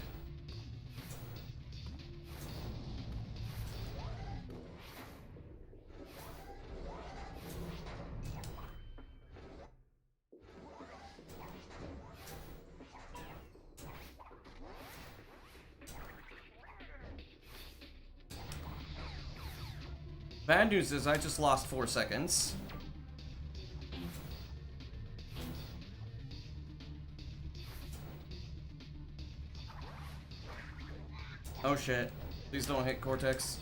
Bad news is I just lost 4 seconds. Oh shit. Please don't hit Cortex.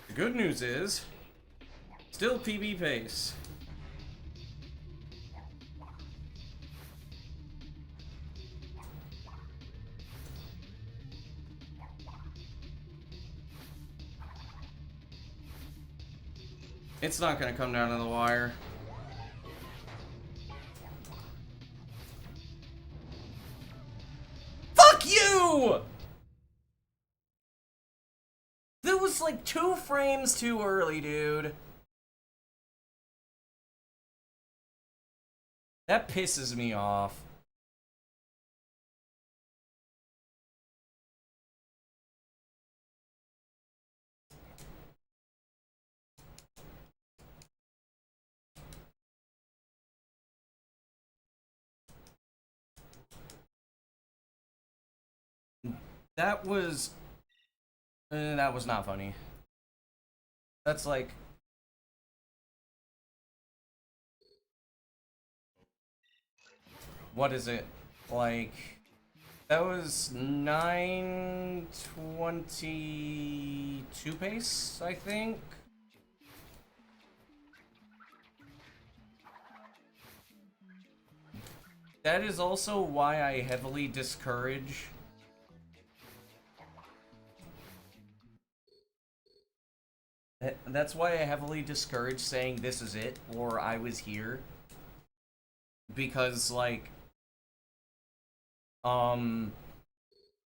The good news is, still PB pace. It's not gonna come down to the wire. Fuck you! That was like 2 frames too early, dude. That pisses me off. That was not funny. That's like, what is it? Like, that was 9:22 pace, I think. That is also why I heavily discourage That's why I heavily discourage saying this is it or I was here. Because like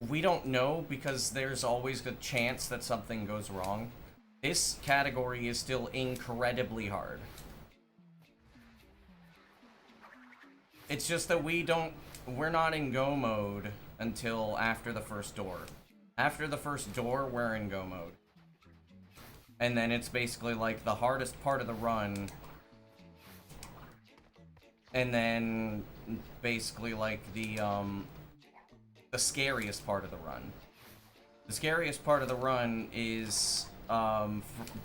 we don't know because there's always a chance that something goes wrong. This category is still incredibly hard. It's just that we're not in go mode until after the first door. After the first door, we're in go mode. And then it's basically like the hardest part of the run. And then basically like the scariest part of the run. The scariest part of the run is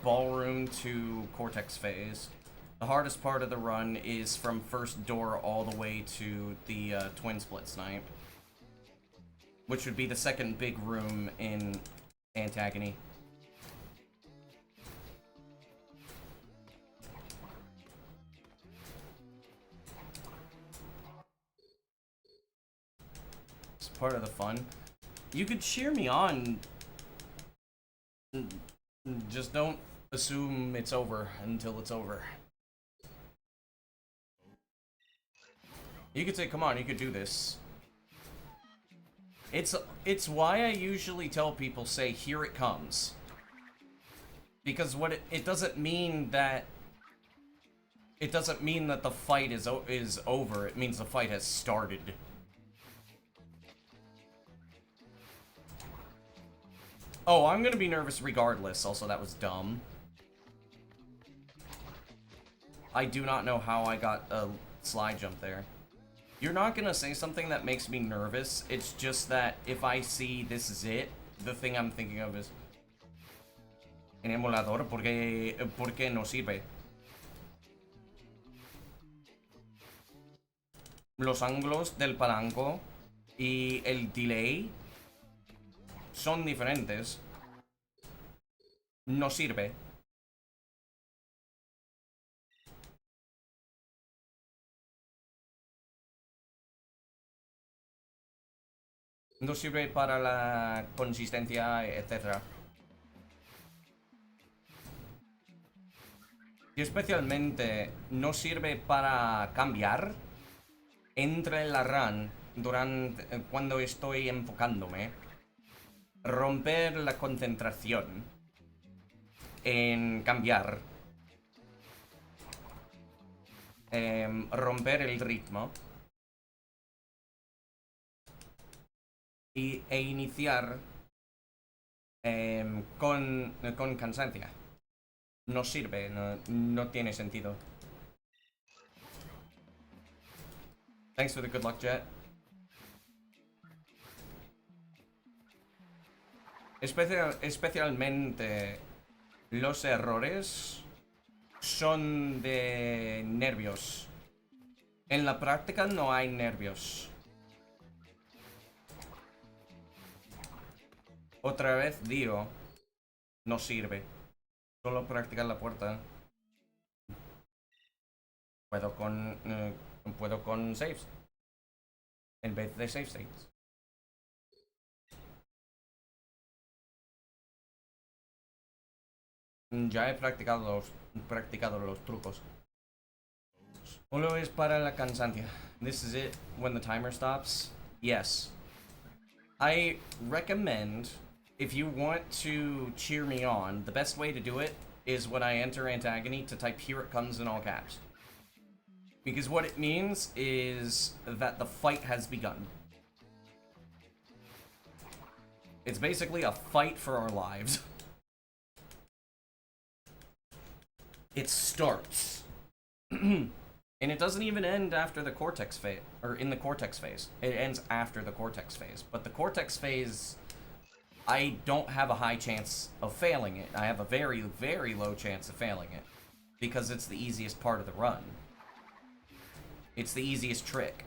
ballroom to cortex phase. The hardest part of the run is from first door all the way to the twin split snipe, which would be the second big room in Antagony. It's part of the fun. You could cheer me on. Just don't assume it's over until it's over. You could say, come on, you could do this. It's why I usually tell people, say, here it comes. Because what it doesn't mean that the fight is over. It means the fight has started. Oh, I'm gonna be nervous regardless. Also, that was dumb. I do not know how I got a slide jump there. You're not gonna say something that makes me nervous. It's just that if I see this is it, the thing I'm thinking of is en emulador porque no sirve. Los ángulos del palanco y el delay son diferentes. No sirve. No sirve para la consistencia, etc. Y especialmente no sirve para cambiar entre la run durante cuando estoy enfocándome. Romper la concentración en cambiar. Romper el ritmo. E iniciar con cansancio. No sirve, no tiene sentido. Thanks for the good luck, Jet. Especialmente los errores son de nervios. En la práctica no hay nervios. Otra vez digo, no sirve. Solo practicar la puerta. Puedo con saves. En vez de save states. Ya he practicado los trucos. Solo es para la cansancio. This is it when the timer stops. Yes. I recommend, if you want to cheer me on, the best way to do it is when I enter Antagony to type "here it comes" in all caps. Because what it means is that the fight has begun. It's basically a fight for our lives. It starts. And it doesn't even end after the cortex phase, or in the cortex phase. It ends after the cortex phase. But the cortex phase, I don't have a high chance of failing it. I have a very, very low chance of failing it. Because it's the easiest part of the run. It's the easiest trick.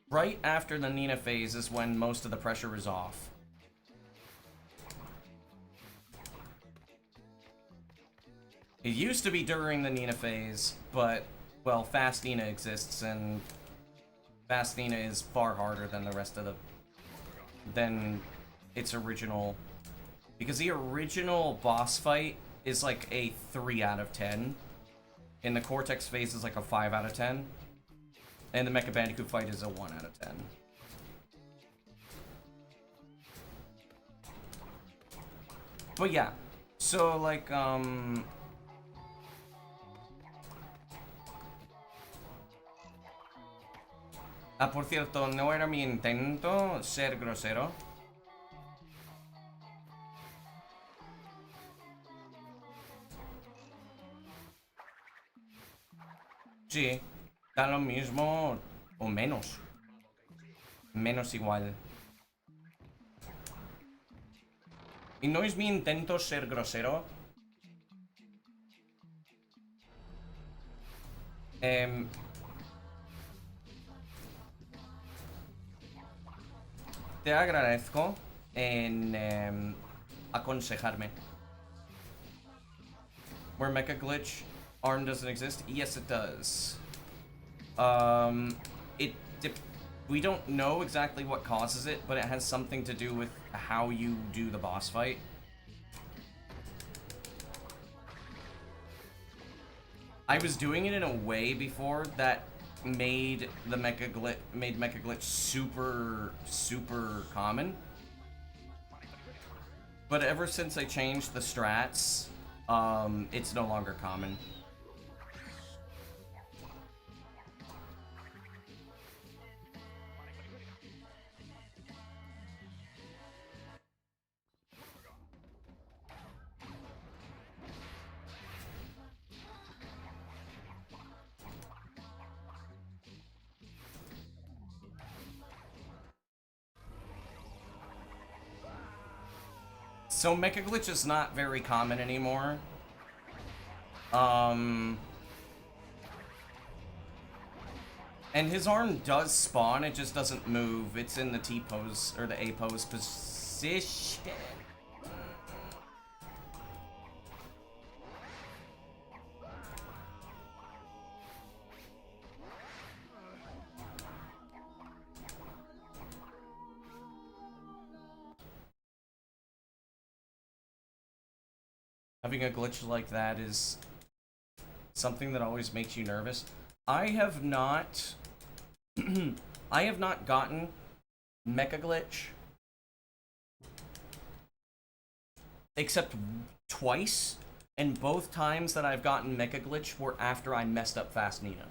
Right after the Nina phase is when most of the pressure is off. It used to be during the Nina phase, but, well, Fast Nina exists, and Fast Nina is far harder than the rest of than its original, because the original boss fight is like a 3 out of 10, and the Cortex phase is like a 5 out of 10, And the Mecha Bandicoot fight is a 1 out of 10. But yeah, so like, Ah, por cierto, no era mi intento ser grosero. Sí, da lo mismo o menos. Menos igual. Y no es mi intento ser grosero. Te agradezco en aconsejarme. Where Mecha Glitch arm doesn't exist? Yes, it does. We don't know exactly what causes it, but it has something to do with how you do the boss fight. I was doing it in a way before that made Mecha Glitch super common. But ever since I changed the strats, it's no longer common. So Mecha Glitch is not very common anymore. And his arm does spawn, it just doesn't move. It's in the T pose, or the A pose position. Having a glitch like that is something that always makes you nervous. I have not I have not gotten Mecha Glitch except twice, and both times that I've gotten Mecha Glitch were after I messed up Fast Nina.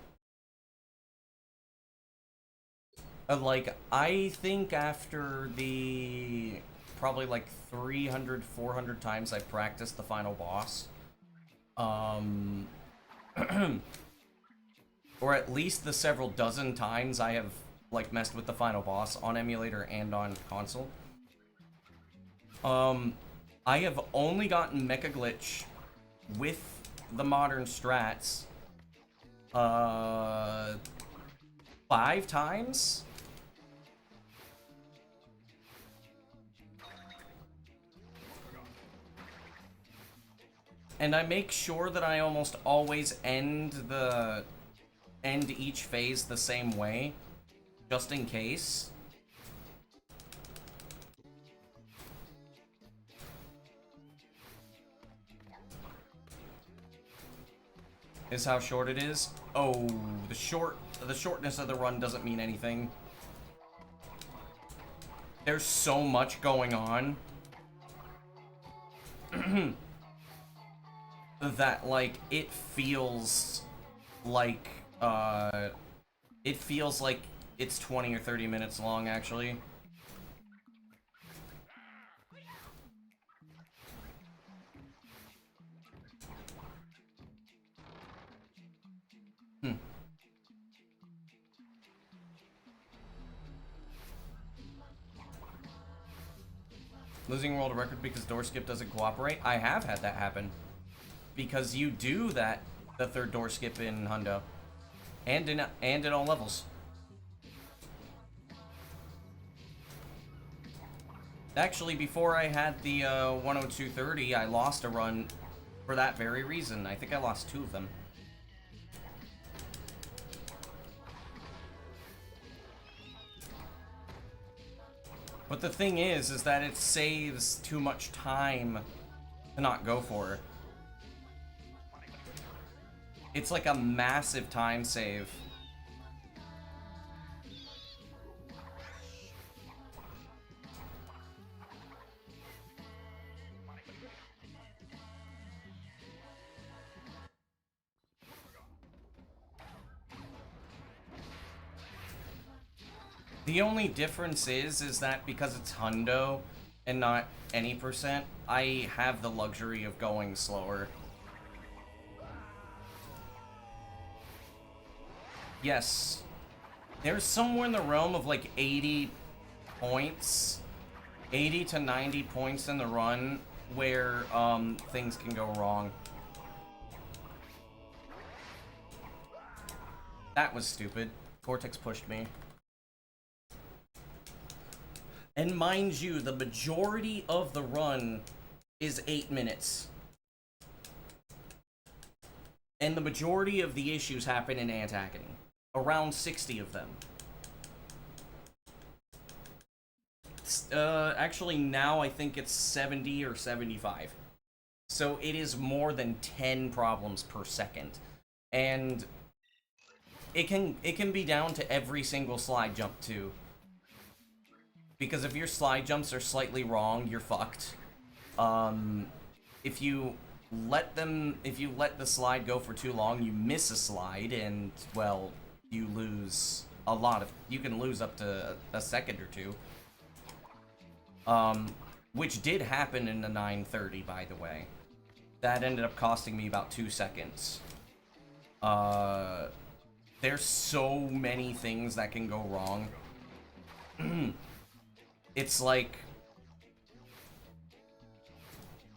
Like, I think after the probably like 300, 400 times I practiced the final boss, or at least the several dozen times I have like messed with the final boss on emulator and on console, I have only gotten Mecha Glitch with the modern strats 5 times. And I make sure that I almost always end each phase the same way, just in case. Is how short it is? Oh, the shortness of the run doesn't mean anything. There's so much going on that, like, it feels like it's 20 or 30 minutes long, actually. Losing world record because door skip doesn't cooperate? I have had that happen. Because you do that, the third door skip in Hundo. And in all levels. Actually, before I had the 10230, I lost a run for that very reason. I think I lost 2 of them. But the thing is that it saves too much time to not go for it. It's like a massive time save. The only difference is that because it's hundo and not any percent, I have the luxury of going slower. Yes. There's somewhere in the realm of like 80 points, 80 to 90 points in the run where things can go wrong. That was stupid. Cortex pushed me. And mind you, the majority of the run is 8 minutes. And the majority of the issues happen in Antagony. Around 60 of them. Actually now I think it's 70 or 75. So it is more than 10 problems per second. And it can be down to every single slide jump too. Because if your slide jumps are slightly wrong, you're fucked. If you let the slide go for too long, you miss a slide and, well, you lose a lot of, you can lose up to a second or two. Which did happen in the 930, by the way. That ended up costing me about 2 seconds. There's so many things that can go wrong. It's like...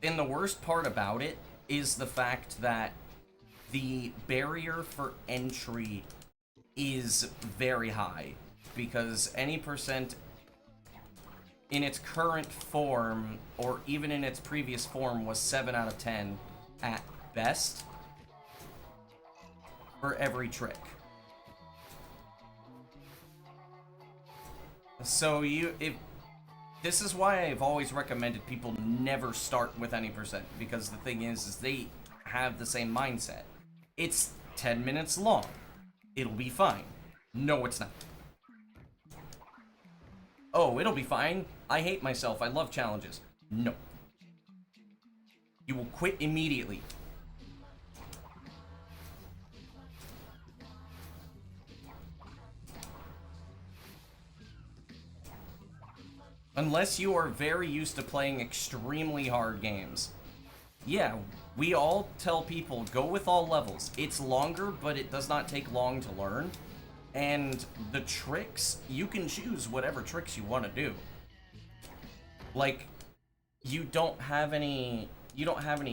And the worst part about it is the fact that the barrier for entry is very high. Because any percent in its current form, or even in its previous form, was 7 out of 10 at best for every trick. So this is why I've always recommended people never start with any percent, because the thing is they have the same mindset. It's 10 minutes long. It'll be fine. No, it's not. Oh, it'll be fine. I hate myself. I love challenges. No. You will quit immediately. Unless you are very used to playing extremely hard games. Yeah, we all tell people, go with all levels. It's longer, but it does not take long to learn. And the tricks, you can choose whatever tricks you want to do. Like, you don't have any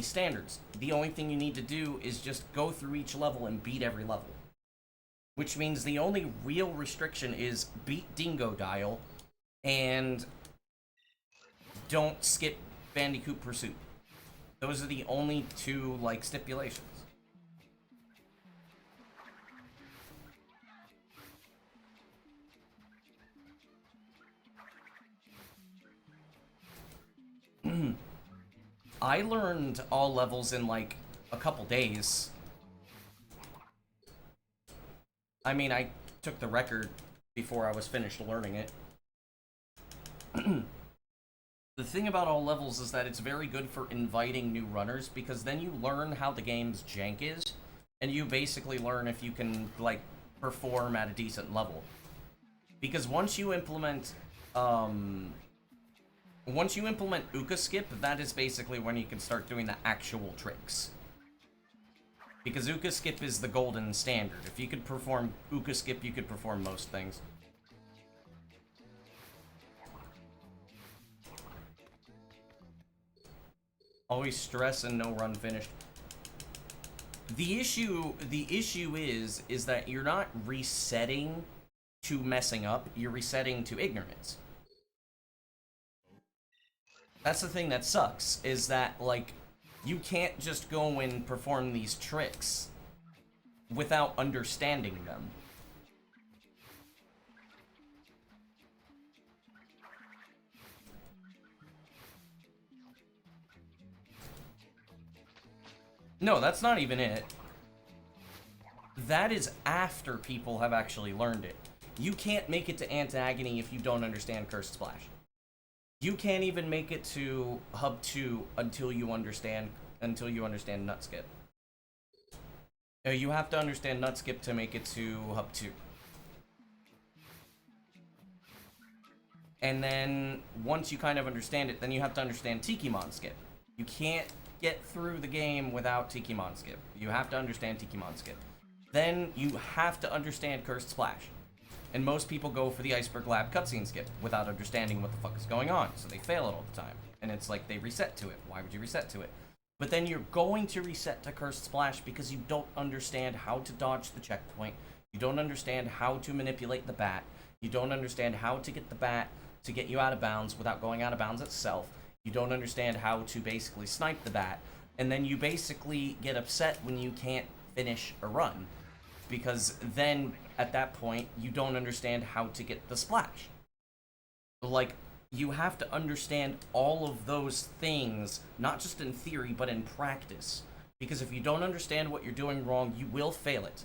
standards. The only thing you need to do is just go through each level and beat every level. Which means the only real restriction is beat Dingo Dial and don't skip Bandicoot Pursuit. Those are the only two, like, stipulations. I learned all levels in, like, a couple days. I mean, I took the record before I was finished learning it. The thing about all levels is that it's very good for inviting new runners, because then you learn how the game's jank is, and you basically learn if you can, like, perform at a decent level. Because once you implement Uka Skip, that is basically when you can start doing the actual tricks. Because Uka Skip is the golden standard. If you could perform Uka Skip, you could perform most things. Always stress and no run finished. The issue is that you're not resetting to messing up, you're resetting to ignorance. That's the thing that sucks, is that, like, you can't just go and perform these tricks without understanding them. No, that's not even it. That is after people have actually learned it. You can't make it to Antagony if you don't understand Cursed Splash. You can't even make it to Hub 2 until you understand Nut Skip. You have to understand Nut Skip to make it to Hub 2. And then, once you kind of understand it, then you have to understand Tikimon Skip. You can't get through the game without Tikimon Skip. You have to understand Tikimon Skip. Then, you have to understand Cursed Splash. And most people go for the Iceberg Lab cutscene skip without understanding what the fuck is going on, so they fail it all the time. And it's like, they reset to it. Why would you reset to it? But then you're going to reset to Cursed Splash because you don't understand how to dodge the checkpoint. You don't understand how to manipulate the bat. You don't understand how to get the bat to get you out of bounds without going out of bounds itself. You don't understand how to basically snipe the bat. And then you basically get upset when you can't finish a run. Because then, at that point, you don't understand how to get the splash. Like, you have to understand all of those things, not just in theory, but in practice. Because if you don't understand what you're doing wrong, you will fail it.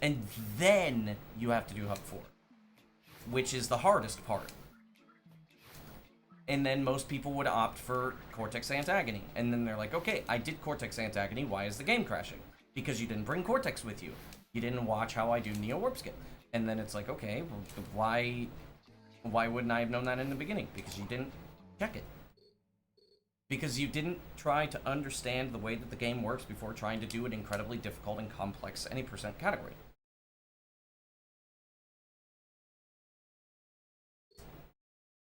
And then you have to do Hub 4, which is the hardest part. And then most people would opt for Cortex Antagony. And then they're like, okay, I did Cortex Antagony, why is the game crashing? Because you didn't bring Cortex with you. You didn't watch how I do Neo Warp Skip. And then it's like, okay, well, why wouldn't I have known that in the beginning? Because you didn't check it. Because you didn't try to understand the way that the game works before trying to do an incredibly difficult and complex any percent category.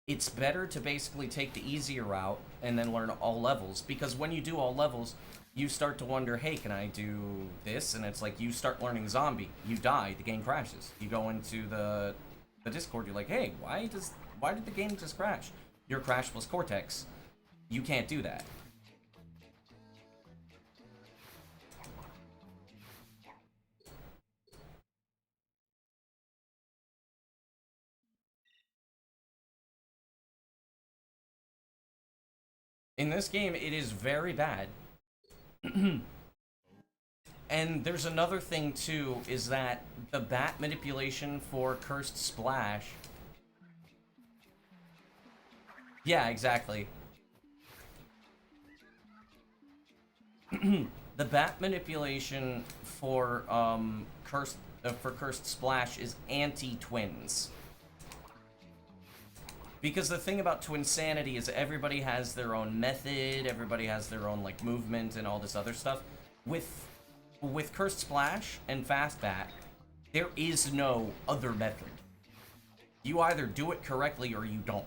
It's better to basically take the easier route and then learn all levels, because when you do all levels, you start to wonder, hey, can I do this? And it's like, you start learning zombie, you die, the game crashes. You go into the Discord, you're like, hey, why did the game just crash? Your crash was Cortex. You can't do that. In this game, it is very bad. And there's another thing, too, is that the bat manipulation for Cursed Splash... Yeah, exactly. The bat manipulation for Cursed Splash is anti-twins. Because the thing about Twinsanity is everybody has their own method, everybody has their own, like, movement and all this other stuff. With Cursed Splash and Fast Bat, there is no other method. You either do it correctly or you don't.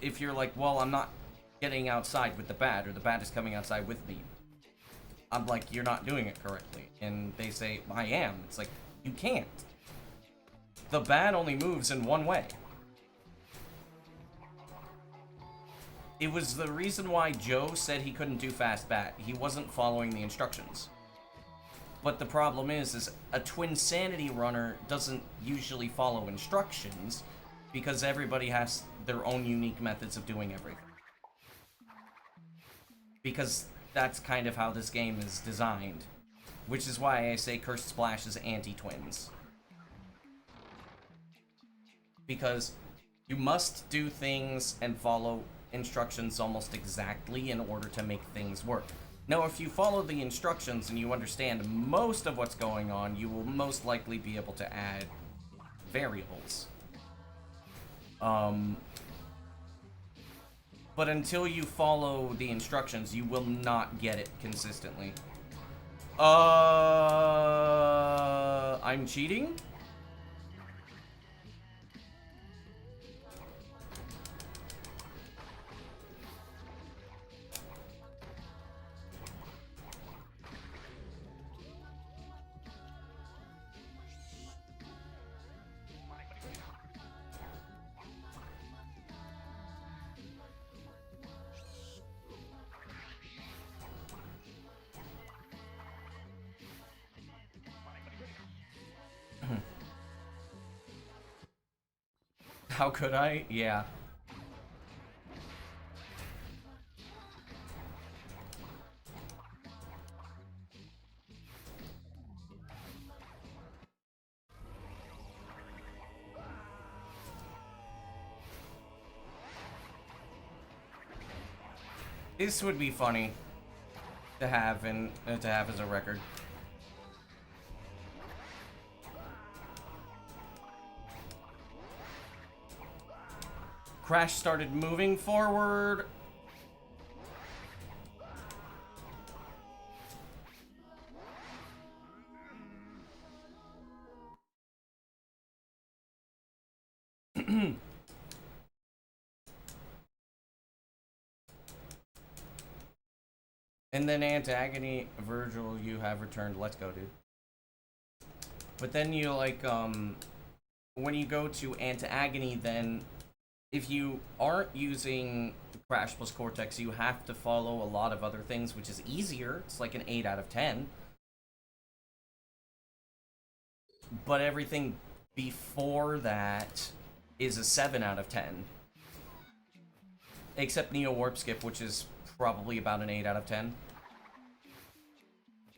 If you're like, well, I'm not getting outside with the bat, or the bat is coming outside with me, I'm like, you're not doing it correctly. And they say, I am. It's like, you can't. The bat only moves in one way. It was the reason why Joe said he couldn't do Fast Bat. He wasn't following the instructions. But the problem is a Twinsanity runner doesn't usually follow instructions because everybody has their own unique methods of doing everything. Because that's kind of how this game is designed. Which is why I say Cursed Splash is anti-twins. Because you must do things and follow instructions almost exactly in order to make things work. Now, if you follow the instructions and you understand most of what's going on, you will most likely be able to add variables. But until you follow the instructions, you will not get it consistently. I'm cheating? How could I? Yeah. This would be funny to have as a record. Crash started moving forward. And then Antagony, Virgil, you have returned. Let's go, dude. But then you, like, when you go to Antagony, then if you aren't using Crash plus Cortex, you have to follow a lot of other things, which is easier. It's like an 8 out of 10. But everything before that is a 7 out of 10. Except Neo Warp Skip, which is probably about an 8 out of 10.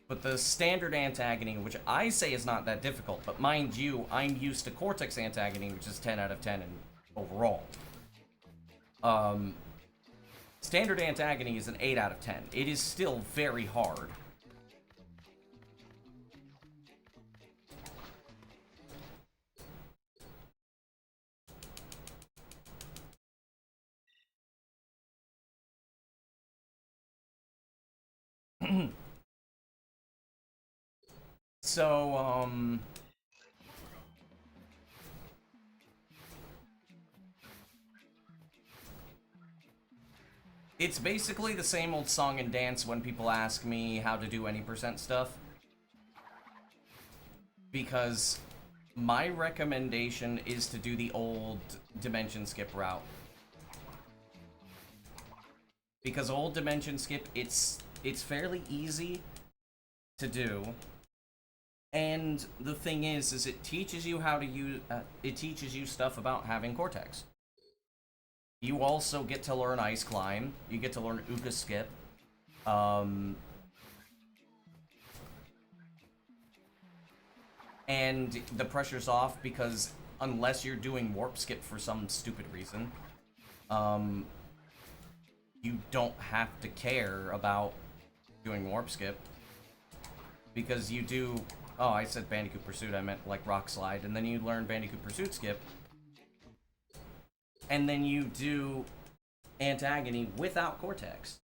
But the standard Antagony, which I say is not that difficult, but mind you, I'm used to Cortex Antagony, which is 10 out of 10 overall. Standard Antagony is an 8 out of 10. It is still very hard. So, it's basically the same old song and dance when people ask me how to do any percent stuff. Because my recommendation is to do the old dimension skip route. Because old dimension skip, it's fairly easy to do. And the thing is it teaches you how to use, it teaches you stuff about having Cortex. You also get to learn Ice Climb, you get to learn Uka Skip, and the pressure's off because unless you're doing Warp Skip for some stupid reason, you don't have to care about doing Warp Skip. Because you do... Oh, I said Bandicoot Pursuit, I meant like Rock Slide. And then you learn Bandicoot Pursuit Skip. And then you do Antagony without Cortex.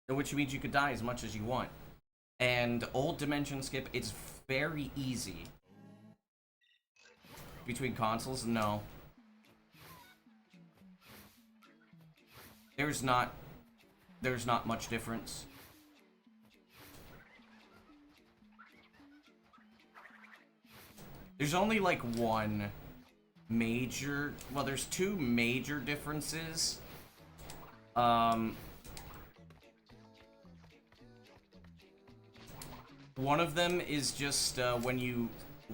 Which means you could die as much as you want. And Old Dimension Skip, it's very easy. Between consoles, no. There's not much difference. There's only like one major, well, there's two major differences. One of them is just when you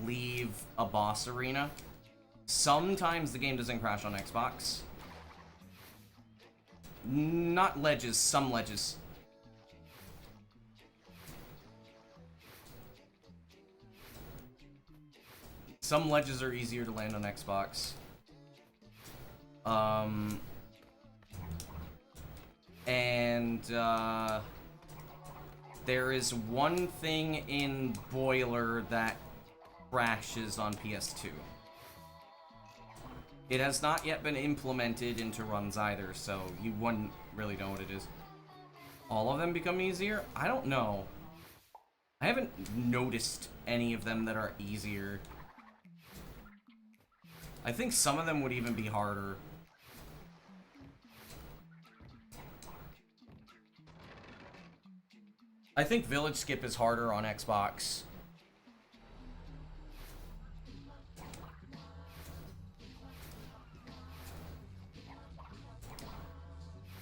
leave a boss arena. Sometimes the game doesn't crash on Xbox. Not ledges, some ledges. Some ledges are easier to land on Xbox. There is one thing in Boiler that crashes on PS2. It has not yet been implemented into runs either, so you wouldn't really know what it is. All of them become easier? I don't know. I haven't noticed any of them that are easier. I think some of them would even be harder. I think Village Skip is harder on Xbox.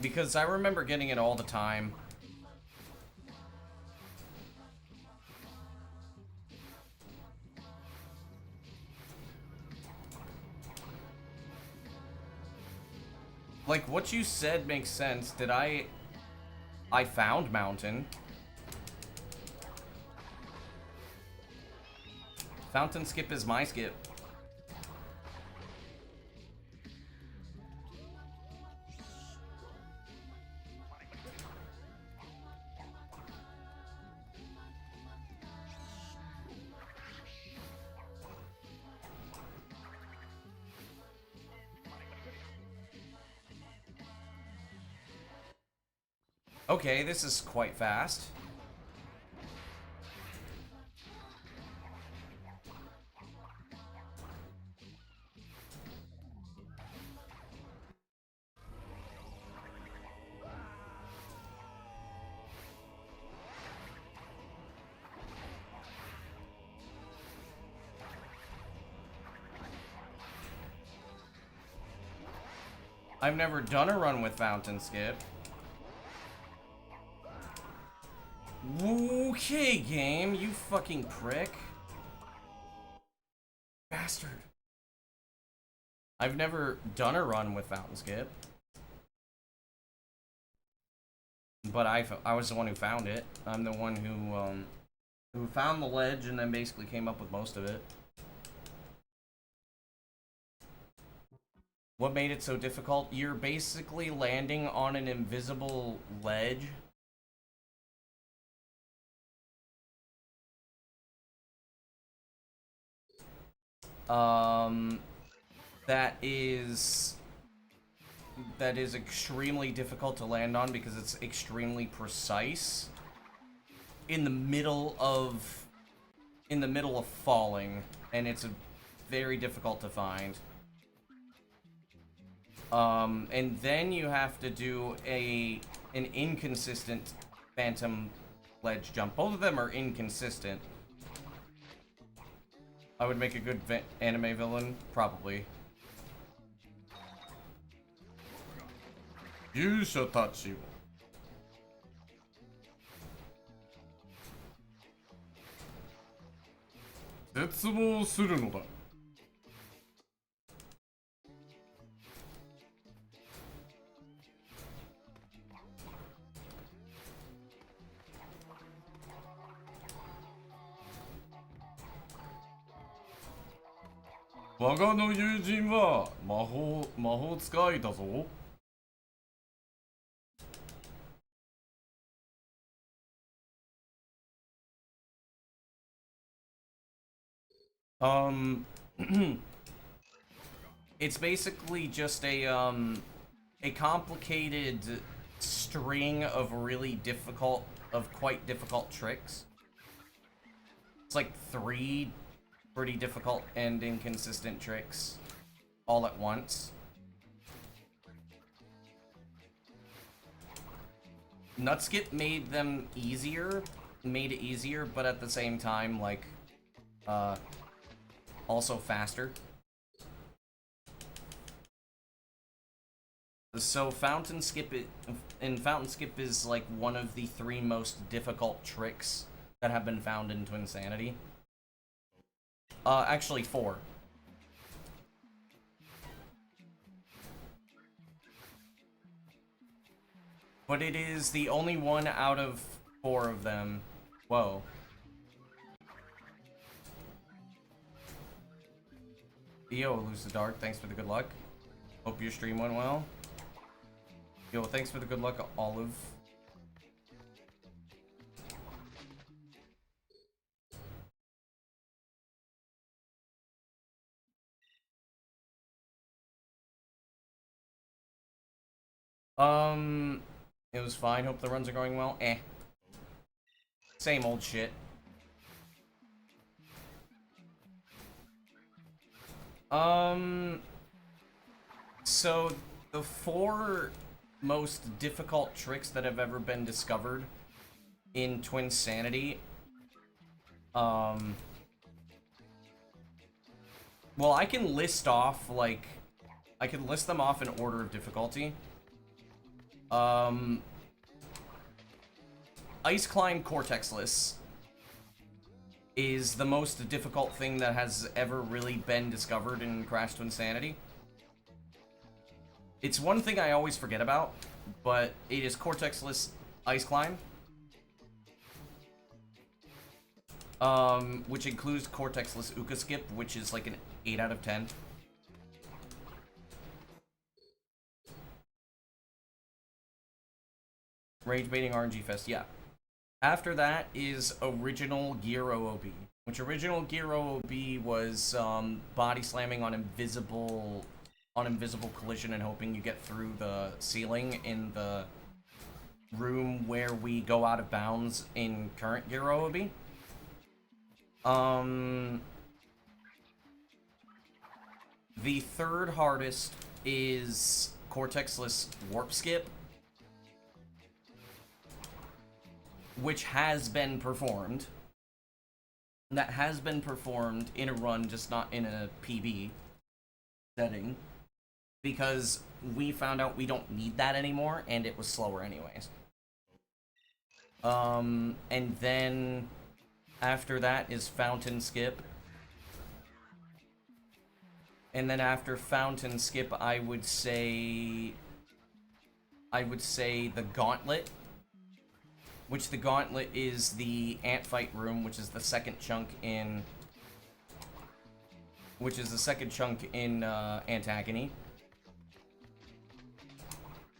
Because I remember getting it all the time. Like, what you said makes sense. Did I found Mountain. Fountain Skip is my skip. Okay, this is quite fast. I've never done a run with Fountain Skip. Okay, game, you fucking prick. Bastard. I've never done a run with Fountain Skip. But I was the one who found it. I'm the one who found the ledge and then basically came up with most of it. What made it so difficult? You're basically landing on an invisible ledge. That is extremely difficult to land on because it's extremely precise. In the middle of falling, and it's very difficult to find. And then you have to do an inconsistent phantom ledge jump. Both of them are inconsistent. I would make a good anime villain, probably. You shall touch you. Waga no yujin wa mahou tsukai da zo. It's basically just a complicated string of quite difficult tricks. It's like 3 pretty difficult and inconsistent tricks all at once. Nutskip made it easier, but at the same time, like, also faster. So Fountain Skip is like one of the 3 most difficult tricks that have been found in Twinsanity. Actually 4. But it is the only one out of 4 of them. Whoa. Yo, Lose the Dark, thanks for the good luck. Hope your stream went well. Yo, thanks for the good luck, Olive. It was fine. Hope the runs are going well. Same old shit. So the 4 most difficult tricks that have ever been discovered in Twinsanity, well, I can list them off in order of difficulty. Ice Climb Cortexless is the most difficult thing that has ever really been discovered in Crash Twinsanity. It's one thing I always forget about, but it is Cortexless Ice Climb. Which includes Cortexless Uka Skip, which is like an 8 out of 10. Rage Baiting RNG Fest, yeah. After that is Original Gear OOB, which Original Gear OOB was body slamming on invisible collision and hoping you get through the ceiling in the room where we go out of bounds in current Giroabi. The third hardest is Cortexless Warp Skip, which has been performed. That has been performed in a run, just not in a PB setting, because we found out we don't need that anymore, and it was slower anyways. And then after that is Fountain Skip. And then after Fountain Skip, I would say the Gauntlet, which the Gauntlet is the Ant Fight room, which is the second chunk in Antagony,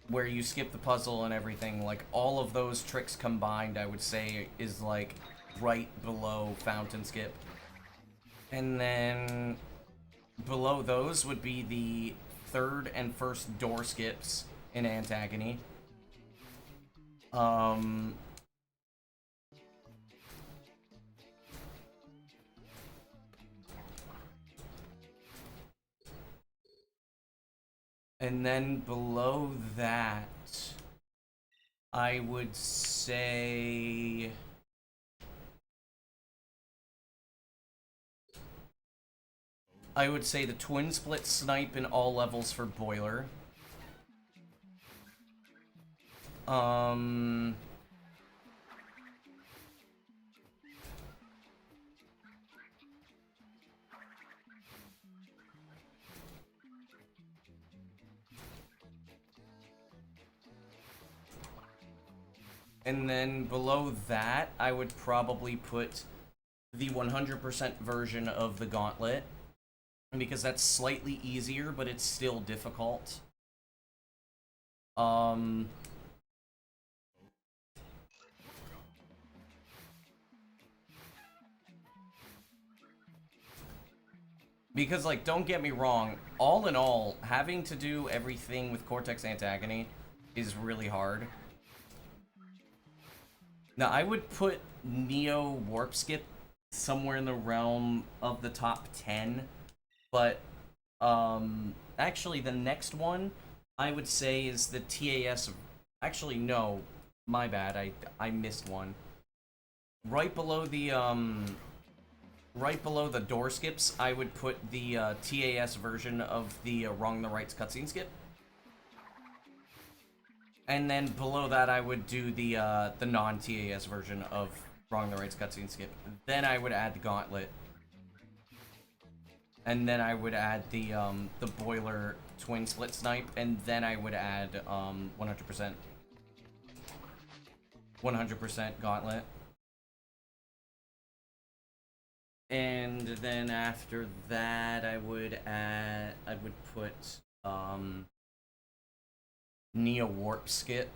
where you skip the puzzle and everything. Like, all of those tricks combined, I would say, is like right below Fountain Skip. And then below those would be the third and first door skips in Antagony. And then below that, I would say the twin split snipe in all levels for Boiler. And then below that, I would probably put the 100% version of the Gauntlet, because that's slightly easier, but it's still difficult. Because, like, don't get me wrong, all in all, having to do everything with Cortex Antagony is really hard. Now, I would put Neo Warp Skip somewhere in the realm of the top 10, but actually the next one I would say is the TAS. Actually, no, my bad. I missed one. Right below the door skips, I would put the TAS version of the Wrong the Rights cutscene skip. And then below that, I would do the non-TAS version of Wrong the Rights cutscene skip. Then I would add the Gauntlet. And then I would add the Boiler twin split snipe, and then I would add 100% Gauntlet. And then after that, I would put Neo Warp Skip.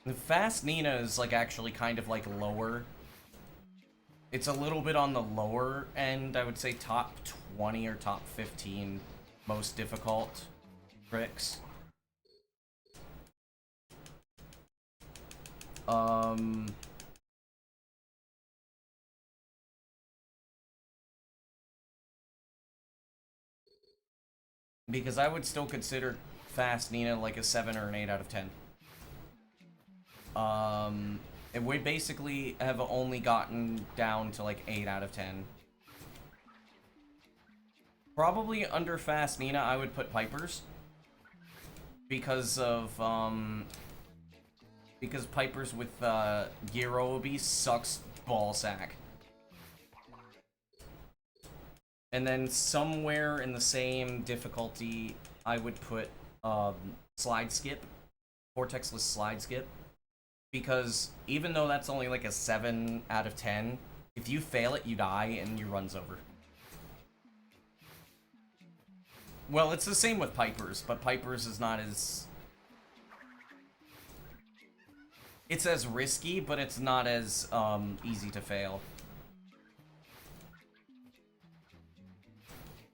The Fast Nina is like actually kind of like lower. It's a little bit on the lower end, I would say top 20 or top 15 most difficult tricks. Because I would still consider Fast Nina like a 7 or an 8 out of 10. And we basically have only gotten down to like 8 out of 10. Probably under Fast Nina, I would put Pipers. Because of, because Pipers with, Giroabi sucks ballsack. And then somewhere in the same difficulty, I would put, Slide Skip. Cortexless Slide Skip. Because even though that's only like a 7 out of 10, if you fail it, you die and your run's over. Well, it's the same with Pipers, but Pipers is not as... It's as risky, but it's not as easy to fail.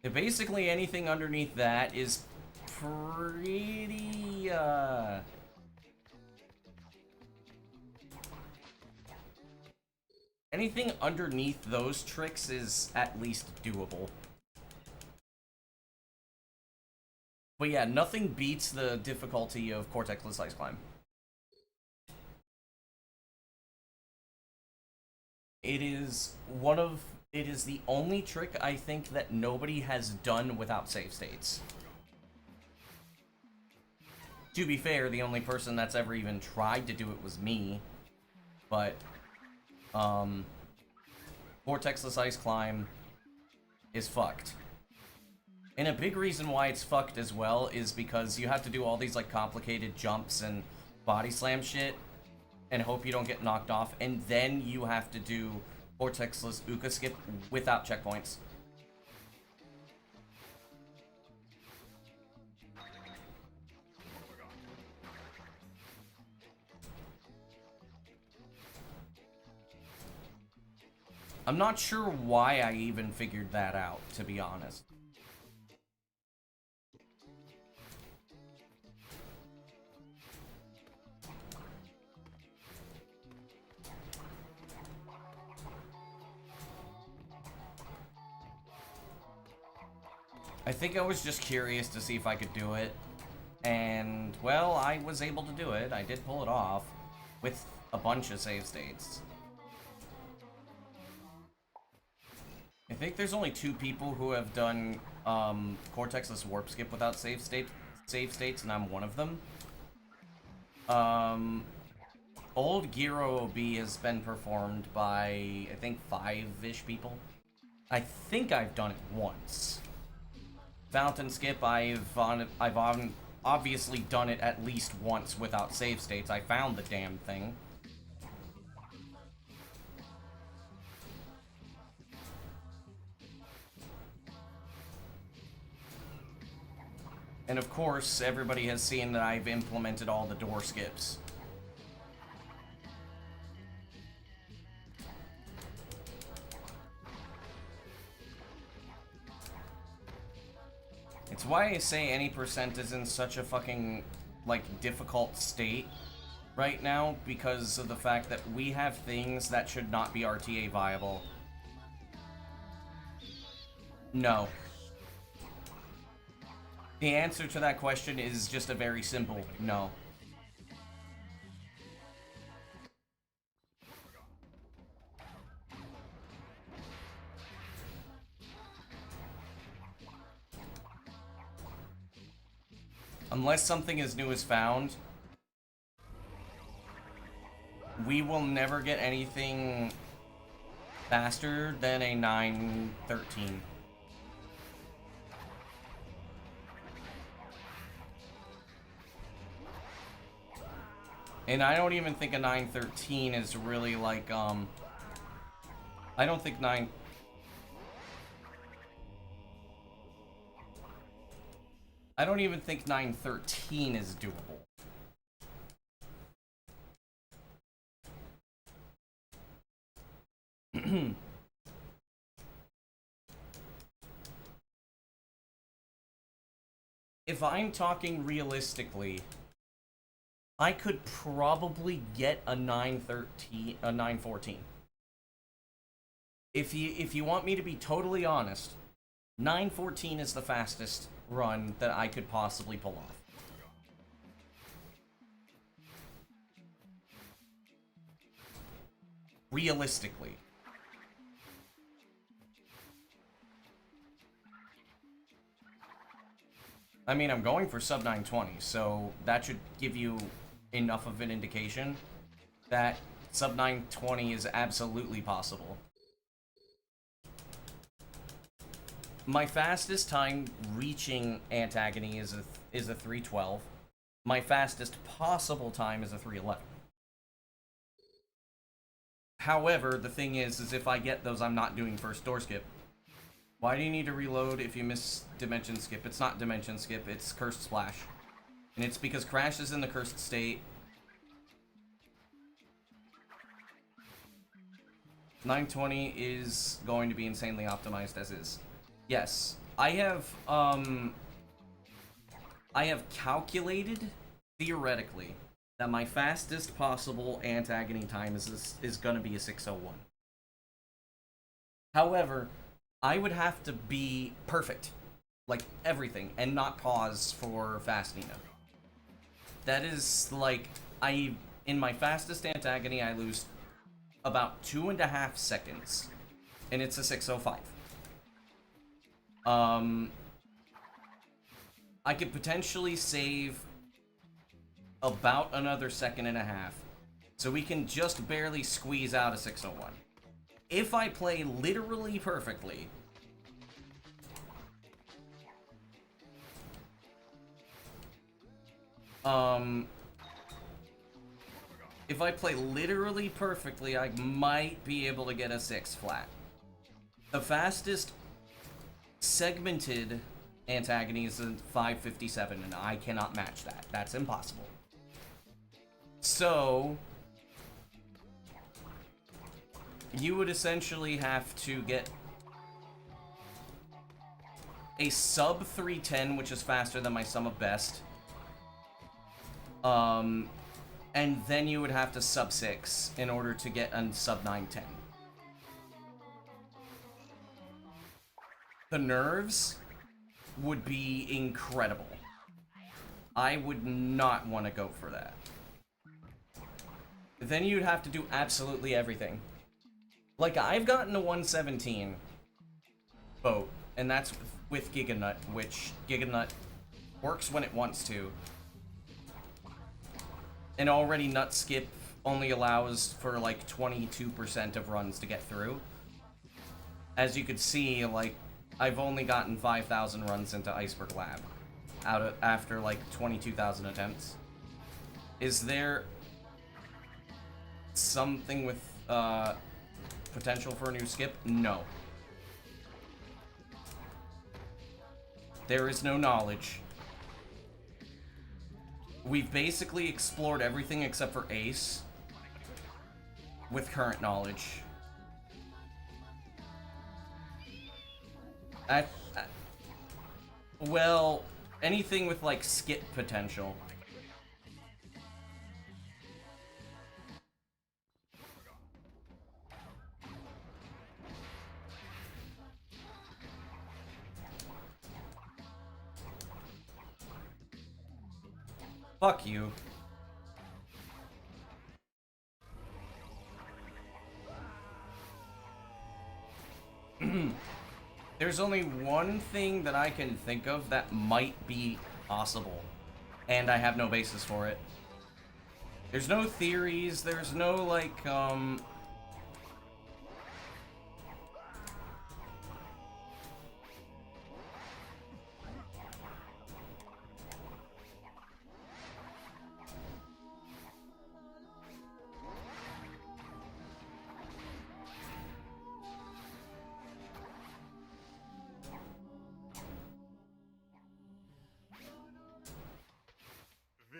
And basically anything underneath that is pretty anything underneath those tricks is at least doable. But yeah, nothing beats the difficulty of Cortex-less Ice Climb. It is the only trick I think that nobody has done without save states. To be fair, the only person that's ever even tried to do it was me. But, Vortex-less Ice Climb is fucked. And a big reason why it's fucked as well is because you have to do all these, like, complicated jumps and body slam shit and hope you don't get knocked off, and then you have to do Vortex-less Uka skip without checkpoints. I'm not sure why I even figured that out, to be honest. I think I was just curious to see if I could do it, and, well, I was able to do it. I did pull it off with a bunch of save states. I think there's only 2 people who have done Cortex-less warp skip without save states, and I'm one of them. Old Giro OB has been performed by, I think, 5-ish people. I think I've done it once. Fountain skip, I've obviously done it at least once without save states. I found the damn thing. And of course, everybody has seen that I've implemented all the door skips. It's why I say any percent is in such a fucking, like, difficult state right now, because of the fact that we have things that should not be RTA viable. No. The answer to that question is just a very simple no. Unless something as new is found, we will never get anything faster than a 913. And I don't even think a 913 is really like, I don't think I don't even think 913 is doable. If I'm talking realistically, I could probably get a 913, a 914. If you want me to be totally honest, 914 is the fastest run that I could possibly pull off. Realistically. I mean, I'm going for sub 920, so that should give you enough of an indication that sub 920 is absolutely possible. My fastest time reaching Antagony is a 312. My fastest possible time is a 311. However, the thing is if I get those, I'm not doing first door skip. Why do you need to reload if you miss Dimension Skip? It's not Dimension Skip, it's Cursed Splash. And it's because Crash is in the cursed state. 920 is going to be insanely optimized as is. Yes, I have calculated, theoretically, that my fastest possible antagony time is gonna be a 601. However, I would have to be perfect, like everything, and not pause for fast enough. That is like, in my fastest antagony, I lose about 2.5 seconds, and it's a 605. I could potentially save about another 1.5 seconds, so we can just barely squeeze out a 601. If I play literally perfectly, if I play literally perfectly, I might be able to get a 6 flat. The fastest segmented antagony is a 557, and I cannot match that. That's impossible. So, you would essentially have to get a sub 310, which is faster than my sum of best. And then you would have to sub 6 in order to get a sub 910. The nerves would be incredible. I would not want to go for that. Then you'd have to do absolutely everything. Like, I've gotten a 117 boat, and that's with Giganut, which Giganut works when it wants to. And already Nut Skip only allows for like 22% of runs to get through. As you could see, like, I've only gotten 5,000 runs into Iceberg Lab after like 22,000 attempts. Is there something with potential for a new skip? No. There is no knowledge. We've basically explored everything except for Ace with current knowledge. Well, anything with like skip potential. Fuck you. There's only one thing that I can think of that might be possible, and I have no basis for it. There's no theories, there's no, like,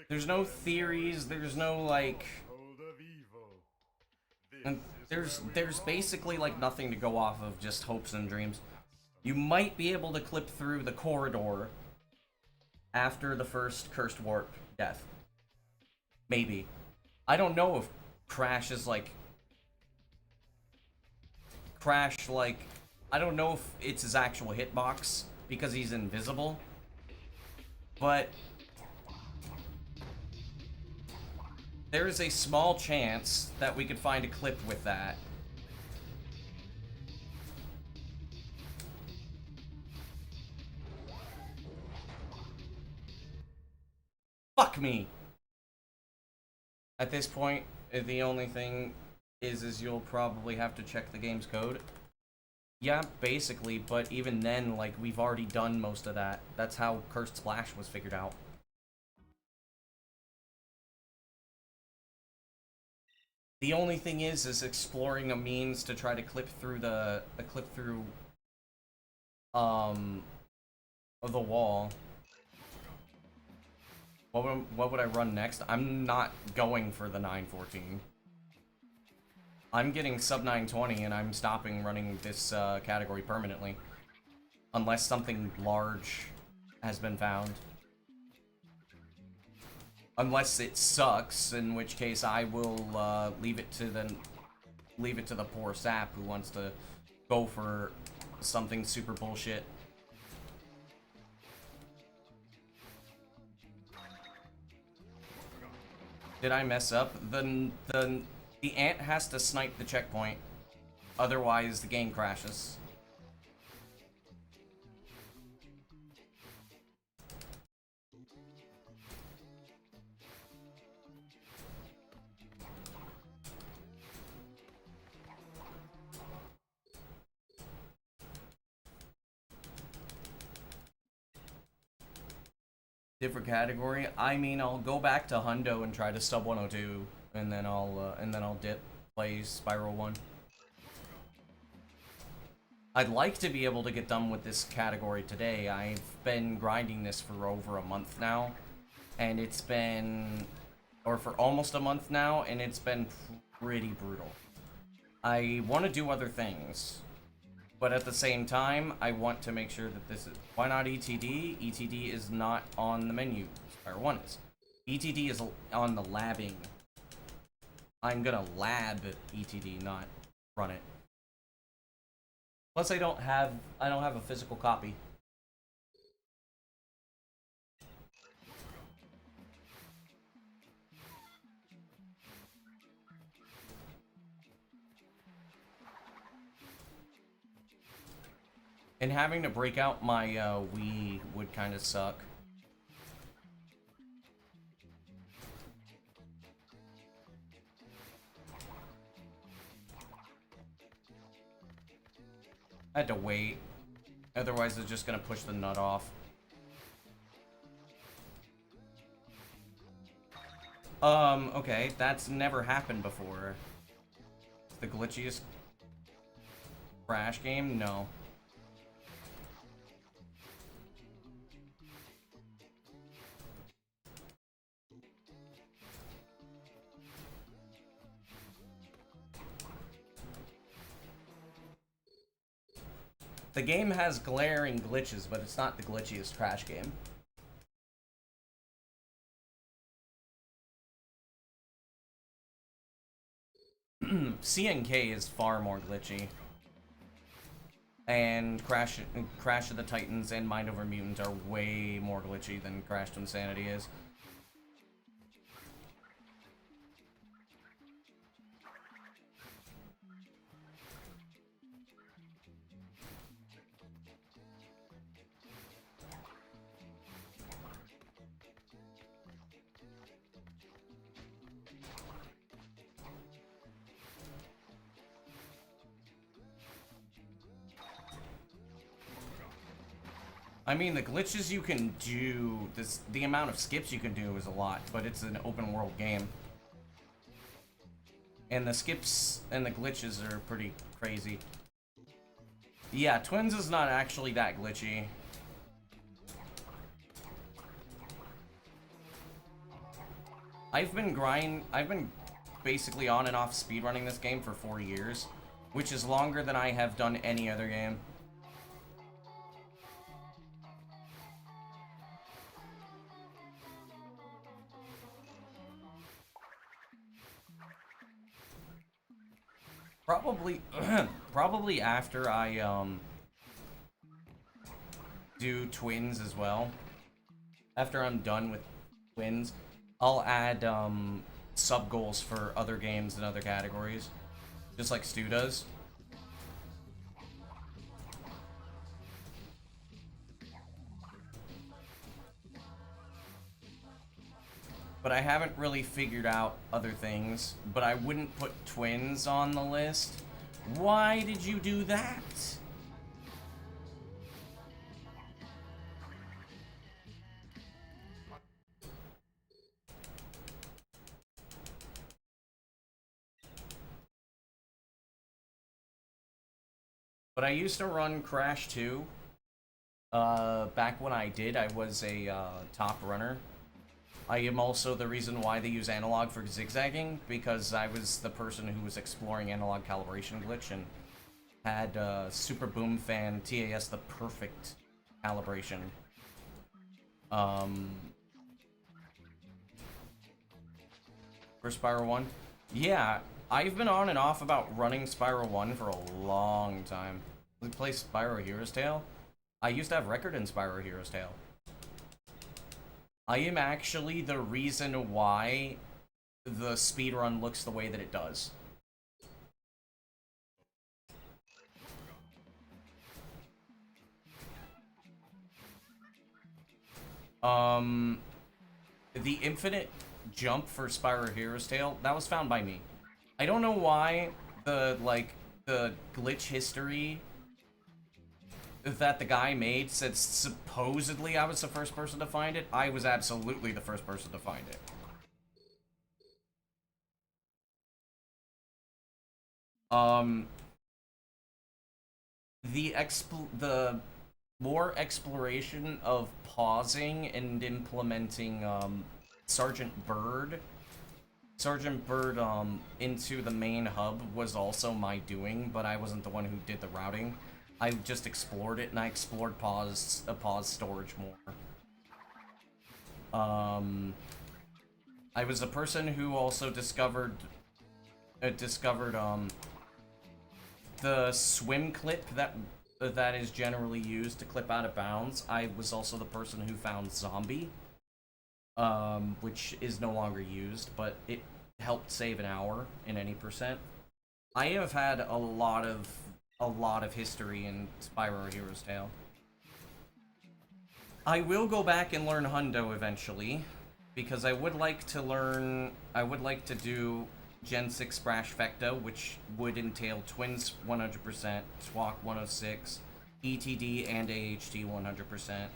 there's no theories, there's no, like, and there's basically, like, nothing to go off of, just hopes and dreams. You might be able to clip through the corridor after the first Cursed Warp death. Maybe. I don't know if Crash is, like... Crash, like... I don't know if it's his actual hitbox, because he's invisible. But... there is a small chance that we could find a clip with that. Fuck me! At this point, the only thing is you'll probably have to check the game's code. Yeah, basically, but even then, like, we've already done most of that. That's how Cursed Splash was figured out. The only thing is exploring a means to try to clip through the of the wall. What would I run next? I'm not going for the 914. I'm getting sub 920 and I'm stopping running this category permanently. Unless something large has been found. Unless it sucks, in which case I will leave it to the poor sap who wants to go for something super bullshit. Did I mess up? The ant has to snipe the checkpoint, otherwise the game crashes. Different category. I mean, I'll go back to Hundo and try to sub 102, and then I'll dip, play Spiral 1. I'd like to be able to get done with this category today. I've been grinding this for over a month now, and it's been, or for almost a month now, and it's been pretty brutal. I want to do other things, but at the same time, I want to make sure that this is... Why not ETD? ETD is not on the menu. Spiral 1 is. ETD is on the labbing. I'm gonna lab ETD, not run it. Plus, I don't have a physical copy. And having to break out my Wii would kind of suck. I had to wait. Otherwise, it's just gonna push the nut off. Okay, that's never happened before. The glitchiest crash game? No. The game has glaring glitches, but it's not the glitchiest crash game. CNK is far more glitchy. And Crash of the Titans and Mind Over Mutants are way more glitchy than Crash Twinsanity is. I mean, the glitches you can do, the amount of skips you can do is a lot, but it's an open world game. And the skips and the glitches are pretty crazy. Yeah, Twins is not actually that glitchy. I've been basically on and off speedrunning this game for 4 years, which is longer than I have done any other game. Probably after I, do Twins as well. After I'm done with Twins, I'll add, sub-goals for other games and other categories. Just like Stu does. But I haven't really figured out other things. But I wouldn't put Twins on the list. Why did you do that? But I used to run Crash 2. Back when I did, I was a top runner. I am also the reason why they use analog for zigzagging, because I was the person who was exploring analog calibration glitch and had Super Boom Fan TAS the perfect calibration. For Spyro 1? Yeah, I've been on and off about running Spyro 1 for a long time. We play Spyro Hero's Tale. I used to have record in Spyro Hero's Tale. I am actually the reason why the speedrun looks the way that it does. The infinite jump for Spyro Hero's Tale, that was found by me. I don't know why the glitch history that the guy made said supposedly I was the first person to find it. I was absolutely the first person to find it. The more exploration of pausing and implementing Sergeant Bird into the main hub was also my doing, but I wasn't the one who did the routing. I just explored it, and I explored pause storage more. I was a person who also discovered the swim clip that is generally used to clip out of bounds. I was also the person who found Zombie, which is no longer used, but it helped save an hour in any percent. I have had a lot of history in Spyro Hero's Tale. I will go back and learn Hundo eventually, because I would like to do Gen 6 Sprash Fecta, which would entail Twins 100%, Swak 106, ETD and AHT 100%.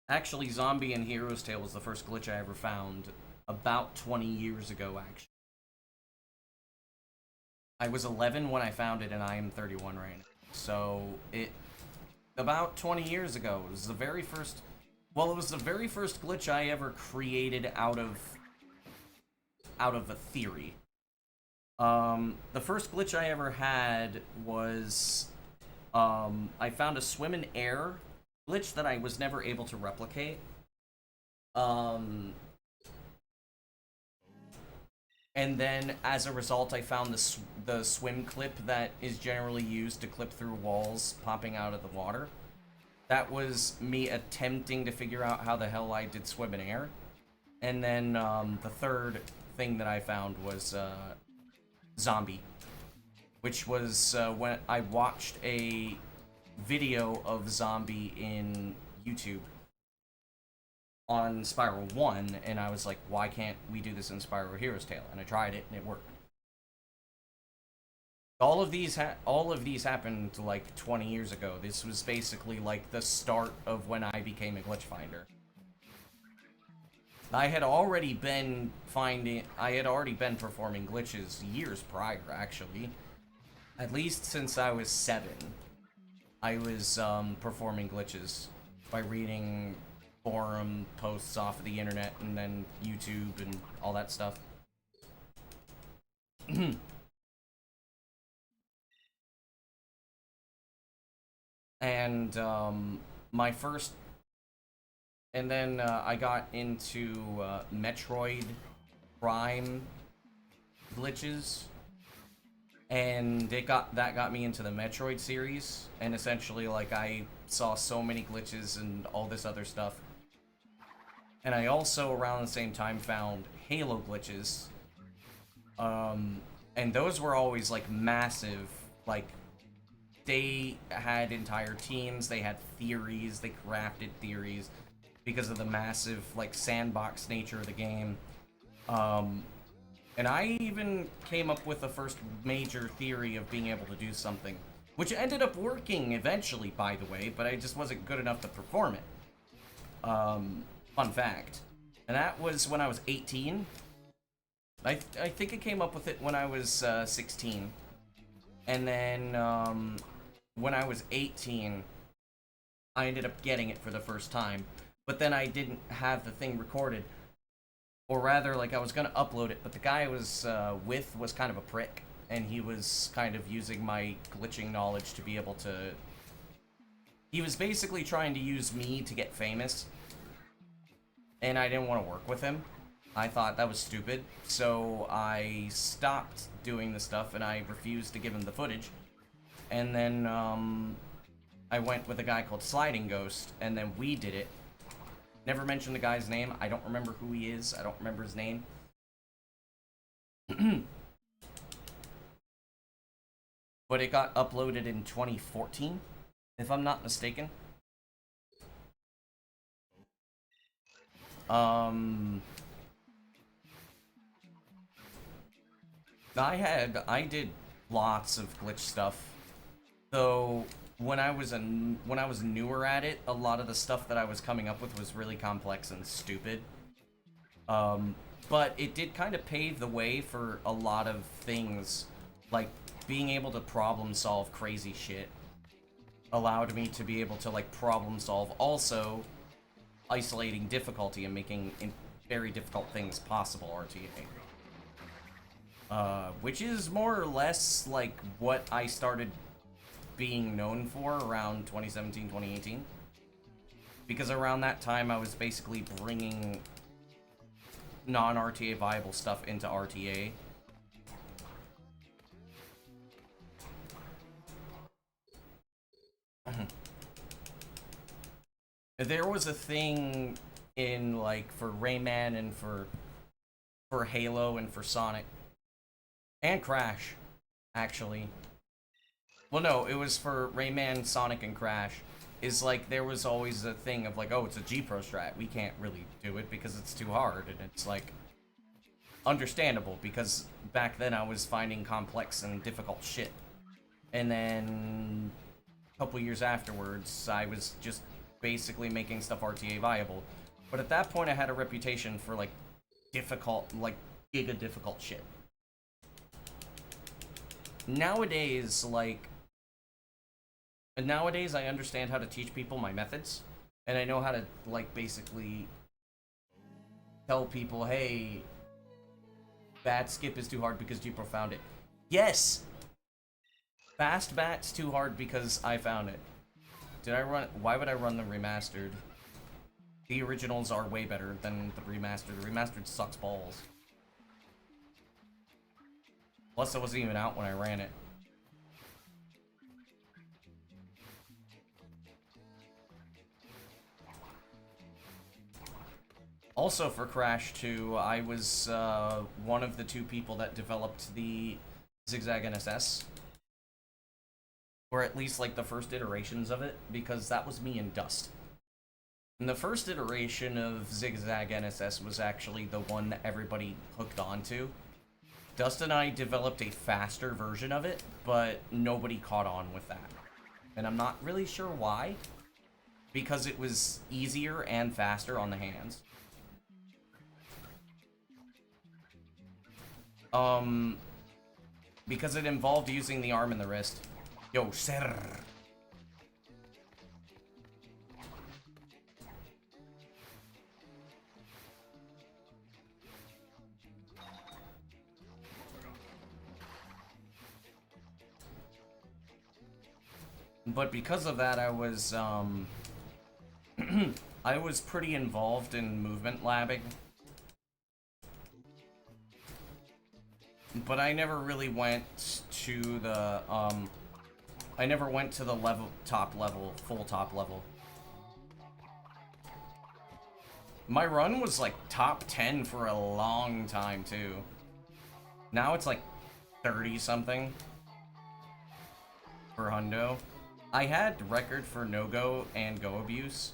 Actually, Zombie in Hero's Tale was the first glitch I ever found about 20 years ago, actually. I was 11 when I found it, and I am 31 right now. So, about 20 years ago, it was the very first... Well, it was the very first glitch I ever created out of a theory. The first glitch I ever had was... I found a swim in air glitch that I was never able to replicate. And then, as a result, I found the swim clip that is generally used to clip through walls popping out of the water. That was me attempting to figure out how the hell I did swim in air. And then, the third thing that I found was, Zombie. Which was, when I watched a video of Zombie in YouTube on Spyro 1, and I was like, why can't we do this in Spyro Hero's Tale? And I tried it, and it worked. All of these happened like 20 years ago. This was basically like the start of when I became a glitch finder. I had already been performing glitches years prior, actually. At least since I was 7. I was performing glitches by reading forum posts off of the internet and then YouTube and all that stuff. And my first... And then I got into Metroid Prime glitches. And that got me into the Metroid series, and essentially, like, I saw so many glitches and all this other stuff. And I also, around the same time, found Halo glitches. And those were always, like, massive. Like, they had entire teams, they had theories, they crafted theories because of the massive, like, sandbox nature of the game. And I even came up with the first major theory of being able to do something, which ended up working eventually, by the way, but I just wasn't good enough to perform it. Fun fact. And that was when I was 18. I think I came up with it when I was 16. And then, when I was 18, I ended up getting it for the first time. But then I didn't have the thing recorded. Or rather, like, I was gonna upload it, but the guy I was with was kind of a prick. And he was kind of using my glitching knowledge to be able to... He was basically trying to use me to get famous. And I didn't want to work with him. I thought that was stupid. So I stopped doing the stuff and I refused to give him the footage. And then I went with a guy called Sliding Ghost, and then we did it. Never mentioned the guy's name. I don't remember who he is. I don't remember his name. But it got uploaded in 2014, if I'm not mistaken. I did lots of glitch stuff. Though when I was newer at it, a lot of the stuff that I was coming up with was really complex and stupid. But it did kind of pave the way for a lot of things, like being able to problem solve crazy shit allowed me to be able to, like, problem solve also isolating difficulty and making very difficult things possible RTA. Which is more or less like what I started being known for around 2017, 2018. Because around that time I was basically bringing non-RTA viable stuff into RTA. There was a thing in, like, for Rayman and for Halo and for Sonic. And Crash, actually. Well, no, it was for Rayman, Sonic, and Crash. Is, like, there was always a thing of, like, oh, it's a G-Pro strat. We can't really do it because it's too hard. And it's, like, understandable, because back then I was finding complex and difficult shit. And then a couple years afterwards, I was just basically making stuff RTA viable. But at that point, I had a reputation for, like, difficult, like, giga difficult shit. Nowadays, like, I understand how to teach people my methods, and I know how to, like, basically tell people, hey, that skip is too hard because G-Pro found it. Yes! Fast Bat's too hard because I found it. Why would I run the remastered? The originals are way better than the remastered. The remastered sucks balls. Plus, it wasn't even out when I ran it. Also, for Crash 2, I was one of the two people that developed the Zigzag NSS. Or at least, like, the first iterations of it, because that was me and Dust. And the first iteration of Zigzag NSS was actually the one that everybody hooked onto. Dust and I developed a faster version of it, but nobody caught on with that. And I'm not really sure why. Because it was easier and faster on the hands. Because it involved using the arm and the wrist. Yo, sir. But because of that, I was, I was pretty involved in movement labbing. But I never really went to the, I never went to the full top level. My run was like top 10 for a long time too. Now it's like 30 something for hundo. I had record for no-go and go abuse,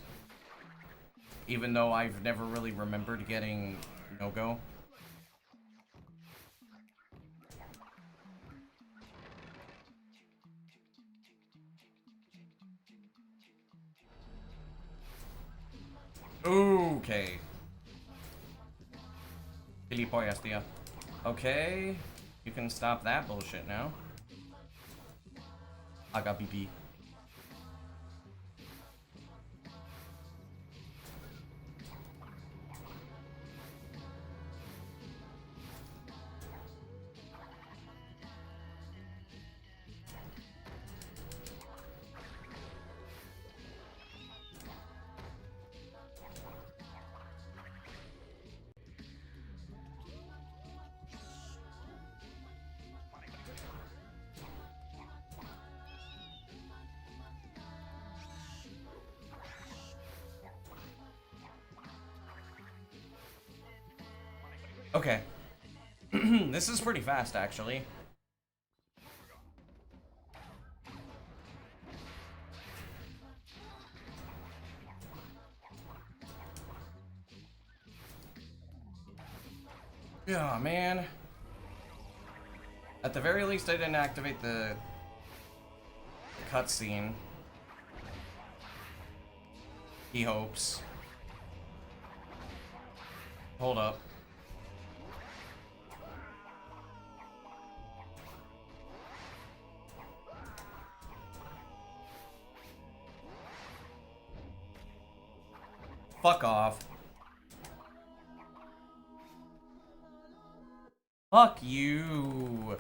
even though I've never really remembered getting no-go. Okay. Gilipollas, tío. Okay, you can stop that bullshit now. I got BP. Okay. This is pretty fast, actually. Yeah, man. At the very least, I didn't activate the cutscene. He hopes. Hold up. Fuck off. Fuck you.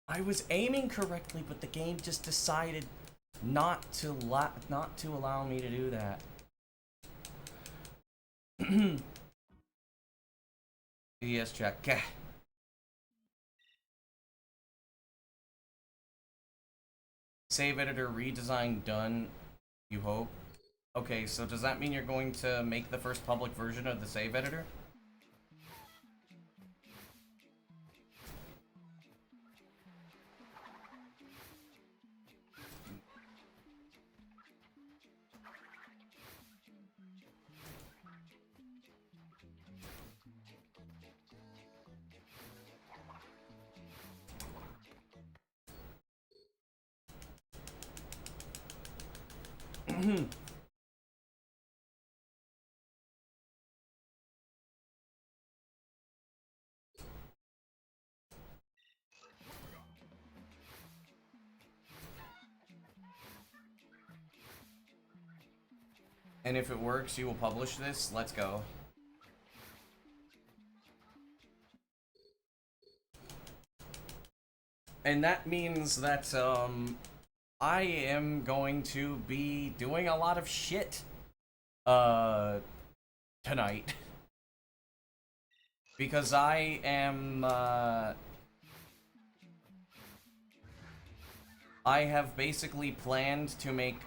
I was aiming correctly, but the game just decided not to allow me to do that. Yes, check. Save editor redesign done, you hope? Okay, so does that mean you're going to make the first public version of the save editor? And if it works, you will publish this? Let's go. And that means that, I am going to be doing a lot of shit, tonight. Because I am, I have basically planned to make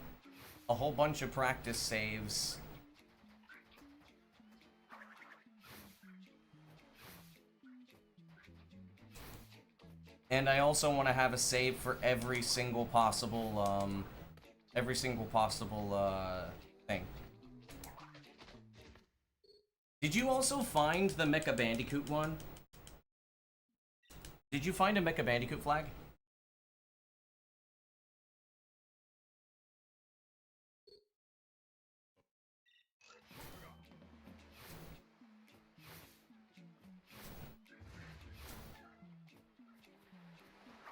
a whole bunch of practice saves. And I also want to have a save for every single possible thing. Did you also find the Mecha Bandicoot one? Did you find a Mecha Bandicoot flag?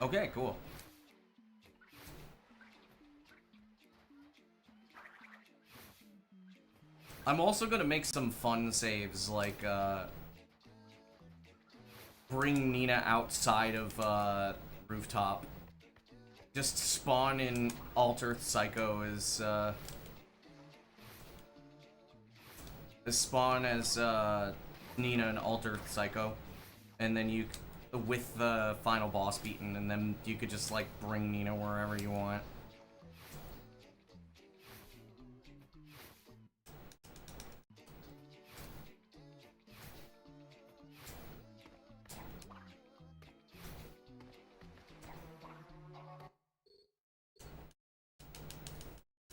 Okay, cool. I'm also gonna make some fun saves, like, bring Nina outside of, rooftop. Just spawn in Alt-Earth Psycho as spawn as, Nina and Alt-Earth Psycho. And then you, with the final boss beaten, and then you could just, like, bring Nina wherever you want.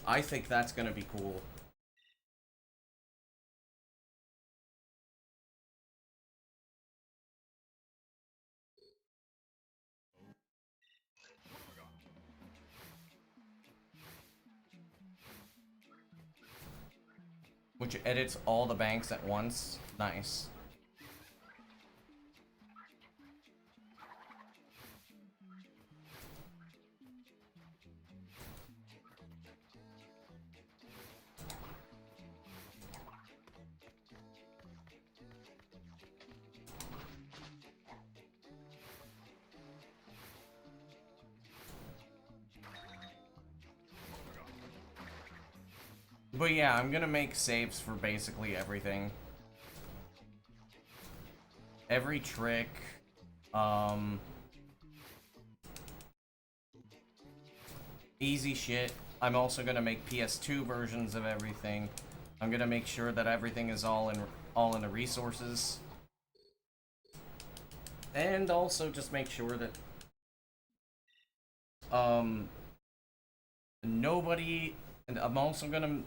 I think that's gonna be cool. Which edits all the banks at once. Nice. But yeah, I'm gonna make saves for basically everything. Every trick, easy shit. I'm also gonna make PS2 versions of everything. I'm gonna make sure that everything is all in the resources. And also just make sure that nobody, and I'm also gonna,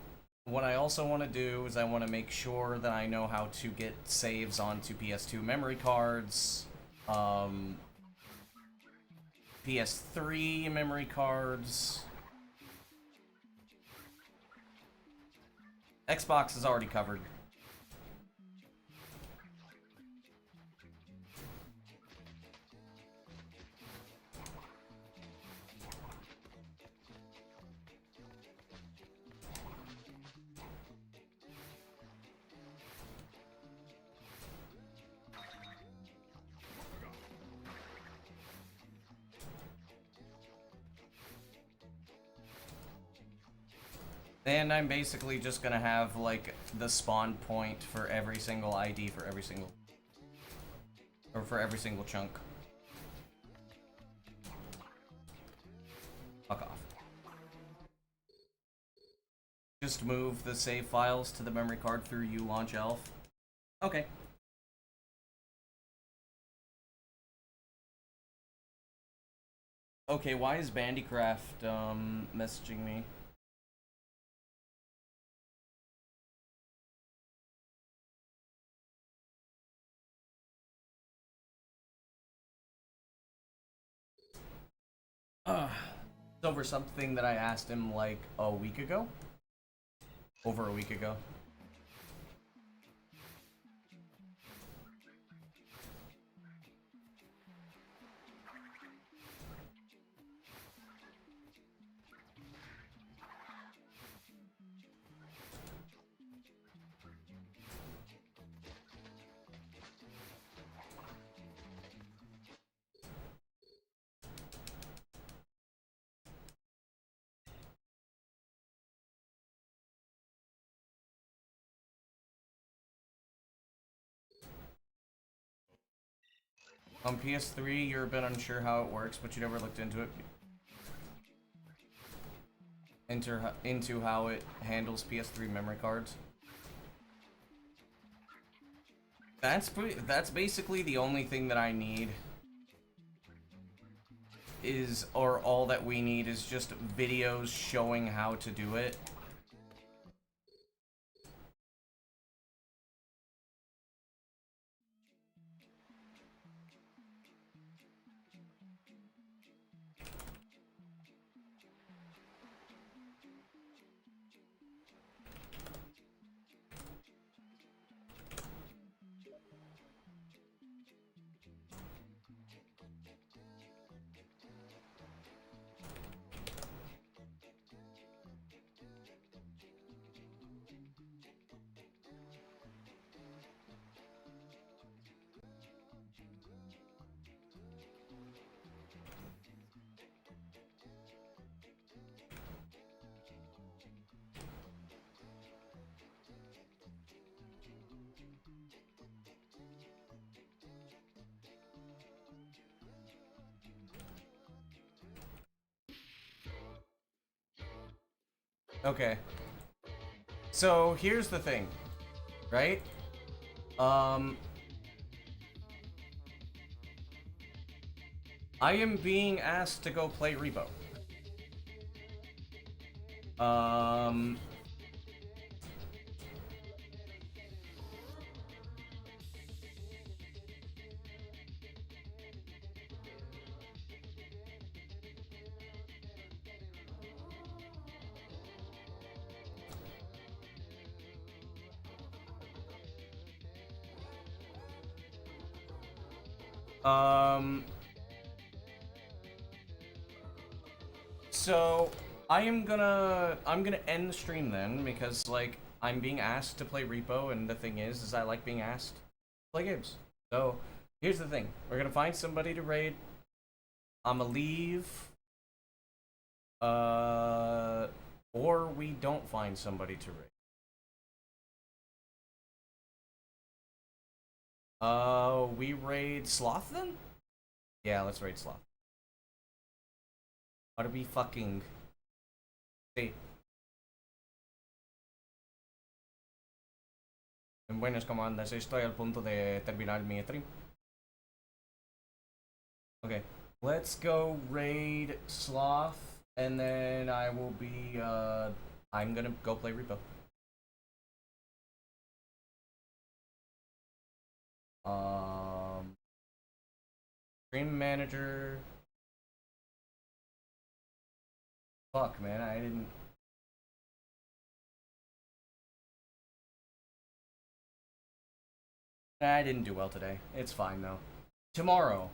what I also want to do is I want to make sure that I know how to get saves onto PS2 memory cards, PS3 memory cards. Xbox is already covered. And I'm basically just gonna have, like, the spawn point for every single ID for every single... or for every single chunk. Fuck off. Just move the save files to the memory card through launch elf. Okay. Okay, why is Bandycraft, messaging me? It's over something that I asked him like a week ago. Over a week ago. On PS3, you're a bit unsure how it works, but you never looked into it. Into how it handles PS3 memory cards. That's basically the only thing that I need. Or all that we need is just videos showing how to do it. Okay. So, here's the thing, right? I am being asked to go play Repo. So I'm gonna end the stream then, because like I'm being asked to play Repo, and the thing is I like being asked to play games. So here's the thing: we're gonna find somebody to raid. I'ma leave. Or we don't find somebody to raid. We raid Sloth then? Yeah, let's raid Sloth. How do we fucking... See. Buenas comandas, estoy al punto de terminar mi stream. Okay, let's go raid Sloth, and then I will be, I'm gonna go play Repo. Stream manager. Fuck, man, I didn't do well today. It's fine though. Tomorrow,